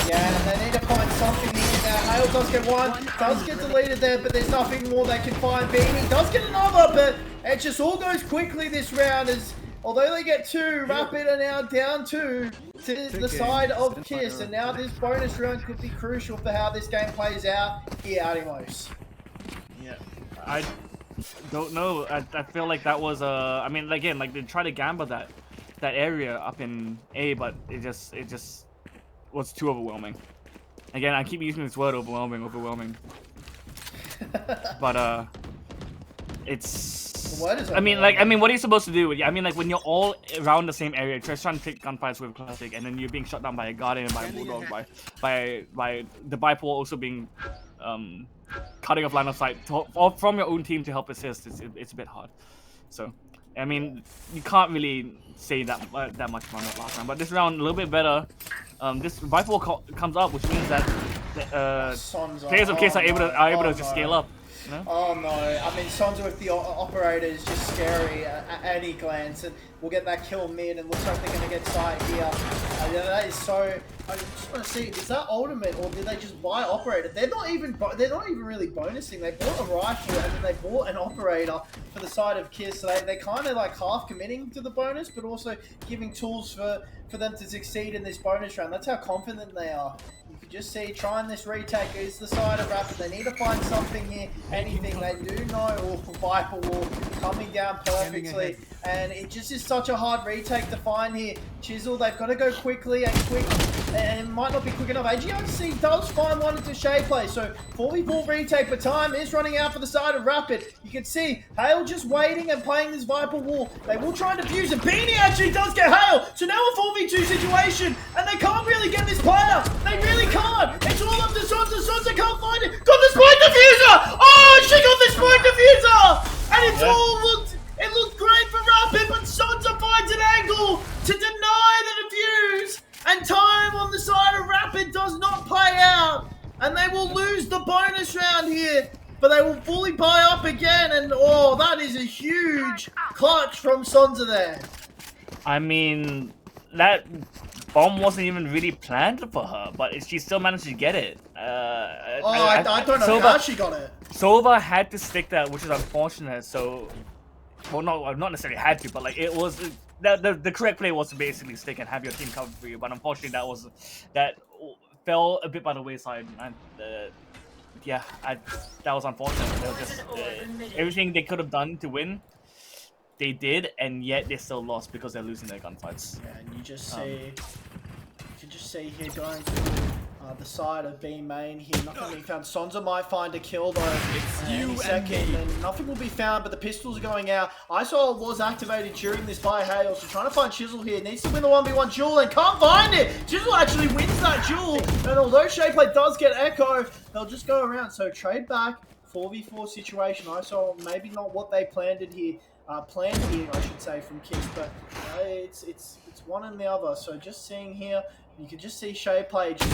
Yeah, and they need to find something here now. Hale does get one, does get deleted there, but there's nothing more they can find. Beanie does get another, but it just all goes quickly this round as, although they get 2, Rapid are now down 2 to the side of Kiss, and now this bonus round could be crucial for how this game plays out here, Atimos. Yeah, I don't know. I feel like that was I mean, again, like they try to gamble that area up in A, but it just was too overwhelming. Again, I keep using this word overwhelming. But it's. I mean, what are you supposed to do? I mean, like when you're all around the same area, just trying to take gunfights with Classic, and then you're being shot down by a Guardian, by a Bulldog, by the Viper also being cutting off line of sight from your own team to help assist. It's a bit hard. So, I mean, you can't really say that much about that last round. But this round a little bit better. This Viper wall comes up, which means that players of Kiss are able to just scale up. No? Oh no, I mean Sonza with the operator is just scary at any glance, and we'll get that kill mid, and looks like they're going to get sight here. Yeah, that is so. I just want to see, is that ultimate or did they just buy operator? They're not even really bonusing. They bought a rifle and then they bought an operator for the side of Kiss. So they kind of like half committing to the bonus, but also giving tools for them to succeed in this bonus round. That's how confident they are. You can just see trying this retake is the side of Rapid. They need to find something here, anything. They do know Viper Wall coming down perfectly, and it just is such a hard retake to find here. Chisel, they've got to go quickly and it might not be quick enough. AGRC does find one into Shade Play, so 4v4 retake, but time is running out for the side of Rapid. You can see Hale just waiting and playing this Viper Wall. They will try and defuse it. Beanie actually does get Hale, so now a 4v2 situation, and they can't really get this player. They really can't. It's all up to Sonza. Sonza can't find it. Got the spike diffuser! Oh, she got the spike diffuser! And it looked great for Rapid, but Sonza finds an angle to deny the defuse. And time on the side of Rapid does not play out. And they will lose the bonus round here. But they will fully buy up again. And oh, that is a huge clutch from Sonza there. I mean, that bomb wasn't even really planned for her, but she still managed to get it. I don't know how she got it. Sova had to stick that, which is unfortunate. So, well, not necessarily had to, but like it was. The correct play was to basically stick and have your team cover for you, but unfortunately that fell a bit by the wayside. And yeah, that was unfortunate. They were just everything they could have done to win, they did, and yet they still lost because they're losing their gunfights. Yeah, and you can just see here going to the side of B main here. Nothing being found. Sonza might find a kill though. Any second, and nothing will be found. But the pistols are going out. ISO was activated during this by Hale, so trying to find Chisel here. Needs to win the 1v1 duel and can't find it. Chisel actually wins that duel, and although Shapeplay does get Echo, they'll just go around. So trade back 4v4 situation. I saw maybe not what they planned here, I should say, from Kiss, but it's one and the other. So just seeing here, you can just see Shay play, just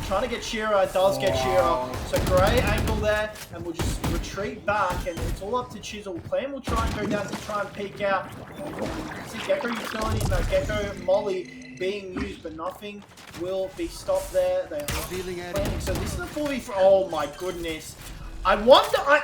trying to get Shearer, does get Shearer. So great angle there, and we'll just retreat back, and it's all up to Chisel. Plan will try and go down to try and peek out. See Gecko utility, no, Gecko Molly being used, but nothing will be stopped there. They are planning. So this is a 4v4. Oh my goodness. I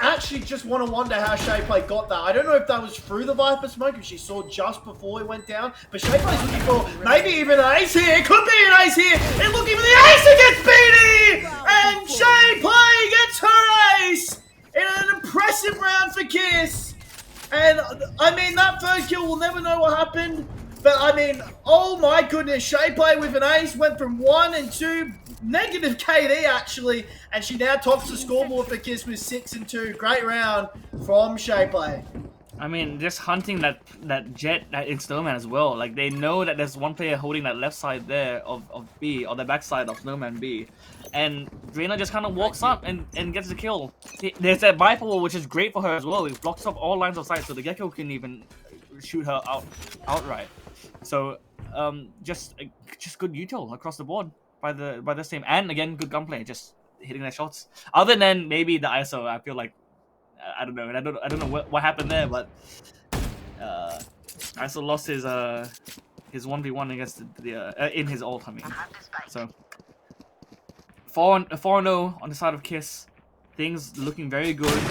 actually just want to wonder how Shayplay got that. I don't know if that was through the Viper smoke, if she saw just before he went down, but Shayplay's looking for maybe even an ace here. It could be an ace here. They're looking for the ace against Beanie! And Shayplay gets her ace in an impressive round for Kiss. And, I mean, that third kill, we'll never know what happened. But, I mean, oh my goodness, Shayplay with an ace went from 1 and 2, negative KD actually, and she now tops the scoreboard for Kiss with 6 and 2. Great round from Shayplay. I mean, just hunting that jet in Snowman as well. Like, they know that there's one player holding that left side there of B, or the back side of Snowman B. And Draina just kind of walks up and gets the kill. There's that Viper wall, which is great for her as well. It blocks off all lines of sight, so the Gecko can even shoot her outright. So, just good util across the board by this team, and again, good gunplay, just hitting their shots. Other than maybe the ISO, I feel like I don't know, and I don't know what happened there, but ISO lost his 1v1 against the in his ult, I mean. So 4-0 on the side of Kiss, things looking very good.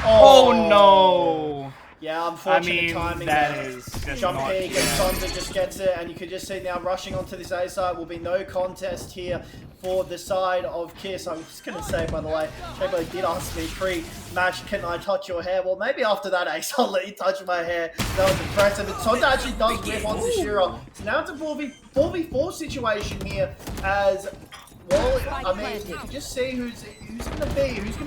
Oh no! Yeah, unfortunate timing that there. is just Jump not peek, and Sonza just gets it, and you can just see now rushing onto this A side will be no contest here for the side of Kiss. I'm just going to say, by the way, Shaybo did ask me pre-match, can I touch your hair? Well, maybe after that ace, I'll let you touch my hair. That was impressive. And Sonza actually does whip onto Shira. So now it's a 4v4 situation here as... Well, I mean, you can just see who's going to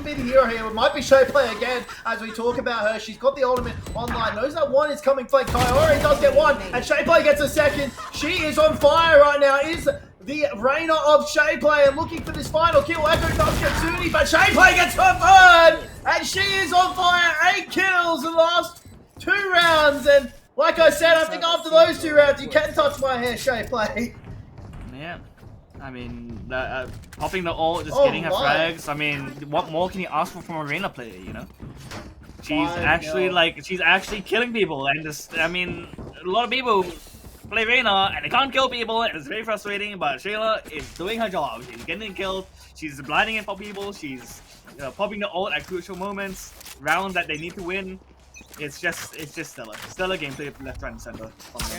be the hero here. It might be Shayplay again as we talk about her. She's got the ultimate online. Knows that one is coming for Kyori. Does get one, and Shayplay gets a second. She is on fire right now. Is the reigner of Shayplay and looking for this final kill. Echo does get Suni, but Shayplay gets her third, and she is on fire. 8 kills in the last 2 rounds, and like I said, I think after those 2 rounds, you can touch my hair, Shayplay. Yeah. I mean, popping the ult, just getting her frags. I mean, what more can you ask for from a Arena player, you know? She's actually killing people, and just, I mean, a lot of people play Arena and they can't kill people, and it's very frustrating, but Shayla is doing her job. She's getting killed, she's blinding it for people, she's popping the ult at crucial moments, rounds that they need to win. It's just stellar. Stellar gameplay left, right, and center.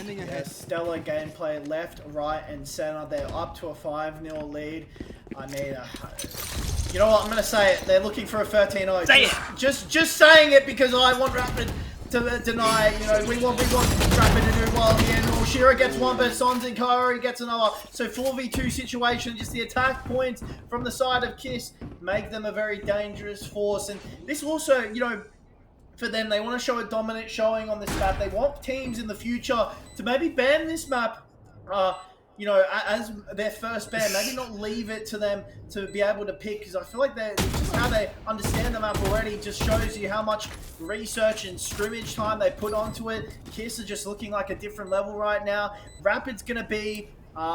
Yeah, stellar gameplay left, right, and center. They're up to a 5-0 lead. I mean, you know what? I'm gonna say it. They're looking for a 13-0. Say it. Just saying it because I want Rapid to deny. You know, we want Rapid to do well at the end. Or Shira gets one, but Sons and Kaori gets another. So 4v2 situation. Just the attack points from the side of Kiss make them a very dangerous force. And this also, you know, for them, they want to show a dominant showing on this map. They want teams in the future to maybe ban this map, you know, as their first ban. Maybe not leave it to them to be able to pick, because I feel like just how they understand the map already just shows you how much research and scrimmage time they put onto it. Kiss are just looking like a different level right now. Rapid's going to be... they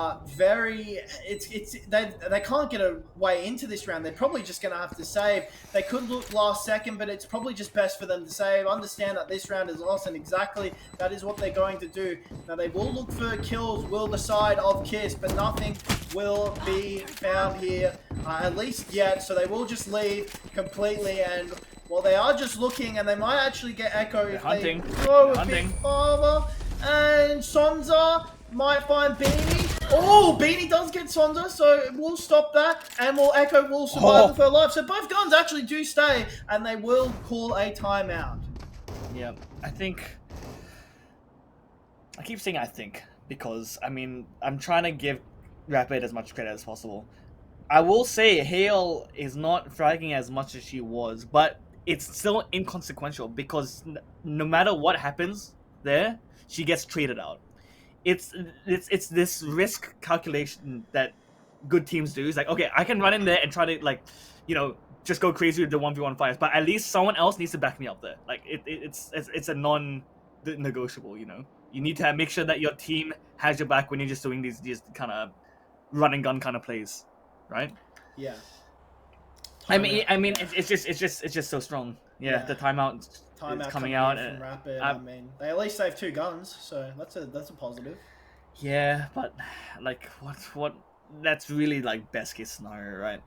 can't get a way into this round. They're probably just going to have to save. They could look last second, but it's probably just best for them to save. Understand that this round is lost, and exactly that is what they're going to do. Now they will look for kills, will the side of Kiss, but nothing will be found here, at least yet. So they will just leave completely, and well, they are just looking, and they might actually get Echo if they throw a bit farther. And Sonza might find Beanie. Oh, Beanie does get Sonza, so we'll stop that, and Echo will survive with her life. So both guns actually do stay, and they will call a timeout. Yeah, I keep saying I think, because, I mean, I'm trying to give Rapid as much credit as possible. I will say Hale is not fragging as much as she was, but it's still inconsequential, because no matter what happens there, she gets traded out. It's this risk calculation that good teams do. It's like, okay, I can run in there and try to, like, you know, just go crazy with the 1v1 fights, but at least someone else needs to back me up there. Like it's a non-negotiable, you know. You need to make sure that your team has your back when you're just doing these kind of run and gun kind of plays, right? Yeah. I mean, Yeah. it's just so strong. Yeah, Yeah. the timeout is coming out in from Rapid. I I mean, they at least saved 2 guns, so that's a positive. yeah, but like what that's really like best case scenario, right?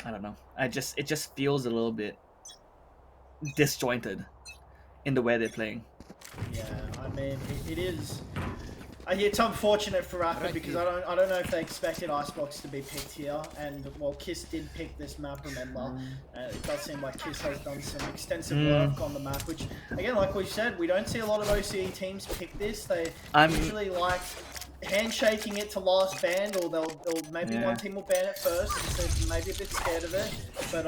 I don't know. It just feels a little bit disjointed in the way they're playing. Yeah, I mean, it is. It's unfortunate for Rapid because I don't know if they expected Icebox to be picked here, and well, Kiss did pick this map. Remember, it does seem like Kiss has done some extensive work on the map, which again, like we said, we don't see a lot of OCE teams pick this. They usually like handshaking it to last ban, or they'll maybe one team will ban it first, and so maybe a bit scared of it. But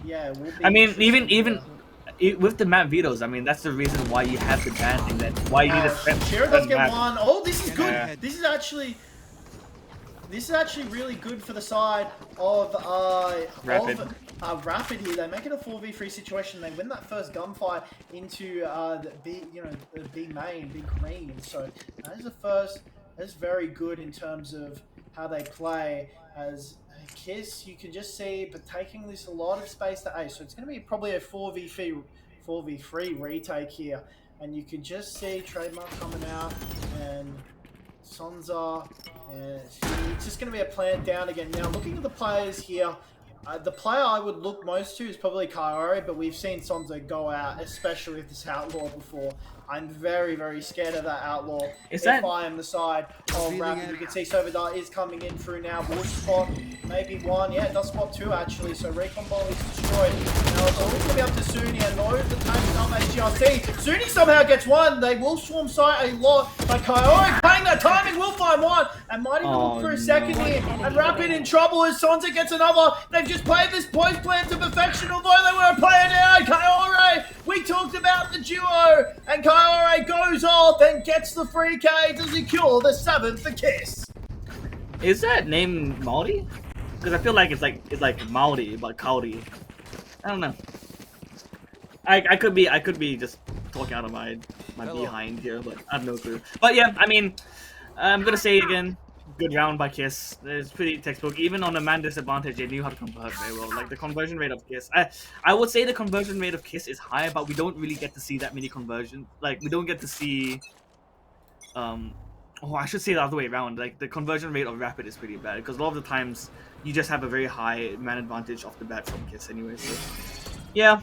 yeah, we'll be. I mean, even with the map vetoes, I mean, that's the reason why you have the ban thing. That why you need to spend. Shira does get one. Oh, this is good. Yeah. This is actually really good for the side of Rapid. Rapid here. They make it a 4v3 situation. They win that first gunfight into the B, the B main, B green. So that is the first. That's very good in terms of how they play. As Kiss, you can just see, but taking this a lot of space to A. So it's going to be probably a 4v3 retake here. And you can just see Trademark coming out and Sonza. And it's just going to be a plant down again. Now, looking at the players here, the player I would look most to is probably Kaori, but we've seen Sonza go out, especially with this Outlaw before. I'm very, very scared of that Outlaw. I am the side of Rapid, you can see Sobadar is coming in through now. Bush spot, maybe one. Yeah, it does spot 2 actually, so Recon Ball is destroyed. Now it's all going to be up to Suni and no, the time's up HGRC. Suni somehow gets 1. They will swarm site a lot, but Kaori playing that timing will find 1. And might even look for a second here. And Rapid in trouble as Sonza gets another. They've just played this post plan to perfection, although they were a player down. Kaori, we talked about the duo, and Kaori goes off and gets the 3K to secure the 7th for Kiss. Is that name Maori? Because I feel like it's like Maori but Kaori. I don't know. I could be just talking out of my behind here, but I have no clue. But yeah, I mean, I'm gonna say again, good round by Kiss. It's pretty textbook. Even on a man disadvantage, they knew how to convert very well. Like the conversion rate of Kiss, I would say the conversion rate of Kiss is higher, but we don't really get to see that many conversions. Like we don't get to see, oh, I should say the other way around. Like the conversion rate of Rapid is pretty bad because a lot of the times you just have a very high man advantage off the bat from Kiss anyway. So yeah,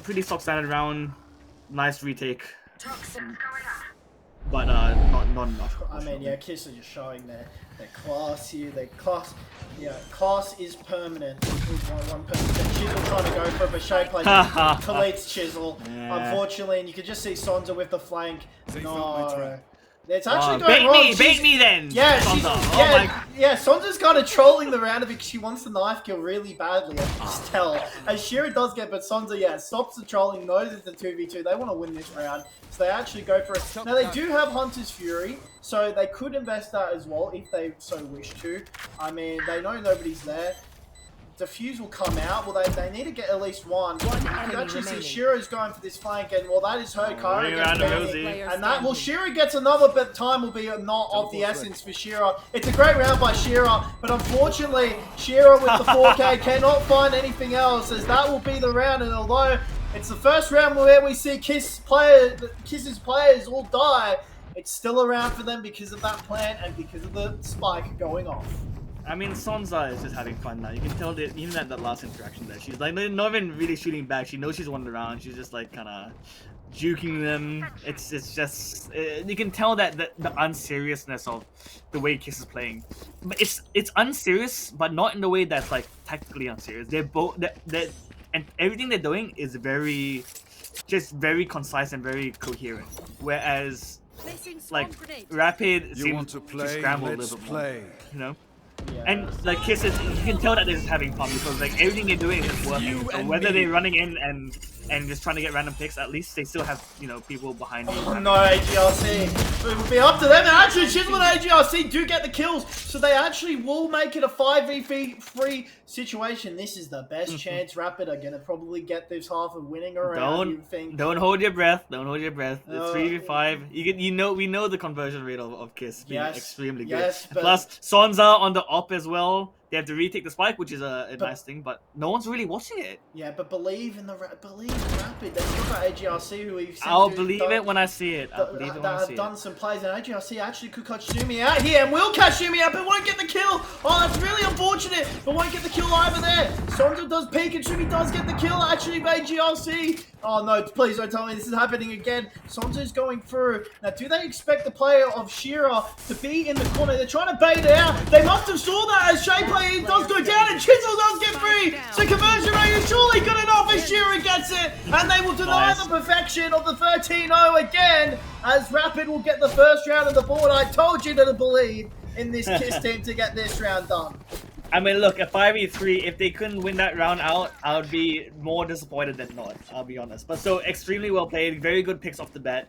pretty stock standard round. Nice retake. But not enough. I mean, yeah, Kiss are just showing their class here. Their class is permanent. One person. Chisel trying to go for it, but Shay plays Khalid's Chisel. Yeah. Unfortunately, and you can just see Sonza with the flank. No. It's actually going wrong. Bait me then. Yeah, Sonza. Yeah, Sonza's kind of trolling the round because she wants the knife kill really badly. I can just tell. As Shira does get, but Sonza, yeah, stops the trolling, knows it's a 2v2. They want to win this round, so they actually go for it. Now, they do have Hunter's Fury, so they could invest that as well if they so wish to. I mean, they know nobody's there. Defuse will come out. Well, they need to get at least 1. You can actually see Shira's going for this flank, and well, that is her. Kairi gets and that, well, Shira gets another, but time will be not of the essence for Shira. It's a great round by Shira, but unfortunately, Shira with the 4K cannot find anything else, as that will be the round. And although it's the first round where we see Kiss's players all die, it's still a round for them because of that plant and because of the spike going off. I mean, Sonza is just having fun now. You can tell that even at that last interaction there, she's like not even really shooting back. She knows she's won the round. She's just like kind of juking them. It's just you can tell that the unseriousness of the way Kiss is playing. But it's unserious, but not in the way that's like tactically unserious. They're both and everything they're doing is very concise and very coherent. Whereas like Rapid seems to scramble a little bit more, you know. Yeah. And like Kiss is, you can tell that they're just having fun because like everything they're doing is just working. So whether they're running in and just trying to get random picks, at least they still have people behind you. Oh no, AGRC. It will be up to them. And actually, Chisel and AGRC do get the kills, so they actually will make it a 5v3 situation. This is the best chance Rapid are gonna probably get this half of winning around. You think? Don't hold your breath. Don't hold your breath. It's 3v5. We know the conversion rate of Kiss being extremely good. Yes, but plus Sonza on the op as well. They have to retake the spike, which is a nice thing, but no one's really watching it. Yeah, but believe in Rapid. They've still got AGRC, who we've seen. I'll believe it when I see it. I'll believe it when I see it. Done some plays, and AGRC actually could catch Shumi out here, and will catch Shumi out, but won't get the kill. Oh, that's really unfortunate, but won't get the kill either there. Sonza does peek, and Shumi does get the kill, actually, by AGRC. Oh no, please don't tell me this is happening again. Sonza's going through. Now, do they expect the player of Shearer to be in the corner? They're trying to bait it out. They must have saw that as Shea player does go down, and Chisel does get free. So conversion rate is surely good enough as Shearer gets it, and they will deny the perfection of the 13-0 again, as Rapid will get the first round of the board. I told you to believe in this Kiss team to get this round done. I mean, look, a 5v3, if they couldn't win that round out, I would be more disappointed than not, I'll be honest. But so, extremely well played, very good picks off the bat.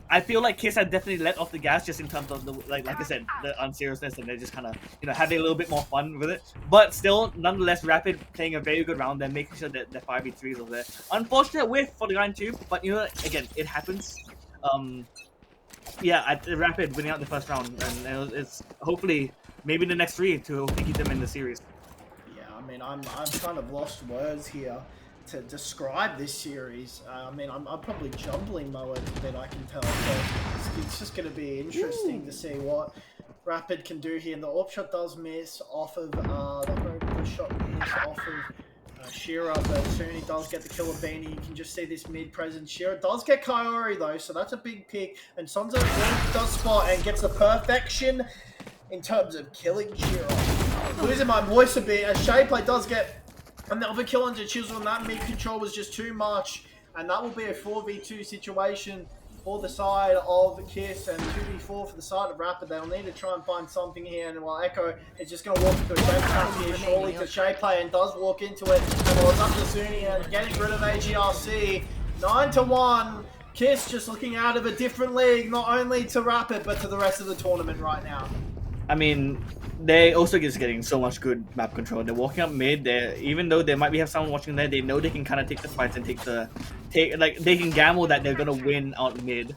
I feel like Kiss had definitely let off the gas just in terms of, like I said, the unseriousness, and they're just kind of, having a little bit more fun with it. But still, nonetheless, Rapid playing a very good round there, making sure that the 5v3s are there. Unfortunate whiff for the round 2, but again, it happens. Yeah, Rapid winning out the first round, and it's hopefully maybe the next 3 to keep them in the series. Yeah, I mean, I'm kind of lost words here to describe this series. I mean, I'm probably jumbling my words a bit, I can tell. So it's just going to be interesting to see what Rapid can do here. And the AWP shot does miss off of the shot miss off of Shearer, but soon he does get the kill of Beanie. You can just see this mid presence. Shearer does get Kaori though, so that's a big pick. And Sonza does spot and gets the perfection in terms of killing Shearer. Losing my voice a bit, as Shayplay does get another kill onto Chisel, and that mid control was just too much. And that will be a 4v2 situation for the side of Kiss, and 2v4 for the side of Rapid. They'll need to try and find something here, and while Echo is just going to walk into a great trap here, surely to Shayplay, and does walk into it. And well, it's up to Suni, and getting rid of AGRC. 9-1. Kiss just looking out of a different league, not only to Rapid, but to the rest of the tournament right now. I mean, they also just getting so much good map control. They're walking up mid. Even though they might have someone watching there, they know they can kind of take the fights and they can gamble that they're gonna win out mid.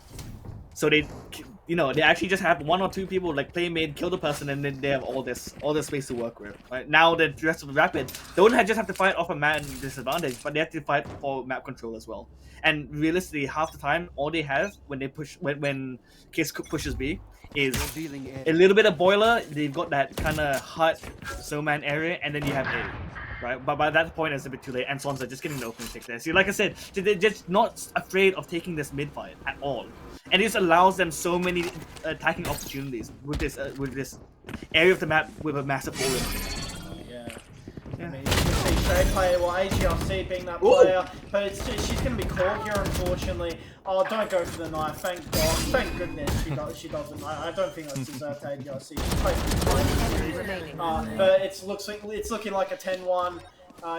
So they actually just have 1 or 2 people like play mid, kill the person, and then they have all this space to work with. Right now, the rest of the Rapid don't just have to fight off a man disadvantage, but they have to fight for map control as well. And realistically, half the time, all they have when they push when Kiss pushes B is a little bit of boiler. They've got that kind of hut snowman area, and then you have A, right? But by that point, it's a bit too late, and Sonza just getting the opening pick there. So, like I said, they're just not afraid of taking this mid fight at all, and it just allows them so many attacking opportunities with this area of the map with a massive hole in it. Yeah. I mean, you can see Shay player, well, AGRC being that player, but she's going to be caught here, unfortunately. Oh, don't go for the knife, thank God. Thank goodness she doesn't. I don't think that's deserved to AGRC. She played fine. But it's looking like a 10-1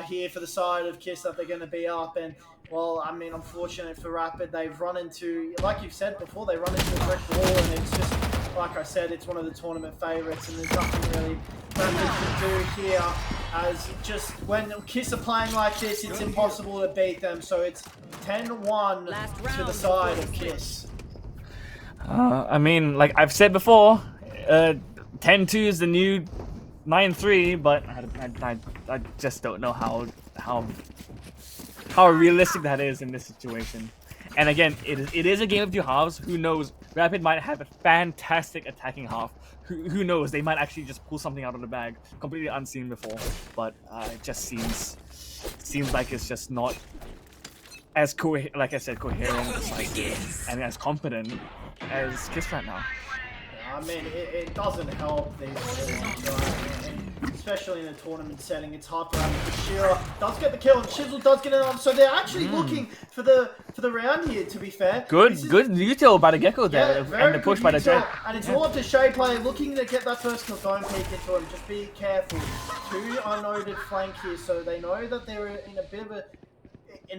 here for the side of Kiss that they're going to be up. And, well, I mean, unfortunate for Rapid, they've run into, like you've said before, they run into a brick wall, and it's just, like I said, it's one of the tournament favourites, and there's nothing really Rapid can do here, as just when Kiss are playing like this, it's impossible to beat them. So it's 10-1 to the side of Kiss. I mean, like I've said before, 10-2 is the new 9-3, but I just don't know how realistic that is in this situation. And again, it is a game of 2 halves. Who knows? Rapid might have a fantastic attacking half. Who knows? They might actually just pull something out of the bag, completely unseen before. But it just seems like it's just not as coherent and as competent as Kiss right now. I mean, it doesn't help these ones, right? And especially in a tournament setting, it's hard for Shira does get the kill, and Shizzle does get it on. So they're actually looking for the round here. To be fair, good util by the Gecko there, yeah, and the push by the Jet. And it's all up to Shay Play looking to get that first kill. Don't peek into him. Just be careful. Two unnoted flank here, so they know that they're in a bit of an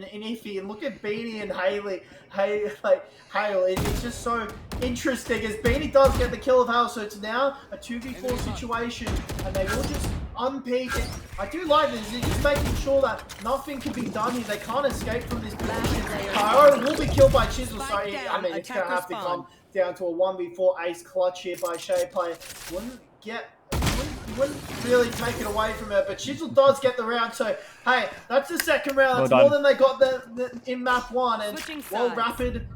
iffy. And look at Beanie and Hale. It's just so interesting as Beanie does get the kill of Hale. So it's now a 2v4 situation, and they will just unpeak it. I do like this. They're just making sure that nothing can be done here. They can't escape from this position. Kyro will be killed by Chisel. So I mean, it's gonna have to come down to a 1v4 ace clutch here by Shay Play. You wouldn't really take it away from her, but Chisel does get the round. So hey, that's the second round. That's more than they got in map 1. And while Rapid,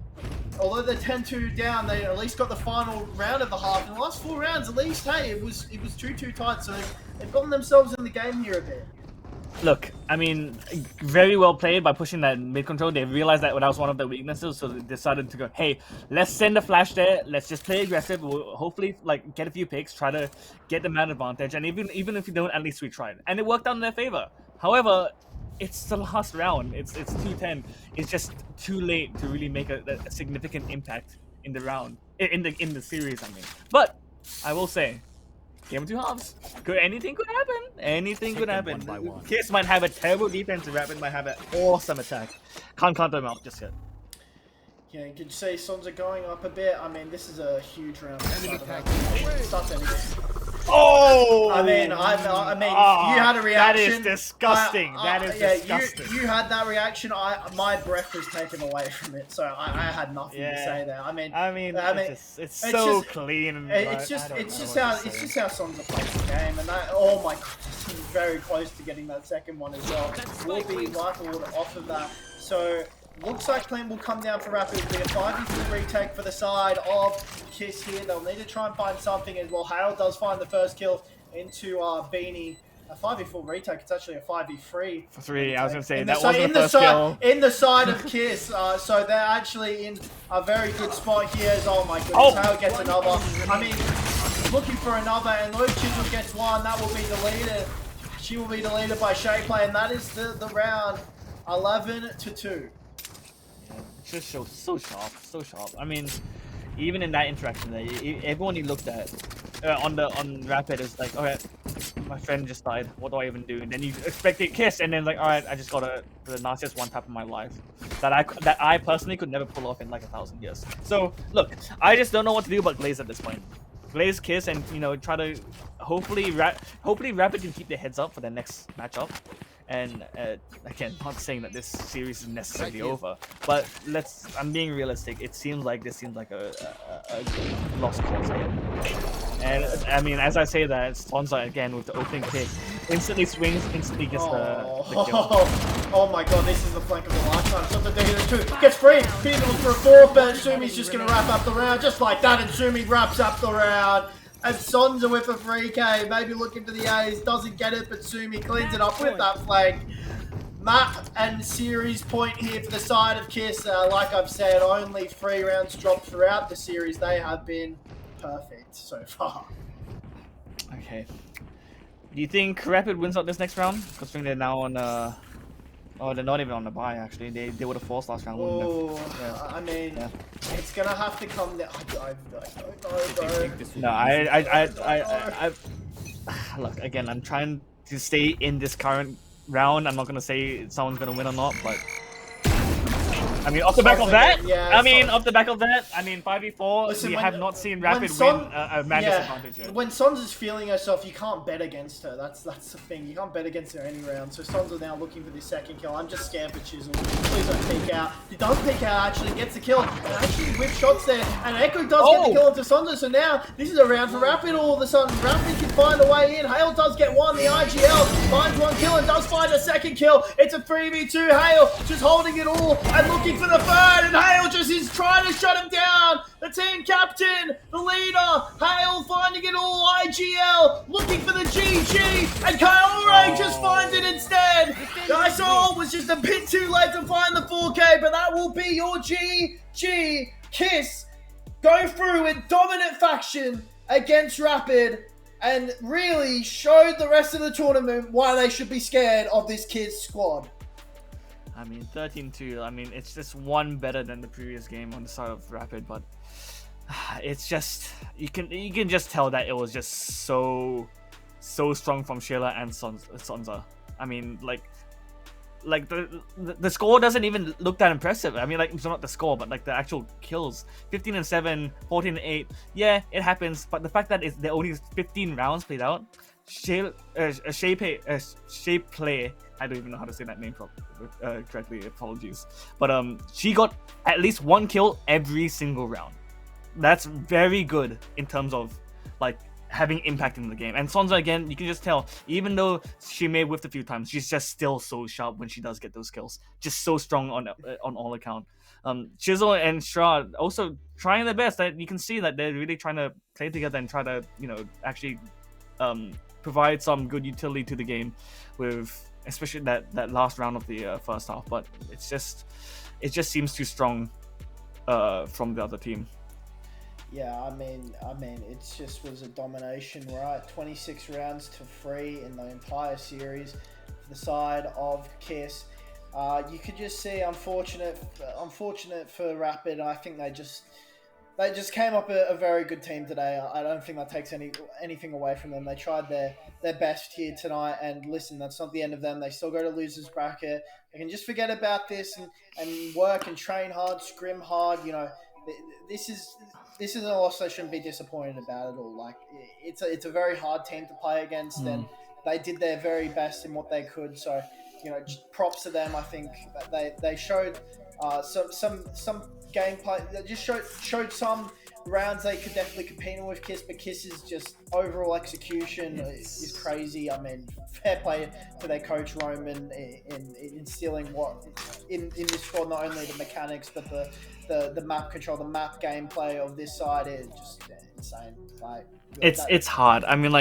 although they're 10-2 down, they at least got the final round of the half. In the last 4 rounds, at least, hey, it was 2-2 tight. So they've gotten themselves in the game here a bit. Look, I mean, very well played by pushing that mid control. They realized that was one of their weaknesses, so they decided to go, hey, let's send a flash there. Let's just play aggressive. We'll hopefully like get a few picks, try to get the man advantage, and even if you don't, at least we tried. And it worked out in their favor. However, it's the last round. It's 2-10. It's just too late to really make a significant impact in the round, in the series. I mean, but I will say, game of 2 halves. Anything could happen. Anything could happen. Kiss might have a terrible defense, and Rapid might have an awesome attack. Can't count them out just yet. Yeah, you can see Sons are going up a bit. I mean, this is a huge round. Oh! I mean, you had a reaction. That is disgusting. That is disgusting. You had that reaction. My breath was taken away from it, so I had nothing to say there. I mean, it's so clean. It's just how Sons are playing the game, and oh my god, this is very close to getting that second one as well. Will be Vital off of that. So looks like Clean will come down for Rapid. It'll be a 5v4 retake for the side of Kiss here. They'll need to try and find something as well. Hale does find the first kill into Beanie. A 5v4 retake, it's actually a 5v3. 3, I was going to say, that wasn't the first kill. In the side of Kiss, so they're actually in a very good spot here. Oh my goodness, Hale gets another. I mean, looking for another, and Luke Chisel gets one. That will be deleted. She will be deleted by Shay Play, and that is the round 11-2. Just so sharp. I mean, even in that interaction there, everyone you looked at on Rapid is like, alright, my friend just died. What do I even do? And then you expect it Kiss, and then like, alright, I just got the nastiest one tap in my life that I personally could never pull off in like 1,000 years. So look, I just don't know what to do about Glaze at this point. Glaze, Kiss, and try to hopefully Rapid can keep their heads up for their next matchup. And again, not saying that this series is necessarily over, but I'm being realistic. This seems like a lost cause here. And I mean, as I say that, Sponza again with the opening pick, instantly swings, instantly gets the kill. Oh my god, this is the flank of the lifetime. Something they do. Gets free. He's looking for a 4, but Sumi's just gonna wrap up the round, just like that, and Sumi wraps up the round. And Sonza with a 3k, maybe looking for the A's, doesn't get it, but Sumi cleans it up with that flank. Map and series point here for the side of Kiss. Like I've said, only 3 rounds dropped throughout the series. They have been perfect so far. Okay. Do you think Rapid wins out this next round? Considering they're now on oh, they're not even on the bye actually. They would have forced last round. Oh, yeah. I mean, it's gonna have to come down. I don't know. No, I look again. I'm trying to stay in this current round. I'm not gonna say someone's gonna win or not, but I mean, off the back of that, I mean, 5v4, Listen, we have not seen Rapid win a man disadvantage yet. When Sons is feeling herself, you can't bet against her. That's the thing. You can't bet against her any round. So Sons are now looking for this second kill. I'm just scared for Chisel. Please don't peek out. He does peek out, actually gets the kill, and actually whip shots there. And Echo does get the kill onto Sonza. So now this is a round for Rapid all of a sudden. Rapid can find a way in. Hale does get one. The IGL finds one kill and does find a second kill. It's a 3v2. Hale just holding it all and looking for the third, and Hale just is trying to shut him down. The team captain, the leader, Hale finding it all. IGL looking for the GG, and Kyore just finds it instead. Dysol was just a bit too late to find the 4K, but that will be your GG. Kiss go through with dominant faction against Rapid and really showed the rest of the tournament why they should be scared of this kid's squad. I mean, 13-2. I mean, it's just one better than the previous game on the side of Rapid, but it's just you can just tell that it was just so strong from Sheila and Sonza. I mean, like the score doesn't even look that impressive. I mean, like, it's not the score, but like the actual kills. 15-7, 14-8. Yeah, it happens, but the fact that there only 15 rounds played out. Shay Play. I don't even know how to say that name correctly. Apologies, but she got at least one kill every single round. That's very good in terms of like having impact in the game. And Sonza, again, you can just tell, even though she may whiff a few times, she's just still so sharp when she does get those kills. Just so strong on all account. Chisel and Shroud also trying their best. You can see that they're really trying to play together and try to, actually provide some good utility to the game with especially that last round of the first half. But it just seems too strong from the other team. Yeah, I mean, it just was a domination, right? 26 rounds to 3 in the entire series for the side of KISS. You could just see, unfortunate for Rapid. I think they just came up a very good team today. I don't think that takes anything away from them. They tried their best here tonight, and listen, that's not the end of them. They still go to losers bracket. They can just forget about this and work and train hard, scrim hard. This is a loss they shouldn't be disappointed about at all. Like, it's a very hard team to play against, and they did their very best in what they could. So, props to them. I think that they showed some gameplay. They just showed some rounds they could definitely compete with KISS, but KISS's just overall execution is crazy. I mean, fair play to their coach Roman in instilling what in this squad, not only the mechanics but the map control, the map gameplay of this side is just insane. Like, it's hard. I mean,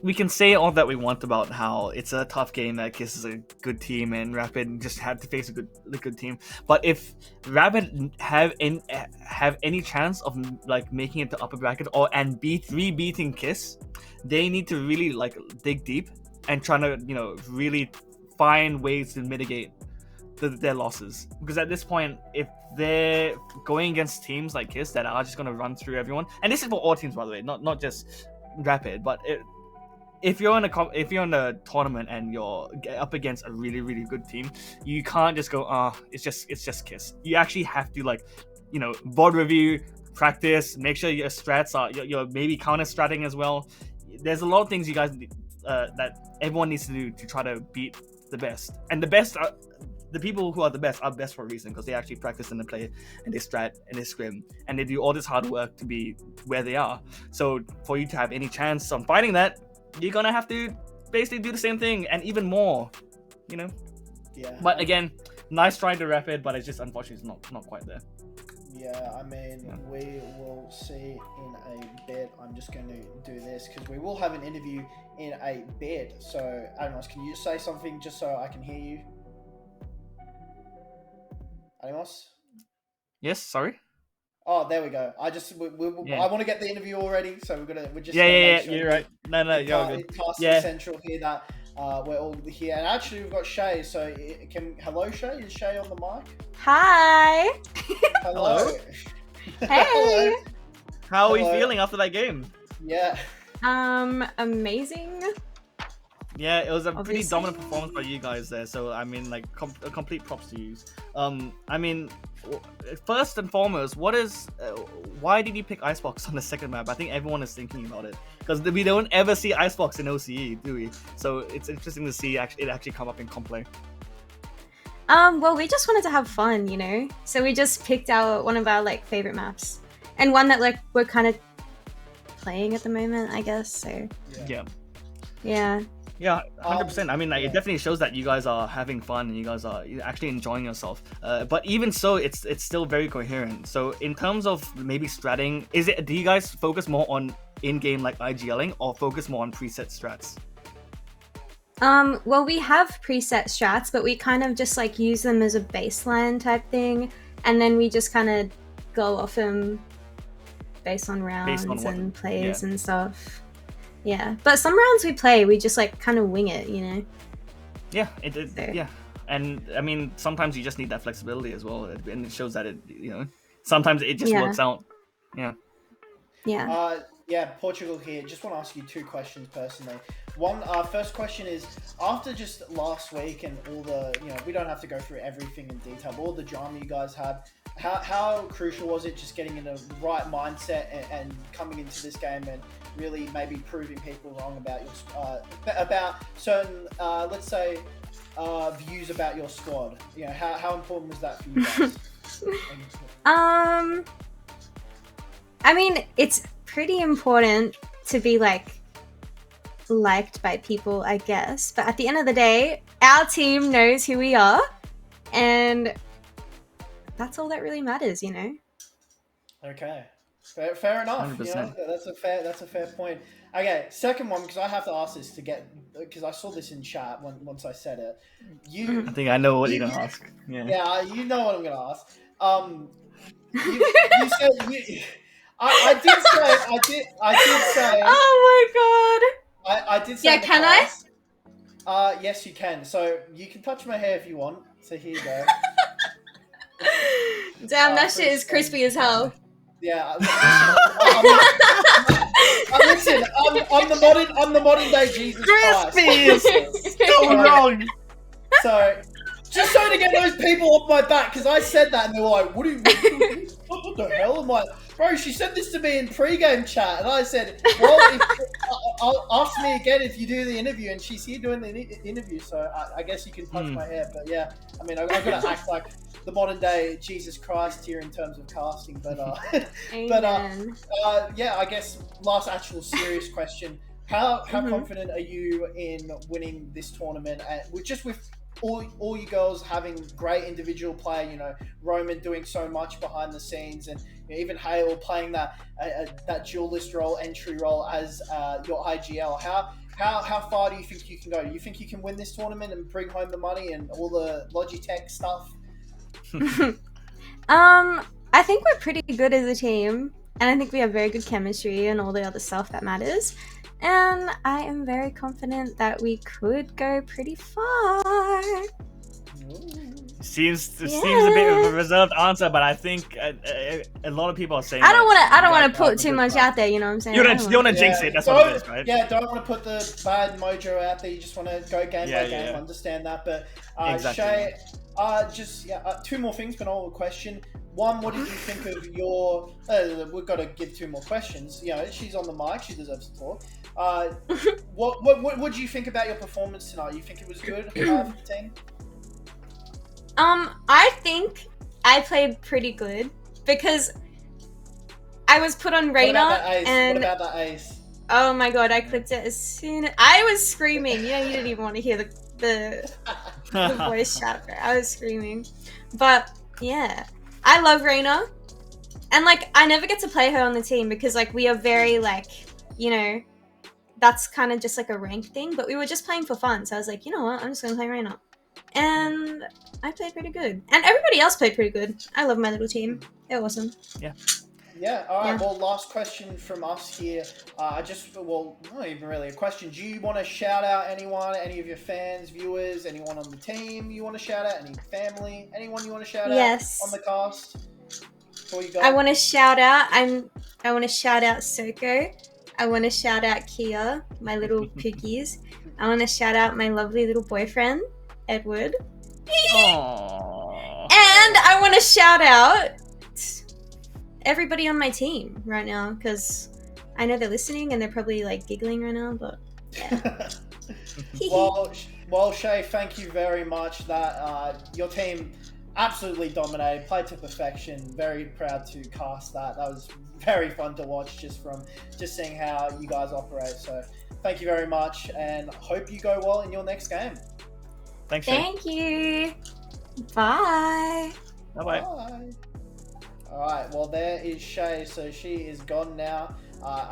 we can say all that we want about how it's a tough game, that KISS is a good team and Rapid just had to face a good team. But if Rapid have any chance of like making it to upper bracket and beating KISS, they need to really like dig deep and trying to really find ways to mitigate their losses, because at this point, if they're going against teams like KISS that are just going to run through everyone, and this is for all teams, by the way, not just Rapid, but if you're in a tournament and you're up against a really, really good team, you can't just go, it's just KISS. You actually have to VOD review, practice, make sure your strats are you're maybe counter stratting as well. There's a lot of things you guys that everyone needs to do to try to beat the best, and the best are. The people who are best for a reason, because they actually practice and they play and they strat and they scrim and they do all this hard work to be where they are. So for you to have any chance on fighting that, you're gonna have to basically do the same thing and even more, Yeah. But again, nice try to Rapid, but it's just unfortunately it's not quite there. Yeah, I mean, we will see in a bit. I'm just going to do this because we will have an interview in a bit. So, Amos, can you say something just so I can hear you? Amos? Yes, sorry. Oh, there we go. I want to get the interview already, so we're just you're right. No, you're good. It's central here that we're all here, and actually we've got Shay. So hello, Shay. Is Shay on the mic? Hi. Hello. Hey. Hello. How are we feeling after that game? Yeah. Amazing. Yeah, it was a pretty Obviously. dominant performance by you guys there. So I mean, like, complete props to you. I mean, first and foremost, why did you pick Icebox on the second map? I think everyone is thinking about it because we don't ever see Icebox in OCE, do we? So it's interesting to see it actually come up in comp play. Well, we just wanted to have fun, So we just picked out one of our favorite maps, and one that we're kind of playing at the moment, I guess. So Yeah, 100%. I mean, it definitely shows that you guys are having fun and you guys are actually enjoying yourself. But even so, it's still very coherent. So in terms of maybe stratting, do you guys focus more on in-game IGLing or focus more on preset strats? Well, we have preset strats, but we kind of just use them as a baseline type thing, and then we just kind of go off them based on rounds what- and plays and stuff. Yeah, but some rounds we play, we just like kind of wing it, you know. Yeah, So- yeah, and I mean sometimes you just need that flexibility as well, and it shows that sometimes it just Yeah. works out. Yeah. Yeah. Yeah, Portugal here. Just want to ask you two questions personally. One, first question is, after just last week and all the, we don't have to go through everything in detail, but all the drama you guys had, how crucial was it just getting in the right mindset and coming into this game and really maybe proving people wrong about your about certain, let's say, views about your squad? How important was that for you guys? I mean, it's pretty important to be liked by people, I guess. But at the end of the day, our team knows who we are, and that's all that really matters, you know. Okay, fair enough. 100%. That's a fair point. Okay, second one, because I have to ask this because I saw this in chat once I said it. I think I know what you're gonna ask. Yeah, you know what I'm gonna ask. You said I did say. Oh my god. I did say. Yeah, can I? Yes, you can. So you can touch my hair if you want. So here you go. Damn, that shit is crispy as hell. Yeah. Listen, I'm the modern day Jesus Christ. Crispy is so wrong. So, just so to get those people off my back, because I said that and they were like, what the hell? I'm like, bro, she said this to me in pre-game chat, and I said, well, I'll ask me again if you do the interview, and she's here doing the interview, so I guess you can touch my hair, but yeah, I mean, I've got to act like the modern day Jesus Christ here in terms of casting, but yeah, I guess last actual serious question: how confident are you in winning this tournament? And with all you girls having great individual play, Roman doing so much behind the scenes, and even Hale playing that duelist role, entry role as your IGL. How far do you think you can go? Do you think you can win this tournament and bring home the money and all the Logitech stuff? I think we're pretty good as a team, and I think we have very good chemistry and all the other stuff that matters. And I am very confident that we could go pretty far. Seems a bit of a reserved answer, but I think a lot of people are saying. I don't want to put too much out there. You know what I'm saying? You don't want to jinx it. That's what it is, right? Yeah, don't want to put the bad mojo out there. You just want to go game by game. Understand that, but exactly. Shay, two more things, but not a question. One, what did you think of your? We've got to give two more questions. She's on the mic. She deserves to talk. What do you think about your performance tonight? You think it was good for the team? I think I played pretty good because I was put on Reyna and. What about that ace? Oh my god! I clipped it as soon as I was screaming. You didn't even want to hear the voice chat. I was screaming, but yeah, I love Reyna, and I never get to play her on the team because we are very that's kind of just a rank thing. But we were just playing for fun, so I was like, you know what? I'm just gonna play Reyna, and I played pretty good, and everybody else played pretty good. I love my little team. They're awesome. Yeah, all right. Yeah. Well, last question from us here. Not even really a question. Do you want to shout out anyone, any of your fans, viewers, anyone on the team you want to shout out, any family, anyone you want to shout out on the cast? Before you go? I want to shout out. I want to shout out Soko. I want to shout out Kia, my little piggies. I want to shout out my lovely little boyfriend, Edward. Aww. And I want to shout out everybody on my team right now because I know they're listening and they're probably giggling right now, but yeah. well, Shay, thank you very much. That your team absolutely dominated, played to perfection. Very proud to cast that. That was very fun to watch just seeing how you guys operate. So thank you very much, and hope you go well in your next game. Thanks, Shay. Thank you. Bye. Bye-bye. Bye. All right, well, there is Shay. So she is gone now.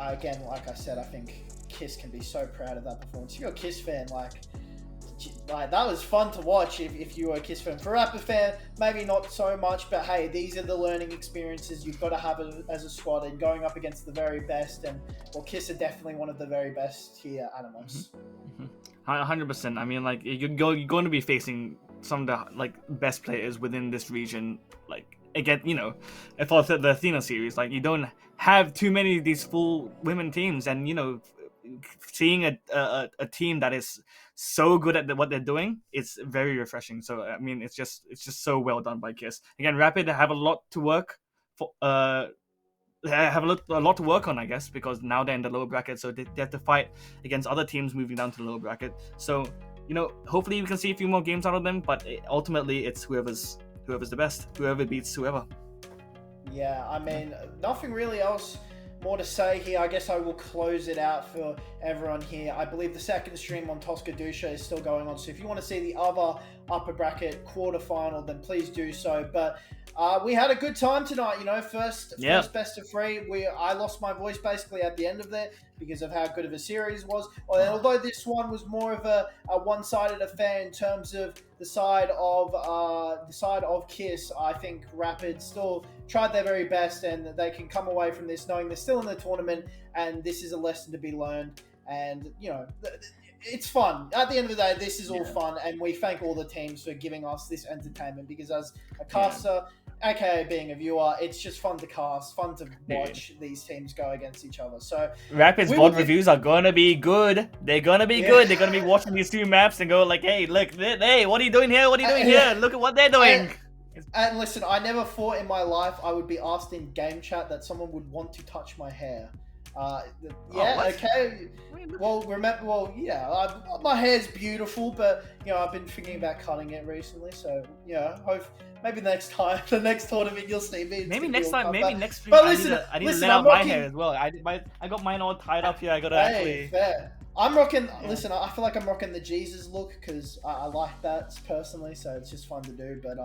Again, like I said, I think Kiss can be so proud of that performance. If you're a Kiss fan, like that was fun to watch if you were a KISS fan. For a Rapid fan, maybe not so much, but hey, these are the learning experiences you've got to have as a squad, and going up against the very best. And well, KISS are definitely one of the very best here, Animals. 100%. I mean, like you're going to be facing some of the like best players within this region. Like again, for the Athena series, like you don't have too many of these full women teams, and seeing a team that is so good at what they're doing, it's very refreshing. So I mean, it's just so well done by KISS. Again, Rapid have a lot to work for. They have a lot to work on, I guess, because now they're in the lower bracket, so they have to fight against other teams moving down to the lower bracket. So hopefully we can see a few more games out of them, but ultimately it's whoever's the best, whoever beats whoever. Yeah, I mean, nothing really else more to say here. I guess I will close it out for everyone here. I believe the second stream on Tosca Dusha is still going on, so if you want to see the other upper bracket quarterfinal, then please do so. But we had a good time tonight, first best of three. I lost my voice basically at the end of it because of how good of a series it was. Although this one was more of a one-sided affair in terms of the side of KISS, I think Rapid still tried their very best, and they can come away from this knowing they're still in the tournament, and this is a lesson to be learned. And it's fun. At the end of the day, this is all fun, and we thank all the teams for giving us this entertainment, because as a caster, aka being a viewer, it's just fun to cast, fun to watch these teams go against each other. So Rapid's VOD reviews are gonna be good. They're gonna be good. They're gonna be watching these two maps and go like, hey, look, hey, what are you doing here? What are you doing here? Look at what they're doing. And listen, I never thought in my life I would be asked in game chat that someone would want to touch my hair. Okay. Well, my hair's beautiful, but I've been thinking about cutting it recently. So hope maybe next time, the next tournament, you'll see me. Maybe next time, maybe next week. But listen, I need to lay out my hair as well. I got mine all tied up here. I gotta actually. Fair. I'm rocking. Listen, I feel like I'm rocking the Jesus look because I like that personally. So it's just fun to do. But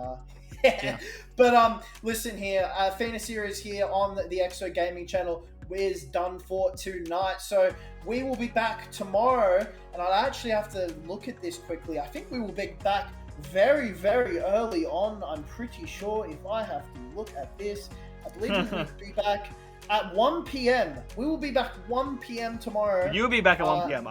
But listen here, Athena series here on the Exsto Gaming channel is done for tonight. So we will be back tomorrow, and I actually have to look at this quickly. I think we will be back very, very early on. I'm pretty sure if I have to look at this, I believe we will be back at 1 p.m. We will be back 1 p.m. tomorrow. You'll be back at 1 p.m.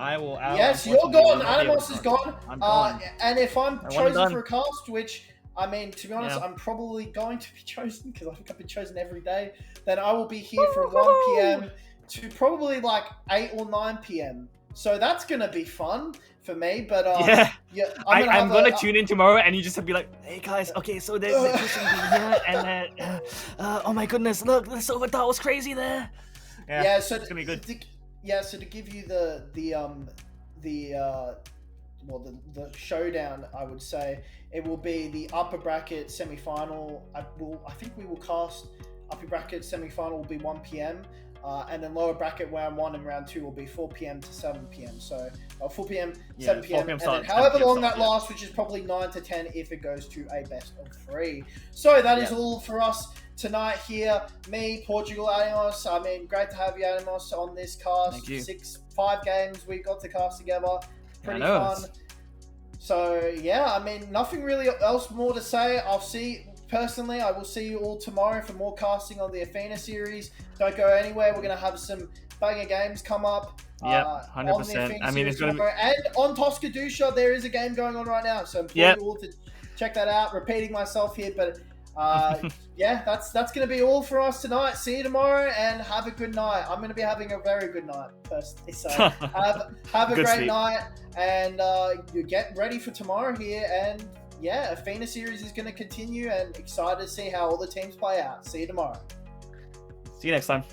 Yes, you're gone. Animos is gone. I'm gone. And if I'm chosen for a cast, which, I mean, to be honest, I'm probably going to be chosen because I think I've been chosen every day, then I will be here from 1 p.m. to probably like 8 or 9 p.m. So that's going to be fun for me. But I'm going to tune in tomorrow, and you just have to be like, hey guys, okay, so they're pushing me here, and oh my goodness, look, the silver dot was crazy there. Yeah, so it's going to be good. So to give you the showdown, I would say it will be the upper bracket semi-final. I think we will cast upper bracket semi-final will be 1 p.m. And then lower bracket round 1 and round 2 will be 4 p.m. to 7 p.m. So 4 p.m., 7 p.m. and then however long that lasts, which is probably 9 to 10 if it goes to a best of 3. So that is all for us tonight here. Me, Portugal, Animos. I mean, great to have you, Animos, on this cast. Thank you. 5 games we got to cast together. Pretty fun. So yeah, I mean, nothing really else more to say. Personally, I will see you all tomorrow for more casting on the Athena series. Don't go anywhere. We're going to have some banger games come up. Yeah, 100%. I mean, it's going to be... And on Tosca Dusha, there is a game going on right now. So I'm you all to check that out. Repeating myself here, but yeah, that's going to be all for us tonight. See you tomorrow, and have a good night. I'm going to be having a very good night, personally. So have a great night, and you get ready for tomorrow here. And yeah, Athena series is going to continue, and excited to see how all the teams play out. See you tomorrow. See you next time.